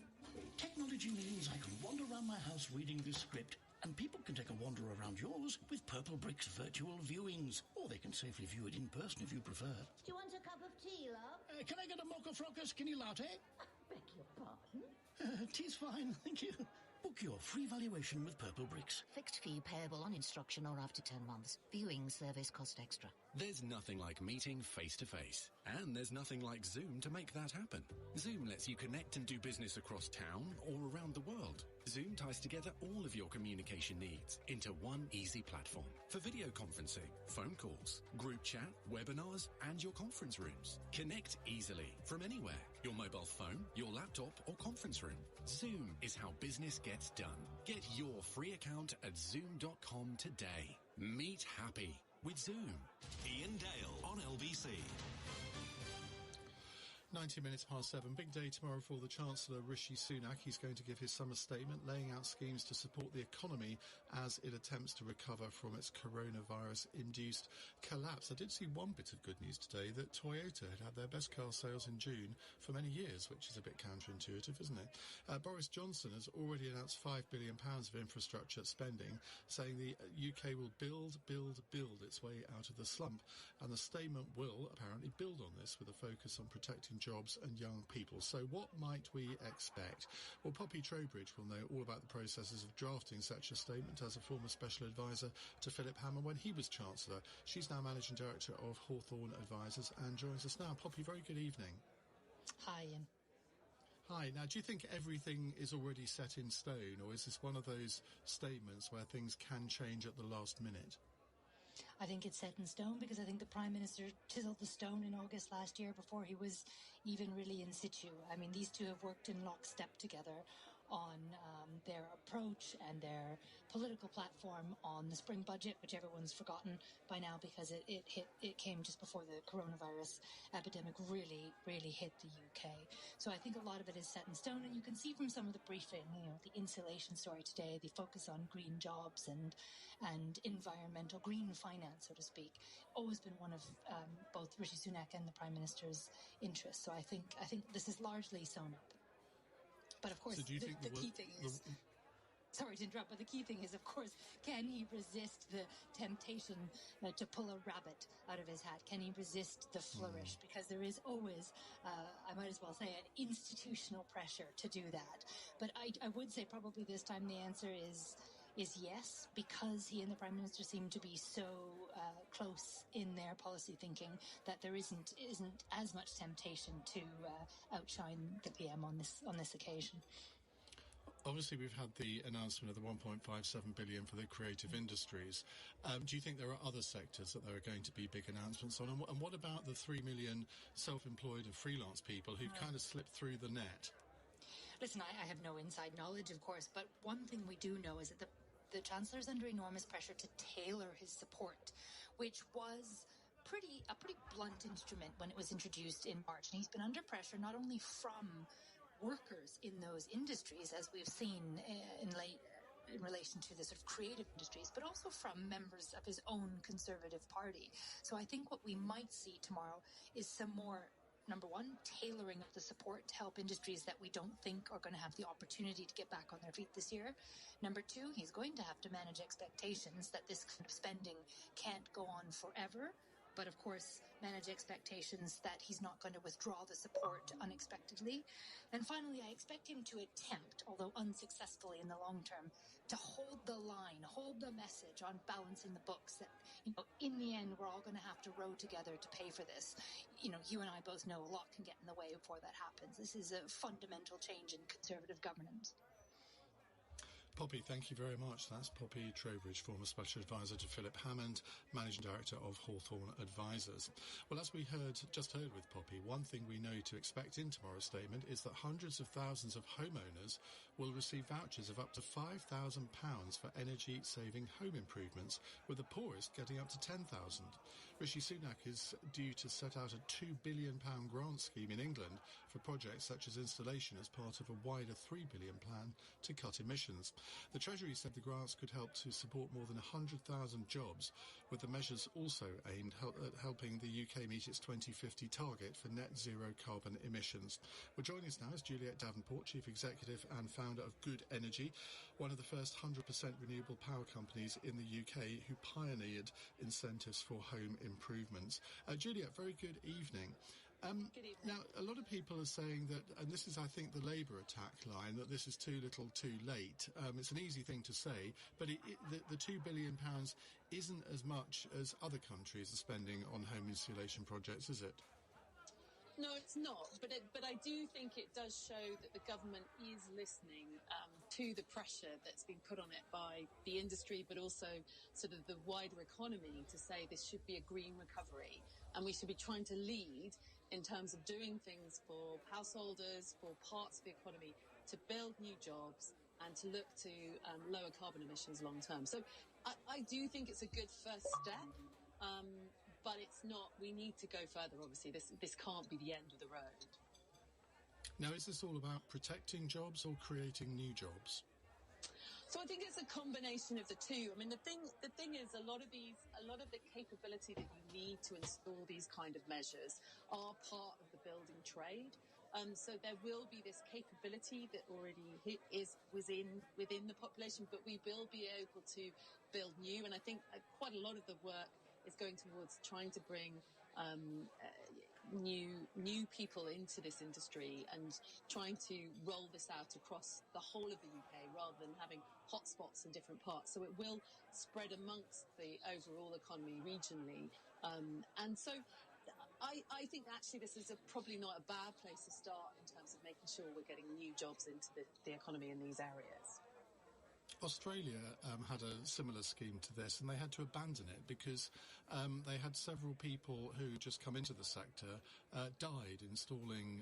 Technology means I can wander around my house reading this script, and people can take a wander around yours with Purple Bricks virtual viewings, or they can safely view it in person if you prefer. Do you want a cup of tea, love? Can I get a mocha frocka skinny latte? Beg your pardon? Tea's fine, thank you. Book your free valuation with Purple Bricks. Fixed fee payable on instruction or after 10 months. Viewing service cost extra. There's nothing like meeting face-to-face. And there's nothing like Zoom to make that happen. Zoom lets you connect and do business across town or around the world. Zoom ties together all of your communication needs into one easy platform for video conferencing, phone calls, group chat, webinars, and your conference rooms. Connect easily from anywhere. Your mobile phone, your laptop, or conference room. Zoom is how business gets done. Get your free account at zoom.com today. Meet happy with Zoom. Ian Dale on LBC. 19 minutes past 7. Big day tomorrow for the Chancellor, Rishi Sunak. He's going to give his summer statement laying out schemes to support the economy as it attempts to recover from its coronavirus-induced collapse. I did see one bit of good news today, that Toyota had their best car sales in June for many years, which is a bit counterintuitive, isn't it? Boris Johnson has already announced £5 billion of infrastructure spending, saying the UK will build its way out of the slump. And the statement will apparently build on this with a focus on protecting jobs and young people. So what might we expect? Well, Poppy Trowbridge will know all about the processes of drafting such a statement as a former special advisor to Philip Hammond when he was Chancellor. She's now Managing Director of Hawthorne Advisors and joins us now. Poppy, very good evening. Hi, Ian. Hi. Now, do you think everything is already set in stone, or is this one of those statements where things can change at the last minute? I think it's set in stone because I think the Prime Minister chiseled the stone in August last year before he was even really in situ. I mean, these two have worked in lockstep together on their approach and their political platform on the spring budget, which everyone's forgotten by now because it came just before the coronavirus epidemic really hit the UK. So I think a lot of it is set in stone, and you can see from some of the briefing, the insulation story today, the focus on green jobs and environmental green finance, so to speak, always been one of both Rishi Sunak and the Prime Minister's interests. So I think this is largely sewn up. But of course, so the key thing is, sorry to interrupt, but the key thing is, of course, can he resist the temptation to pull a rabbit out of his hat? Can he resist the flourish? Because there is always, I might as well say, an institutional pressure to do that. But I would say probably this time the answer is yes, because he and the Prime Minister seem to be so close in their policy thinking that there isn't as much temptation to outshine the PM on this occasion. Obviously, we've had the announcement of the 1.57 billion for the creative industries. Do you think there are other sectors that there are going to be big announcements on? And what about the 3 million self-employed and freelance people who've kind of slipped through the net? Listen, I have no inside knowledge, of course, but one thing we do know is that the Chancellor's under enormous pressure to tailor his support, which was a pretty blunt instrument when it was introduced in March. And he's been under pressure not only from workers in those industries, as we've seen in relation to the sort of creative industries, but also from members of his own Conservative Party. So I think what we might see tomorrow is some more, number one, tailoring of the support to help industries that we don't think are going to have the opportunity to get back on their feet this year. Number two, he's going to have to manage expectations that this kind of spending can't go on forever, but of course manage expectations that he's not going to withdraw the support unexpectedly. And finally, I expect him to attempt, although unsuccessfully in the long term, to hold the line, hold the message on balancing the books that, in the end, we're all going to have to row together to pay for this. You and I both know a lot can get in the way before that happens. This is a fundamental change in Conservative governance. Poppy, thank you very much. That's Poppy Trowbridge, former Special Advisor to Philip Hammond, Managing Director of Hawthorne Advisors. Well, as we just heard with Poppy, one thing we know to expect in tomorrow's statement is that hundreds of thousands of homeowners will receive vouchers of up to £5,000 for energy-saving home improvements, with the poorest getting up to £10,000. Rishi Sunak is due to set out a £2 billion grant scheme in England for projects such as installation as part of a wider £3 billion plan to cut emissions. The Treasury said the grants could help to support more than 100,000 jobs, with the measures also aimed at helping the UK meet its 2050 target for net zero carbon emissions. Well, joining us now is Juliet Davenport, Chief Executive and founder of Good Energy, one of the first 100% renewable power companies in the UK who pioneered incentives for home improvements. Juliet, very good evening. Good evening. Now, a lot of people are saying that, and this is, I think, the Labour attack line, that this is too little too late. It's an easy thing to say, but the £2 billion isn't as much as other countries are spending on home insulation projects, is it? No, it's not. But I do think it does show that the government is listening to the pressure that's been put on it by the industry, but also sort of the wider economy to say this should be a green recovery. And we should be trying to lead in terms of doing things for householders, for parts of the economy, to build new jobs and to look to lower carbon emissions long term. So I do think it's a good first step. But it's not, we need to go further, obviously. This can't be the end of the road. Now, is this all about protecting jobs or creating new jobs? So I think it's a combination of the two. I mean, the thing is a lot of the capability that you need to install these kind of measures are part of the building trade. So there will be this capability that already is within the population, but we will be able to build new. And I think quite a lot of the work is going towards trying to bring new people into this industry and trying to roll this out across the whole of the UK rather than having hotspots in different parts. So it will spread amongst the overall economy regionally. And so I think actually this is probably not a bad place to start in terms of making sure we're getting new jobs into the economy in these areas. Australia had a similar scheme to this, and they had to abandon it because they had several people who just come into the sector died installing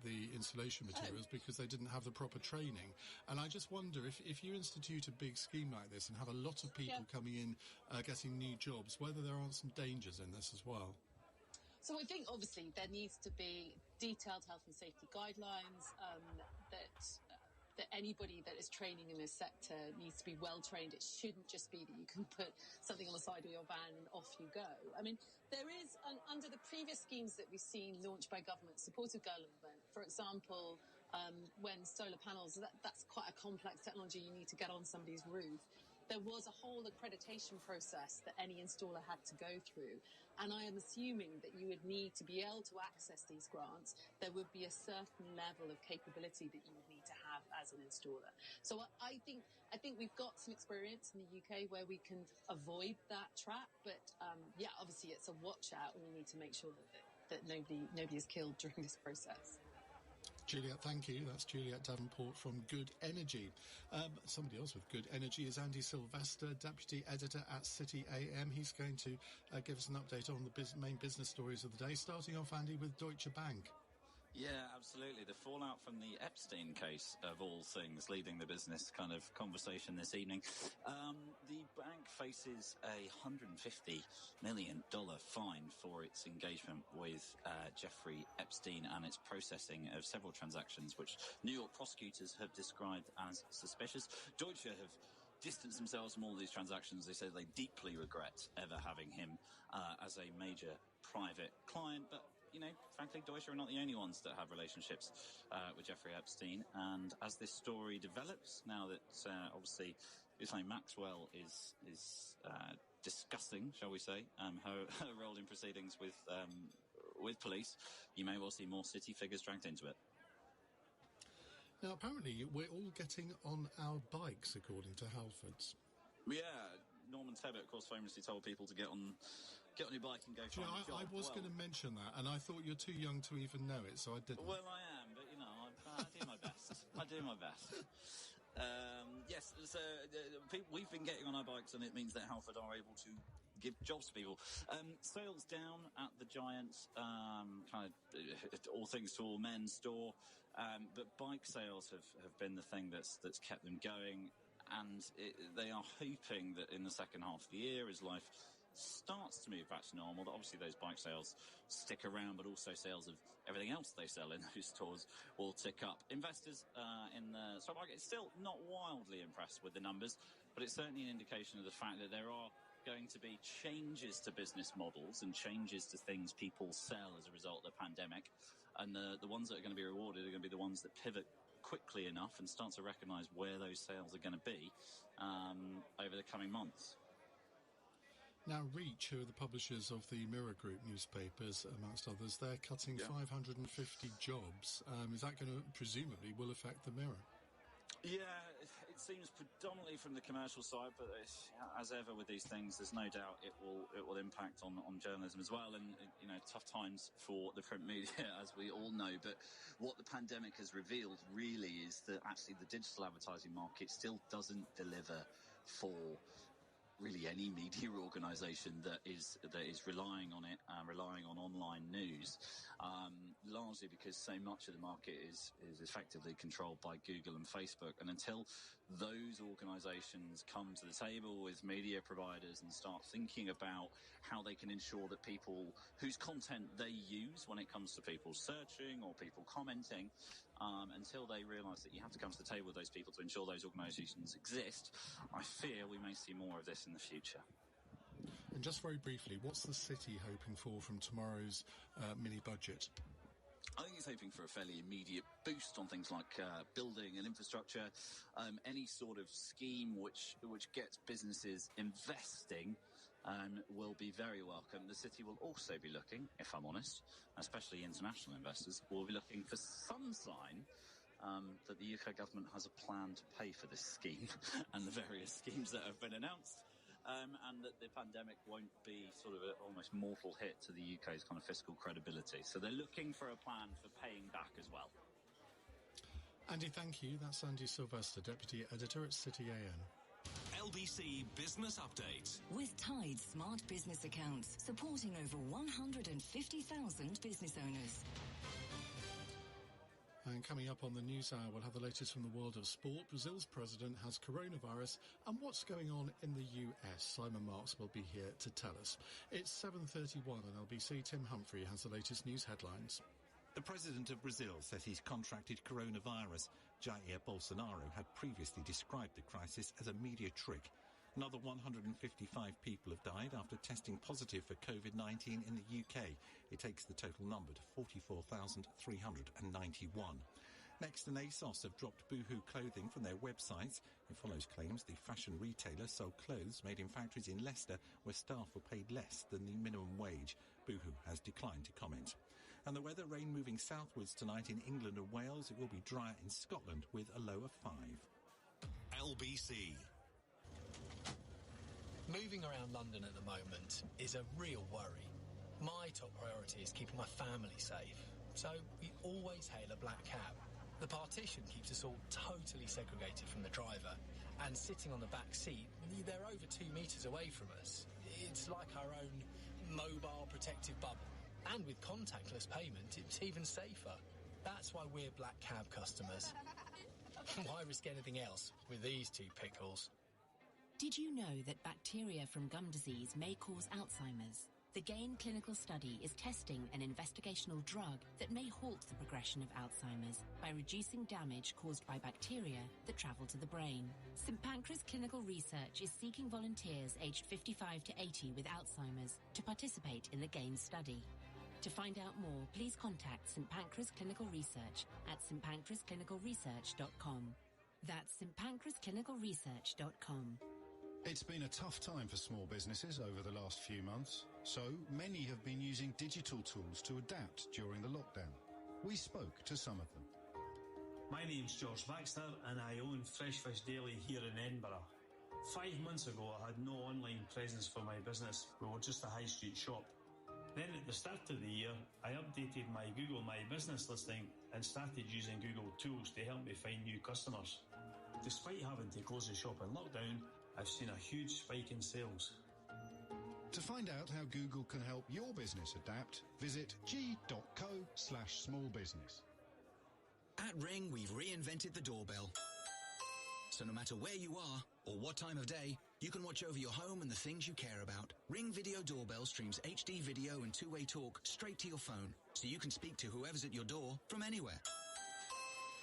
the insulation materials because they didn't have the proper training. And I just wonder if you institute a big scheme like this and have a lot of people coming in getting new jobs, whether there aren't some dangers in this as well. So I think obviously there needs to be detailed health and safety guidelines that anybody that is training in this sector needs to be well trained. It shouldn't just be that you can put something on the side of your van and off you go. I mean, there is, under the previous schemes that we've seen launched by government, supported government, for example, when solar panels, that's quite a complex technology you need to get on somebody's roof. There was a whole accreditation process that any installer had to go through. And I am assuming that you would need to be able to access these grants. There would be a certain level of capability that you would need to have as an installer. So I think we've got some experience in the UK where we can avoid that trap. But obviously it's a watch out, and we need to make sure that nobody is killed during this process. Juliet, thank you. That's Juliet Davenport from Good Energy. Somebody else with Good Energy is Andy Sylvester, Deputy Editor at City AM. He's going to give us an update on the main business stories of the day, starting off, Andy, with Deutsche Bank. Yeah, absolutely. The fallout from the Epstein case, of all things, leading the business kind of conversation this evening. The bank faces a $150 million fine for its engagement with Jeffrey Epstein and its processing of several transactions, which New York prosecutors have described as suspicious. Deutsche have distanced themselves from all these transactions. They say they deeply regret ever having him as a major private client, but frankly, Deutsche are not the only ones that have relationships with Jeffrey Epstein. And as this story develops, now that obviously Ghislaine Maxwell is discussing, shall we say, her role in proceedings with police, you may well see more city figures dragged into it. Now, apparently, we're all getting on our bikes, according to Halfords. Yeah, Norman Tebbit, of course, famously told people to get on your bike and go find a job. I was going to mention that, and I thought you're too young to even know it, so I didn't. Well, I am, but, I do my best. I do my best. Yes, so we've been getting on our bikes, and it means that Halford are able to give jobs to people. Sales down at the Giant, kind of all things to all men store, but bike sales have been the thing that's kept them going, and they are hoping that in the second half of the year, as life starts to move back to normal, that obviously those bike sales stick around, but also sales of everything else they sell in those stores will tick up. Investors in the stock market are still not wildly impressed with the numbers, but it's certainly an indication of the fact that there are going to be changes to business models and changes to things people sell as a result of the pandemic. And the ones that are going to be rewarded are going to be the ones that pivot quickly enough and start to recognise where those sales are going to be over the coming months. Now, Reach, who are the publishers of the Mirror Group newspapers, amongst others, they're cutting 550 jobs. Is that going to, presumably, will affect the Mirror? Yeah, it seems predominantly from the commercial side, but as ever with these things, there's no doubt it will impact on journalism as well. And tough times for the print media, as we all know. But what the pandemic has revealed really is that actually the digital advertising market still doesn't deliver for really any media organisation that is relying on it, relying on online news, largely because so much of the market is effectively controlled by Google and Facebook. And until those organisations come to the table with media providers and start thinking about how they can ensure that people whose content they use when it comes to people searching or people commenting, until they realise that you have to come to the table with those people to ensure those organisations exist, I fear we may see more of this in the future. And just very briefly, what's the city hoping for from tomorrow's mini-budget? I think it's hoping for a fairly immediate boost on things like building and infrastructure, any sort of scheme which gets businesses investing will be very welcome. The city will also be looking, if I'm honest, especially international investors, will be looking for some sign that the UK government has a plan to pay for this scheme and the various schemes that have been announced. And that the pandemic won't be sort of an almost mortal hit to the UK's kind of fiscal credibility. So they're looking for a plan for paying back as well. Andy, thank you. That's Andy Sylvester, Deputy Editor at City AM. LBC Business Update. With Tide Smart Business Accounts, supporting over 150,000 business owners. And coming up on the News Hour, we'll have the latest from the world of sport. Brazil's president has coronavirus, and what's going on in the US? Simon Marks will be here to tell us. It's 7:31 on LBC. Tim Humphrey has the latest news headlines. The president of Brazil says he's contracted coronavirus. Jair Bolsonaro had previously described the crisis as a media trick. Another 155 people have died after testing positive for COVID-19 in the UK. It takes the total number to 44,391. Next, and ASOS have dropped Boohoo clothing from their websites. It follows claims the fashion retailer sold clothes made in factories in Leicester where staff were paid less than the minimum wage. Boohoo has declined to comment. And the weather, rain moving southwards tonight in England and Wales. It will be drier in Scotland with a low of 5. LBC. Moving around London at the moment is a real worry. My top priority is keeping my family safe, so we always hail a black cab. The partition keeps us all totally segregated from the driver, and sitting on the back seat, they're over 2 metres away from us. It's like our own mobile protective bubble. And with contactless payment, it's even safer. That's why we're black cab customers. Why risk anything else with these two pickles? Did you know that bacteria from gum disease may cause Alzheimer's? The GAIN clinical study is testing an investigational drug that may halt the progression of Alzheimer's by reducing damage caused by bacteria that travel to the brain. St Pancras Clinical Research is seeking volunteers aged 55 to 80 with Alzheimer's to participate in the GAIN study. To find out more, please contact St Pancras Clinical Research at stpancrasclinicalresearch.com. That's stpancrasclinicalresearch.com. It's been a tough time for small businesses over the last few months, so many have been using digital tools to adapt during the lockdown. We spoke to some of them. My name's George Baxter and I own Fresh Fish Daily here in Edinburgh. 5 months ago I had no online presence for my business, we were just a high street shop. Then at the start of the year, I updated my Google My Business listing and started using Google Tools to help me find new customers. Despite having to close the shop in lockdown, I've seen a huge spike in sales. To find out how Google can help your business adapt, visit g.co/smallbusiness. At Ring, we've reinvented the doorbell. So no matter where you are, or what time of day, you can watch over your home and the things you care about. Ring Video Doorbell streams HD video and two-way talk straight to your phone, so you can speak to whoever's at your door from anywhere.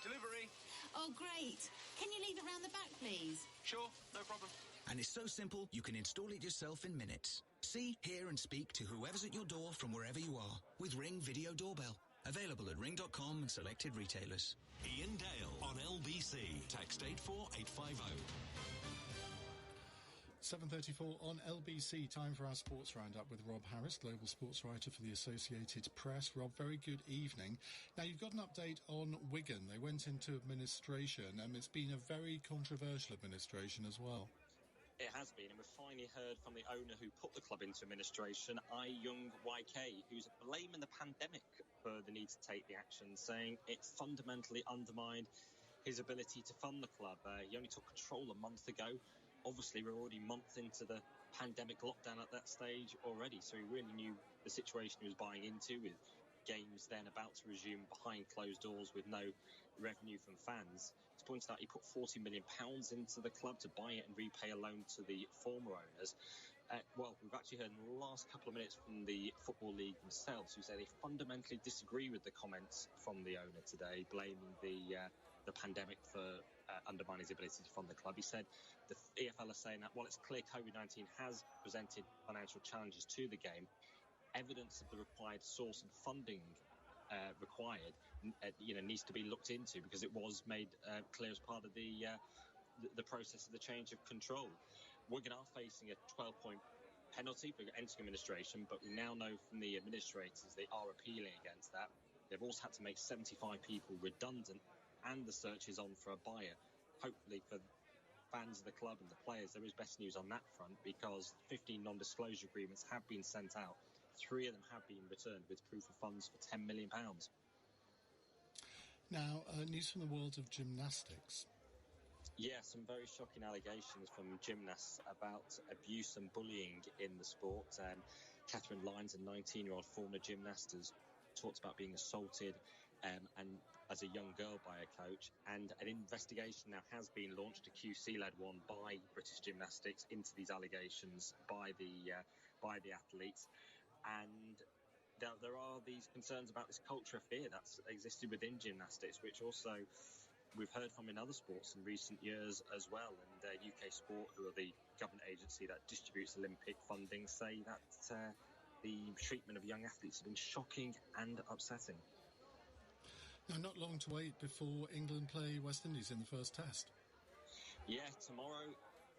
Delivery. Oh, great. Can you leave it round the back, please? Sure, no problem. And it's so simple, you can install it yourself in minutes. See, hear and speak to whoever's at your door from wherever you are with Ring Video Doorbell. Available at ring.com and selected retailers. Ian Dale on LBC. Text 84850. 7:34 on LBC. Time for our sports roundup with Rob Harris, global sports writer for the Associated Press. Rob, very good evening. Now, you've got an update on Wigan. They went into administration, and it's been a very controversial administration as well. It has been, and we've finally heard from the owner who put the club into administration, Young YK, who's blaming the pandemic for the need to take the action, saying it fundamentally undermined his ability to fund the club. He only took control a month ago. Obviously, we're already months into the pandemic lockdown at that stage already, so he really knew the situation he was buying into, with games then about to resume behind closed doors with no revenue from fans. It's pointed out he put £40 million into the club to buy it and repay a loan to the former owners. We've actually heard in the last couple of minutes from the Football League themselves, who say they fundamentally disagree with the comments from the owner today, blaming the pandemic for undermining his ability to fund the club. He said the EFL are saying that while it's clear COVID-19 has presented financial challenges to the game, evidence of the required source and funding required needs to be looked into, because it was made clear as part of the process of the change of control. Wigan are facing a 12-point penalty for entering administration, but we now know from the administrators they are appealing against that. They've also had to make 75 people redundant, and the search is on for a buyer. Hopefully for fans of the club and the players, there is best news on that front, because 15 non-disclosure agreements have been sent out. 3 of them have been returned with proof of funds for £10 million. Now, news from the world of gymnastics. Yeah, some very shocking allegations from gymnasts about abuse and bullying in the sport. Catherine Lyons, a 19-year-old former gymnast, has talked about being assaulted and as a young girl by a coach. And an investigation now has been launched, a QC-led one by British Gymnastics, into these allegations by the athletes. And there are these concerns about this culture of fear that's existed within gymnastics, which also we've heard from in other sports in recent years as well. And UK Sport, who are the government agency that distributes Olympic funding, say that the treatment of young athletes has been shocking and upsetting. Now, not long to wait before England play West Indies in the first test. Yeah, tomorrow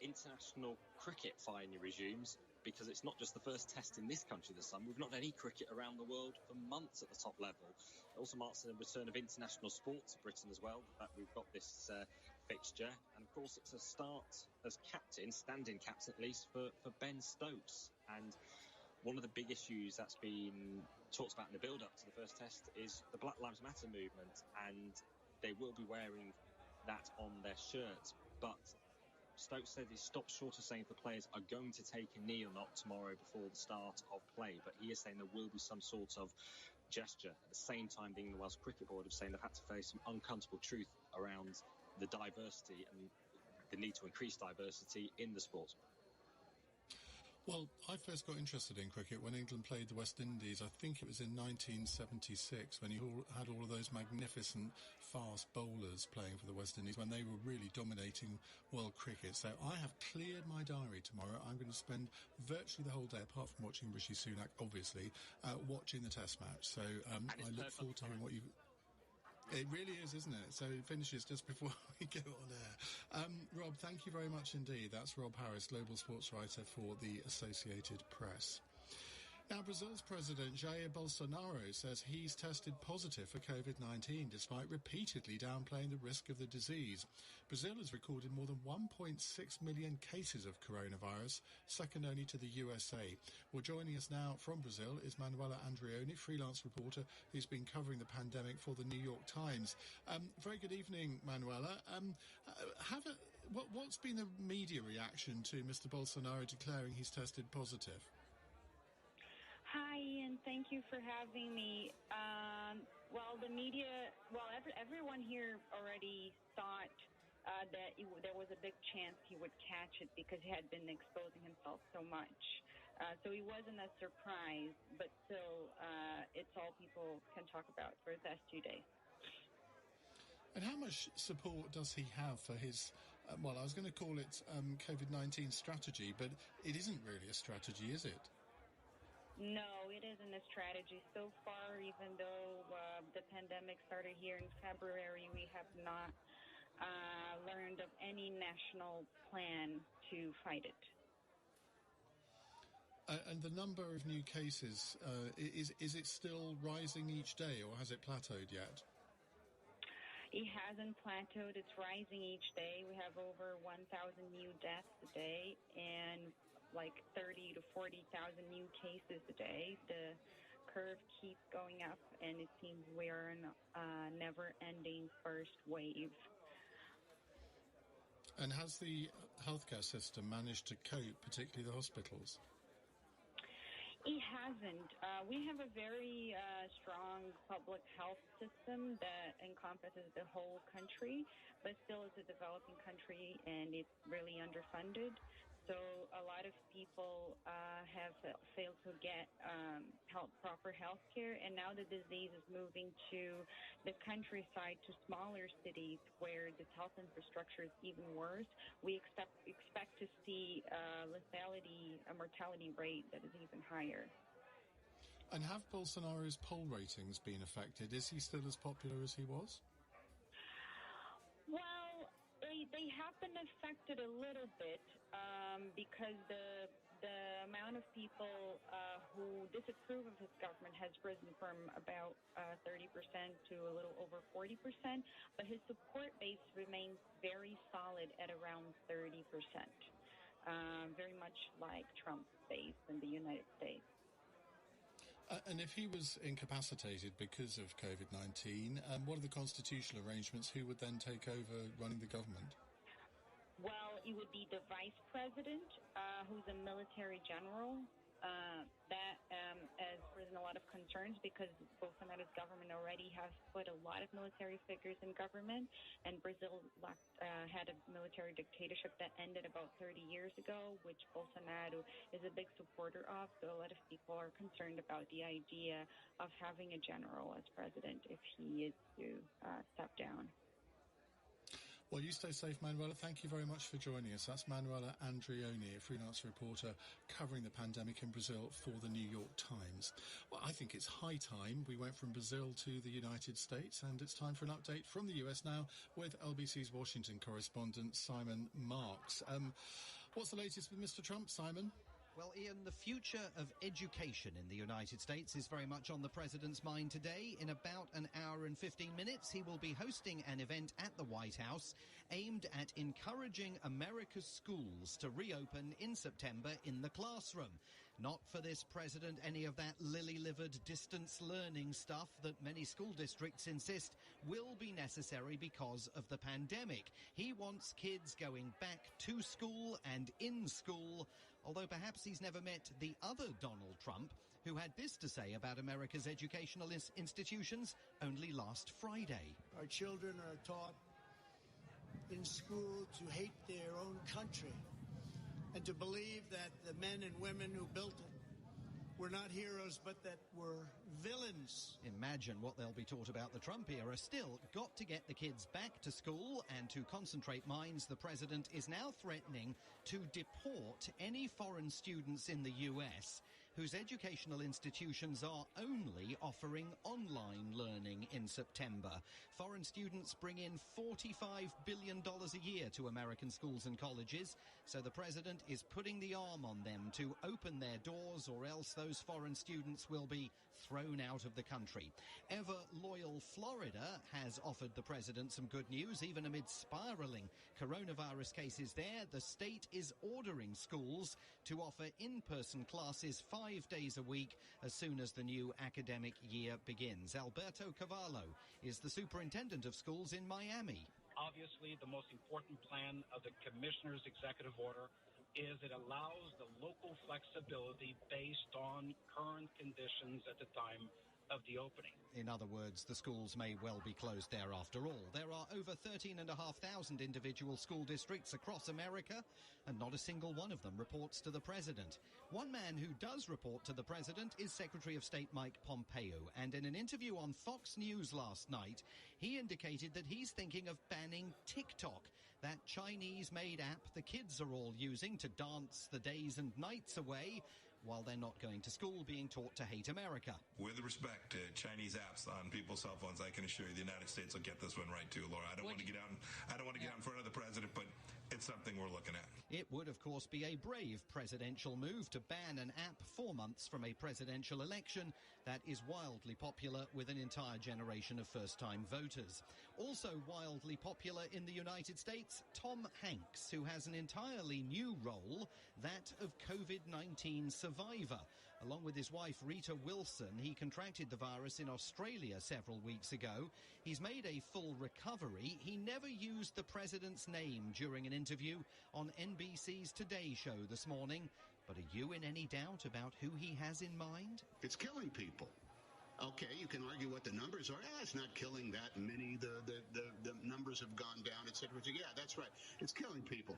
international cricket finally resumes, because it's not just the first test in this country this summer. We've not had any cricket around the world for months at the top level. It also marks the return of international sport to Britain as well, that we've got this fixture. And of course, it's a start as captain, standing captain at least, for Ben Stokes. And one of the big issues that's been talked about in the build-up to the first test is the Black Lives Matter movement, and they will be wearing that on their shirts. But Stokes said he stopped short of saying if the players are going to take a knee or not tomorrow before the start of play, but he is saying there will be some sort of gesture. At the same time, being the Welsh Cricket Board, of saying they've had to face some uncomfortable truth around the diversity and the need to increase diversity in the sport. Well, I first got interested in cricket when England played the West Indies. I think it was in 1976, when you had all of those magnificent fast bowlers playing for the West Indies, when they were really dominating world cricket. So I have cleared my diary tomorrow. I'm going to spend virtually the whole day, apart from watching Rishi Sunak, obviously, watching the Test match. So I look forward to hearing what you... It really is, isn't it? So it finishes just before we go on air. Rob, thank you very much indeed. That's Rob Harris, global sports writer for the Associated Press. Now, Brazil's President Jair Bolsonaro says he's tested positive for COVID-19 despite repeatedly downplaying the risk of the disease. Brazil has recorded more than 1.6 million cases of coronavirus, second only to the USA. Well, joining us now from Brazil is Manuela Andreoni, freelance reporter who's been covering the pandemic for the New York Times. Very good evening, Manuela. What's been the media reaction to Mr. Bolsonaro declaring he's tested positive? Hi, Ian. Thank you for having me. The media, everyone here already thought that there was a big chance he would catch it because he had been exposing himself so much. So it wasn't a surprise, but still, it's all people can talk about for the past 2 days. And how much support does he have for his, well, I was going to call it COVID-19 strategy, but it isn't really a strategy, is it? No, it isn't a strategy. So far, even though the pandemic started here in February, we have not learned of any national plan to fight it. And the number of new cases, is it still rising each day, or has it plateaued yet? It hasn't plateaued. It's rising each day. We have over 1,000 new deaths a day and like 30 to 40,000 new cases a day. The curve keeps going up, and it seems we're in a never-ending first wave. And has the healthcare system managed to cope, particularly the hospitals? It hasn't. We have a very strong public health system that encompasses the whole country, but still it's a developing country and it's really underfunded. So a lot of people have failed to get proper health care, and now the disease is moving to the countryside, to smaller cities where the health infrastructure is even worse. We expect to see a mortality rate that is even higher. And have Bolsonaro's poll ratings been affected? Is he still as popular as he was? Well, they have been affected a little bit because the amount of people who disapprove of his government has risen from about 30% to a little over 40%, but his support base remains very solid at around 30%, very much like Trump's base in the United States. And if he was incapacitated because of COVID-19, what are the constitutional arrangements? Who would then take over running the government? Well, it would be the vice president, who's a military general. That has risen a lot of concerns because Bolsonaro's government already has put a lot of military figures in government, and Brazil had a military dictatorship that ended about 30 years ago, which Bolsonaro is a big supporter of. So a lot of people are concerned about the idea of having a general as president if he is to step down. Well, you stay safe, Manuela. Thank you very much for joining us. That's Manuela Andreoni, a freelance reporter covering the pandemic in Brazil for the New York Times. Well, I think it's high time we went from Brazil to the United States, and it's time for an update from the US now with LBC's Washington correspondent Simon Marks. What's the latest with Mr. Trump, Simon? Well, Ian, the future of education in the United States is very much on the president's mind today. In about an hour and 15 minutes, he will be hosting an event at the White House aimed at encouraging America's schools to reopen in September in the classroom. Not for this president any of that lily-livered distance learning stuff that many school districts insist will be necessary because of the pandemic. He wants kids going back to school and in school, although perhaps he's never met the other Donald Trump, who had this to say about America's educational institutions only last Friday. Our children are taught in school to hate their own country and to believe that the men and women who built it were not heroes, but that were villains. Imagine what they'll be taught about the Trump era. Still, got to get the kids back to school, and to concentrate minds, the president is now threatening to deport any foreign students in the U.S. whose educational institutions are only offering online learning in September. Foreign students bring in $45 billion a year to American schools and colleges, so the president is putting the arm on them to open their doors, or else those foreign students will be thrown out of the country. Ever-loyal Florida has offered the president some good news. Even amid spiraling coronavirus cases there, the state is ordering schools to offer in-person classes 5 days a week as soon as the new academic year begins. Alberto Cavallo is the superintendent of schools in Miami. Obviously, the most important plan of the commissioner's executive order is it allows the local flexibility based on current conditions at the time of the opening. In other words, the schools may well be closed there after all. There are over 13,500 individual school districts across America, and not a single one of them reports to the president. One man who does report to the president is Secretary of State Mike Pompeo, and in an interview on Fox News last night, he indicated that he's thinking of banning TikTok, that Chinese-made app the kids are all using to dance the days and nights away, while they're not going to school being taught to hate America. With respect to Chinese apps on people's cell phones, I can assure you the United States will get this one right too, Laura. I don't want to get out in front of the president, but it's something we're looking at. It would, of course, be a brave presidential move to ban an app 4 months from a presidential election that is wildly popular with an entire generation of first-time voters. Also wildly popular in the United States, Tom Hanks, who has an entirely new role, that of COVID-19 survivor. Along with his wife, Rita Wilson, he contracted the virus in Australia several weeks ago. He's made a full recovery. He never used the president's name during an interview on NBC's Today Show this morning. But are you in any doubt about who he has in mind? It's killing people. Okay, you can argue what the numbers are. It's not killing that many. The numbers have gone down, et cetera. Yeah, that's right. It's killing people.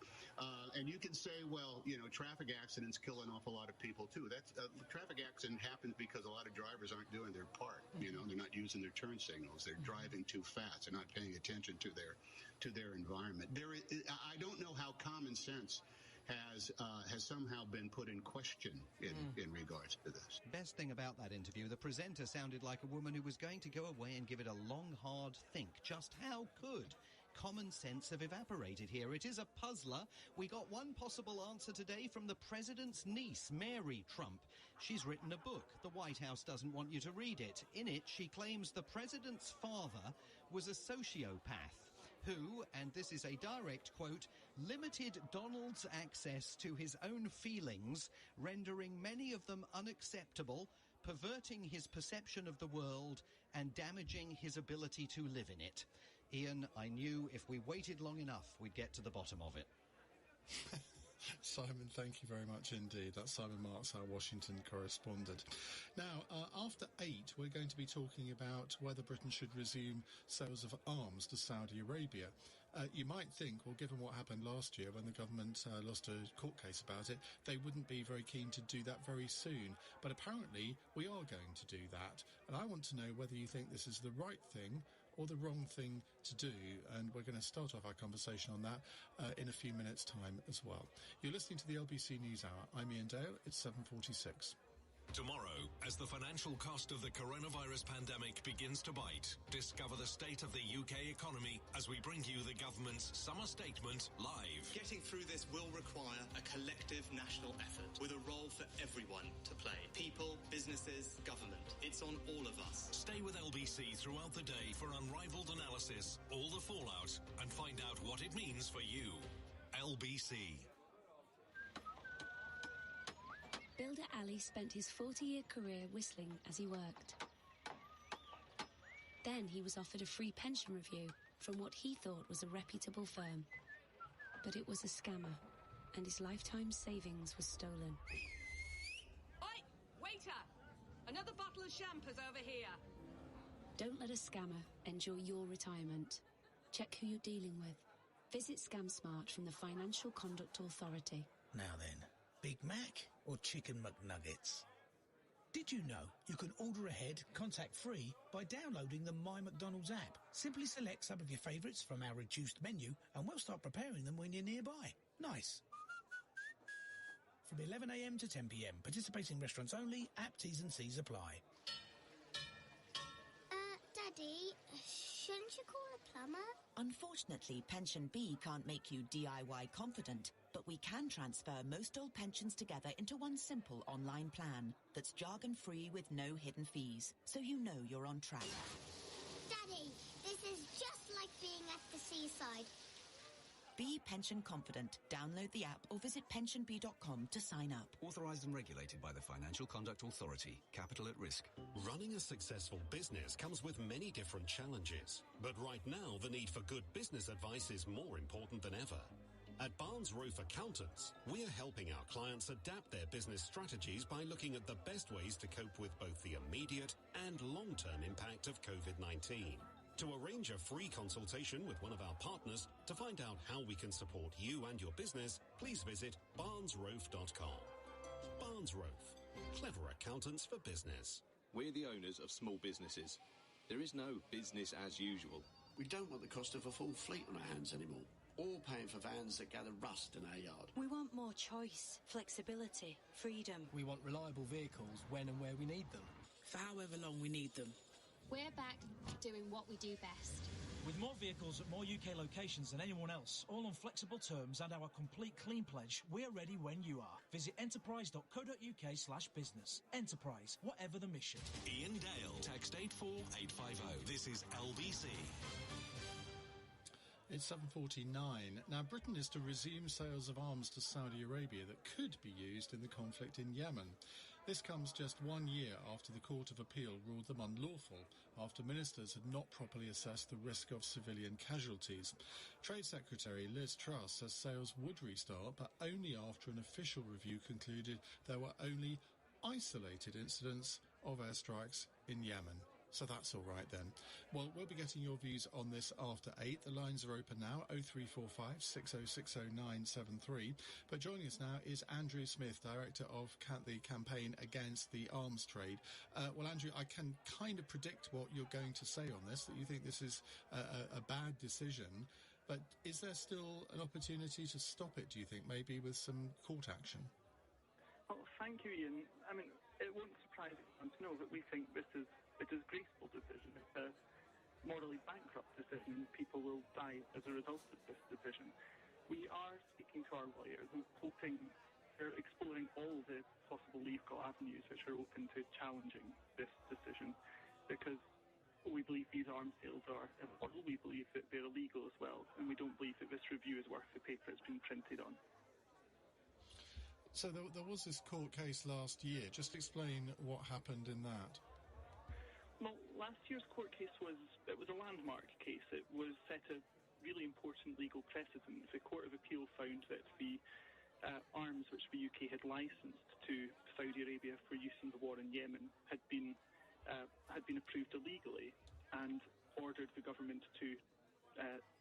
And you can say, well, traffic accidents kill an awful lot of people, too. That's traffic accident happens because a lot of drivers aren't doing their part. They're not using their turn signals. They're driving too fast. They're not paying attention to their environment. I don't know how common sense has somehow been put in question in regards to this. Best thing about that interview, the presenter sounded like a woman who was going to go away and give it a long, hard think. Just how could common sense have evaporated here? It is a puzzler. We got one possible answer today from the president's niece, Mary Trump. She's written a book. The White House doesn't want you to read it. In it, she claims the president's father was a sociopath who, and this is a direct quote, limited Donald's access to his own feelings, rendering many of them unacceptable, perverting his perception of the world, and damaging his ability to live in it. Ian, I knew if we waited long enough, we'd get to the bottom of it. Simon, thank you very much indeed. That's Simon Marks, our Washington correspondent. Now, after 8, we're going to be talking about whether Britain should resume sales of arms to Saudi Arabia. You might think, well, given what happened last year when the government lost a court case about it, they wouldn't be very keen to do that very soon. But apparently, we are going to do that. And I want to know whether you think this is the right thing or the wrong thing to do, and we're going to start off our conversation on that in a few minutes' time as well. You're listening to the LBC News Hour. I'm Ian Dale. It's 7:46. Tomorrow, as the financial cost of the coronavirus pandemic begins to bite, discover the state of the UK economy as we bring you the government's summer statement live. Getting through this will require a collective national effort with a role for everyone to play. People, businesses, government. It's on all of us. Stay with LBC throughout the day for unrivaled analysis, all the fallout, and find out what it means for you. LBC. Builder Ali spent his 40-year career whistling as he worked. Then he was offered a free pension review from what he thought was a reputable firm. But it was a scammer, and his lifetime savings was stolen. Oi! Waiter! Another bottle of champers over here. Don't let a scammer enjoy your retirement. Check who you're dealing with. Visit ScamSmart from the Financial Conduct Authority. Now then, Big Mac or Chicken McNuggets? Did you know you can order ahead, contact-free, by downloading the My McDonald's app? Simply select some of your favourites from our reduced menu and we'll start preparing them when you're nearby. Nice. From 11 a.m. to 10 p.m. Participating restaurants only. App T's and C's apply. Daddy, shouldn't you call a plumber? Unfortunately, Pension B can't make you DIY confident, but we can transfer most old pensions together into one simple online plan that's jargon-free with no hidden fees, so you know you're on track. Daddy, this is just like being at the seaside. Be pension confident. Download the app or visit pensionbee.com to sign up. Authorised and regulated by the Financial Conduct Authority. Capital at risk. Running a successful business comes with many different challenges. But right now, the need for good business advice is more important than ever. At Barnes Roof Accountants, we're helping our clients adapt their business strategies by looking at the best ways to cope with both the immediate and long-term impact of COVID-19. To arrange a free consultation with one of our partners to find out how we can support you and your business, please visit barnesroof.com. Barnes Roof. Clever accountants for business. We're the owners of small businesses. There is no business as usual. We don't want the cost of a full fleet on our hands anymore, or paying for vans that gather rust in our yard. We want more choice, flexibility, freedom. We want reliable vehicles when and where we need them, for however long we need them. We're back doing what we do best. With more vehicles at more UK locations than anyone else, all on flexible terms and our complete clean pledge, we're ready when you are. Visit enterprise.co.uk/business. Enterprise, whatever the mission. Ian Dale, text 84850. This is LBC. It's 7:49. Now, Britain is to resume sales of arms to Saudi Arabia that could be used in the conflict in Yemen. This comes just 1 year after the Court of Appeal ruled them unlawful, after ministers had not properly assessed the risk of civilian casualties. Trade Secretary Liz Truss says sales would restart, but only after an official review concluded there were only isolated incidents of airstrikes in Yemen. So that's all right then. Well, we'll be getting your views on this after 8. The lines are open now, 0345 6060973. But joining us now is Andrew Smith, Director of the Campaign Against the Arms Trade. Well, Andrew, I can kind of predict what you're going to say on this, that you think this is a bad decision. But is there still an opportunity to stop it, do you think, maybe with some court action? Well, thank you, Ian. I mean, it won't surprise anyone to know that we think it's a disgraceful decision. It's a morally bankrupt decision. People will die as a result of this decision. We are speaking to our lawyers and hoping they're exploring all the possible legal avenues which are open to challenging this decision, because we believe these arms sales are immoral. We believe that they're illegal as well, and we don't believe that this review is worth the paper it's been printed on. So there was this court case last year. Just explain what happened in that. Well, last year's court case was a landmark case. It was set a really important legal precedent. The Court of Appeal found that the arms which the UK had licensed to Saudi Arabia for use in the war in Yemen had been approved illegally, and ordered the government to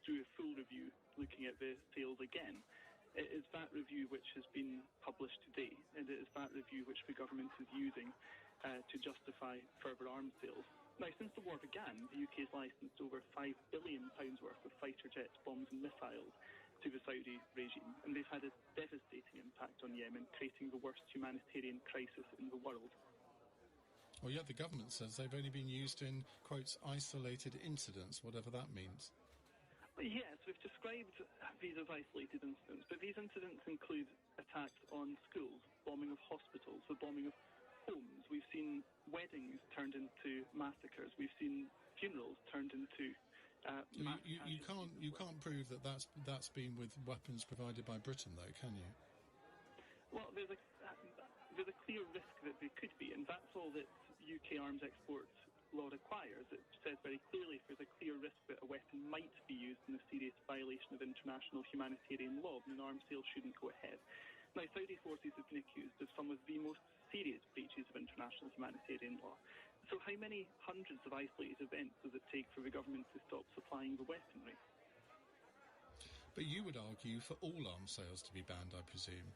do a full review looking at the sales again. It is that review which has been published today, and it is that review which the government is using to justify further arms sales. Now, since the war began, the UK has licensed over £5 billion worth of fighter jets, bombs and missiles to the Saudi regime, and they've had a devastating impact on Yemen, creating the worst humanitarian crisis in the world. Well, yet the government says they've only been used in, quotes, isolated incidents, whatever that means. Well, yes, we've described these as isolated incidents, but these incidents include attacks on schools, bombing of hospitals, the bombing of homes. We've seen weddings turned into massacres. We've seen funerals turned into you can't prove that that's been with weapons provided by Britain, though, can you? Well, there's a clear risk that there could be, and that's all that UK arms exports law requires. It says very clearly if there's a clear risk that a weapon might be used in a serious violation of international humanitarian law, then arms sales shouldn't go ahead. Now, Saudi forces have been accused of some of the most serious breaches of international humanitarian law. So how many hundreds of isolated events does it take for the government to stop supplying the weaponry? But you would argue for all arms sales to be banned, I presume.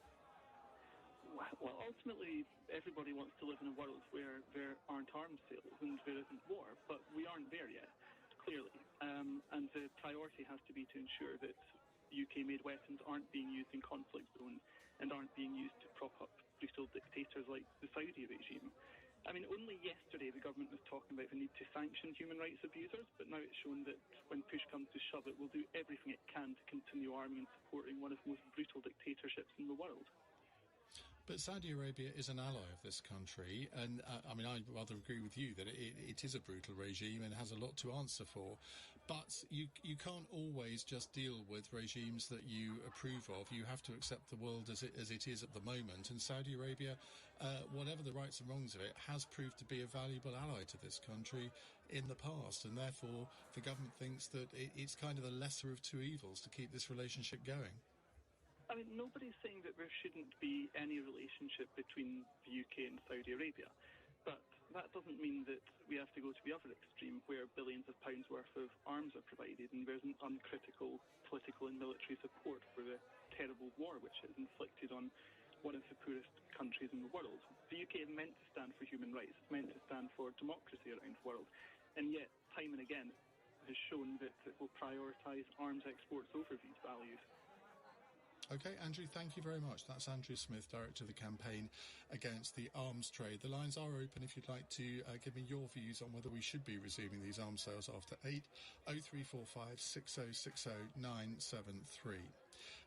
Well, ultimately, everybody wants to live in a world where there aren't arms sales and there isn't war, but we aren't there yet, clearly. And the priority has to be to ensure that UK-made weapons aren't being used in conflict zones and aren't being used to prop up brutal dictators like the Saudi regime. I mean, only yesterday the government was talking about the need to sanction human rights abusers, but now it's shown that when push comes to shove, it will do everything it can to continue arming and supporting one of the most brutal dictatorships in the world. But Saudi Arabia is an ally of this country, and I mean, I rather agree with you that it is a brutal regime and has a lot to answer for. But you can't always just deal with regimes that you approve of. You have to accept the world as it is at the moment. And Saudi Arabia, whatever the rights and wrongs of it, has proved to be a valuable ally to this country in the past. And therefore, the government thinks that it's kind of the lesser of two evils to keep this relationship going. I mean, nobody's saying that there shouldn't be any relationship between the UK and Saudi Arabia, but that doesn't mean that we have to go to the other extreme where billions of pounds worth of arms are provided and there's an uncritical political and military support for the terrible war which is inflicted on one of the poorest countries in the world. The UK is meant to stand for human rights, it's meant to stand for democracy around the world, and yet time and again has shown that it will prioritise arms exports over these values. OK, Andrew, thank you very much. That's Andrew Smith, Director of the Campaign Against the Arms Trade. The lines are open if you'd like to give me your views on whether we should be resuming these arms sales after 8. 0345 6060 973.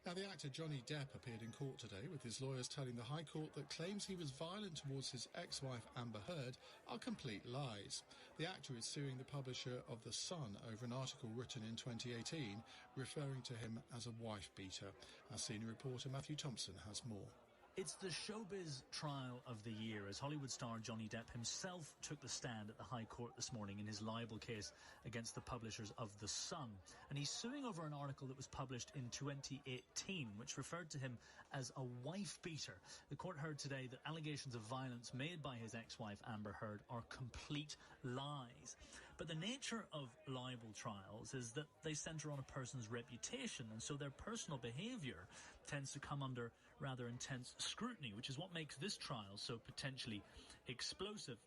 Now, the actor Johnny Depp appeared in court today with his lawyers telling the High Court that claims he was violent towards his ex-wife Amber Heard are complete lies. The actor is suing the publisher of The Sun over an article written in 2018 referring to him as a wife-beater. Our senior reporter Matthew Thompson has more. It's the showbiz trial of the year as Hollywood star Johnny Depp himself took the stand at the High Court this morning in his libel case against the publishers of The Sun. And he's suing over an article that was published in 2018, which referred to him as a wife-beater. The court heard today that allegations of violence made by his ex-wife Amber Heard are complete lies. But the nature of libel trials is that they centre on a person's reputation, and so their personal behaviour tends to come under rather intense scrutiny, which is what makes this trial so potentially explosive.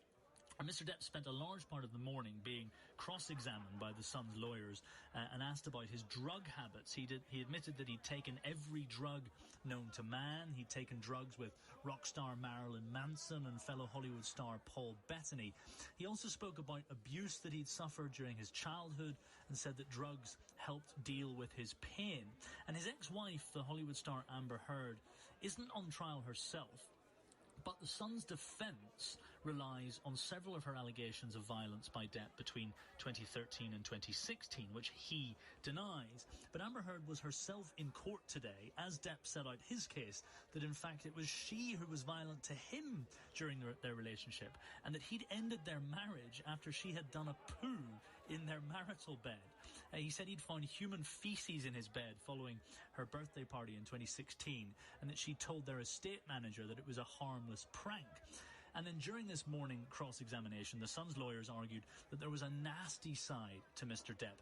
And Mr. Depp spent a large part of the morning being cross-examined by the Sun's lawyers and asked about his drug habits. He admitted that he'd taken every drug known to man. He'd taken drugs with rock star Marilyn Manson and fellow Hollywood star Paul Bettany. He also spoke about abuse that he'd suffered during his childhood and said that drugs helped deal with his pain. And his ex-wife, the Hollywood star Amber Heard, isn't on trial herself, but the Sun's defence relies on several of her allegations of violence by Depp between 2013 and 2016, which he denies. But Amber Heard was herself in court today, as Depp set out his case, that in fact it was she who was violent to him during their relationship, and that he'd ended their marriage after she had done a poo in their marital bed. He said he'd found human feces in his bed following her birthday party in 2016, and that she told their estate manager that it was a harmless prank. And then during this morning cross-examination, the Sun's lawyers argued that there was a nasty side to Mr. Depp.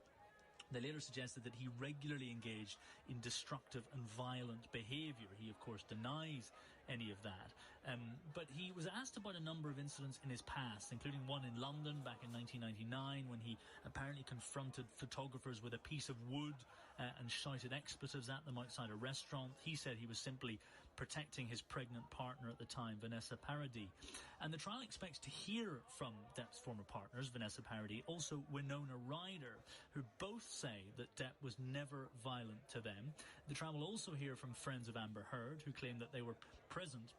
They later suggested that he regularly engaged in destructive and violent behaviour. He, of course, denies any of that. But he was asked about a number of incidents in his past, including one in London back in 1999 when he apparently confronted photographers with a piece of wood and shouted expletives at them outside a restaurant. He said he was simply protecting his pregnant partner at the time, Vanessa Paradis. And the trial expects to hear from Depp's former partners, Vanessa Paradis, also Winona Ryder, who both say that Depp was never violent to them. The trial will also hear from friends of Amber Heard, who claim that they were present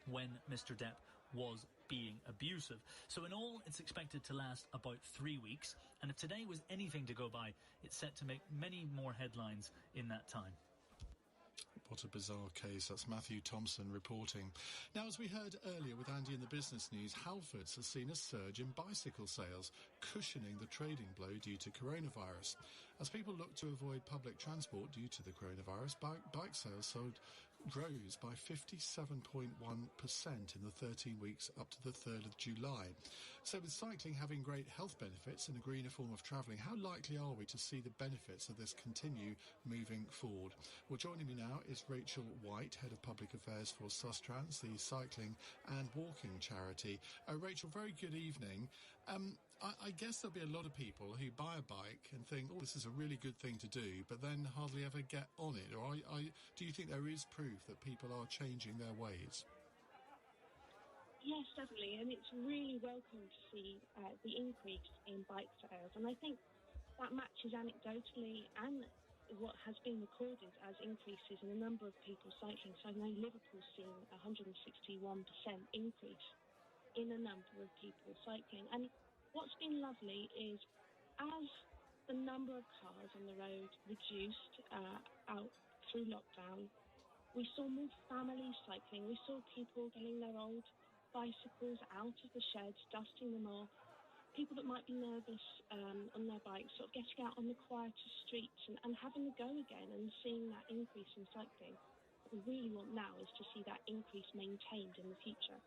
when Mr. Depp was being abusive. So in all, it's expected to last about 3 weeks, and if today was anything to go by, it's set to make many more headlines in that time. What a bizarre case. That's Matthew Thompson reporting. Now, as we heard earlier with Andy in the business news, Halfords has seen a surge in bicycle sales, cushioning the trading blow due to coronavirus. As people look to avoid public transport due to the coronavirus, bike sales rose by 57.1% in the 13 weeks up to the 3rd of July. So with cycling having great health benefits and a greener form of travelling, how likely are we to see the benefits of this continue moving forward? Well, joining me now is Rachel White, Head of Public Affairs for Sustrans, the cycling and walking charity. Rachel, very good evening. I guess there'll be a lot of people who buy a bike and think, oh, this is a really good thing to do, but then hardly ever get on it. Or do you think there is proof that people are changing their ways? Yes, definitely, and it's really welcome to see the increase in bike sales. And I think that matches anecdotally and what has been recorded as increases in the number of people cycling. So I know Liverpool's seen a 161% increase in the number of people cycling. And what's been lovely is as the number of cars on the road reduced out through lockdown, we saw more families cycling. We saw people getting their old bicycles out of the sheds, dusting them off. People that might be nervous on their bikes, sort of getting out on the quieter streets and having a go again and seeing that increase in cycling. we really want now is to see that increase maintained in the future.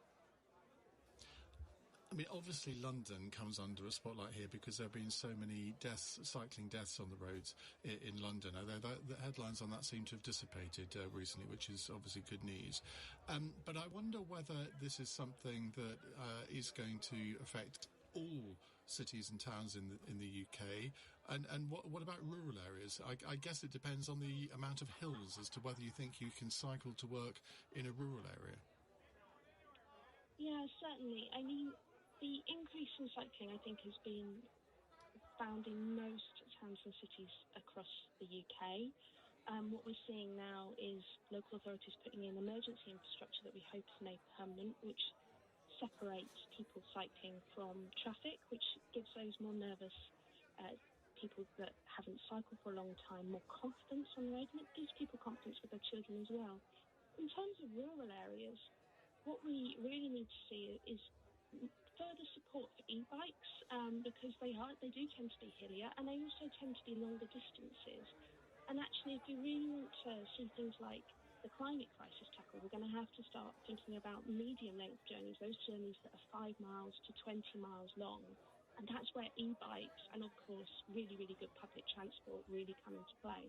I mean, obviously London comes under a spotlight here because there have been so many cycling deaths on the roads in London, although the headlines on that seem to have dissipated recently, which is obviously good news. But I wonder whether this is something that is going to affect all cities and towns in the UK, and what about rural areas? I guess it depends on the amount of hills as to whether you think you can cycle to work in a rural area. Yeah, certainly. I mean, the increase in cycling, I think, has been found in most towns and cities across the UK. What we're seeing now is local authorities putting in emergency infrastructure that we hope is made permanent, which separates people cycling from traffic, which gives those more nervous people that haven't cycled for a long time more confidence on the road, and it gives people confidence with their children as well. In terms of rural areas, what we really need to see is further support for e-bikes, because they do tend to be hillier, and they also tend to be longer distances. And actually, if we really want to see things like the climate crisis tackled, we're going to have to start thinking about medium-length journeys, those journeys that are 5 miles to 20 miles long. And that's where e-bikes and, of course, really, really good public transport really come into play.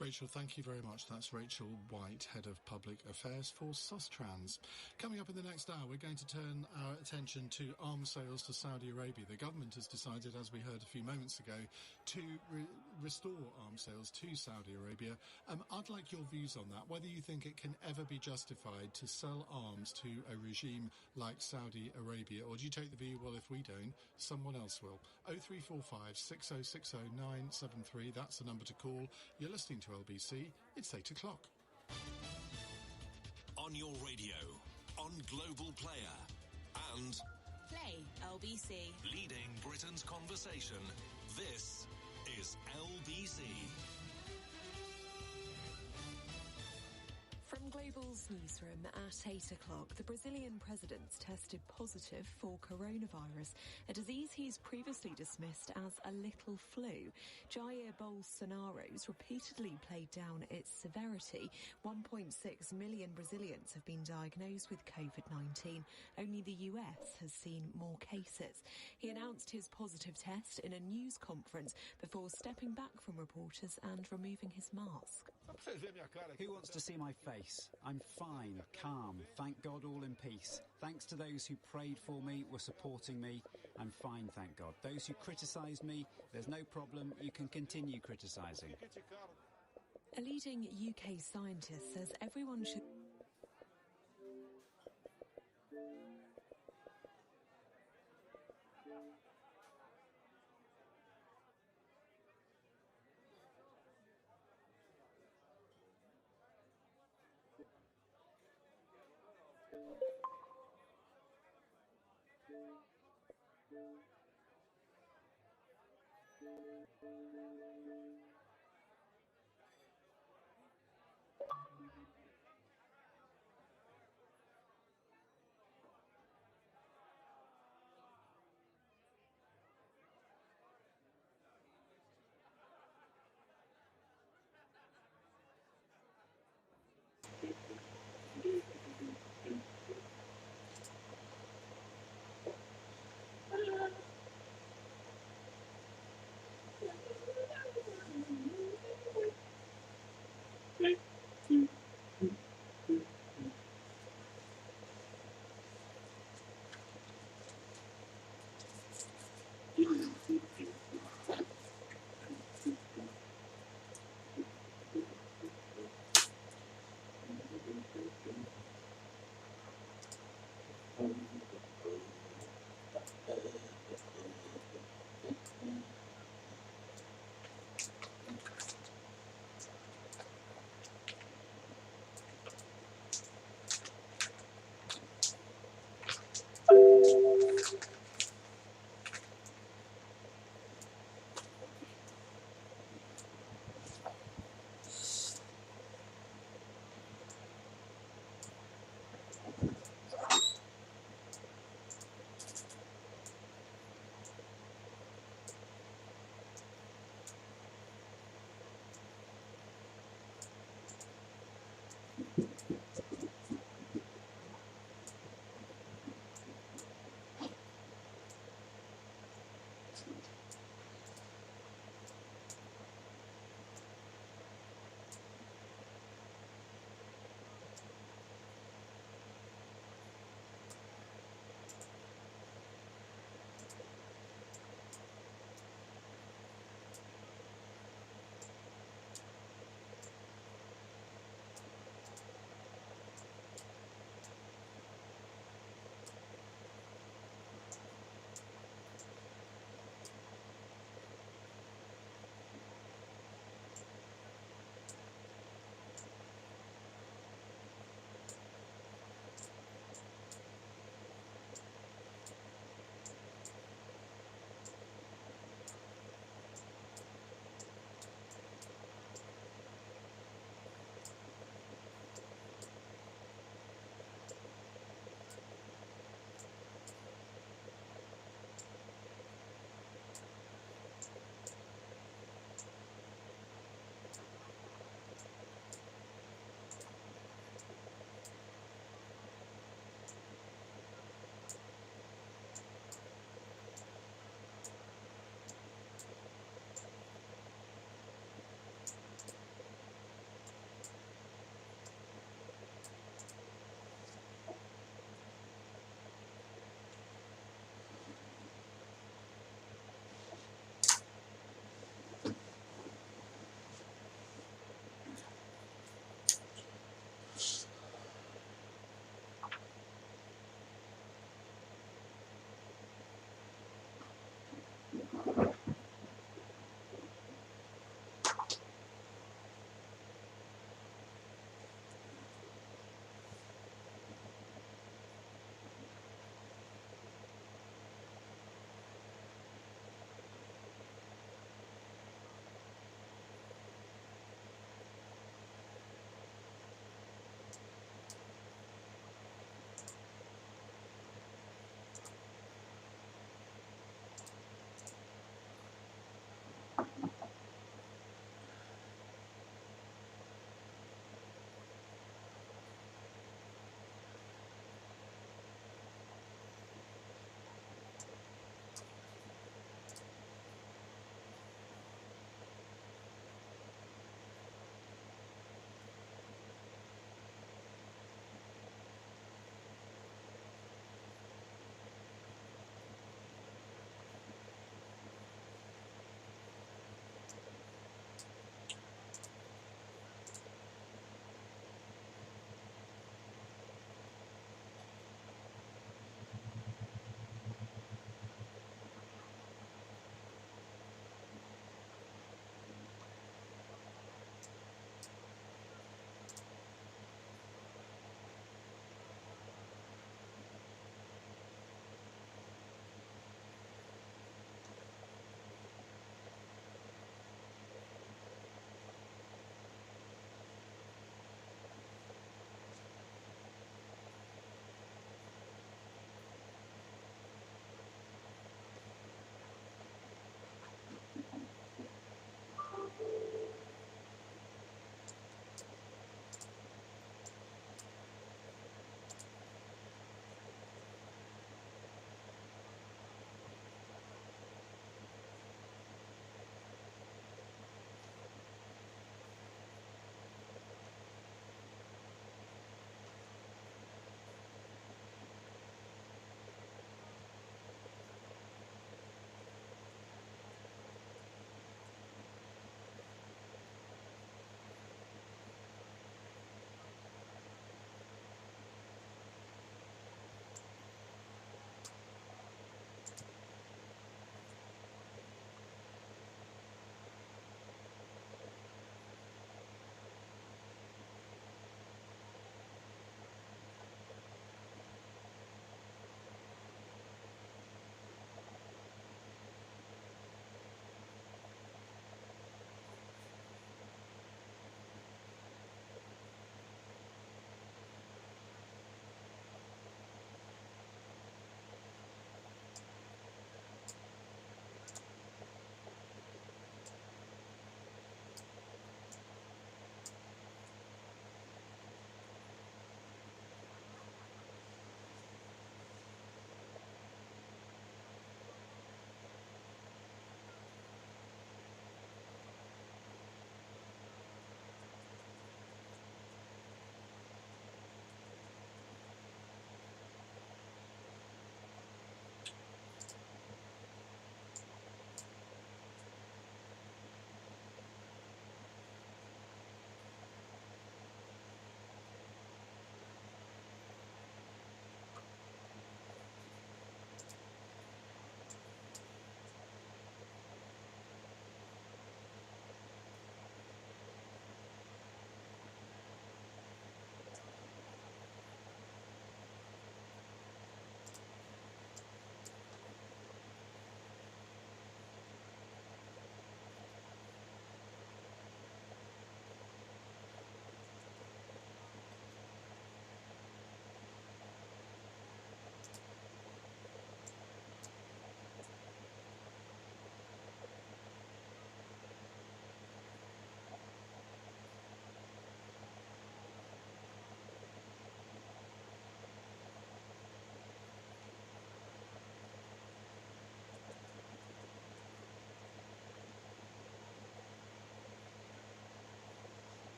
Rachel, thank you very much. That's Rachel White, Head of Public Affairs for Sustrans. Coming up in the next hour, we're going to turn our attention to arms sales to Saudi Arabia. The government has decided, as we heard a few moments ago, to restore arms sales to Saudi Arabia. I'd like your views on that, whether you think it can ever be justified to sell arms to a regime like Saudi Arabia, or do you take the view, well, if we don't, someone else will? 0345 6060 973, that's the number to call. You're listening to LBC. It's 8 o'clock. On your radio, on Global Player, and Play LBC. Leading Britain's conversation. This is LBC. From Global's newsroom at 8 o'clock, the Brazilian president's tested positive for coronavirus, a disease he's previously dismissed as a little flu. Jair Bolsonaro's repeatedly played down its severity. 1.6 million Brazilians have been diagnosed with COVID-19. Only the US has seen more cases. He announced his positive test in a news conference before stepping back from reporters and removing his mask. Who wants to see my face? I'm fine, calm, thank God, all in peace. Thanks to those who prayed for me, were supporting me. I'm fine, thank God. Those who criticised me, there's no problem, you can continue criticising. A leading UK scientist says everyone should...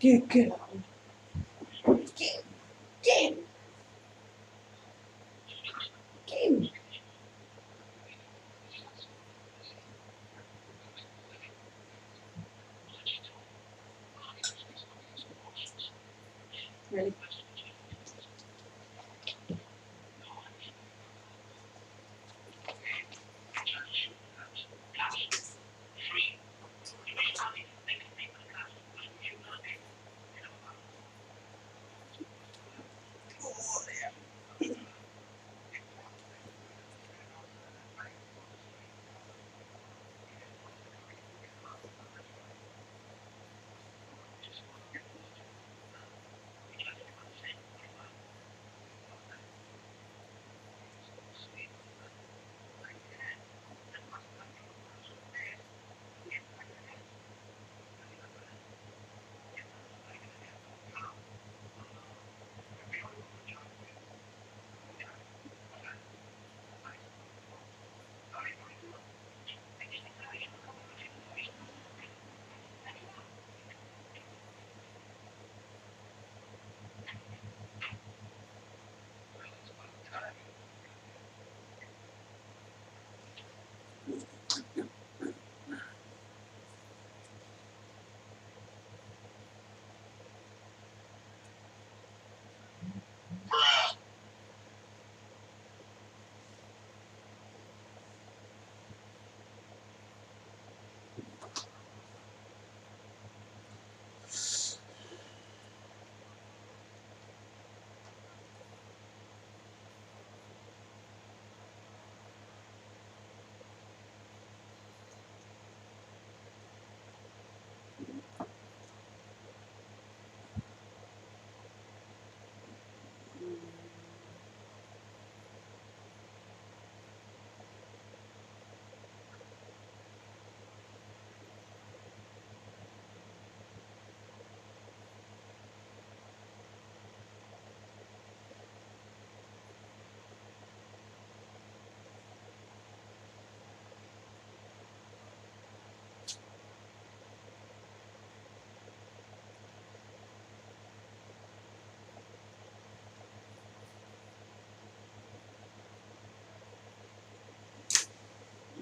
Good girl. Get him. Get him. Really?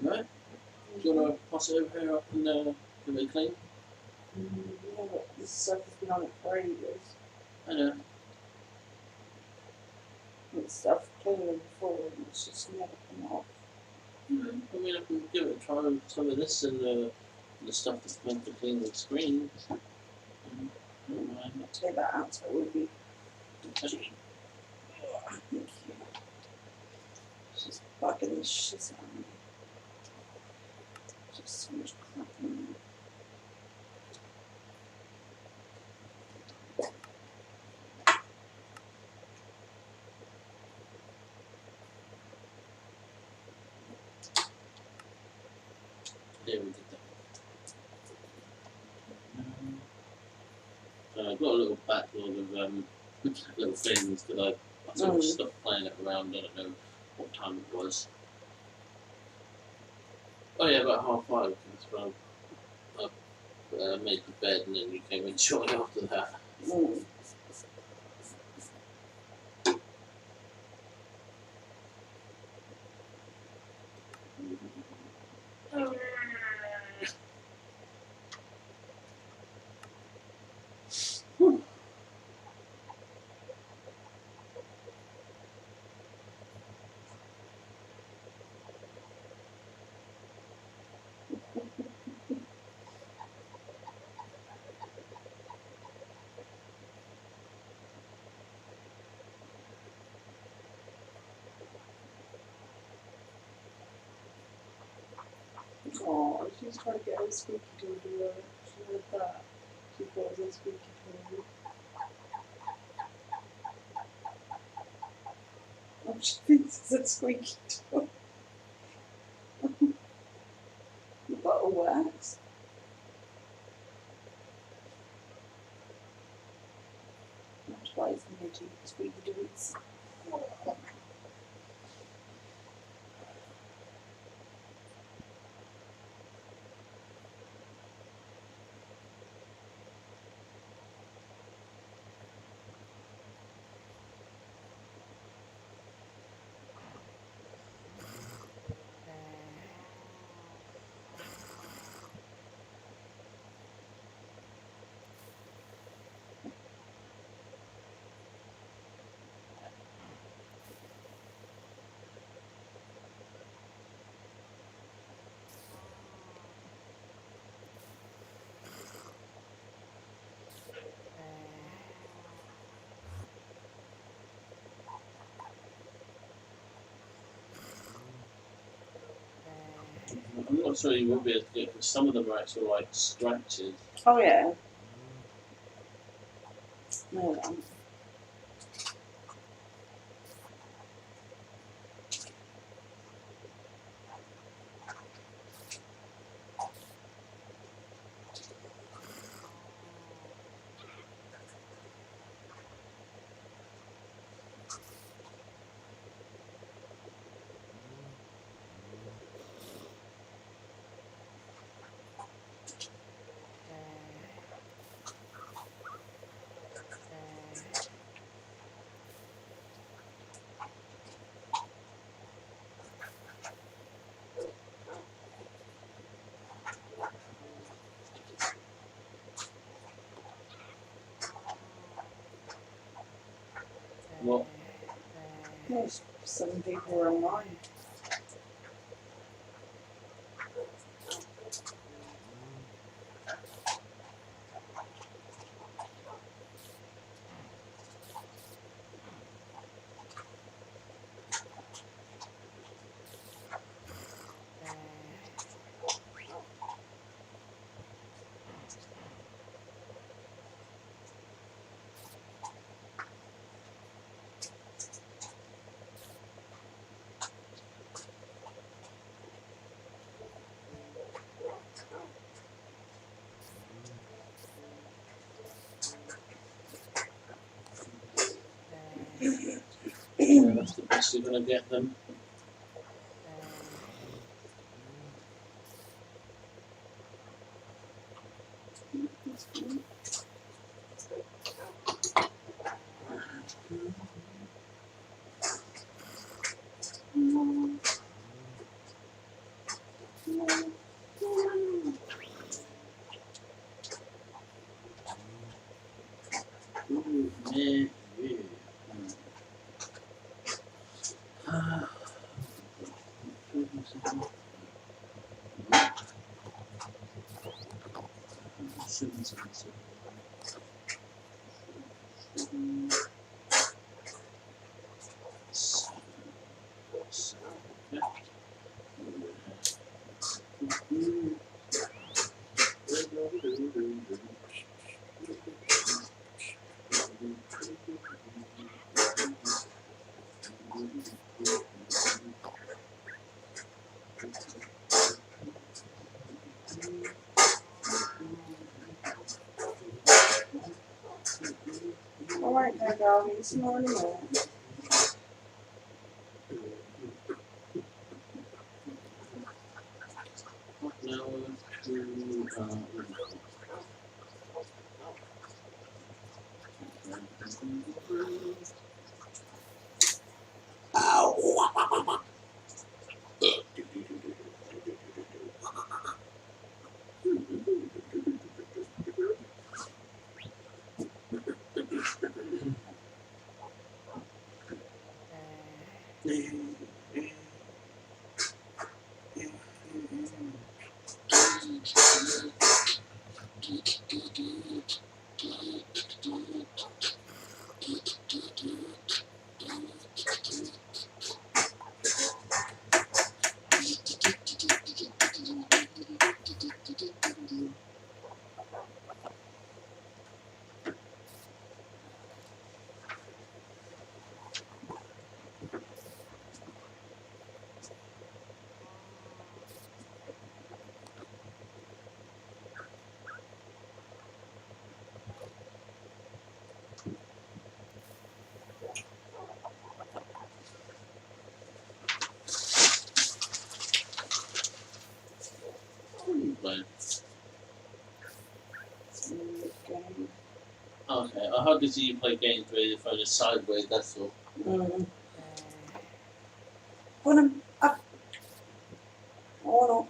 No? Do you want to pass it over here up and give it a clean? Yeah, but this stuff has been on it for ages. I know. It's stuff cleaner before and it's just never come off. I mean, I can give it a try with some of this and the stuff that's meant to clean the screen. I don't mind. I'll take that out so it would be cheap. Thank you. She's bugging the shit out of me. Just so much crap in there. Yeah, we did that. I've got a little backlog of little things that I sort of stopped playing it around. I don't know what time it was. Oh yeah, about 5:30. That's when I made the bed and then you came in shortly after that. Oh, she's trying to get her squeaky toy to work. She heard that. She thought it was a squeaky toy. Oh, she thinks it's a squeaky toy. The bottle works. I'm trying some energy because we were doing so. I'm not sure you will be able to do it because some of them are actual like scratches. Oh yeah. No, What? Most some people are online. Yeah, that's the best you're going to get them. Ooh, man, yeah. All right, now, doggy, this morning. playing? Game. Okay, I hardly see you play games where your phone is sideways, that's all. Put him up. Oh no.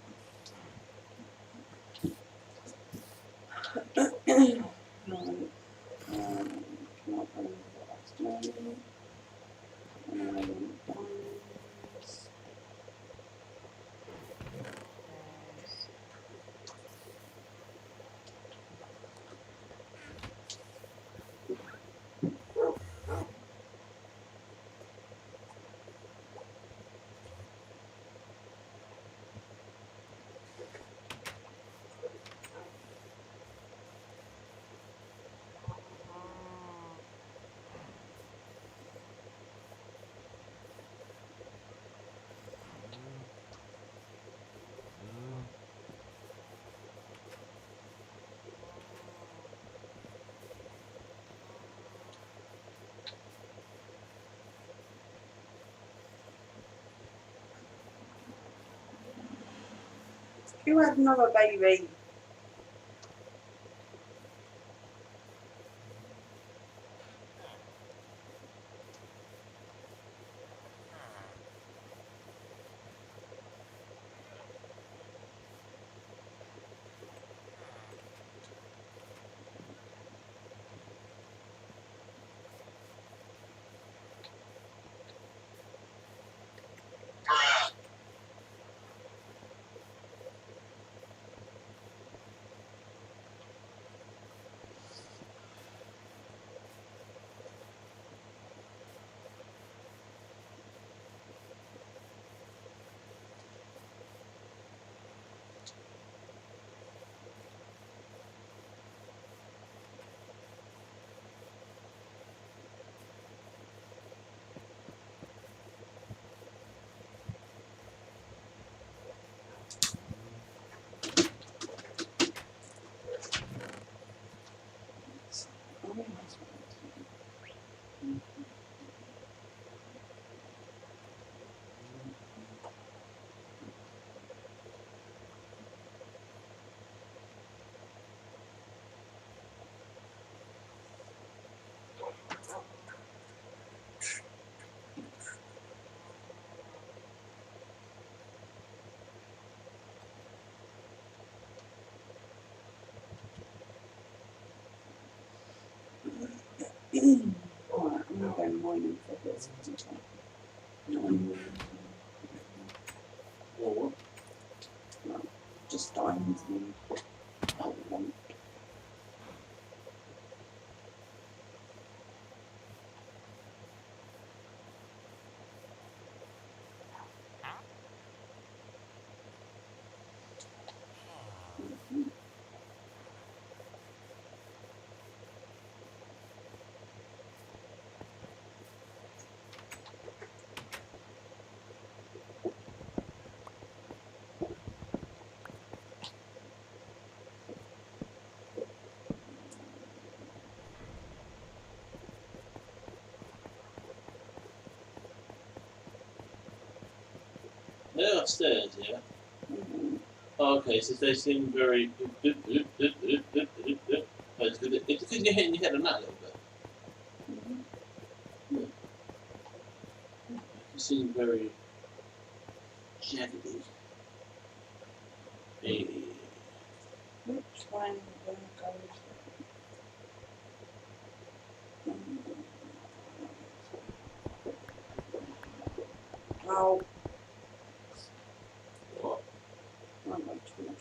Who had another baby? Alright, I'm going to go mining for this. Or No, just diamonds need. Oh, one. they're upstairs, yeah? Oh, okay, so they seem very. It's because you're hitting your head on that a little bit. Yeah. You seem very jaggedy. Hey. Which one will go to? Oh. What? I don't like too much.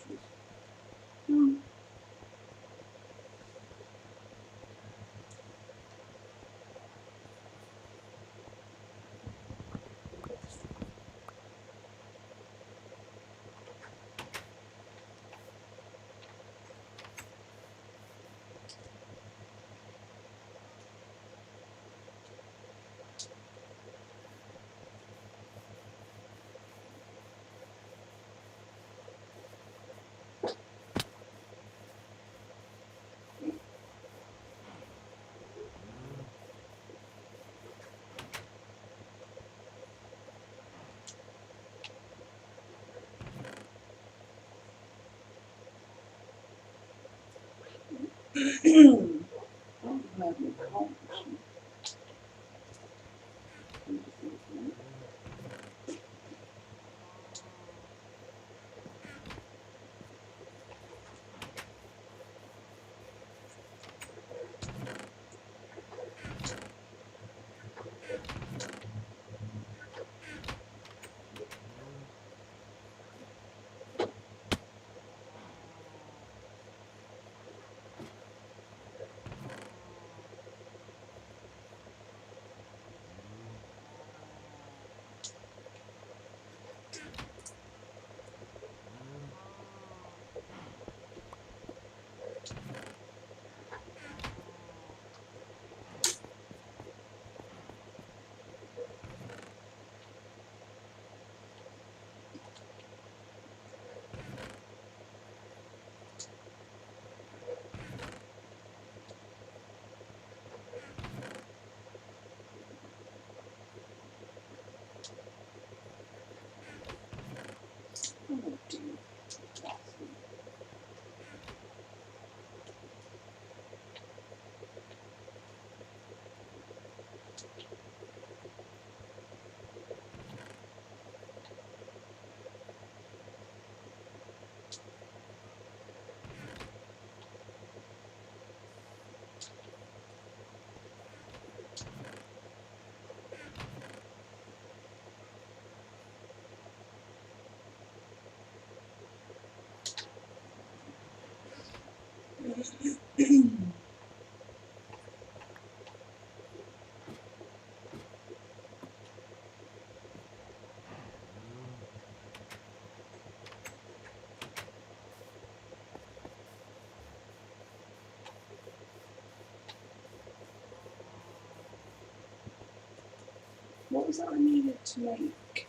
What was that I needed to make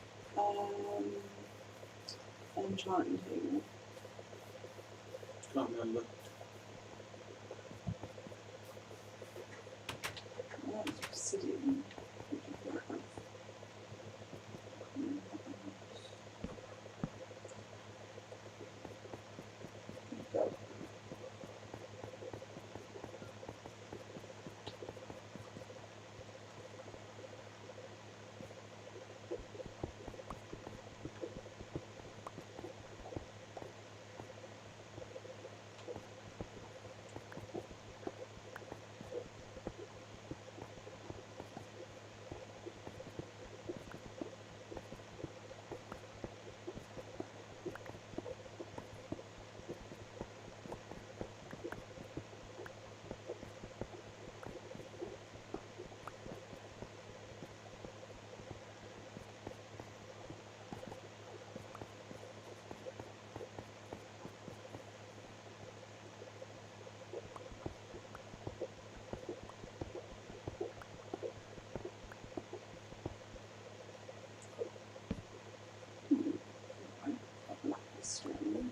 enchanting table? Can't remember. Well, that was obsidian. Which I don't have. Go. Stone.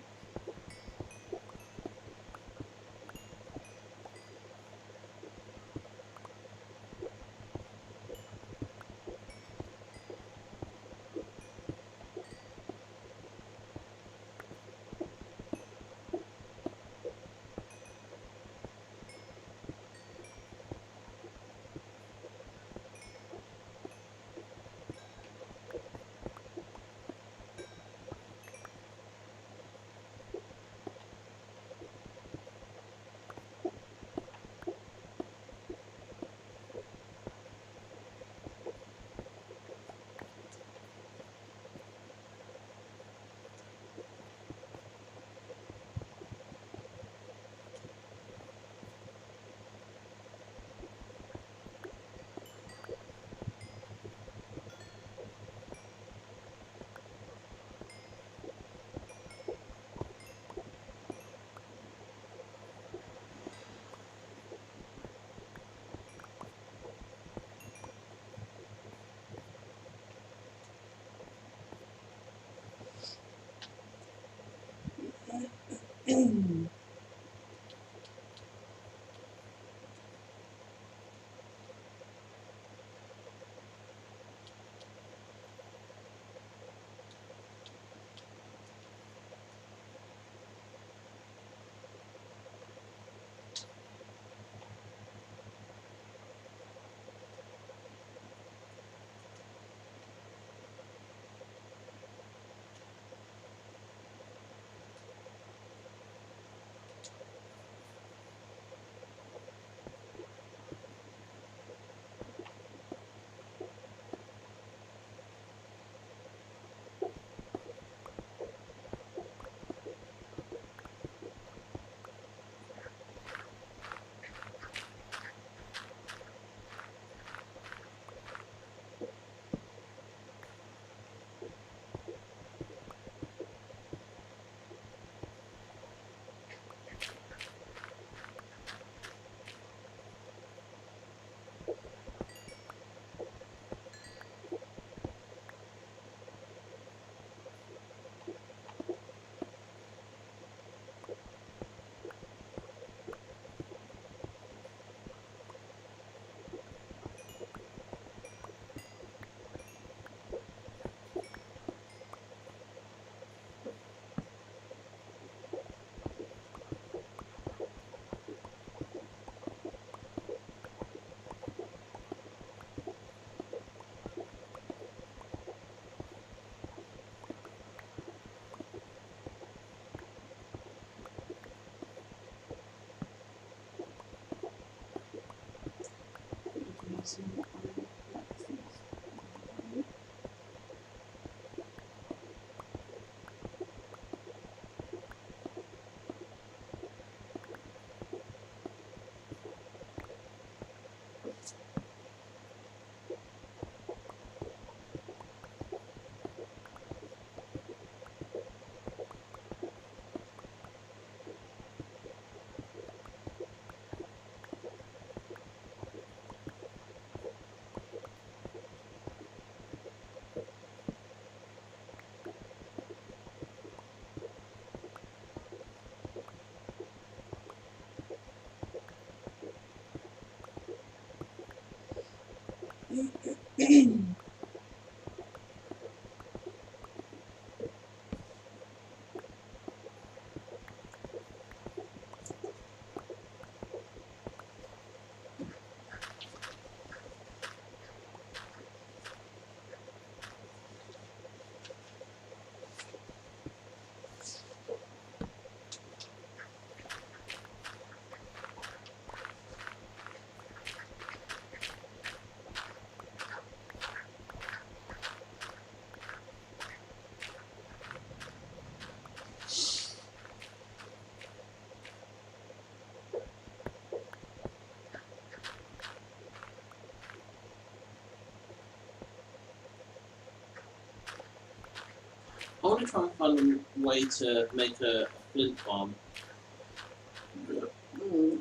I want to try and find a way to make a flint farm.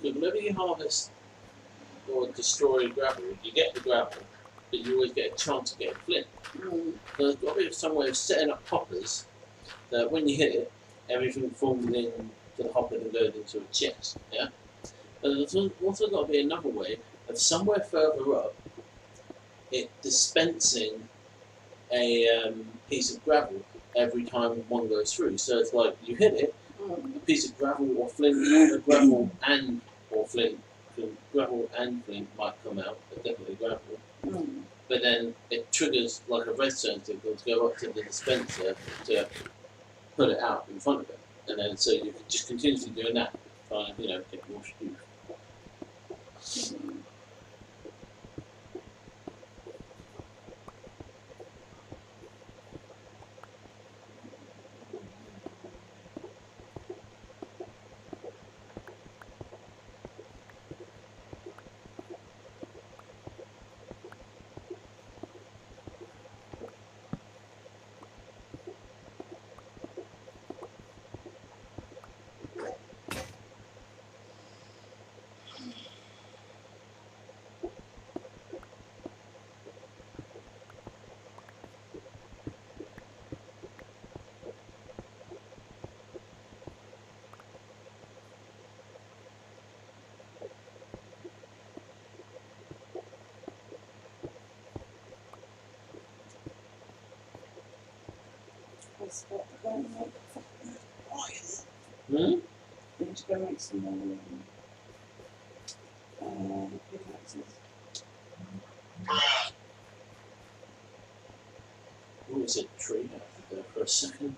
Whenever you harvest or destroy gravel, you get the gravel, but you always get a chance of getting flint. So there's got to be some way of setting up hoppers that when you hit it, everything falls into the hopper and goes into a chest. Yeah. But there's also got to be another way of somewhere further up, it dispensing a piece of gravel every time one goes through. So it's like you hit it, a piece of gravel or flint, gravel and flint might come out, but definitely gravel. But then it triggers like a redstone signal to go up to the dispenser to put it out in front of it, and then so you can just continuously doing that, trying to get more shoes. Need to go make some more pickaxes. Oh, it's a tree out there for a second.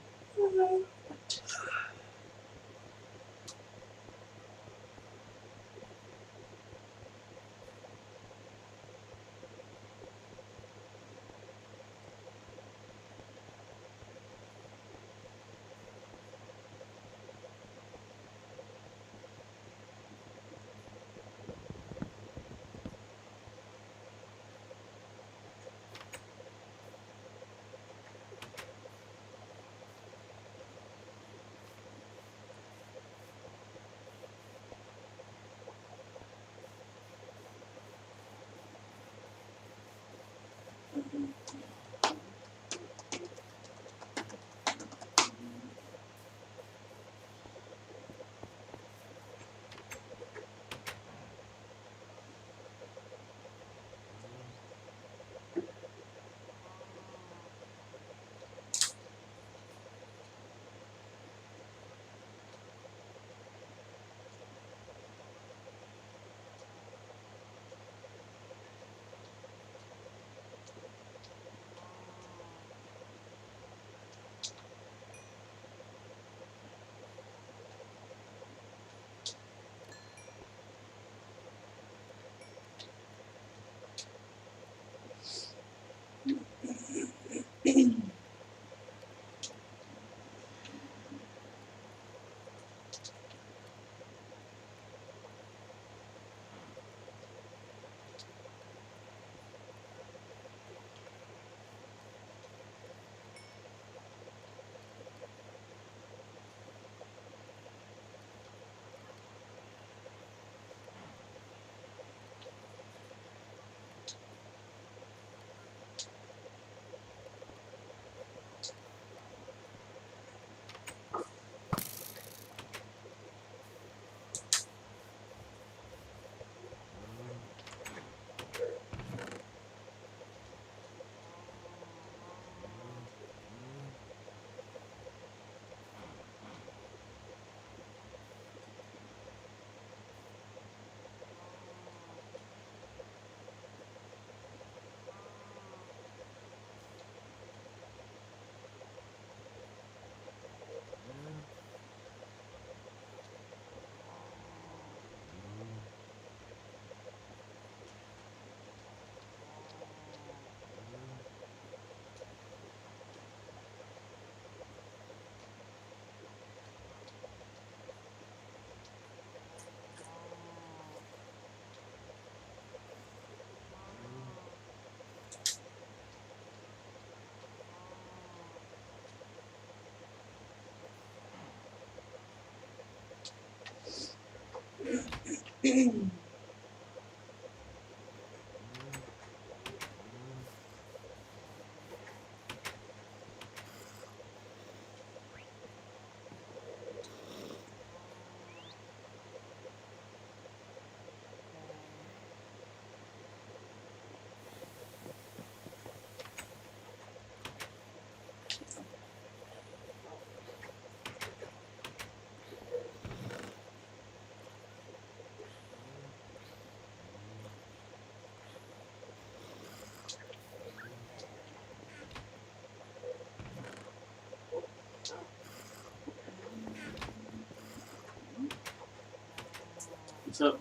So,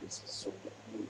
this is so cool.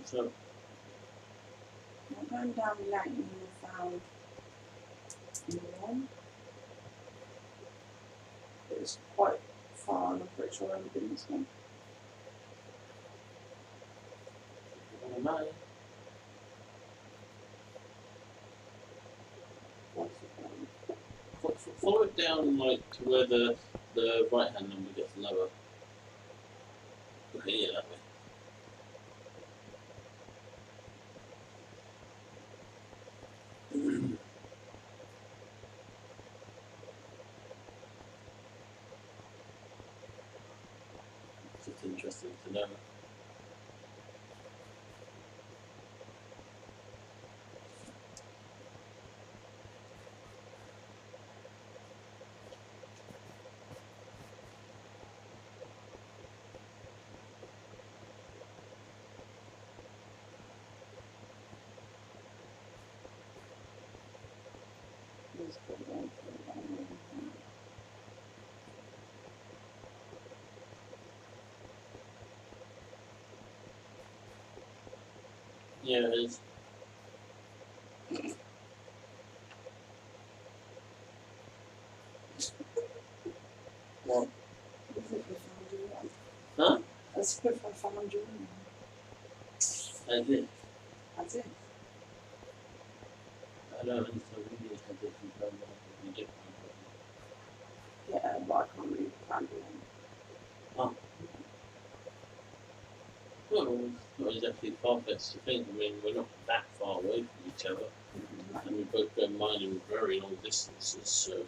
So, I'm going down the lane and I found one. It's quite far and I'm pretty sure I've only been this one. may. Follow it down like to where the right hand number gets lower. Okay, yeah, that way. It's just interesting to know. Yeah, it is. What? Huh? That's if I found you. As it. That's it. I don't understand really how different programs would be different. Yeah, but I can't really find one. Oh. Well, it's not exactly far-fetched to think. I mean, we're not that far away from each other. And we both go mining very long distances, so...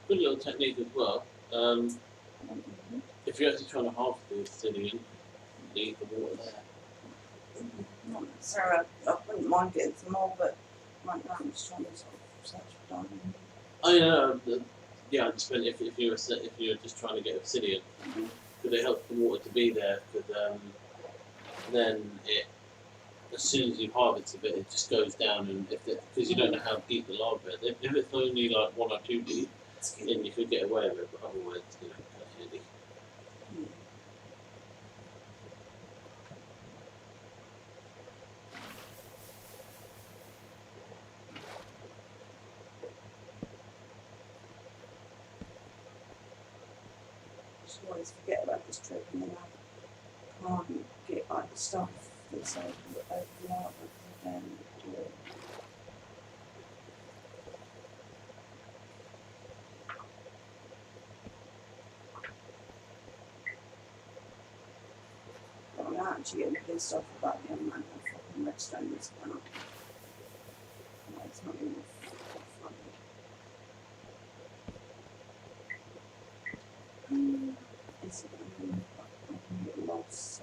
good little technique as well. If you're actually trying to halve the obsidian, leave the water there. Not necessarily. I wouldn't mind getting some more, but right now I'm just trying to sort of search for diamond. Oh yeah, I just meant if you were just trying to get obsidian, could it help the water to be there? Then it, as soon as you harvest a bit, it just goes down, and because you don't know how deep the lava is. If it's only like 1 or 2 deep, then you could get away with it, but otherwise, definitely. Just always forget about this trick, and then I can't get like the stuff that's over the lava because I don't do it. I'm actually getting pissed off about the amount of fucking redstone that's gone up. No, it's not even funny. It's I can get lost.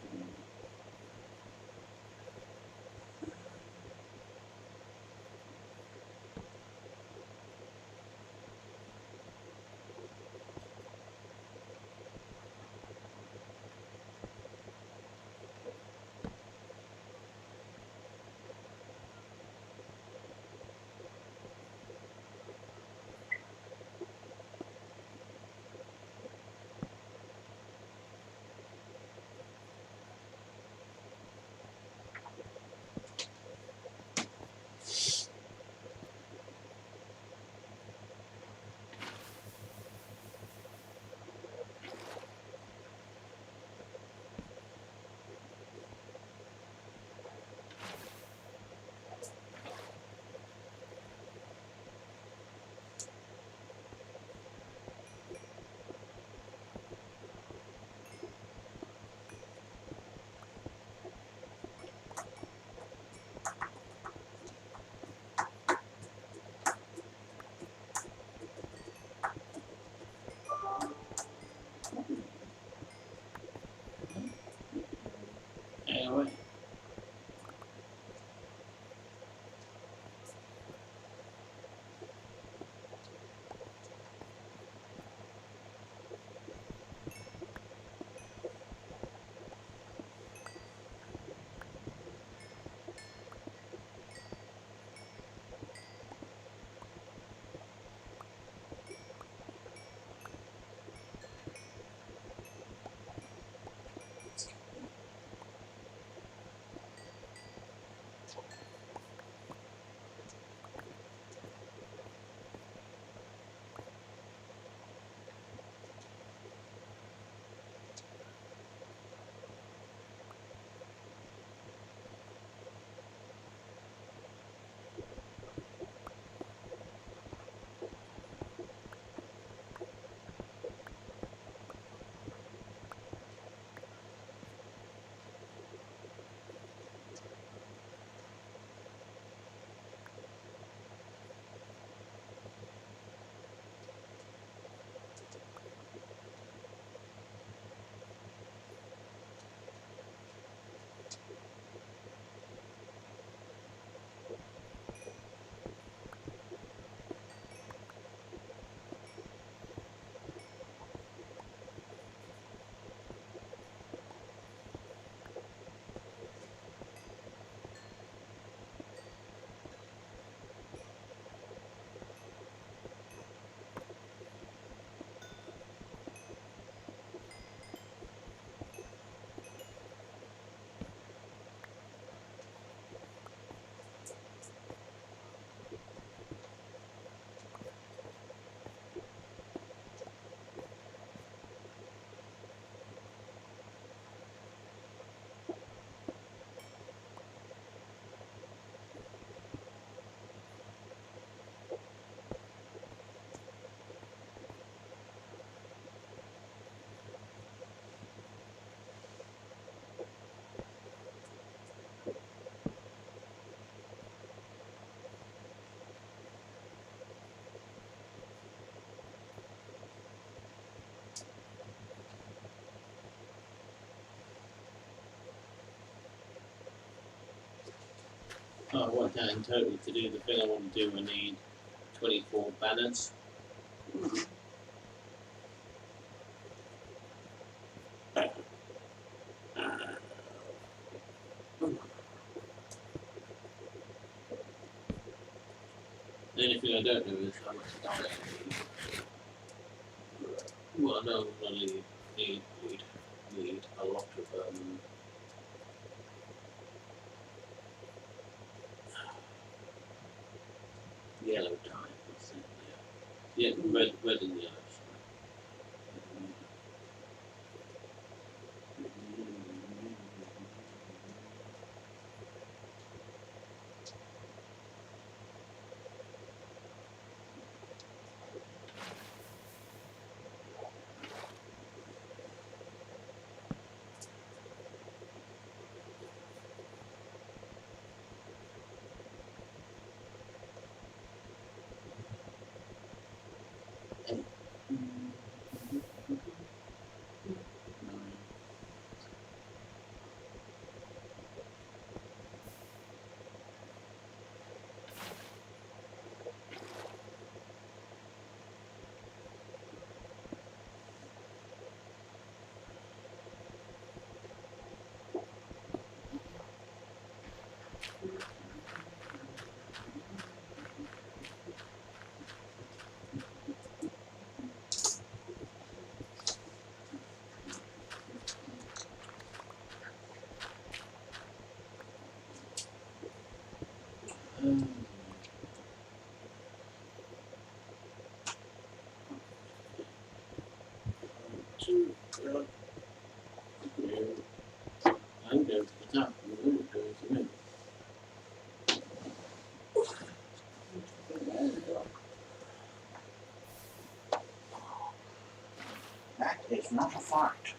I worked out in total to do the thing I want to do. I need 24 banners. The only thing I don't know is how much time I need. Well, no, I need a lot of yellow dye. What's it? Yeah, red and yellow. I'm going to the top and the limit goes to me. That is not a fart.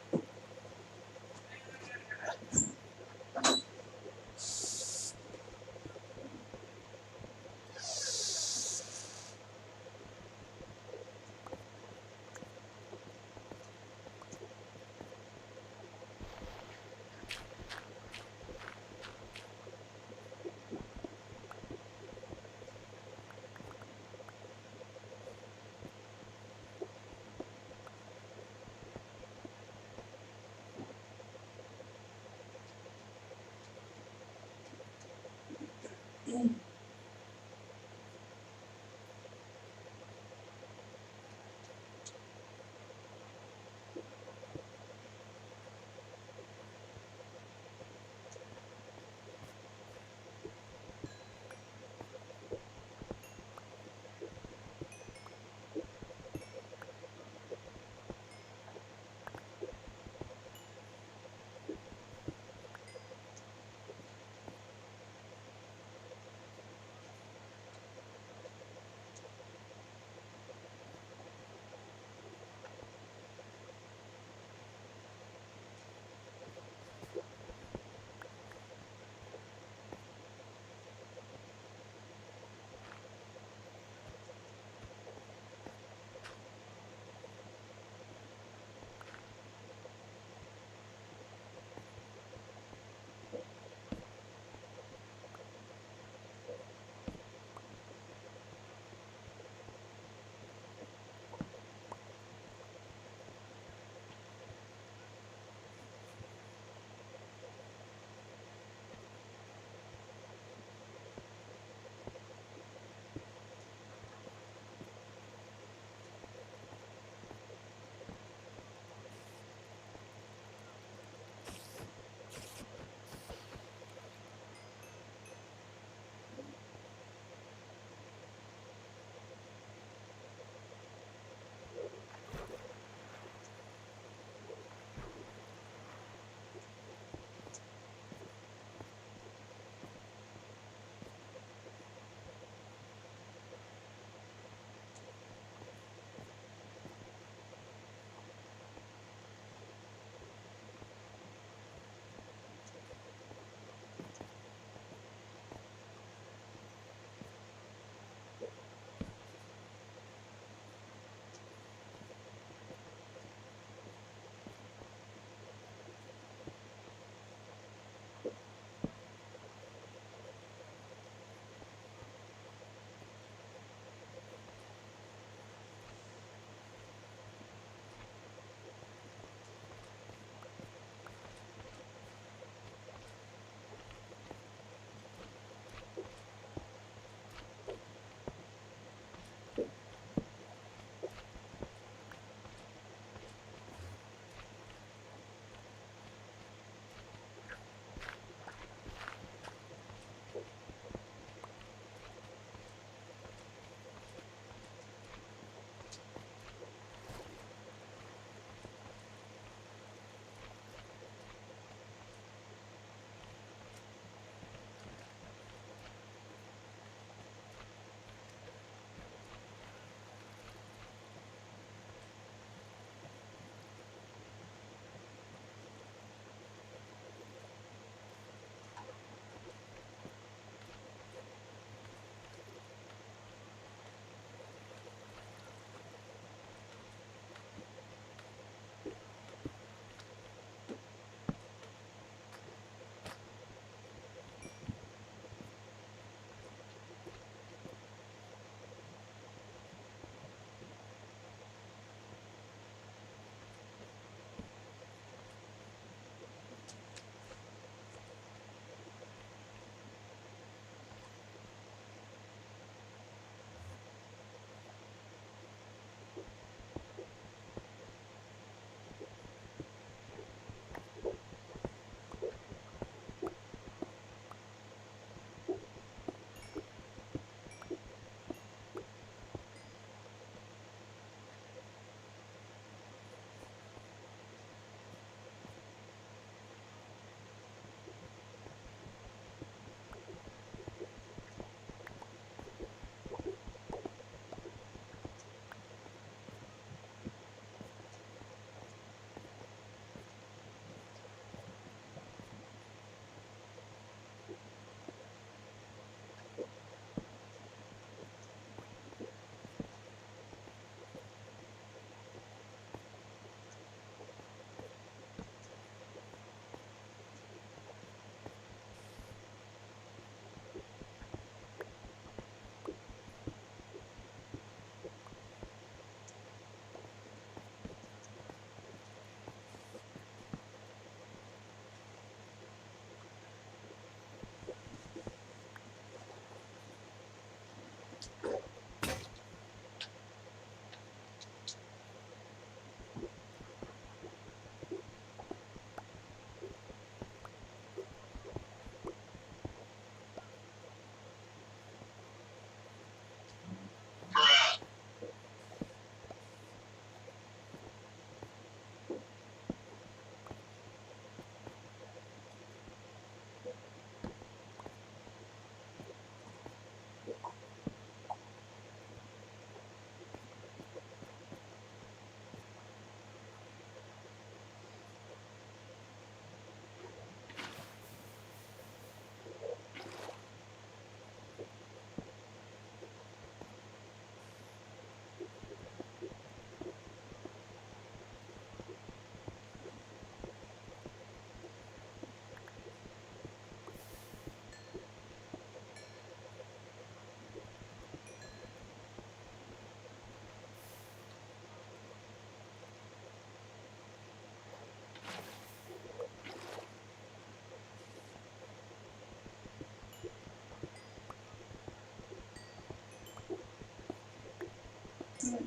Okay.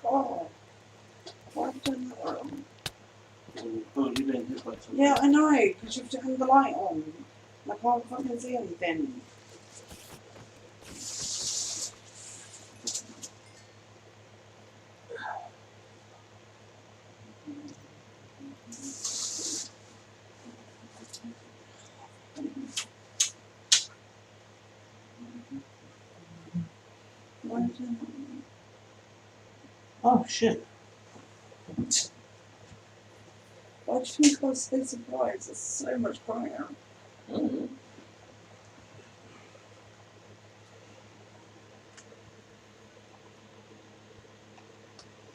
Oh, why have you done that wrong? Oh, you've been hit by something. Yeah, I know, because you've turned the light on. I can't fucking see anything. Why have you done that? Oh, shit. Why do you think I was so surprised? It's so much brighter. Mm-hmm.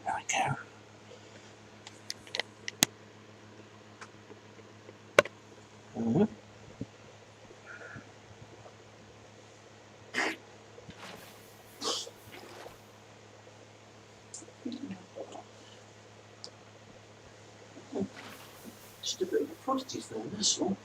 There we go. Mm-hmm. Just a bit of a frosty film, that's all.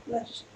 Bless you.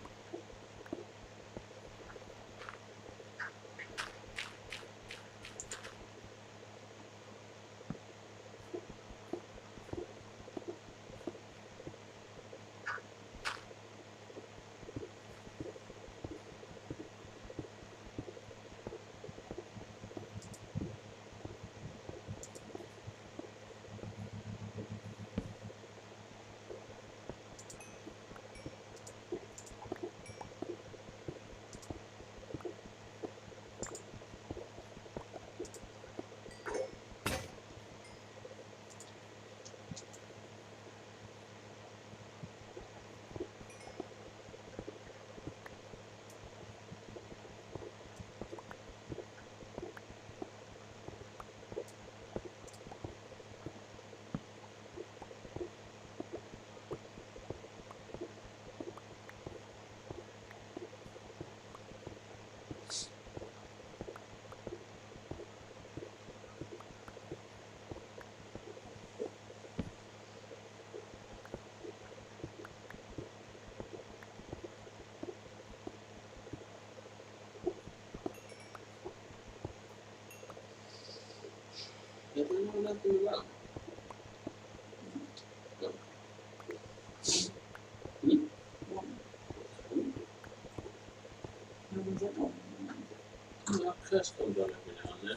There's nothing around. No, curse comes on every now and then.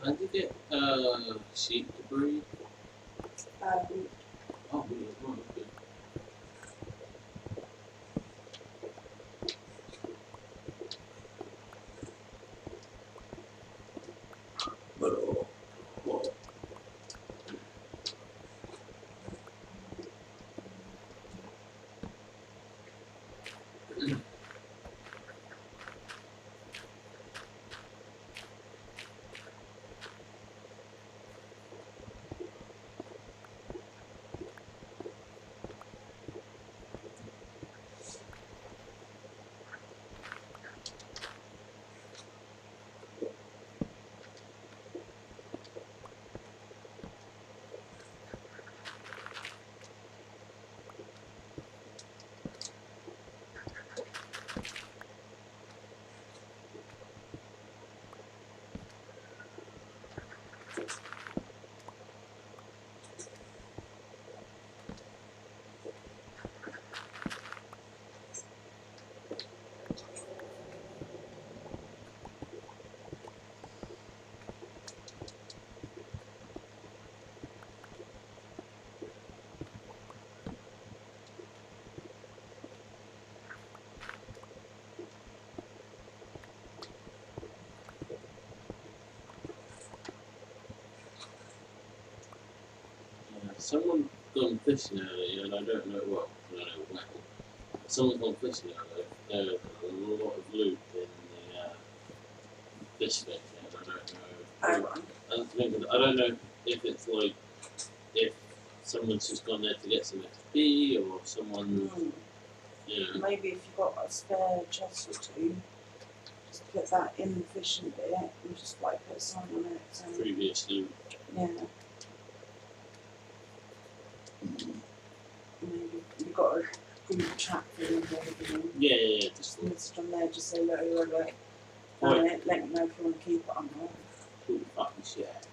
How did you get sheep to breed? Oh, really? Oh, okay. someone gone fishing earlier, and I don't know what. I don't know when. Someone gone fishing earlier. There's a lot of loot in the fish bin. I don't know. I don't know if it's like if someone's just gone there to get some XP or someone. You know. Maybe if you've got a spare chest or two, just put that in the fishing bit and just like put a sign on it. So, previous loot. yeah. Maybe you've got a good trap for them. Yeah. Just message on there, just say, look, let me know if you want to keep it or not. Cool fucking shit.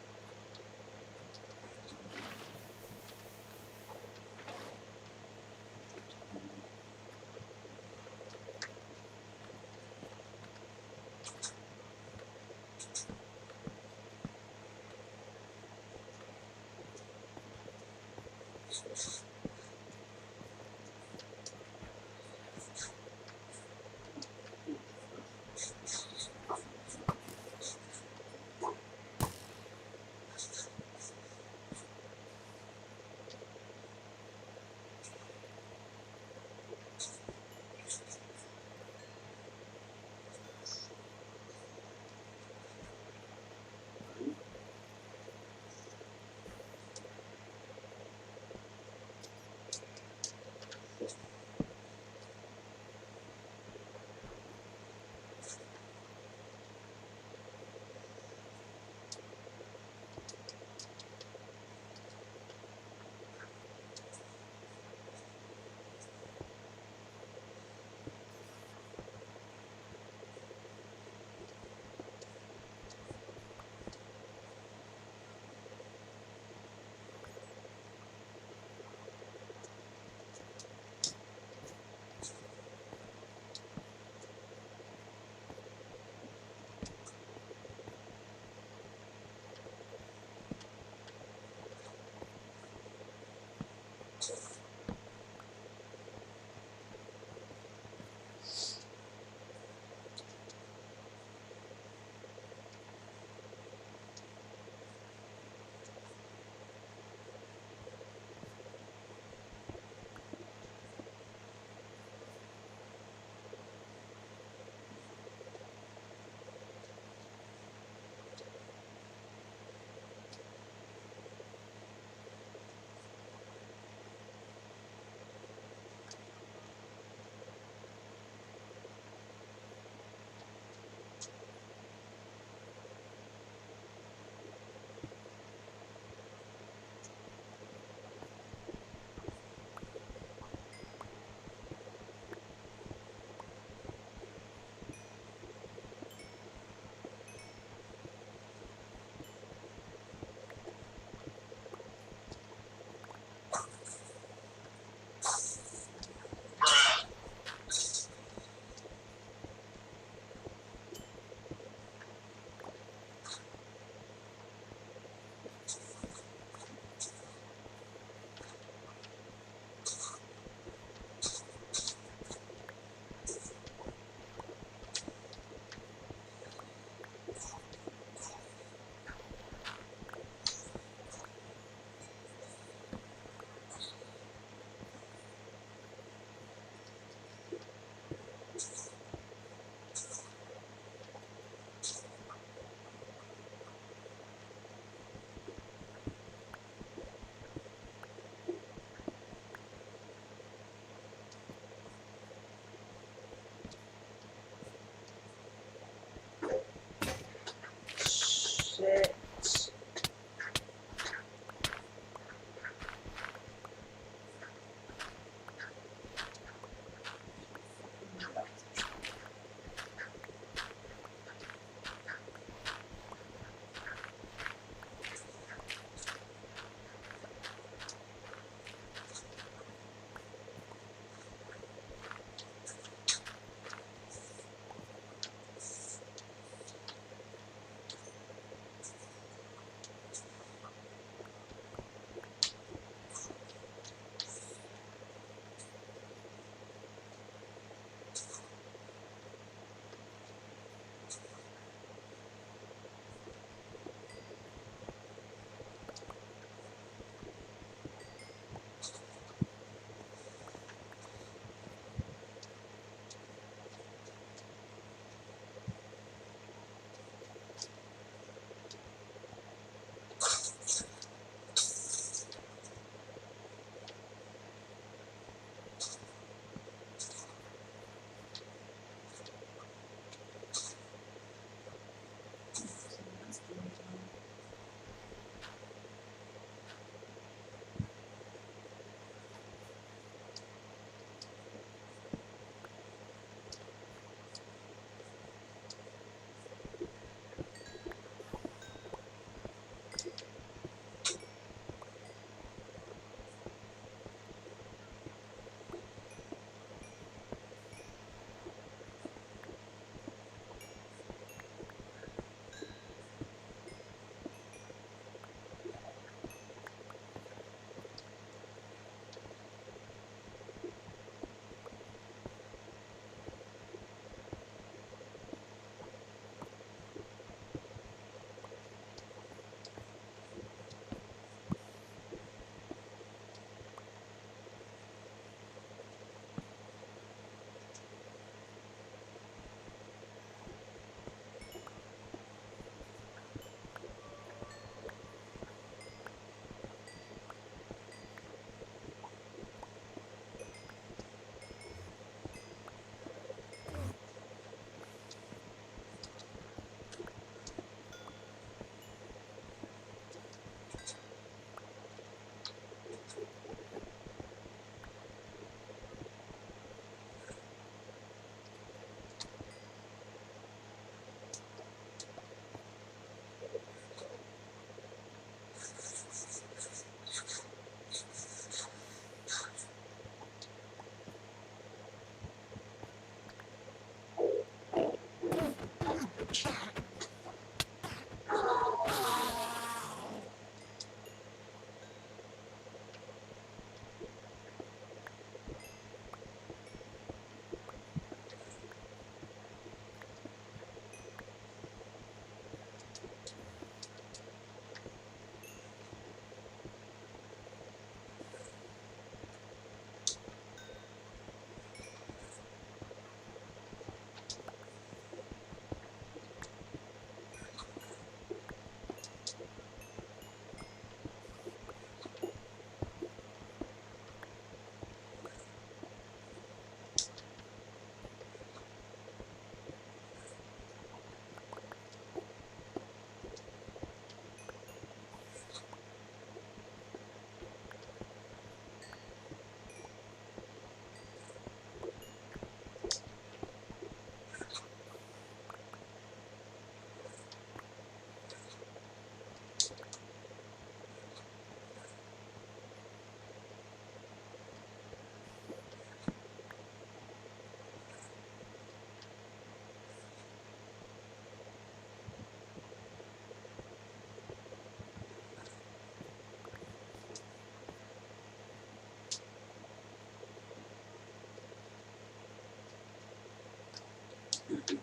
You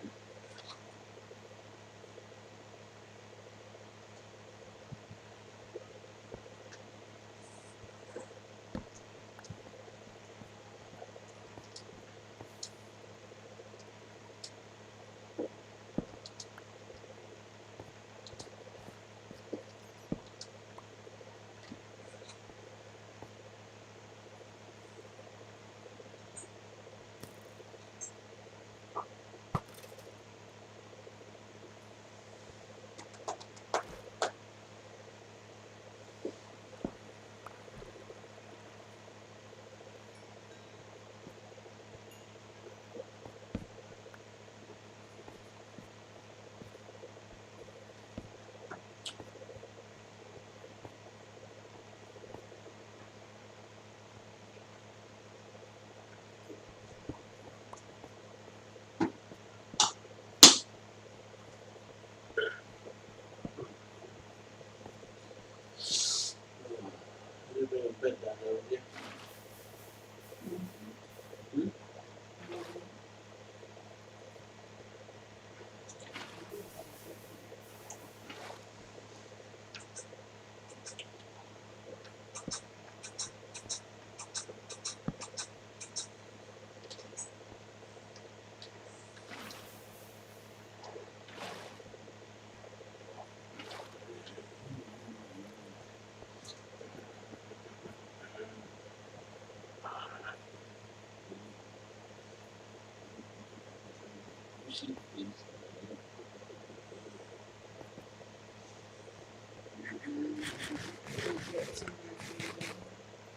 bring a bed down there, would you? Hmm?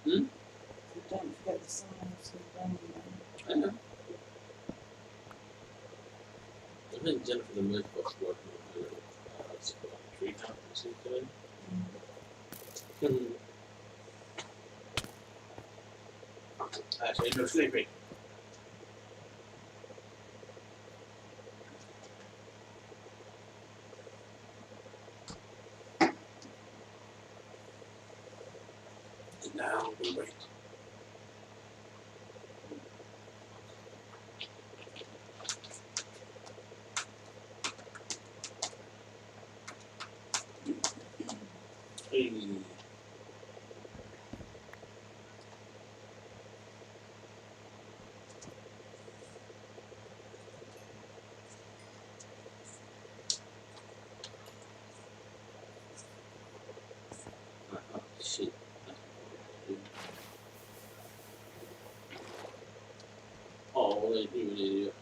Hmm? Don't forget the signs of rain. I know. I think Jennifer the Moonbot's working on her little tree house or something. Actually, no sleeping. Now we wait. Hey. Shit. Oh, what are you doing, idiot?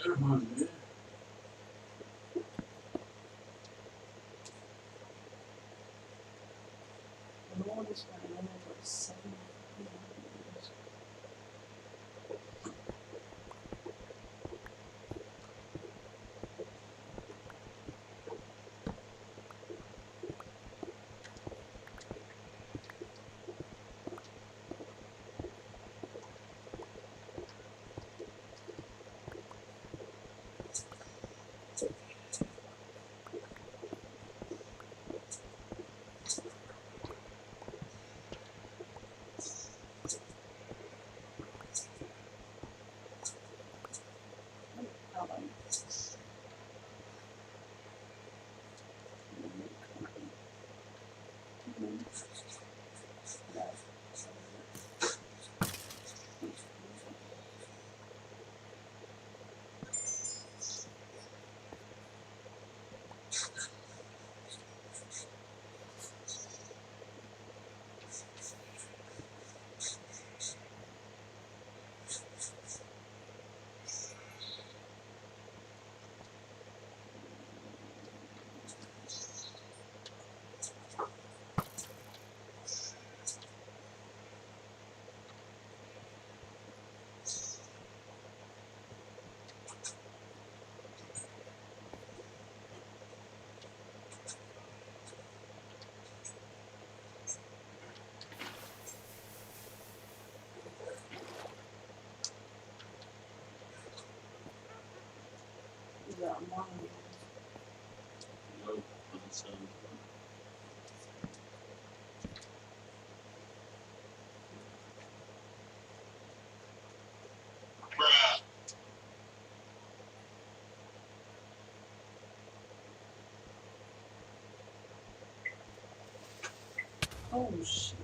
Come on, man. And all this going on, I've got 7 years. that on mine. No concern. Oh shit.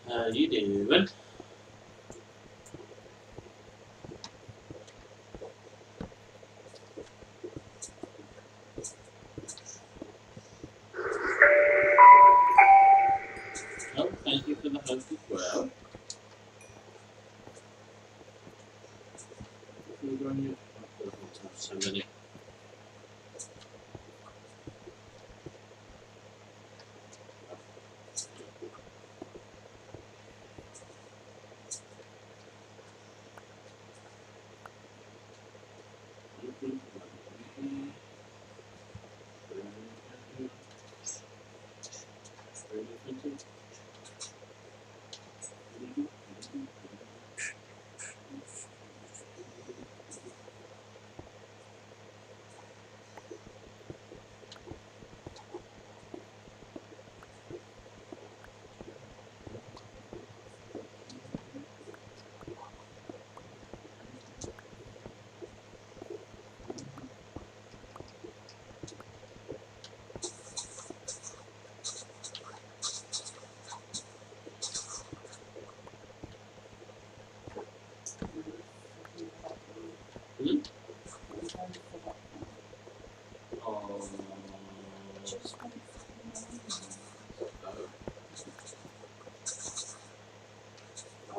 How you doing? Oh, thank you for the hug as well. Food on you? Oh, God, I have so many.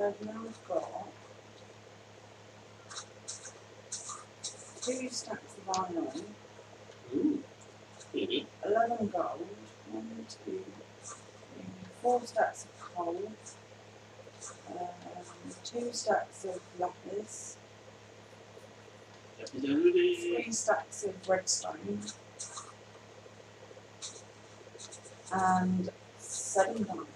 I've now got 2 stacks of iron, 11 gold, 1, 2, 3, 4 stacks of coal, 2 stacks of lapis, 3 stacks of redstone, and 7 diamonds.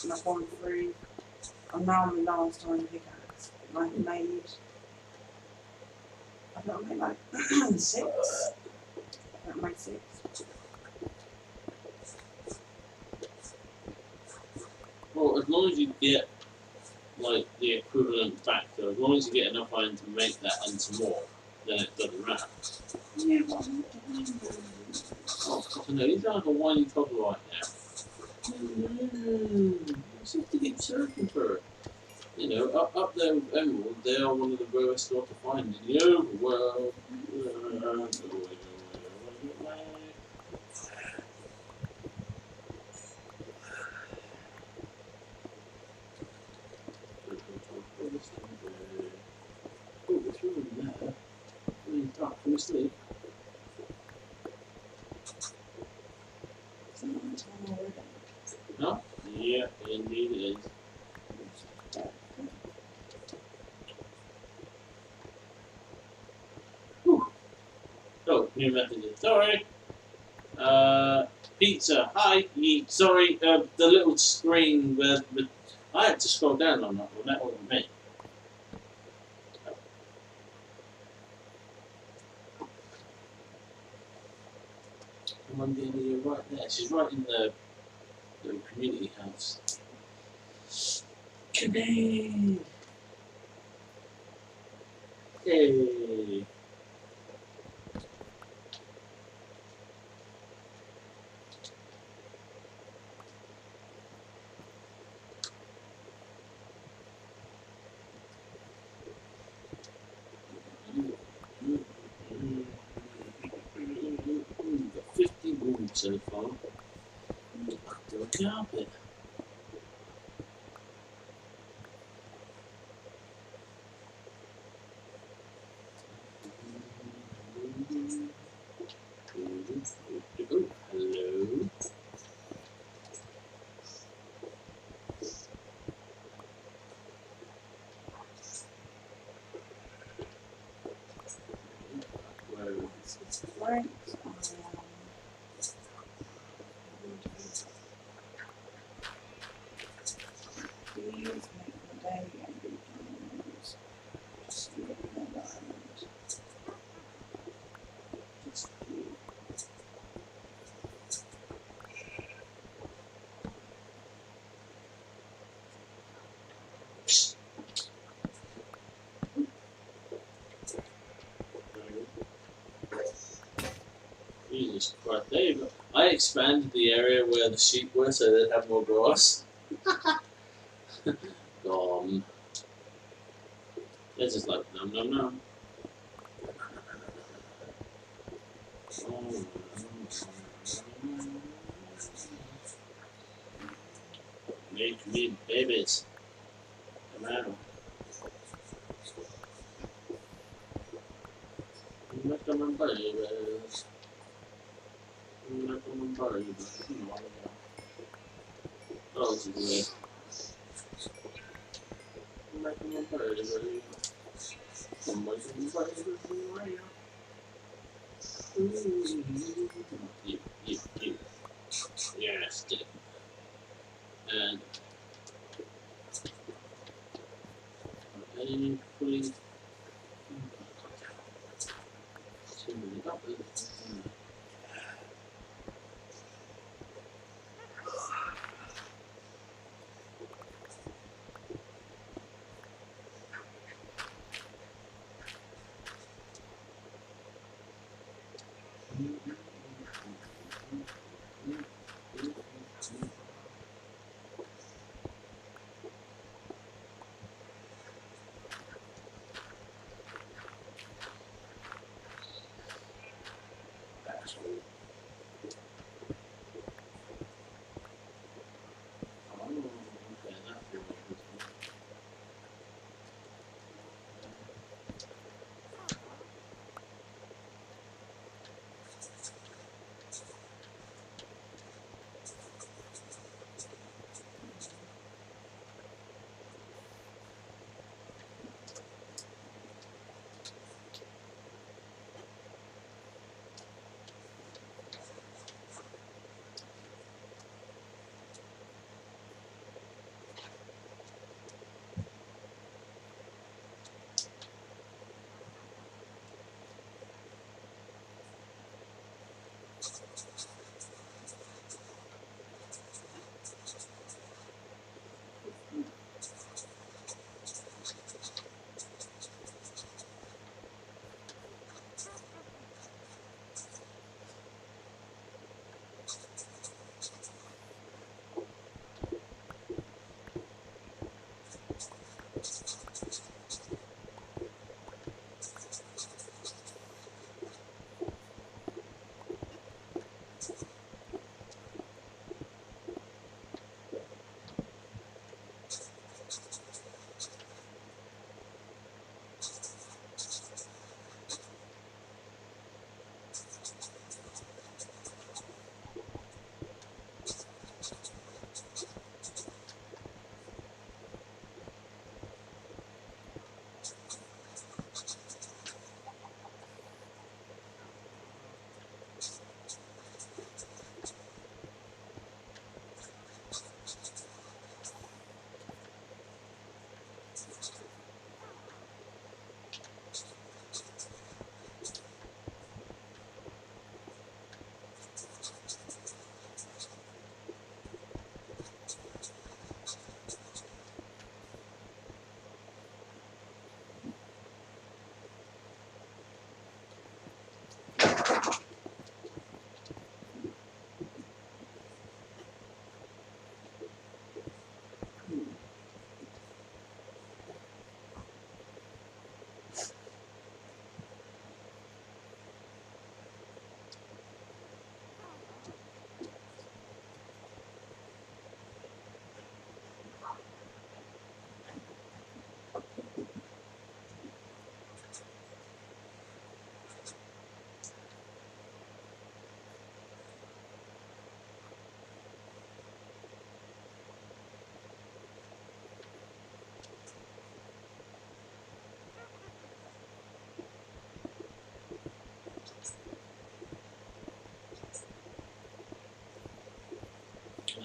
And I've gone through, I'm now on the last iron pickaxe. And I've made, I think I made like 6. I think I made 6. Well, as long as you get like the equivalent factor, as long as you get enough iron to make that and some more, then it doesn't matter. Yeah, but I'm not doing that. Oh, I know, he's like a whiny toddler right now. You just have to keep searching for it. You know, up there with Emerald, they are one of the rarest got to find in the overworld. Oh, it's really there. Really dark. Can we sleep? No? Yeah, indeed it is. Whew. Oh, new messages. Sorry. Pizza. Hi. Sorry. The little screen where I had to scroll down on that one. That wasn't me. Come on, Danny, you're right there. She's right in the community house. Come in. Hey. Got 50 wood so far. Do a carpet. Oh, hello. Right. These make the day and beacons. Just look at the diamond. Jesus Christ. There you go. I expanded the area where the sheep were so they'd have more grass. Gone. They're just like, nom nom nom. Make me babies. Come on. Make them babies. Make them babies. Oh, this is weird. Make them babies. You. Yes, did. And fully too many buttons.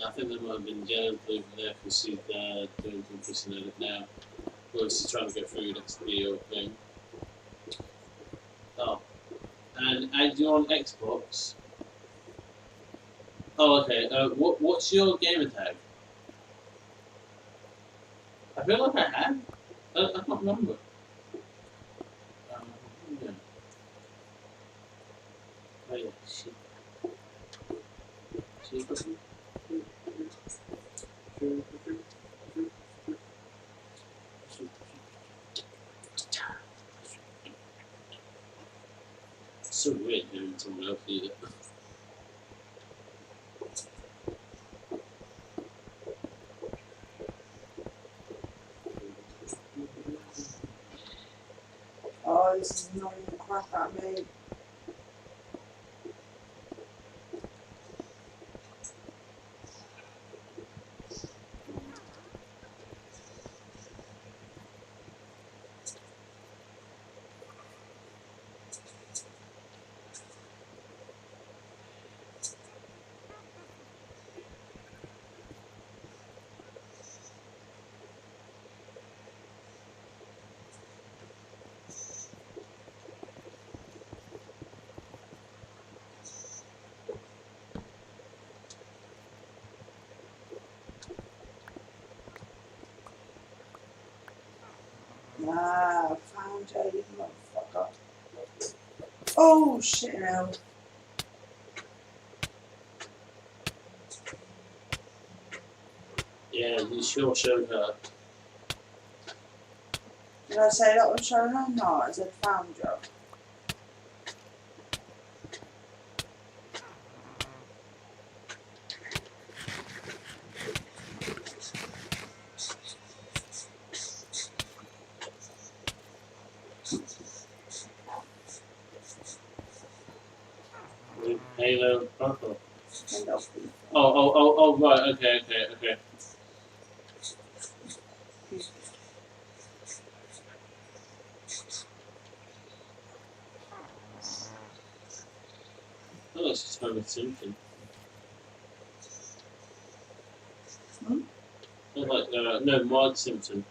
I think there might have been jailed over there because she's doing some prison edit now. Well, she's trying to get through next video thing. Oh. And add you on Xbox. Oh, okay. What's your gamer tag? I feel like I have. I can't remember. Yeah. Oh yeah, shit. So weird hearing someone else do that. Oh, this is annoying the crap out of me. Ah, found her, you motherfucker. Oh, shit, hell. Yeah, you sure showed her. Did I say that was showing her? No, I said found you. Halo purple. Oh, right, okay. Oh, it's just Homer Simpson. No, Marge Simpson.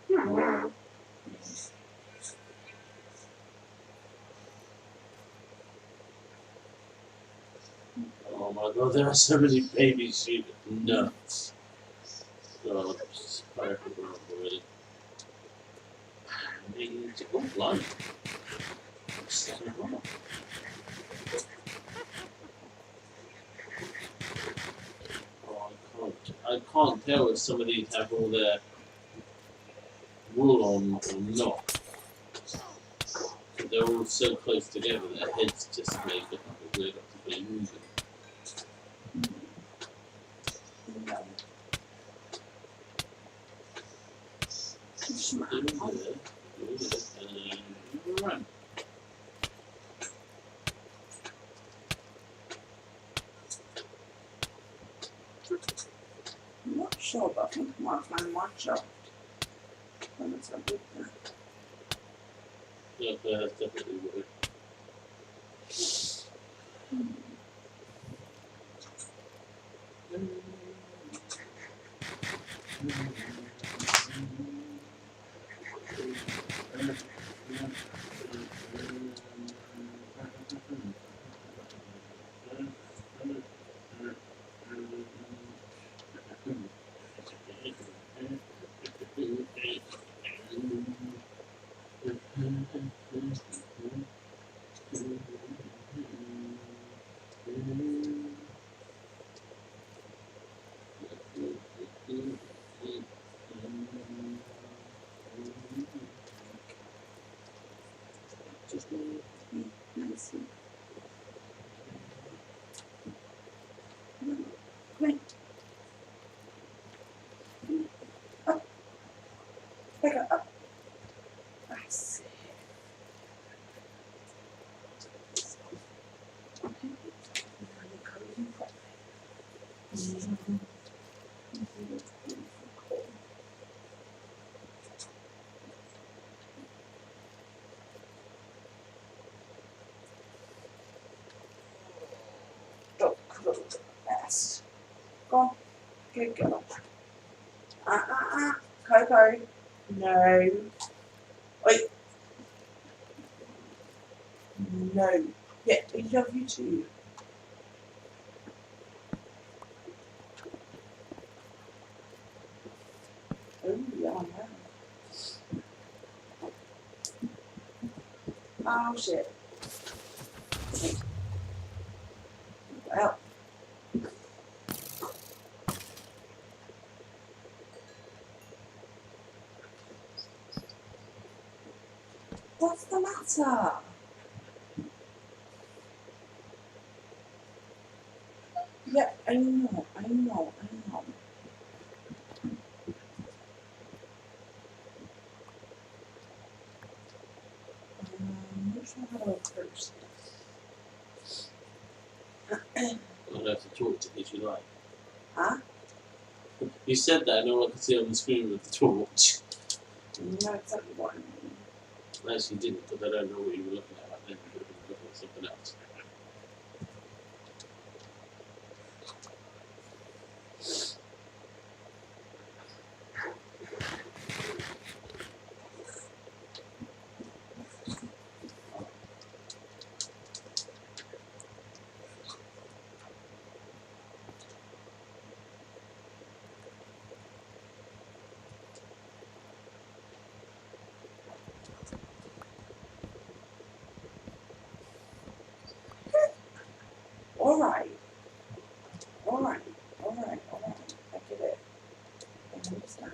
Oh my god, there are so many babies, you nuts. God, just fire for ground already. Oh, blimey. 7.5. Oh, I can't tell if some of these have all their wool on or not. But they're all so close together, their heads just make it like a weird illusion. Run. I'm not sure, but I think I might find one shot. Let's have a look there. Yeah, that's definitely weird. Wait. Up. Pick her up. I see. Okay. Now you cover him properly. Don't close the mess. Go on. Good girl. Coco. No. Wait. No. Yeah, we love you too. Oh, yeah, I know. Oh, shit. Well. matter? Yeah, I know. Which one had I first? I'll have to talk to if you like. Huh? You said that, and all I could see on the screen was the torch. You know exactly what I mean. I actually didn't, because I don't know what you were looking at back then. You could have been looking at something else. Alright. I get it. I understand.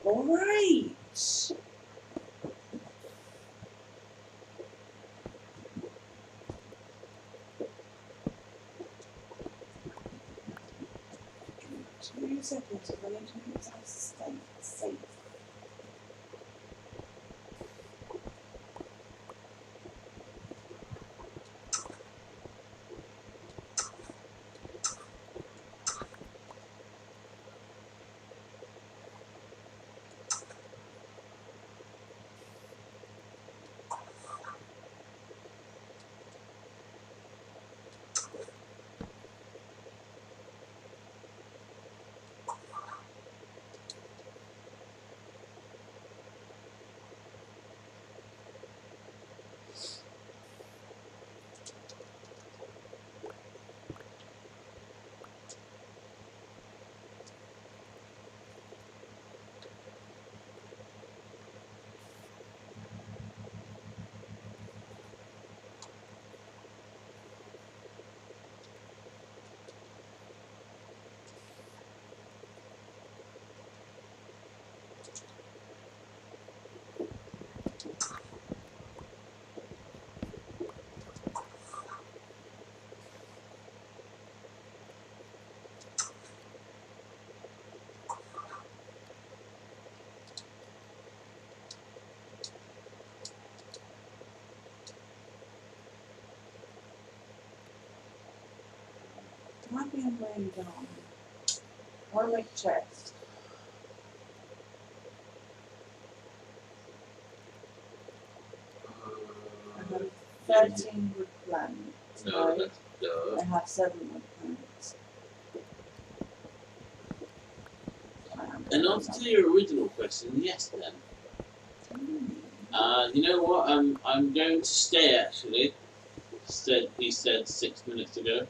Alright. Give me 2 seconds, because I need to make this house safe. Might be on laying down. I want to make a chest. I have 13 wood planks. No, right? that's no. I have 7 wood planks. And answer to your original question, yes then. You know what? I'm going to stay actually. He said 6 minutes ago.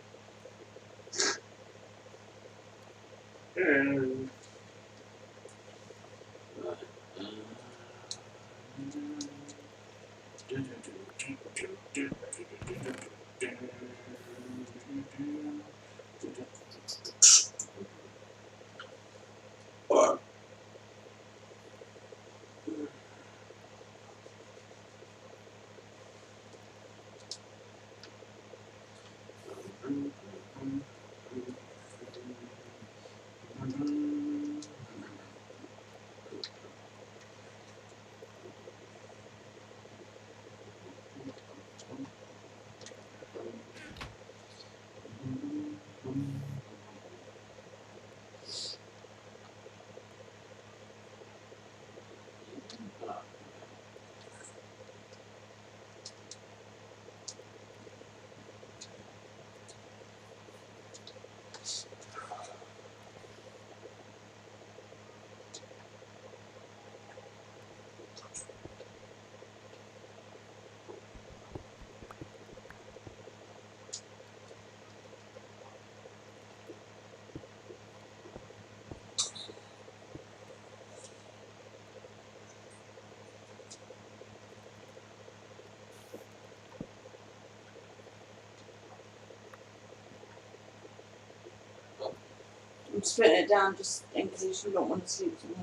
I'm splitting it down just in case you don't want to sleep. So I'm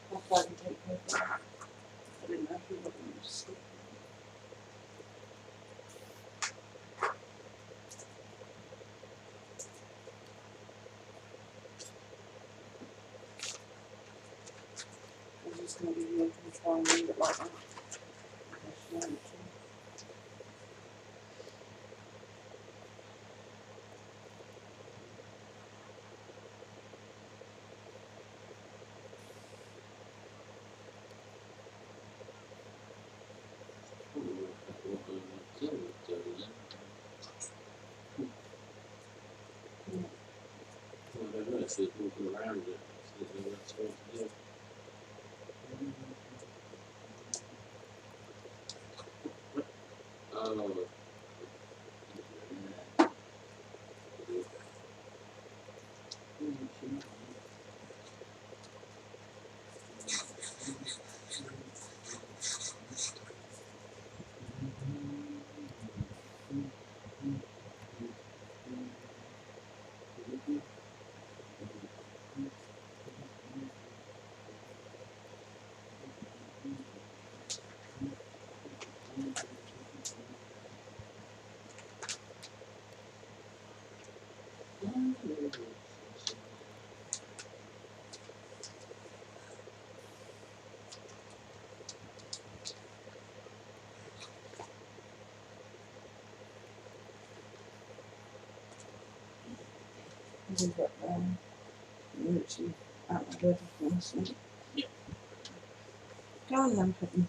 going to have to take over. didn't know if you were going to sleep. I'm just going to give you a try and read it like that. I don't know if he's walking around it. I don't know what it's going to do. Oh. We've got Richie out of bed last night. Yeah. Go on then, Puddin'.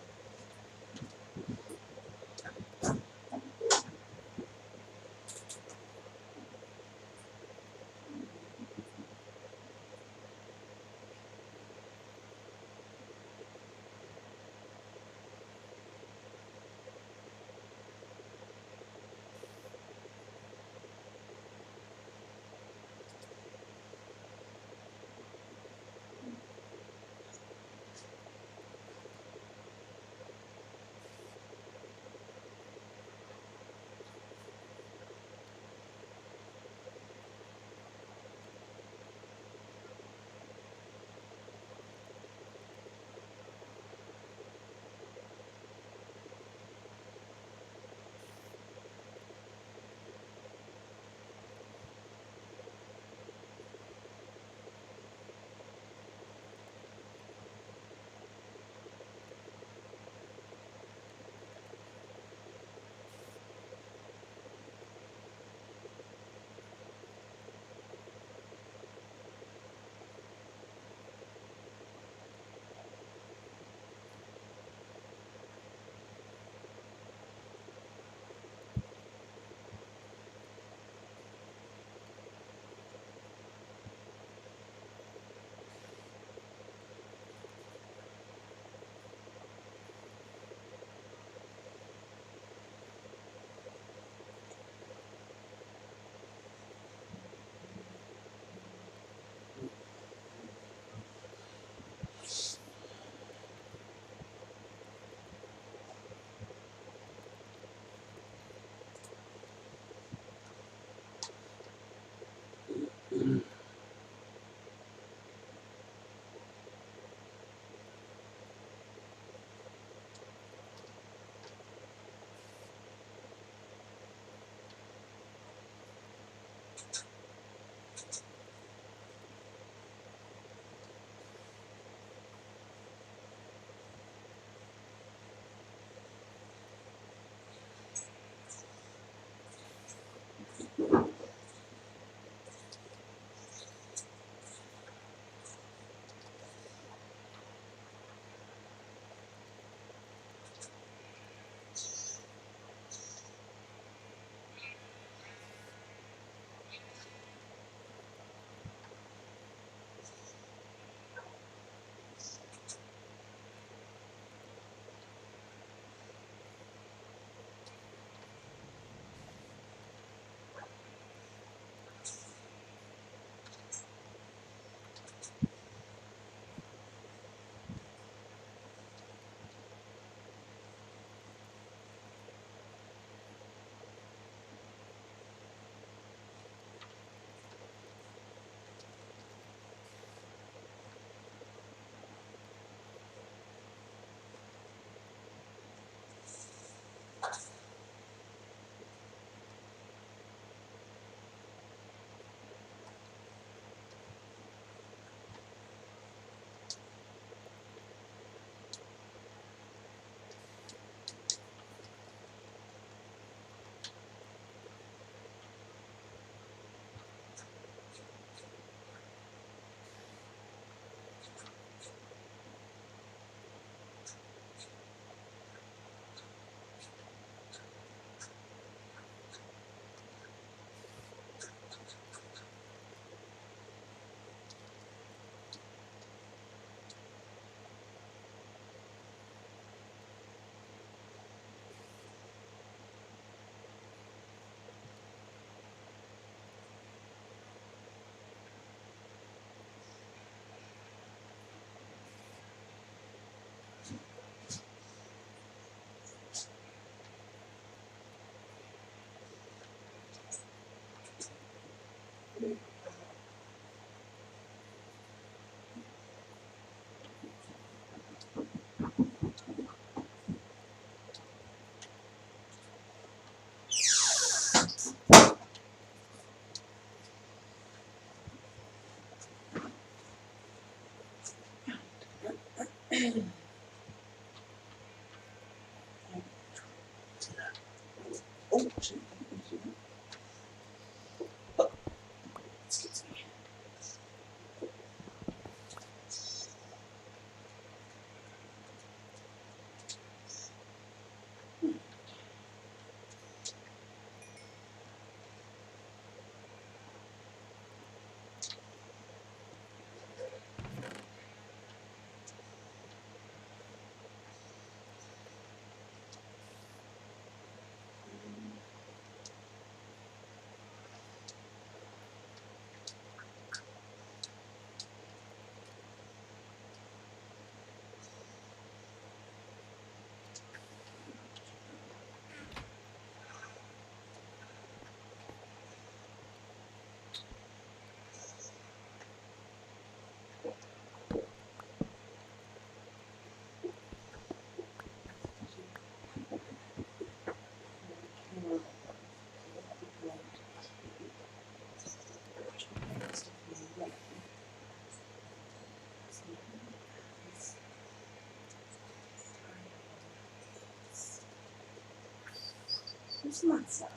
What's the matter?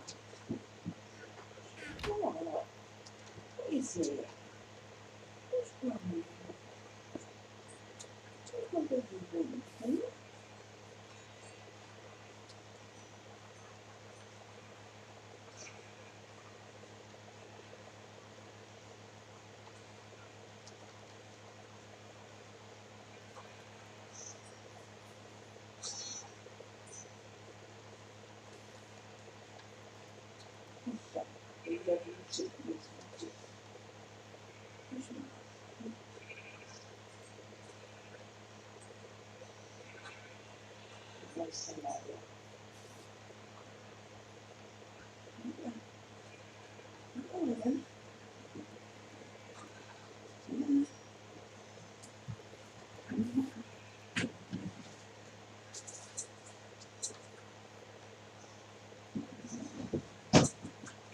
What is it? What's wrong? What's wrong with you?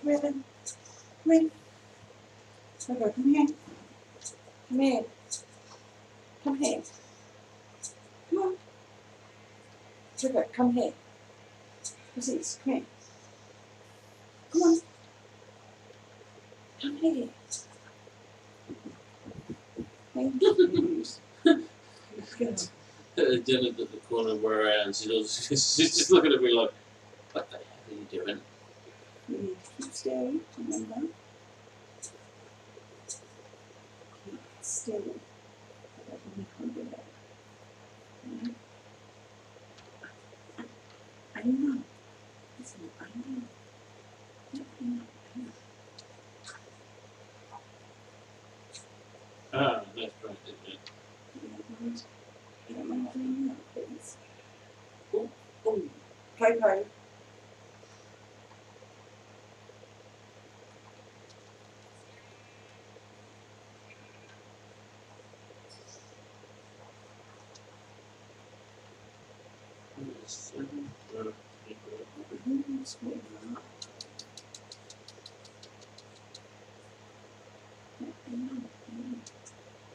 Come here then. Come in. Okay, come here. Come here. Come here. Come on. Sugar, come here. What's this? Come here. Come on. Come here. Thank you. Jenna's at the corner where I am. She's just looking at me like, what the hell are you doing? You need to keep still, remember? Keep still. We can't do that. I know. Listen, I know. I know. Ah, that's right, isn't it? You don't mind doing that, please? Oh, oh, Coco.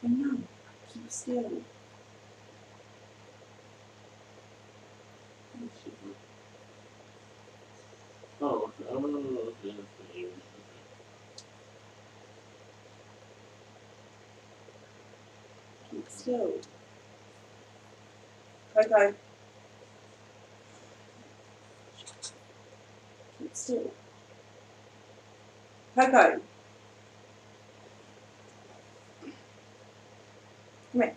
I know. Keep still. Oh, yeah. Keep still. Coco. Keep still. Coco. Come here.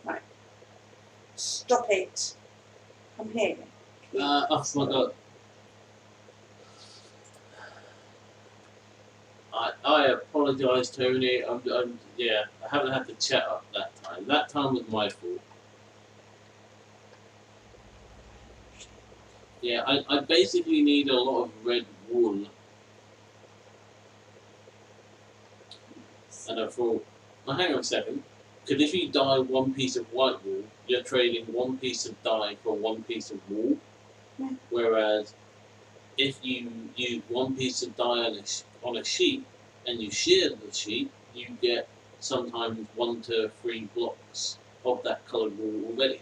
Right. Stop it. Come here. Oh my God. I apologise, Tony. Yeah, I haven't had the chat up that time. That time was my fault. Yeah, I basically need a lot of red wool. And I thought, well, hang on a second. Because if you dye one piece of white wool, you're trading one piece of dye for one piece of wool. Yeah. Whereas if you use one piece of dye on a sheet and you shear the sheet, you get sometimes 1 to 3 blocks of that coloured wool already.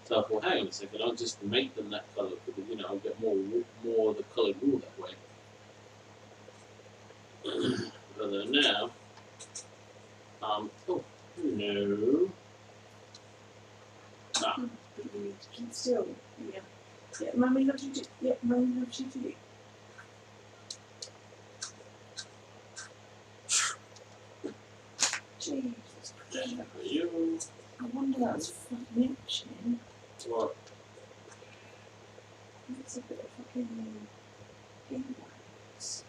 So I thought, hang on a second, I'll just make them that colour because I'll get more of the coloured wool that way. But now, oh no. You can still, yeah. Yeah, Mummy loves you. Yeah, Mummy loves you too. Jesus Christ. I wonder that's fucking itching. What? It's a bit of fucking earwax.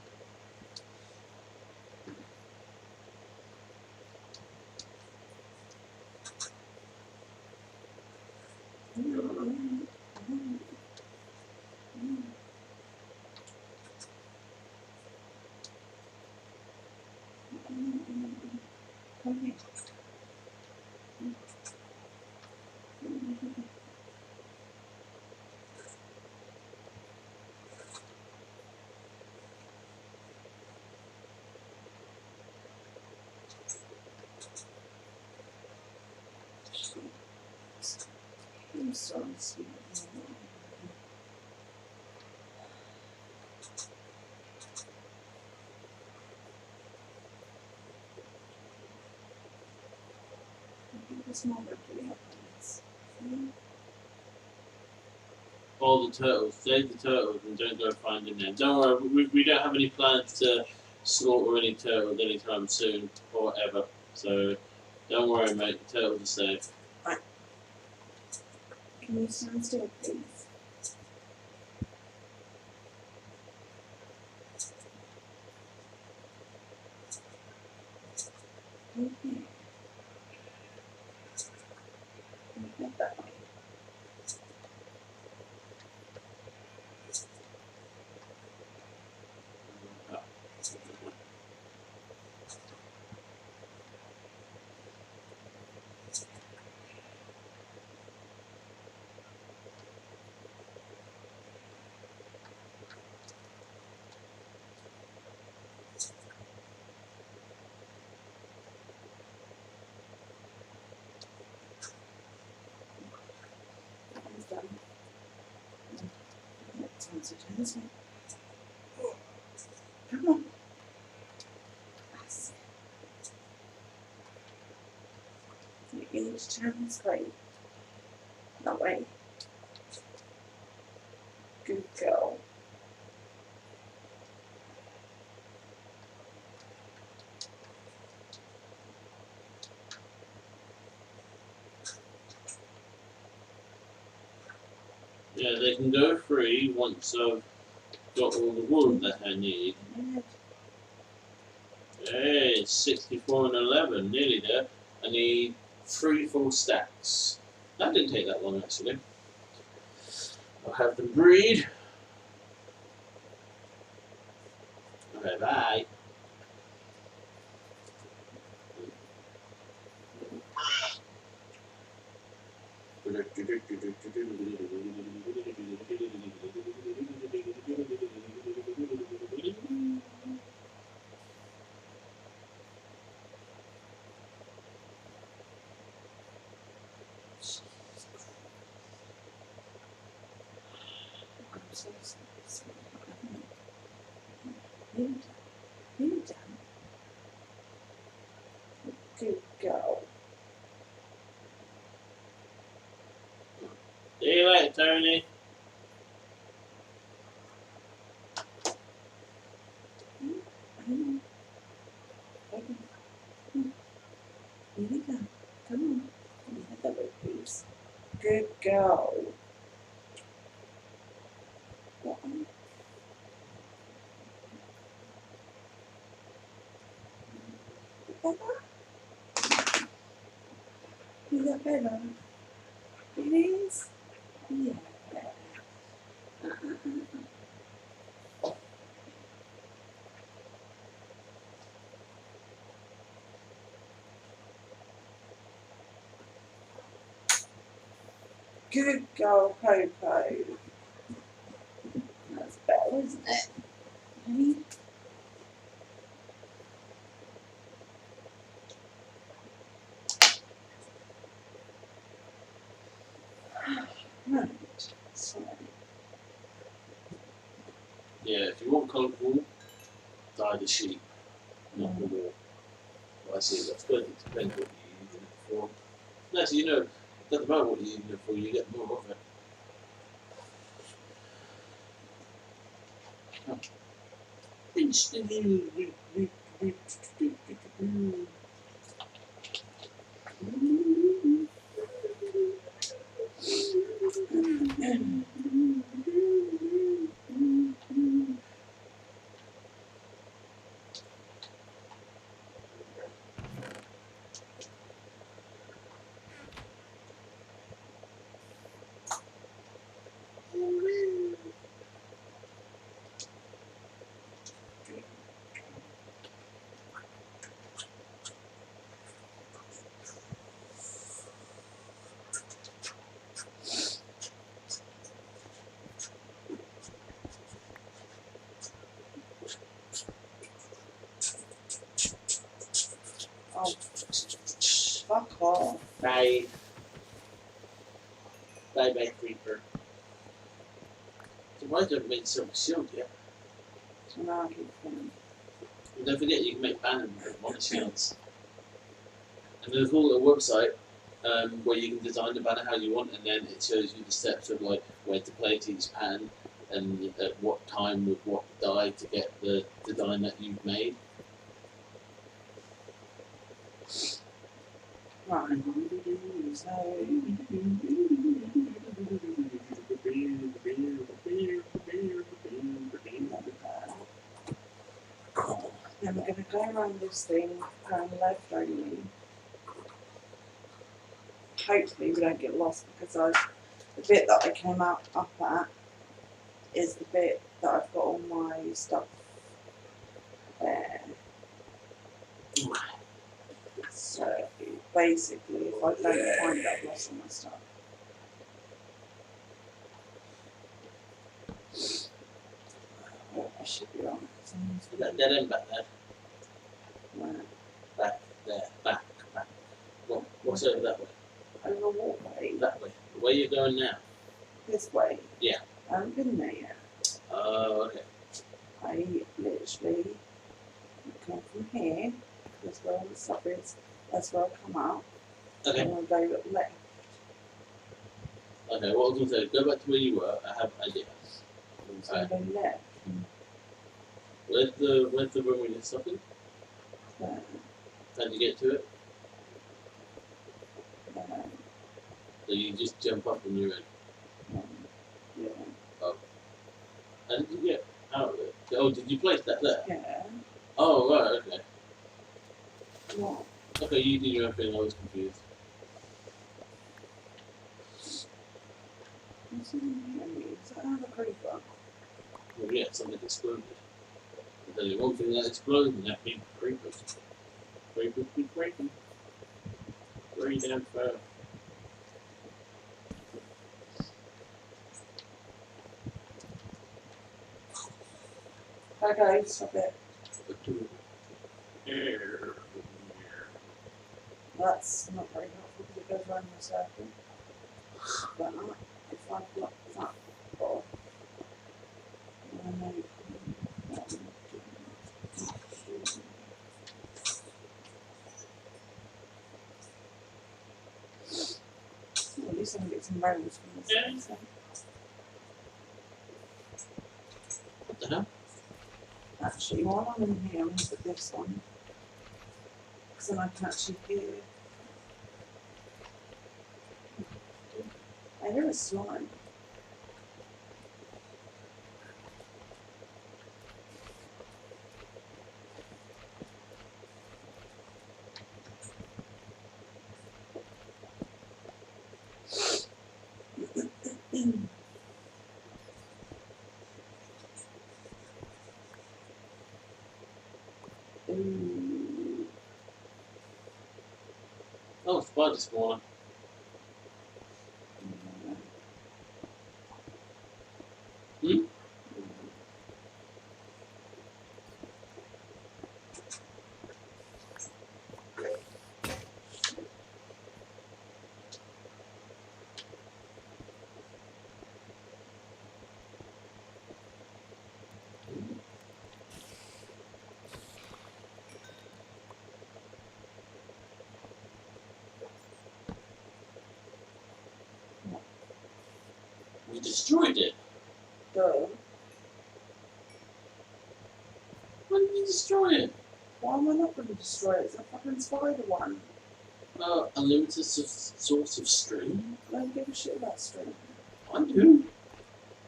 Come here. I'm sorry, sweetie. There's more regularly updates. All the turtles, save the turtles and don't go finding them. Don't worry, we don't have any plans to slaughter any turtles anytime soon or ever. So don't worry, mate, the turtles are safe. Right. Can you stand still, please? Okay. Not that way. Done. That sounds okay, isn't it? Come on. That's it. You need to turn this way. That way. Good girl. Yeah, they can go free once I've got all the wool that I need. Hey, it's 64 and 11, nearly there. I need 3 full stacks. That didn't take that long, actually. I'll have them breed. Okay, bye. Kneel down. Good girl. See you later, Tony. Here we go. Come on. Give me that way, please. Good girl. What on? Bella? Is that Bella? It is? Yeah. Good girl, Popo. That's better, isn't it? Hey? Right. So, Yeah, if you want colourful, dye the sheep, not the wool. Well, I see, that's good. It depends what you're using it for. No, so you know, it doesn't matter what you're using it for, you get more of it. oh, fuck off. Bye. Bye bye, creeper. So why don't make some shield yet? So now I keep thinking. And don't forget you can make banners with mono shields. And there's all a website where you can design the banner how you want, and then it shows you the steps of like where to place each pattern and at what time with what dye to get the design that you've made. Right. Then we're going to go around this thing, going left only. Hopefully we don't get lost, because the bit that I came up at is the bit that I've got all my stuff there. So basically, if I don't find it, I've lost all my stuff. Oh, I should be on it. That dead end back there. Where? Back there. Back. What's over that way? Over what way? That way. The way you're going now. This way? Yeah. I haven't been there yet. Oh, okay. I literally come from here, that's where all the stuff is, that's where I'll come out, Okay. and I'll go left. Okay, what I was going to say, go back to where you were. I have an idea. So I'll go left. Where's the room with your stuff in? There. How'd you get to it? There. So you just jump up and you're in. Yeah. Oh. How did you get out of it? Oh, did you place that there? Yeah. Oh, right, okay. What? Okay, you did your own thing, I was confused. What's in here? Is that another creeper? Well, yeah, something exploded. I'll tell you one thing that exploded, and that being creepers. Creepers be creeping. Very damn far. Okay, stop it. That's not very helpful because it goes around in a circle. But if I block that off, then at least I can get some rows from this thing. So. What the hell? Actually, while I'm in here, I'm going to put this on. Because then I can actually hear. I hear a slime. Oh, it's by this morning. Hmm? We destroyed it. Duh. When did you destroy it? Why am I not going to destroy it? It's a fucking spider one. Unlimited source of stream? I don't give a shit about stream. I do.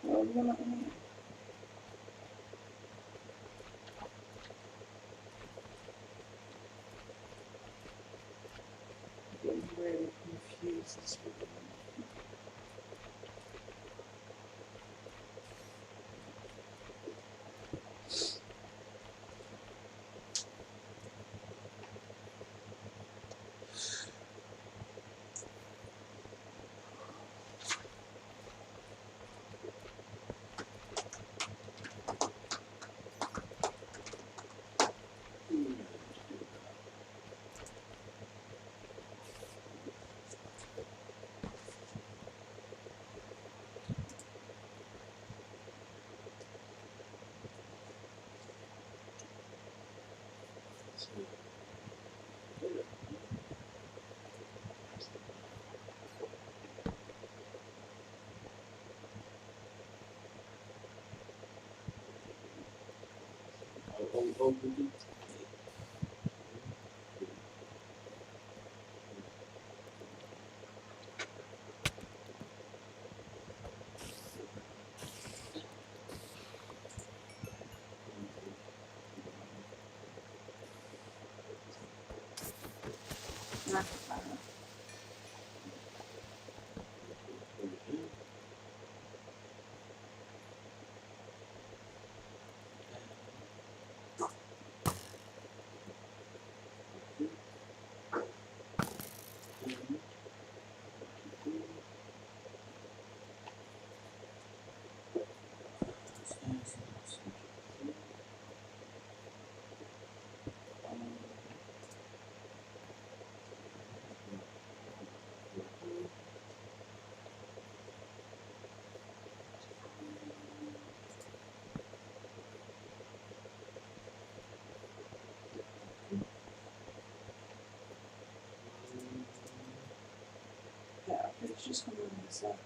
Well, you're not here. I'm getting really confused this week. Yeah, it's just coming in a circle.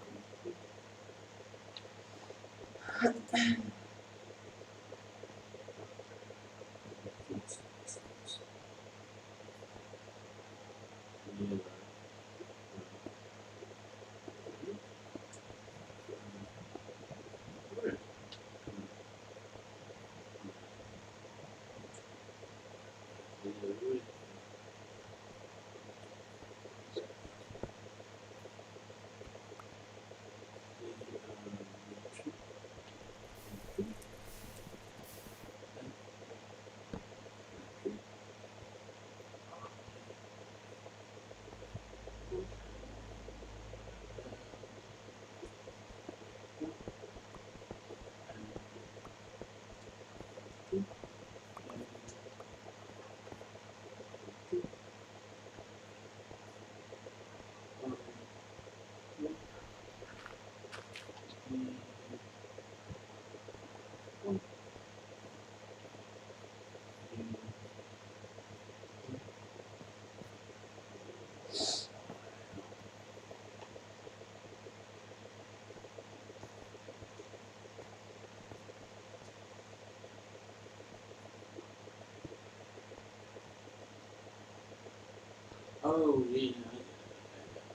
Oh, yeah.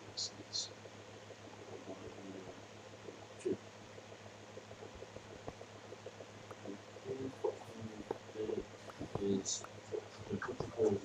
Makes sense. Is the critical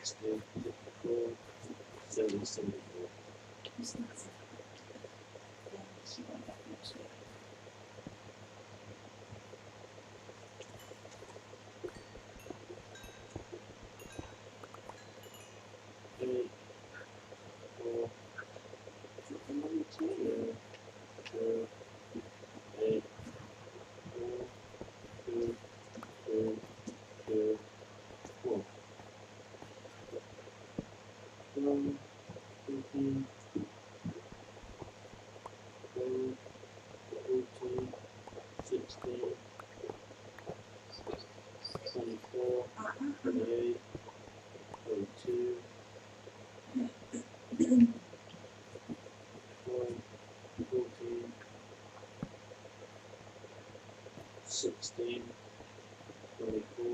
60, 54, 70, 74. What's that? Yeah, she went back next week. Sixteen, 24,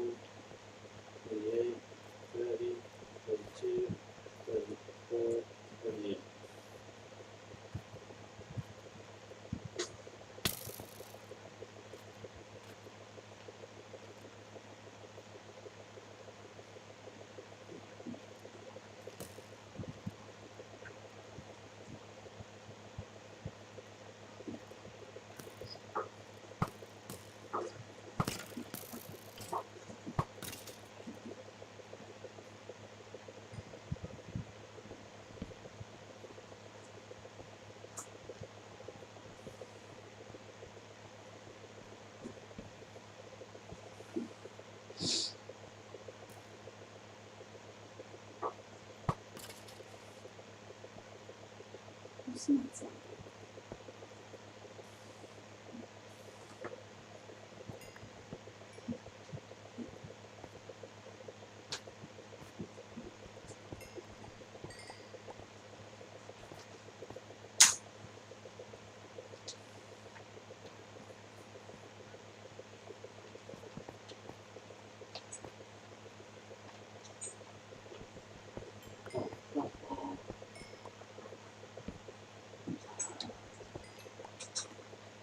28, 30, 32, 34, 28. What's the matter?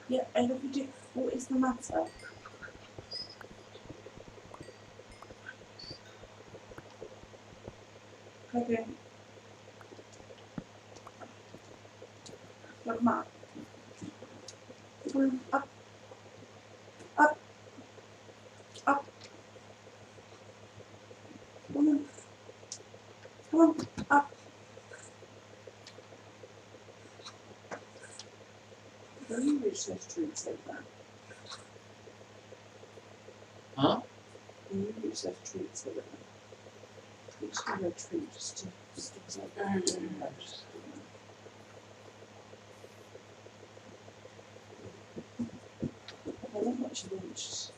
Yeah, I love you. What is the matter? Okay. Look, Mark. Come on, up. Up. Up. Come on. Come on, up. When you reach those treats like that. Huh? When you reach those treats like that. Each time a treat just sticks like that. I love what she wants.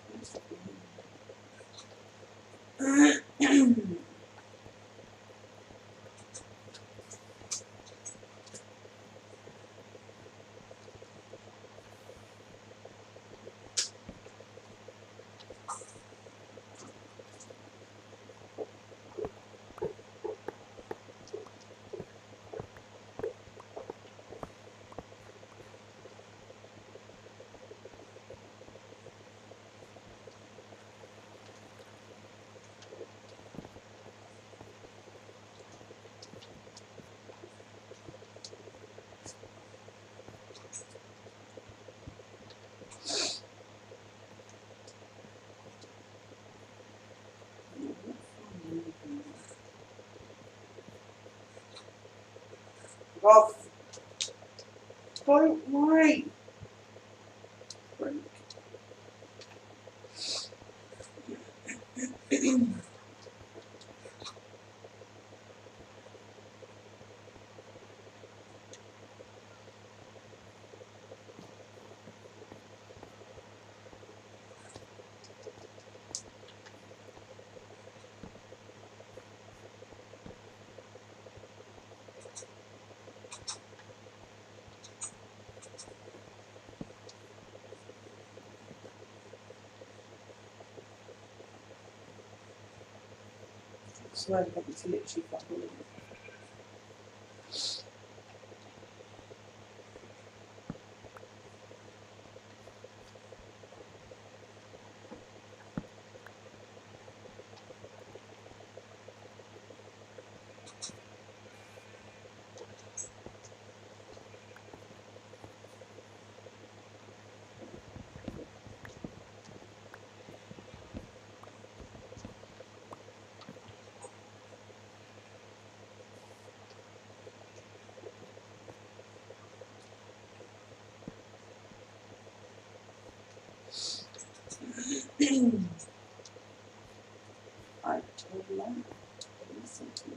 Off. Don't worry. I swear to God, it's literally fucking. I told them. Listen to me.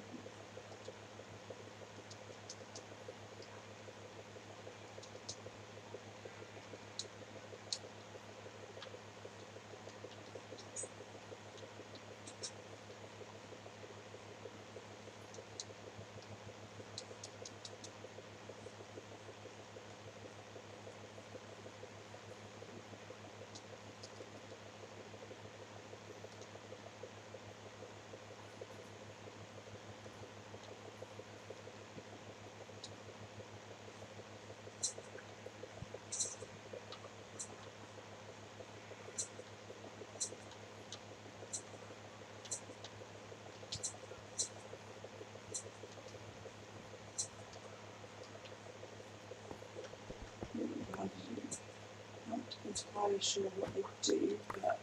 Not entirely sure what they do, but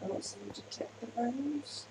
I want some detector bones.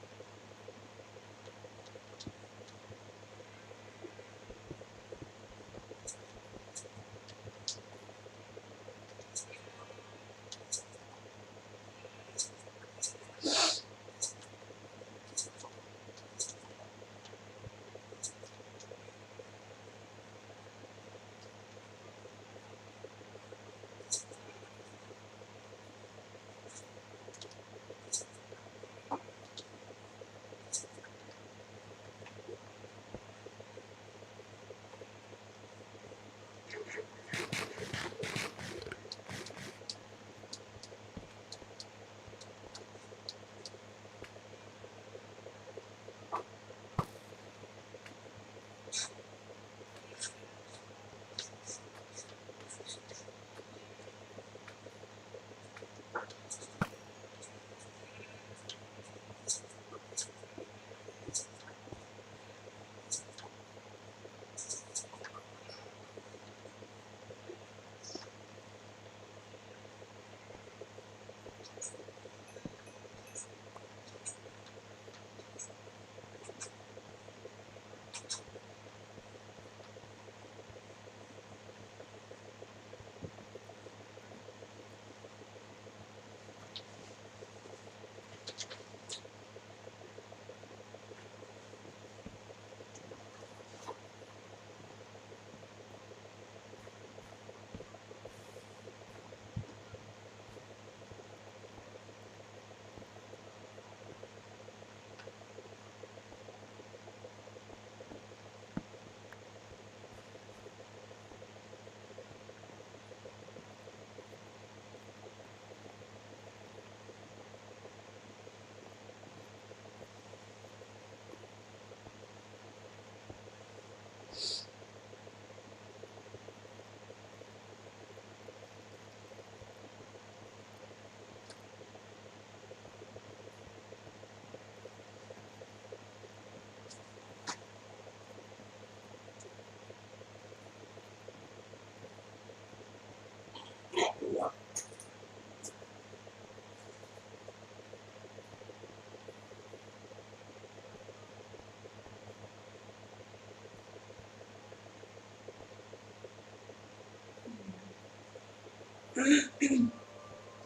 The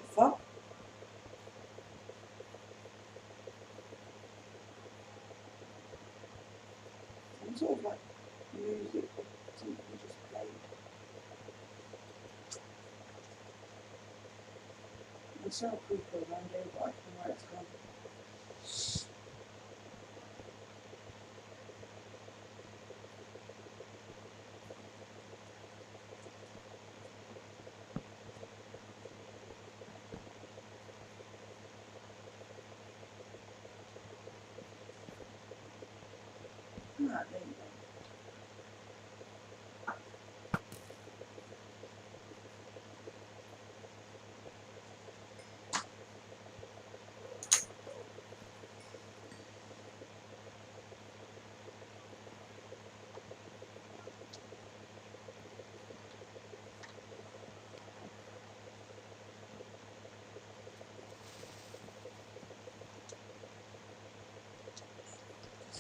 fuck? Some sort of like music or something just played. I saw a creeper around here, but I don't know where it's gone. Ah, there you go.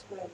Well,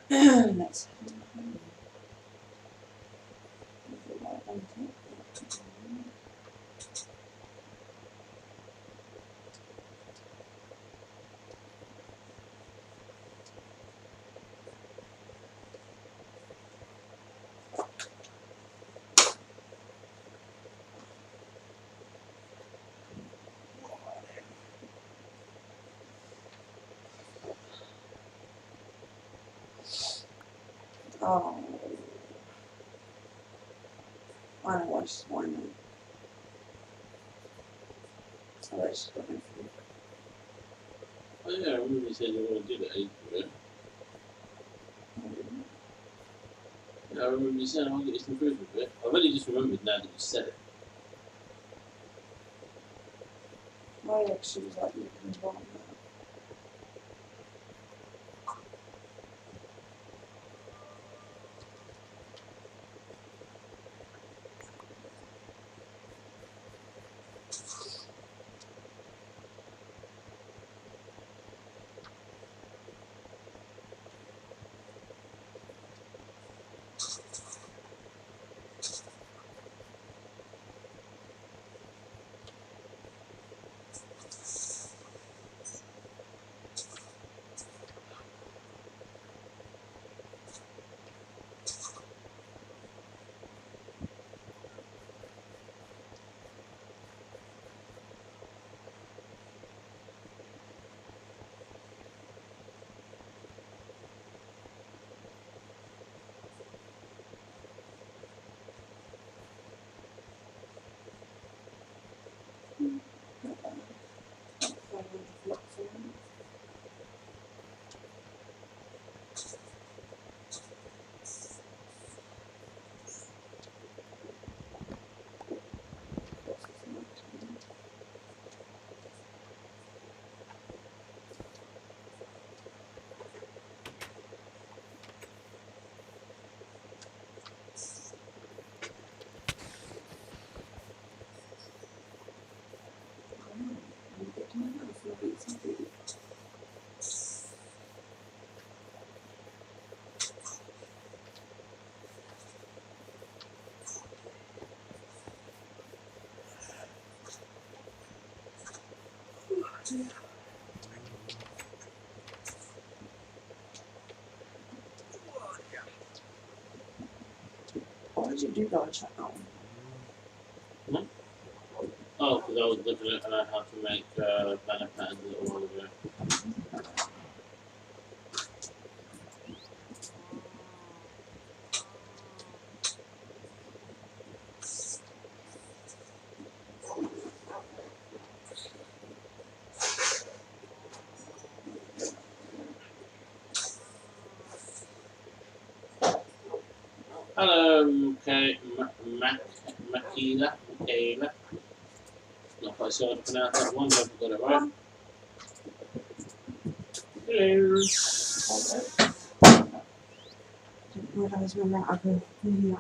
Next. Oh, I don't watch this morning. Oh, that's good. Oh yeah, I remember you said you were going to do that ages ago. Yeah, I remember you saying I'll get you some food with it. I've only just remembered now that you said it. I actually was like looking wrong. Why did you do that channel? Hmm? Oh, because I was looking at how to make banner patterns a little while ago. Hello, Michaela. Not quite sure how to pronounce that one, but I got it right. Hello. Didn't realise we were out of food.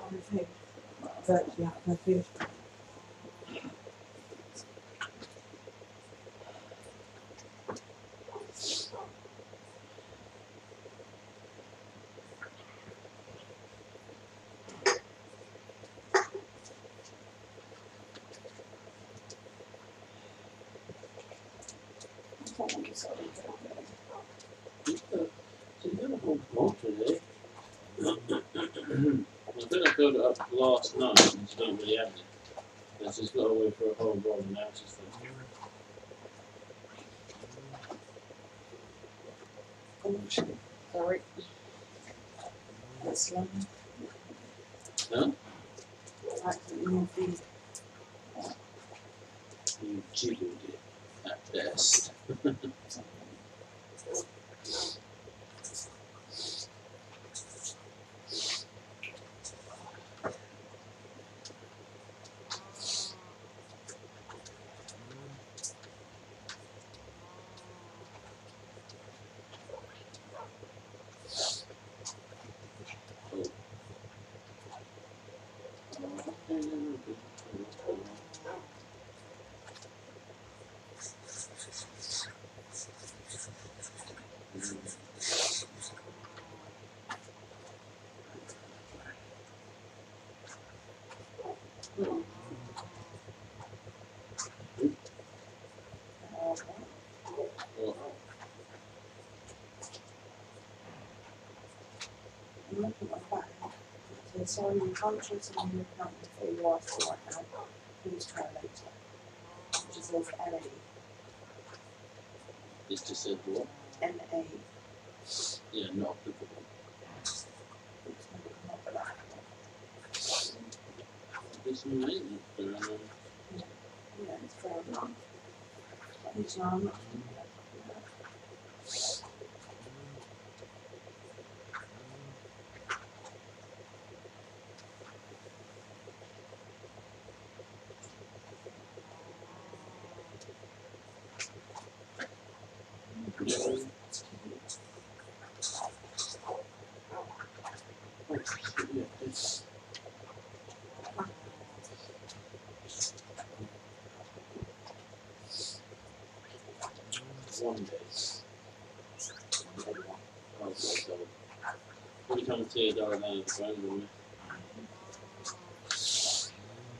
Virtually out of food. I think I filled it up last night and she don't really have it. And she's got away for a whole bowl and now she's thinking. Sorry. That's long. Huh? I accidentally moved these. You jiggled it at best. I'm looking at my phone. It says, sorry, you can't choose someone who can't before you ask for right now. Please try later. It just says NA. It just said what? NA. Yeah, not applicable. It's never come up with that. There's some maintenance going on. Yeah, it's fair enough. At least now I'm not doing that. One day. Oh, so every time I see a dog down the phone with me.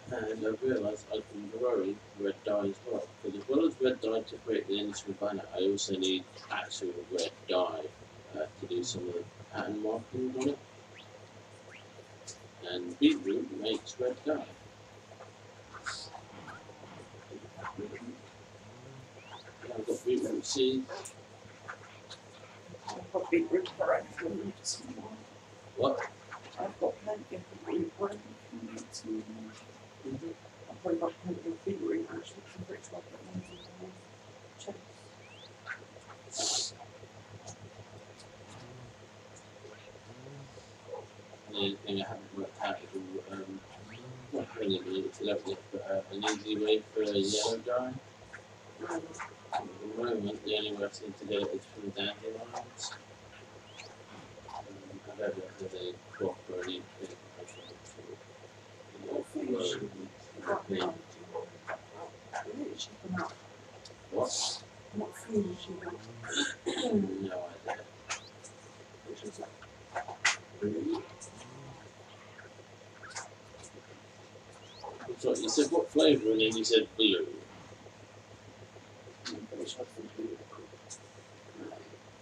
And I realised I can grow red dye as well. Because as well as red dye to create the initial banner, I also need actual red dye to do some of the pattern markings on it. And beetroot makes red dye. I've got beetroot seeds. I've got beetroot bread if you need some more. What? I've got plenty of beetroot bread if you need some more. I've probably got plenty of beetroot actually, because I'm pretty sure I've got ones in my chest. The only thing I haven't worked out is not really it's lovely, but an easy way for a yellow dye. At the moment, the only way I seem to get it is from dandelions. I don't know if there's any crop or anything. What food is she got? What? What food is she got? No idea. Which was like blue. Sorry, you said what flavour and then you said blue.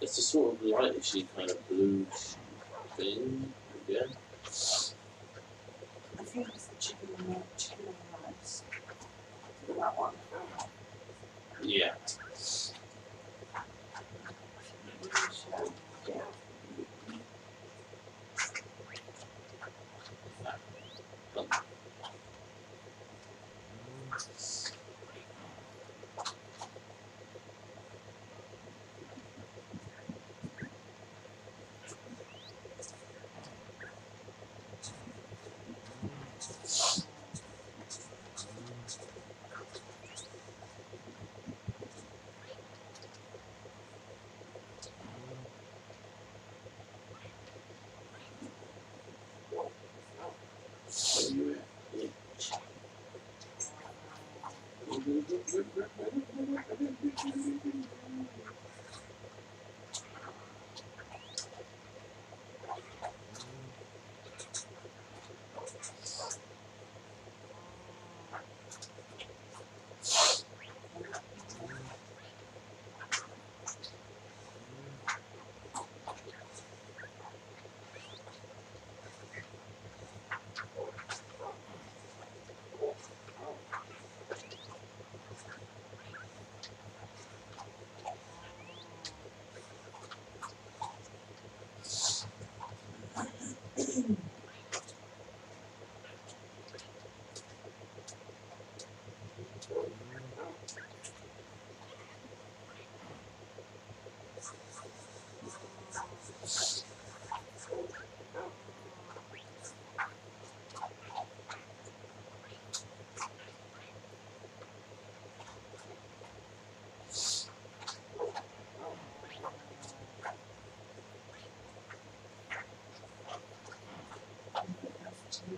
It's a sort of lightish kind of blue thing, again. I think it's the chicken and rice. that one. Yeah.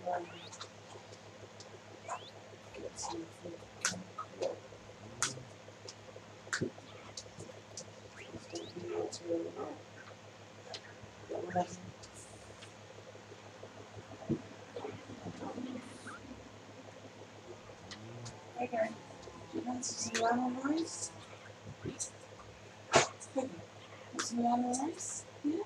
Yeah. Get something cool. Okay. Do you want some lemon rice? Okay. Some lemon rice? Yeah.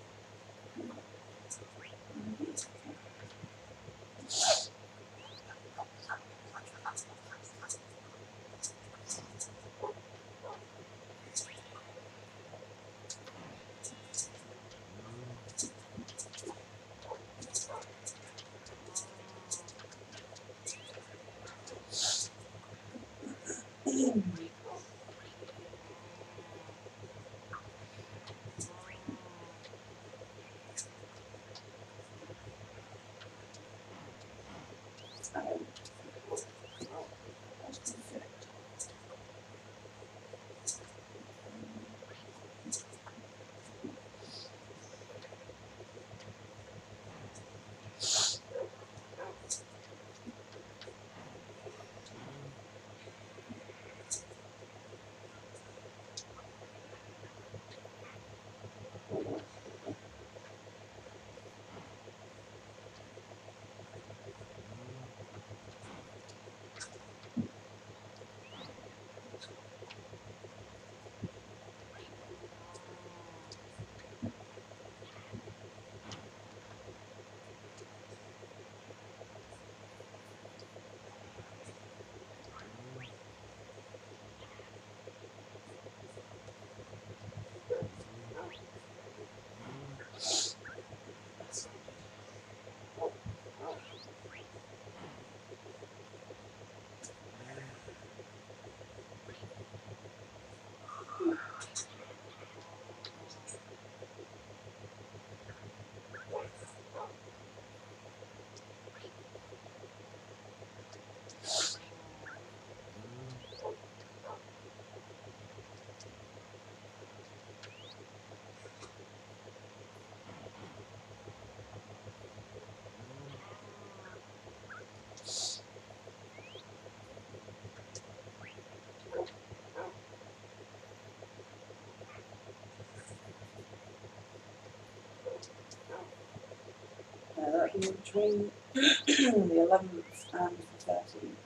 That'll be between the 11th and the 13th.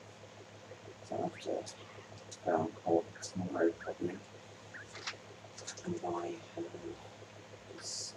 So I'll have to go on court tomorrow probably and buy this.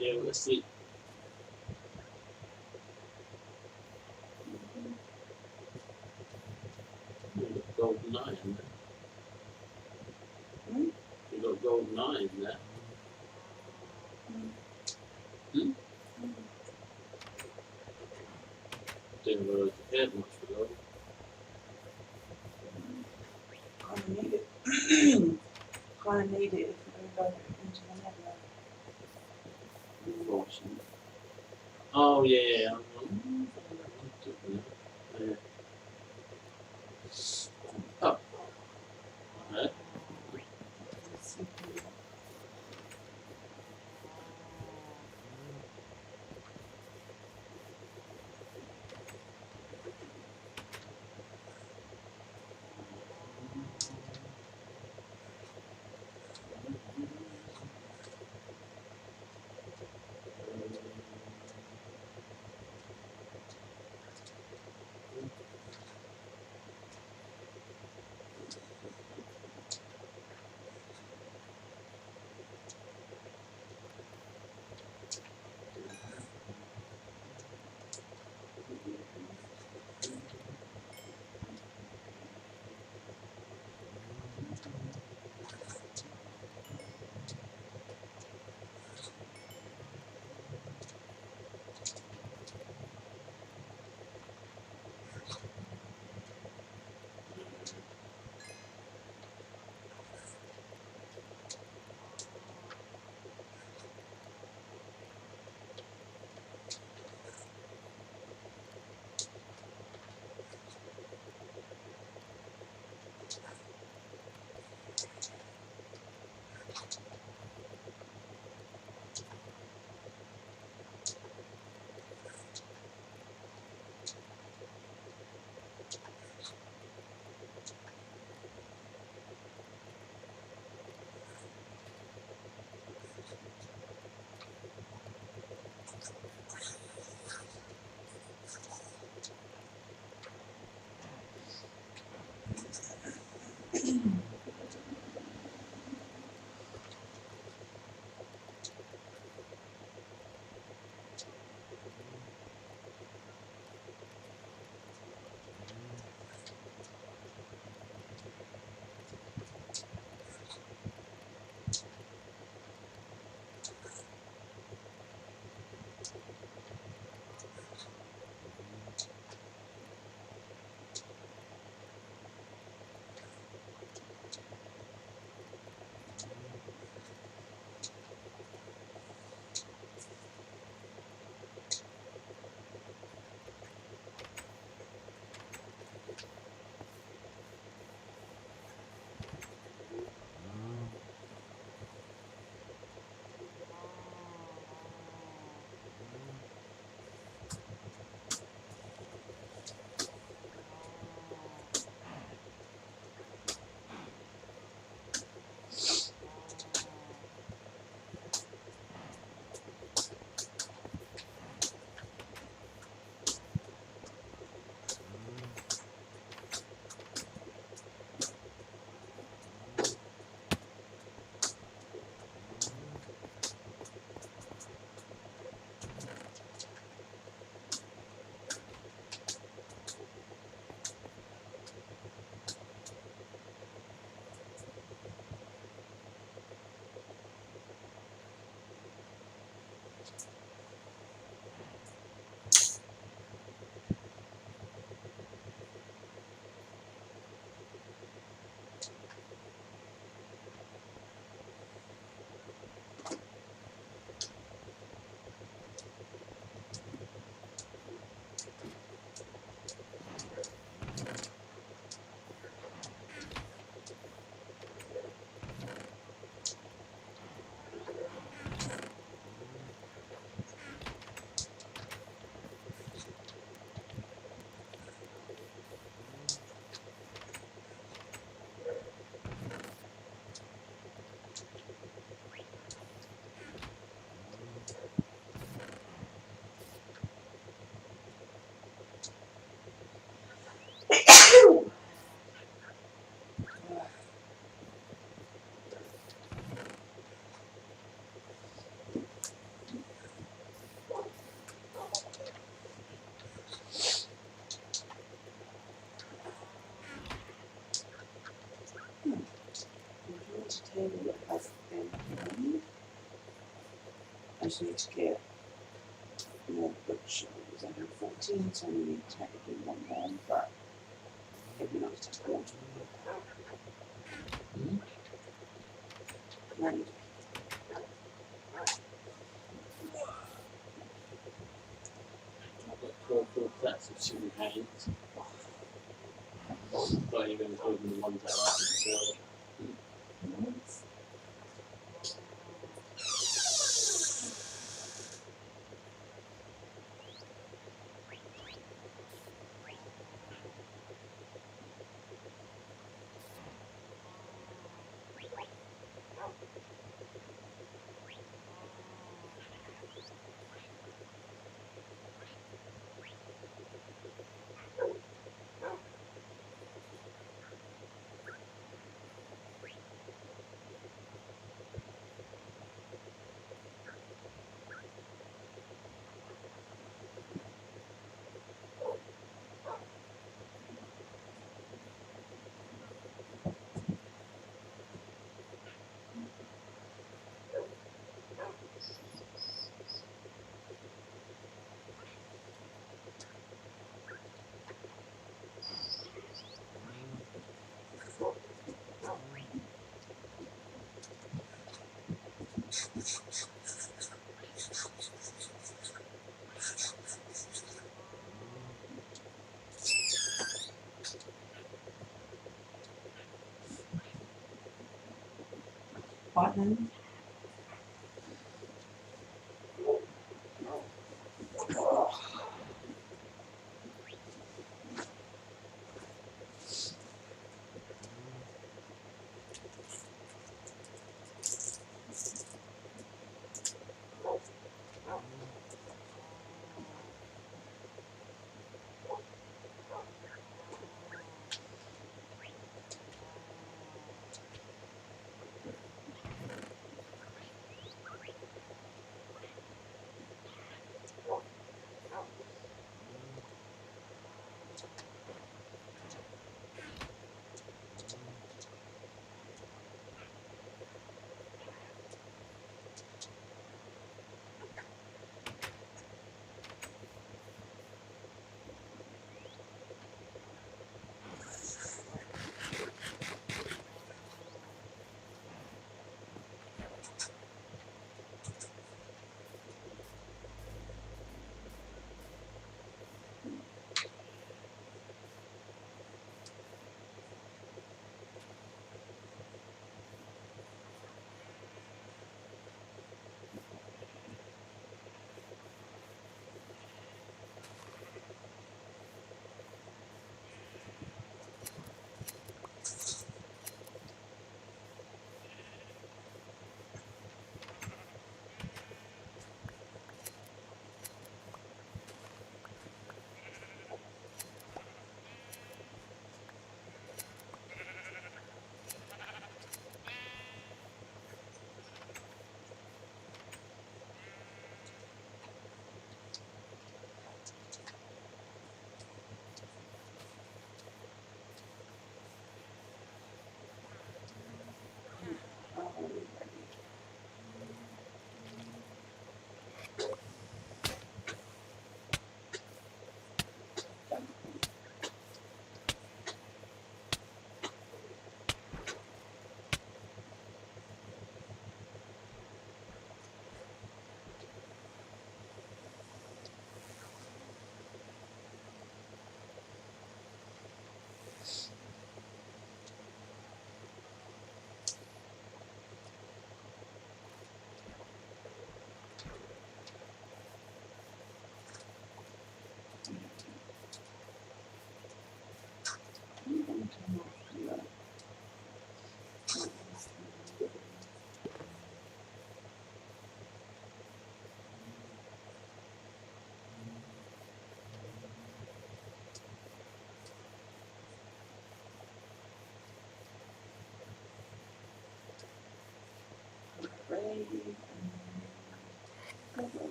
Yeah, let's see. Golden eye in there. You got golden eye in there. Didn't really care much for gold. Kind of need it. Kind of need it if we're going to go into the nebula. Unfortunately. Oh yeah. Oh. Alright. Table that has been made. I just need to get more bookshelves. I have 14, so I only need technically one more, but it'd be nice to have one. Right. paint. Not even including the ones that are out in the field. Right then.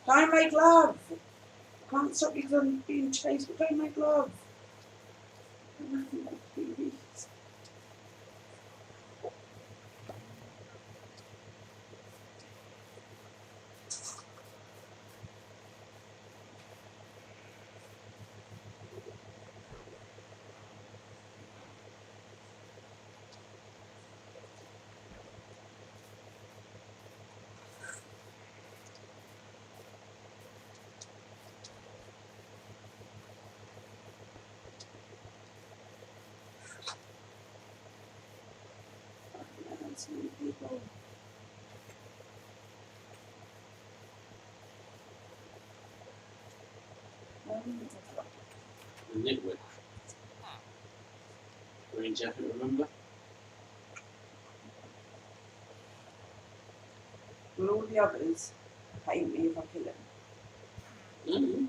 Don't make love. Can't stop you from being chased, but don't make love. The nitwit. Green jacket, remember? Will all the others hate me if I kill him? Mm-hmm.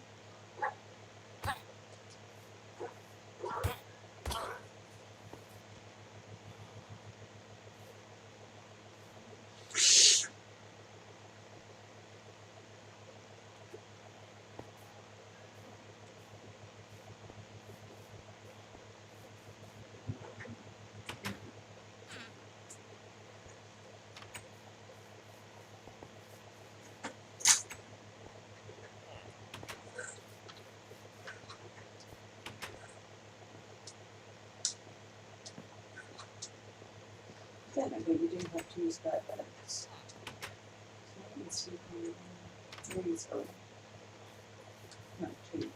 Technically, we do have 2 spare beds. So I can sleep on 3, sorry. No, 2.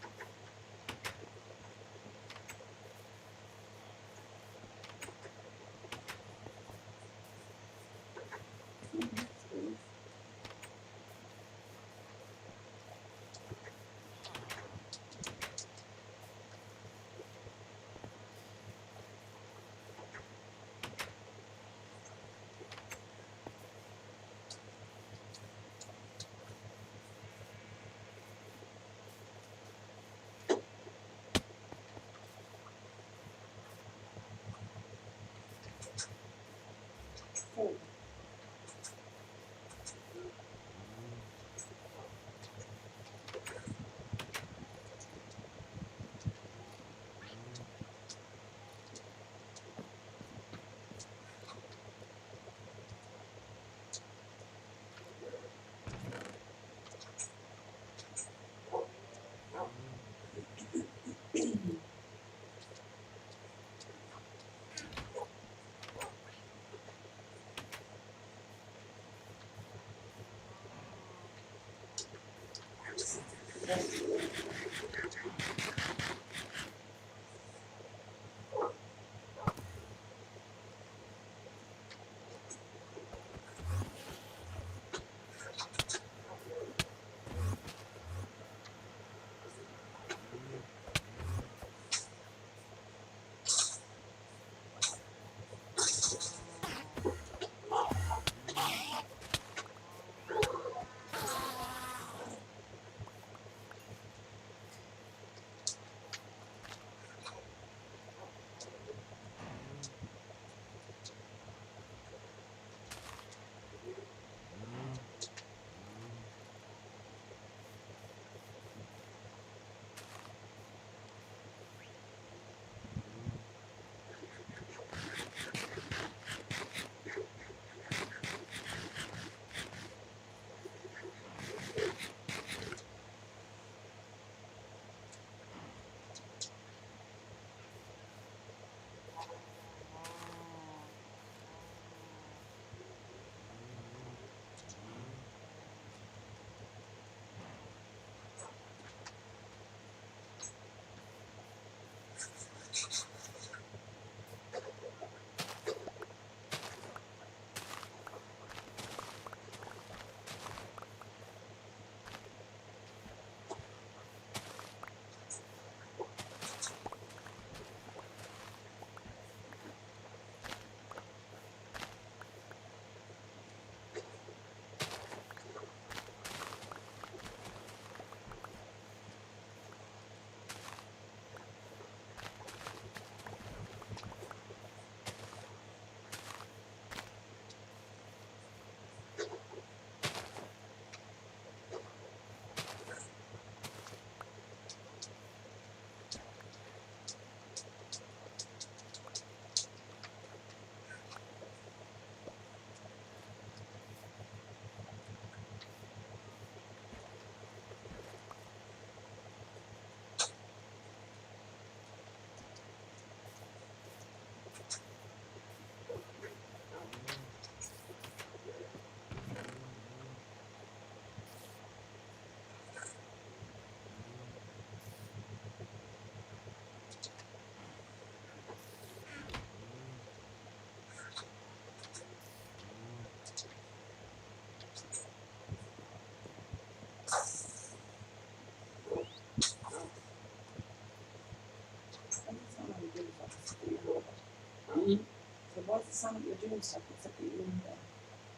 So why does it sound like you're doing stuff except that you're in there?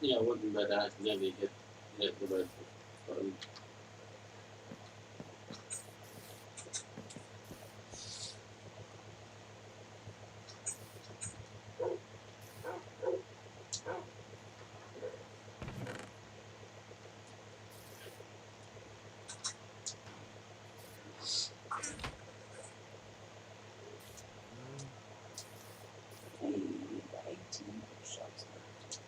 Yeah, I wouldn't bet I accidentally hit the red button. Hey, you've got 18 shots left.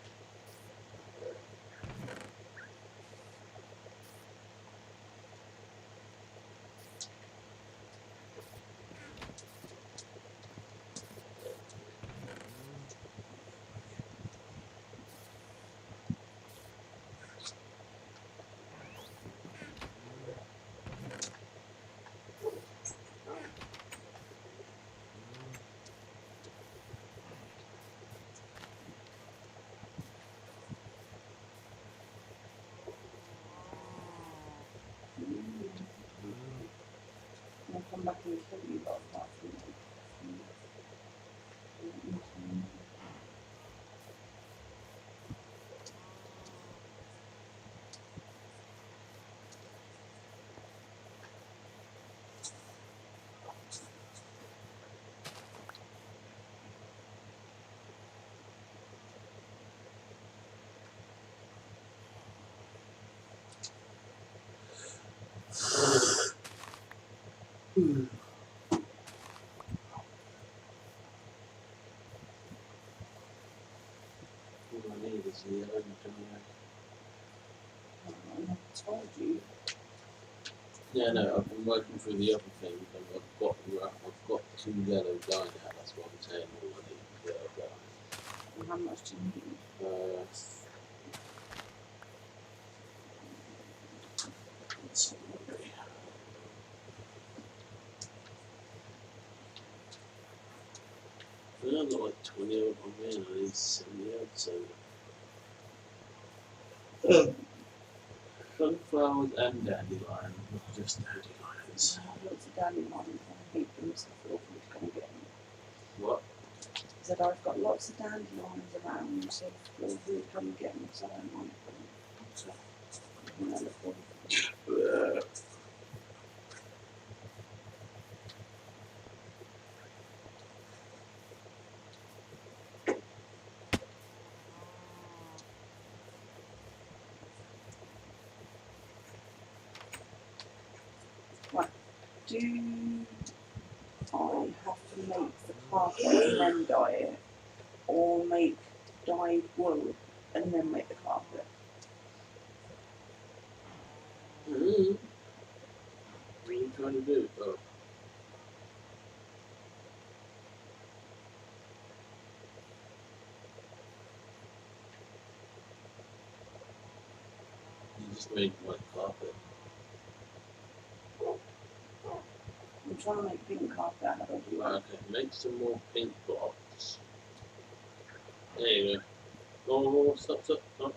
I'll come back and kill you lot apart from me. All I need is the yellow material. I told you. Yeah, no, I've been working through the other things and I've got 2 yellow dye now, that's what I'm saying, all I need is yellow dye. And how much do you need? Let's see, I've got like 20 odd on me and I need 70 odd, so. Sunflowers and dandelion, not just dandelions. Lots of dandelions. I hate them, so I feel who's going to get them. What? I said I've got lots of dandelions around, so feel free to come and get them, because I don't want them. So, you know, look for them. Right, do I have to make the carpet and then dye it, or make dyed wool and then make the carpet? What are you trying to do? Oh. You just made white carpet. I'm trying to make pink carpet out of it. Okay, make some more pink blocks. There you go. Oh, stop. Oh,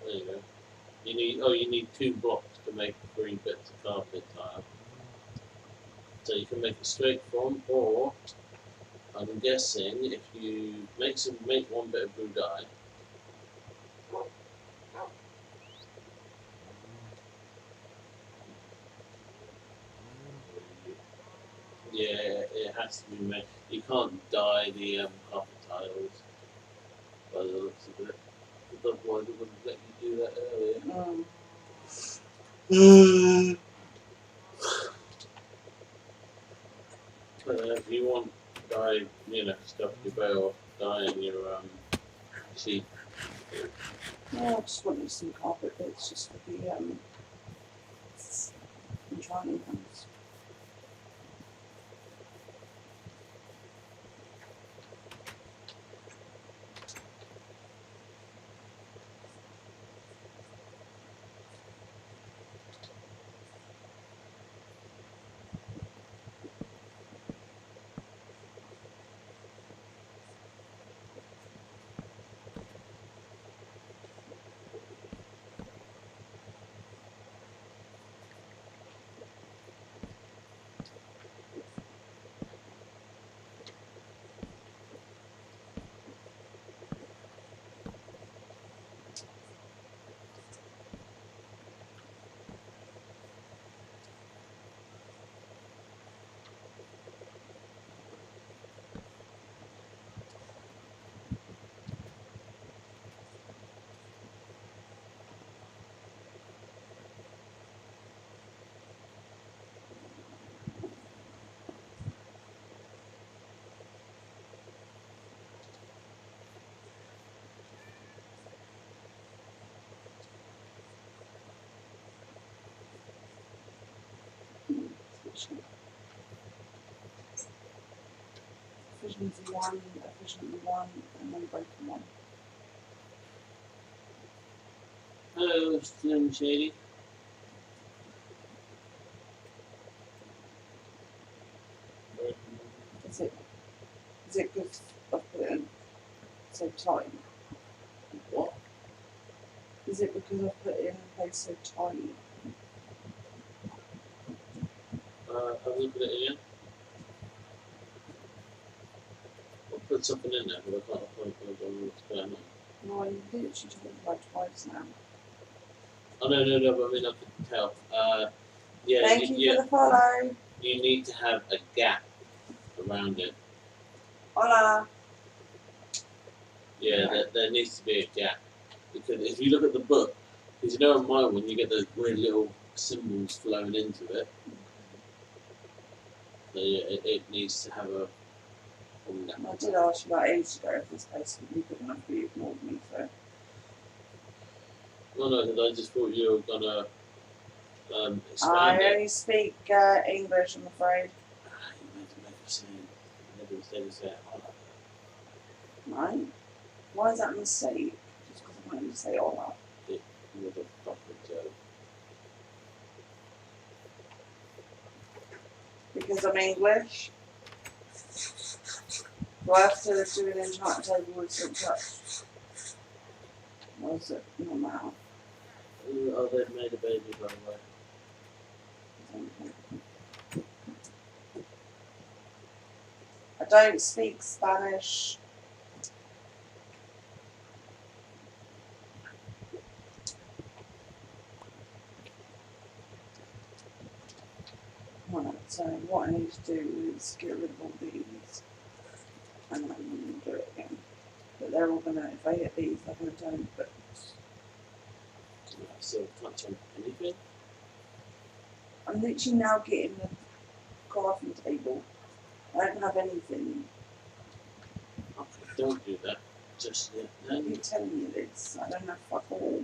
there you go. You need 2 blocks to make 3 bits of carpet tile. So you can make a straight front, or I'm guessing if you make 1 bit of blue dye. Yeah, it has to be made. You can't dye the carpet tiles by the looks of it. Otherwise, it wouldn't let you do that earlier. If you want dye, stuff you better off dyeing your sheet. No, I just wanted some carpet bits just for the enchanting ones. efficient. Efficiency 1, efficiency 1, and then broken 1. Hello, Slim Shady. Is it because I've put it in so tight? What? Is it because I've put it in place so tight? Have a look at it again. I'll put something in there, but I can't find what's going on. No, you literally told me like twice now. Oh, no, but I mean, I can tell. Yeah, Thank you for the follow. You need to have a gap around it. Hola. Yeah, there needs to be a gap. Because if you look at the book, because you know on my one, you get those weird little symbols flowing into it. So yeah, it needs to have a gap. I did ask you about ages ago if this place would be good enough for you, ignored me, so. No, because I just thought you were gonna expand I it. only speak English, I'm afraid. Right? Why is that a mistake? Just because I wanted to say hola. It was a proper joke. Because I'm English? Do I have to do an enchantment table with some touch? Or is it not now? Oh, they've made a baby, by the way. I don't speak Spanish. Right, so what I need to do is get rid of all these and then do it again. But they're all gonna, if I hit these, they're gonna turn, but So touch on anything? I'm literally now getting the crafting table. I don't have anything. Okay, don't do that just yet. I keep telling you this. I don't have fuck all.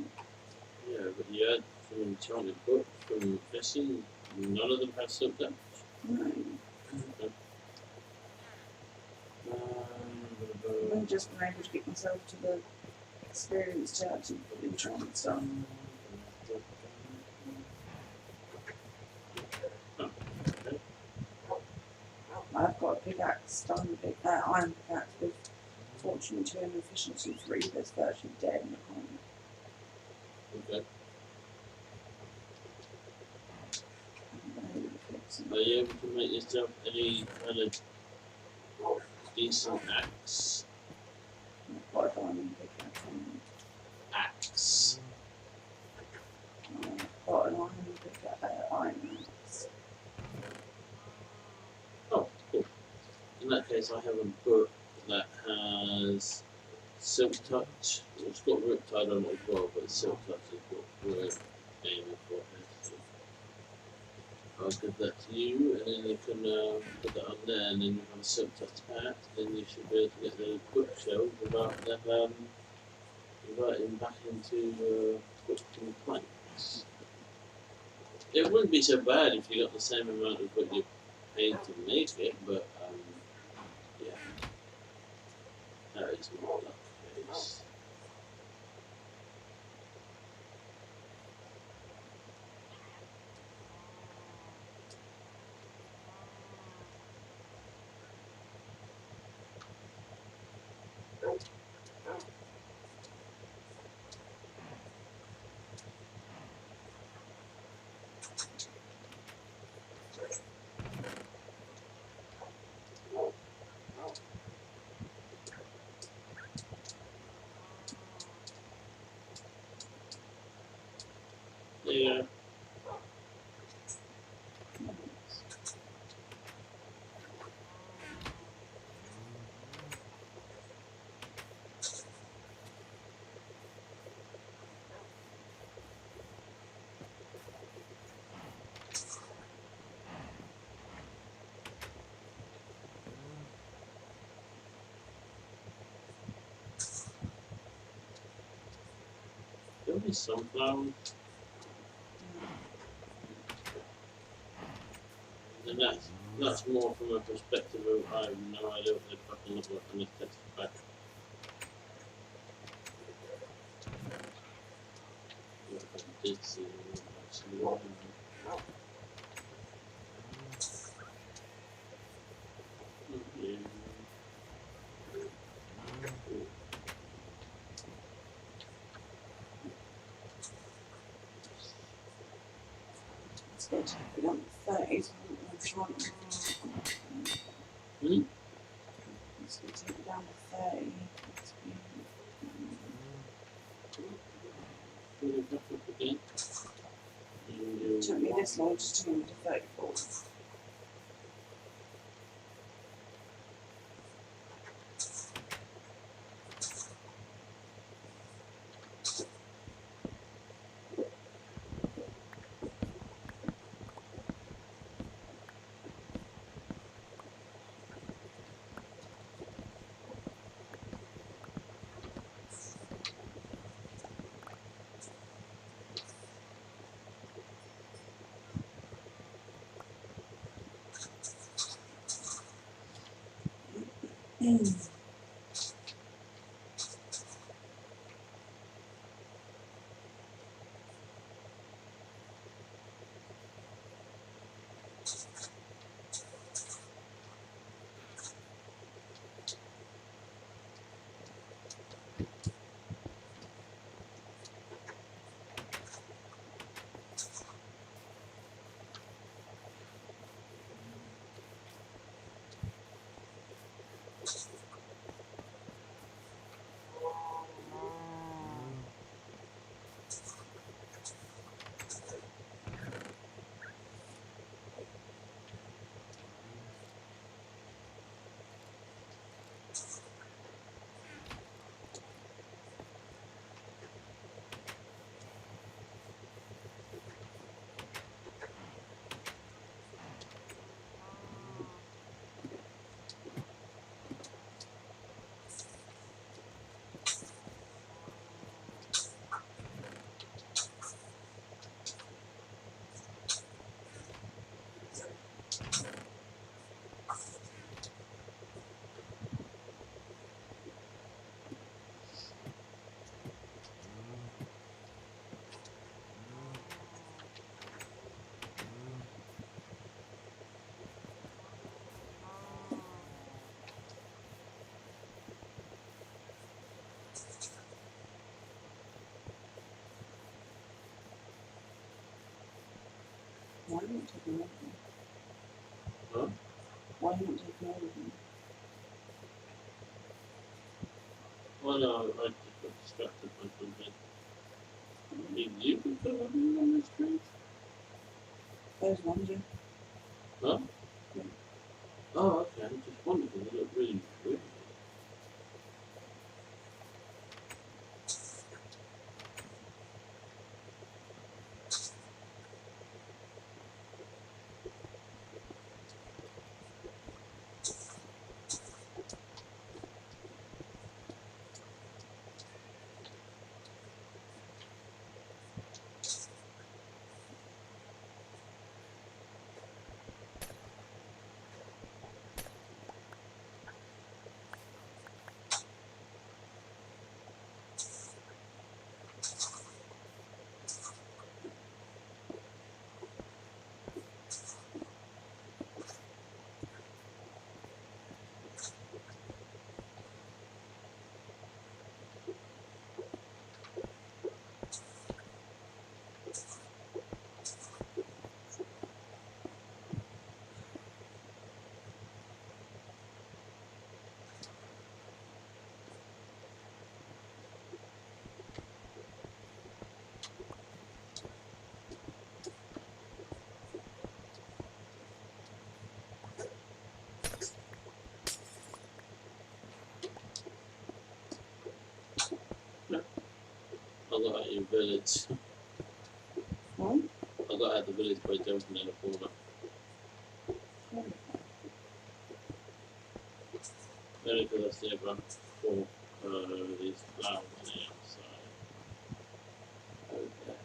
Yeah, but you had from enchanted book, from fishing, none of them have silk damage. No. Okay. I've just been able to get myself to the experience to actually put enchantment stuff. I've got a pickaxe, iron pickaxe with fortune 2 and efficiency 3 that's virtually dead in the corner. Okay. Are you able to make yourself any kind of decent axe? I've got a diamond pickaxe on me. Axe. I've got an iron pickaxe, iron axe. Oh, cool. In that case, I have a book that has Silk Touch. It's got Riptide on it as well, but Silk Touch is what we're aiming for here. So I'll give that to you, and then you can put that on there, and then you have a Silk Touch pack. Then you should be able to get the bookshelf without them converting back into book and planks. It wouldn't be so bad if you got the same amount of what you paid to make it, but yeah, that is not the case. Yeah. There'll be sunflowers. And that's more from a perspective of I have no idea what they fucking look like on this text pack. If I did see them actually. It's going to take it on the 30s. It's going to take it down to 30. It took me this long just to get to 34. Why not take all of them? Huh? Why not take all of them? Well, no, I just got distracted by something. Did you put something on this tree? There's one, yeah. Huh? Yeah. Oh, okay. I just wondered because they look really weird. I got out your village. What? I got out the village by jumping in a corner. Only because I see everyone walk over these flowers on the outside. Okay.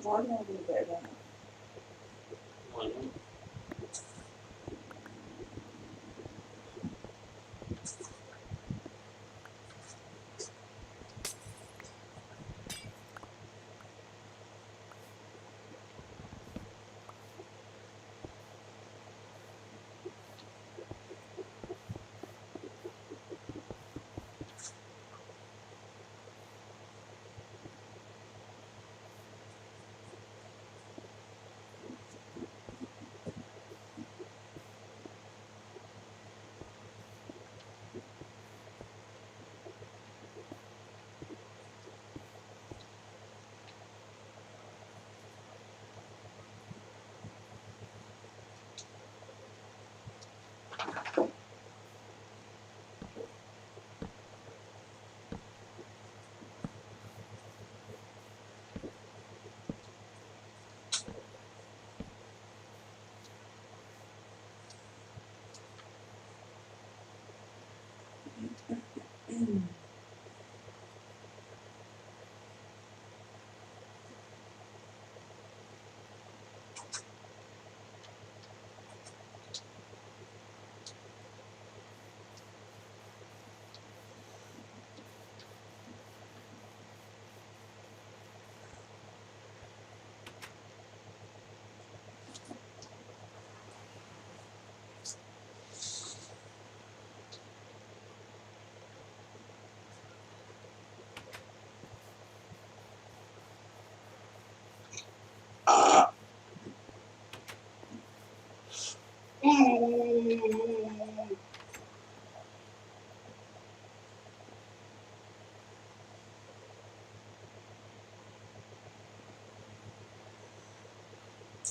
Friday I'll do a bit of that. Why not?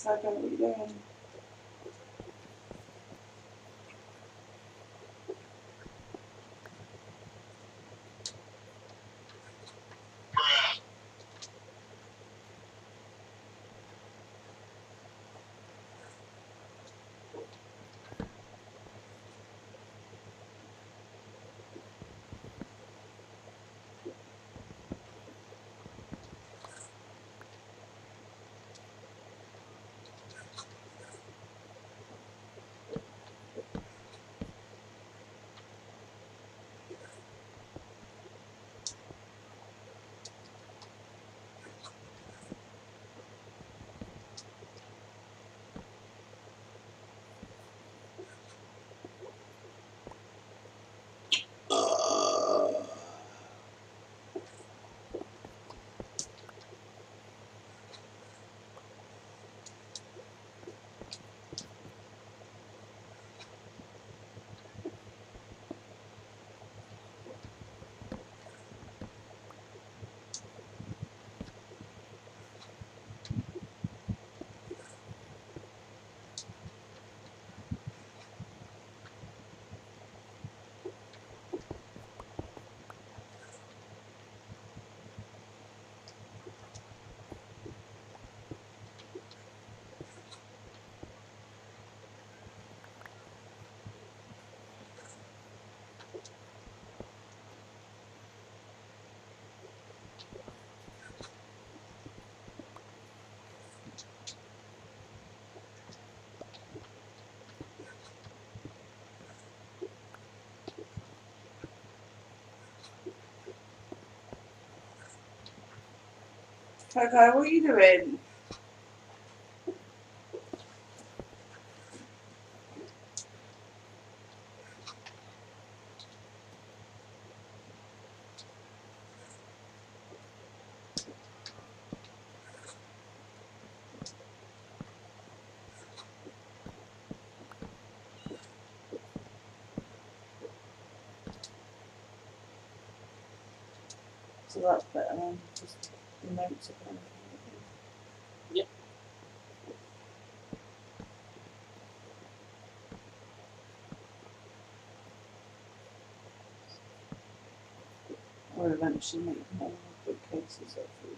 I don't know what you're doing. Okay, what are you doing? So that's better than just the notes of them. Yep. Or eventually make more bookcases hopefully.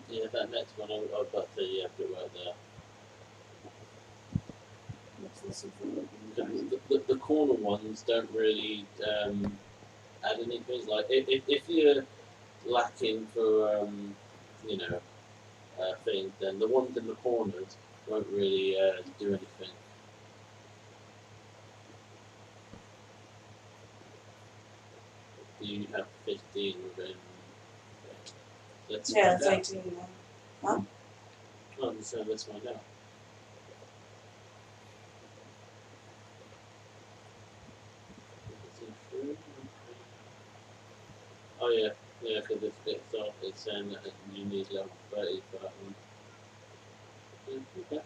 Yeah, that next one I've got to have to work there. The corner ones don't really add anything. Like if you're lacking for you know thing, then the ones in the corners won't really do anything. You have 15 within. Let's Yeah, find it's out. 18 then. Huh? Oh, so let's find out. Oh yeah, yeah, because this bit's off. It's saying that you need level 30 for that one. Yeah, okay.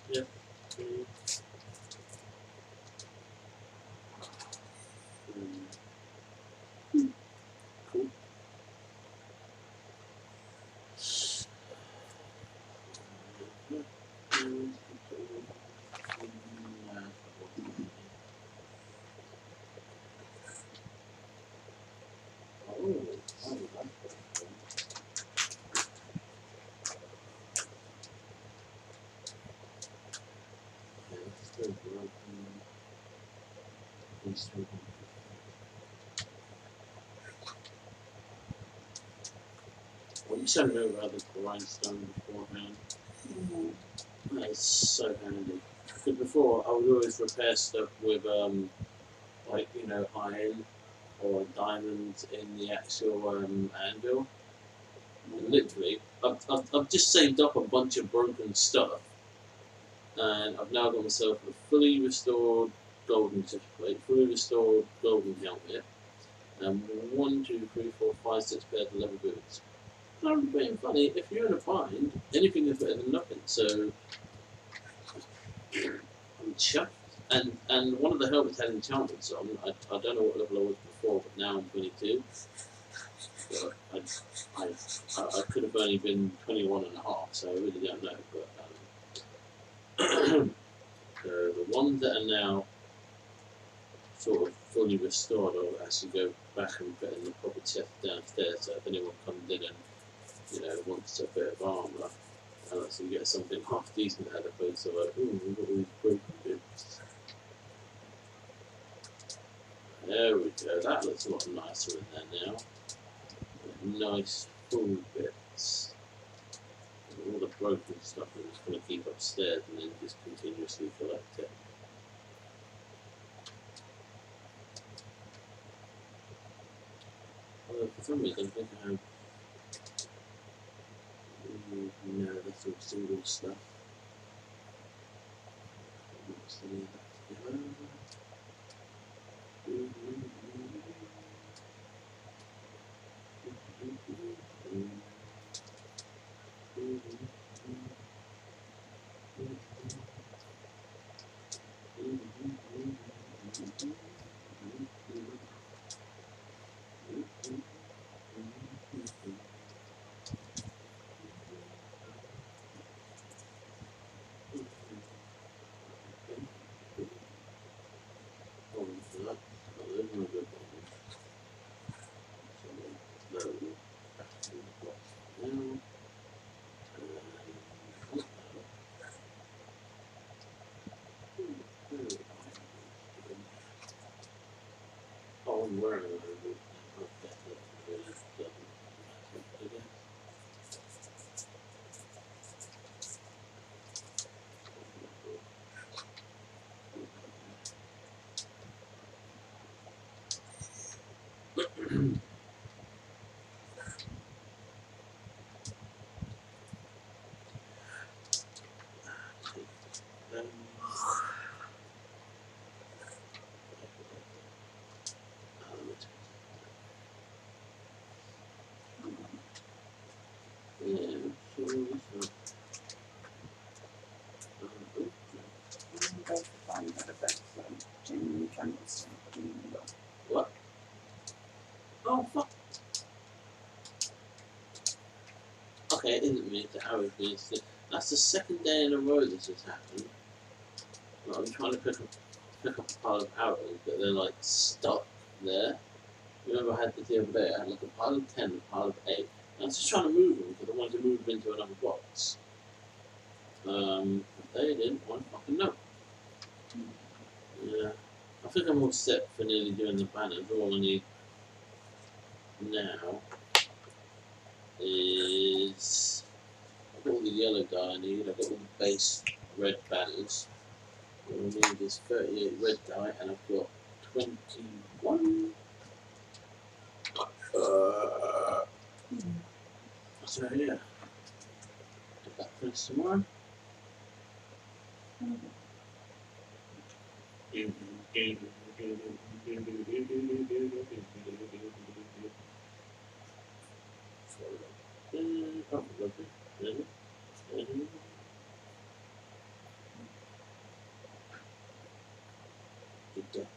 Yeah. Cool. I wish I knew about the grindstone beforehand. That is so handy. Because before, I would always repair stuff with, like, you know, iron or diamonds in the actual anvil. And literally, I've just saved up a bunch of broken stuff, and I've now got myself a fully restored golden chestplate, fully restored golden helmet, and 1, 2, 3, 4, 5, 6 pairs of leather boots. And I'm being funny, if you're in a bind, anything is better than nothing, so I'm chuffed. And one of the helmets had enchantments on. I don't know what level I was before, but now I'm 22. So I could have only been 21 and a half, so I really don't know. But the ones that are now sort of fully restored, I'll actually go back and put in the proper chest downstairs. So if anyone comes in and wants a bit of armour, I'll actually get something half decent as opposed to like, ooh, we've got all these broken bits. There we go. That looks a lot nicer in there now. Nice full bits. All the broken stuff I'm just going to keep upstairs and then just continuously collect it. Although for some reason I think I have... No, that's all single stuff. I'm wearing it. What? Oh, fuck. Okay, it isn't me, it's the arrows being stick. That's the second day in a row this has happened. Like, I'm trying to pick up a pile of arrows, but they're like stuck there. Remember I had this the other day, I had like a pile of 10, a pile of 8. And I was just trying to move them because I wanted to move them into another box. They didn't want to fucking know. Yeah. I think I'm all set for nearly doing the banners. All I need now is I've got all the yellow dye I need, I've got all the base red banners. All I need is 38 red dye and I've got 21. So yeah, get that finished tomorrow. Good day.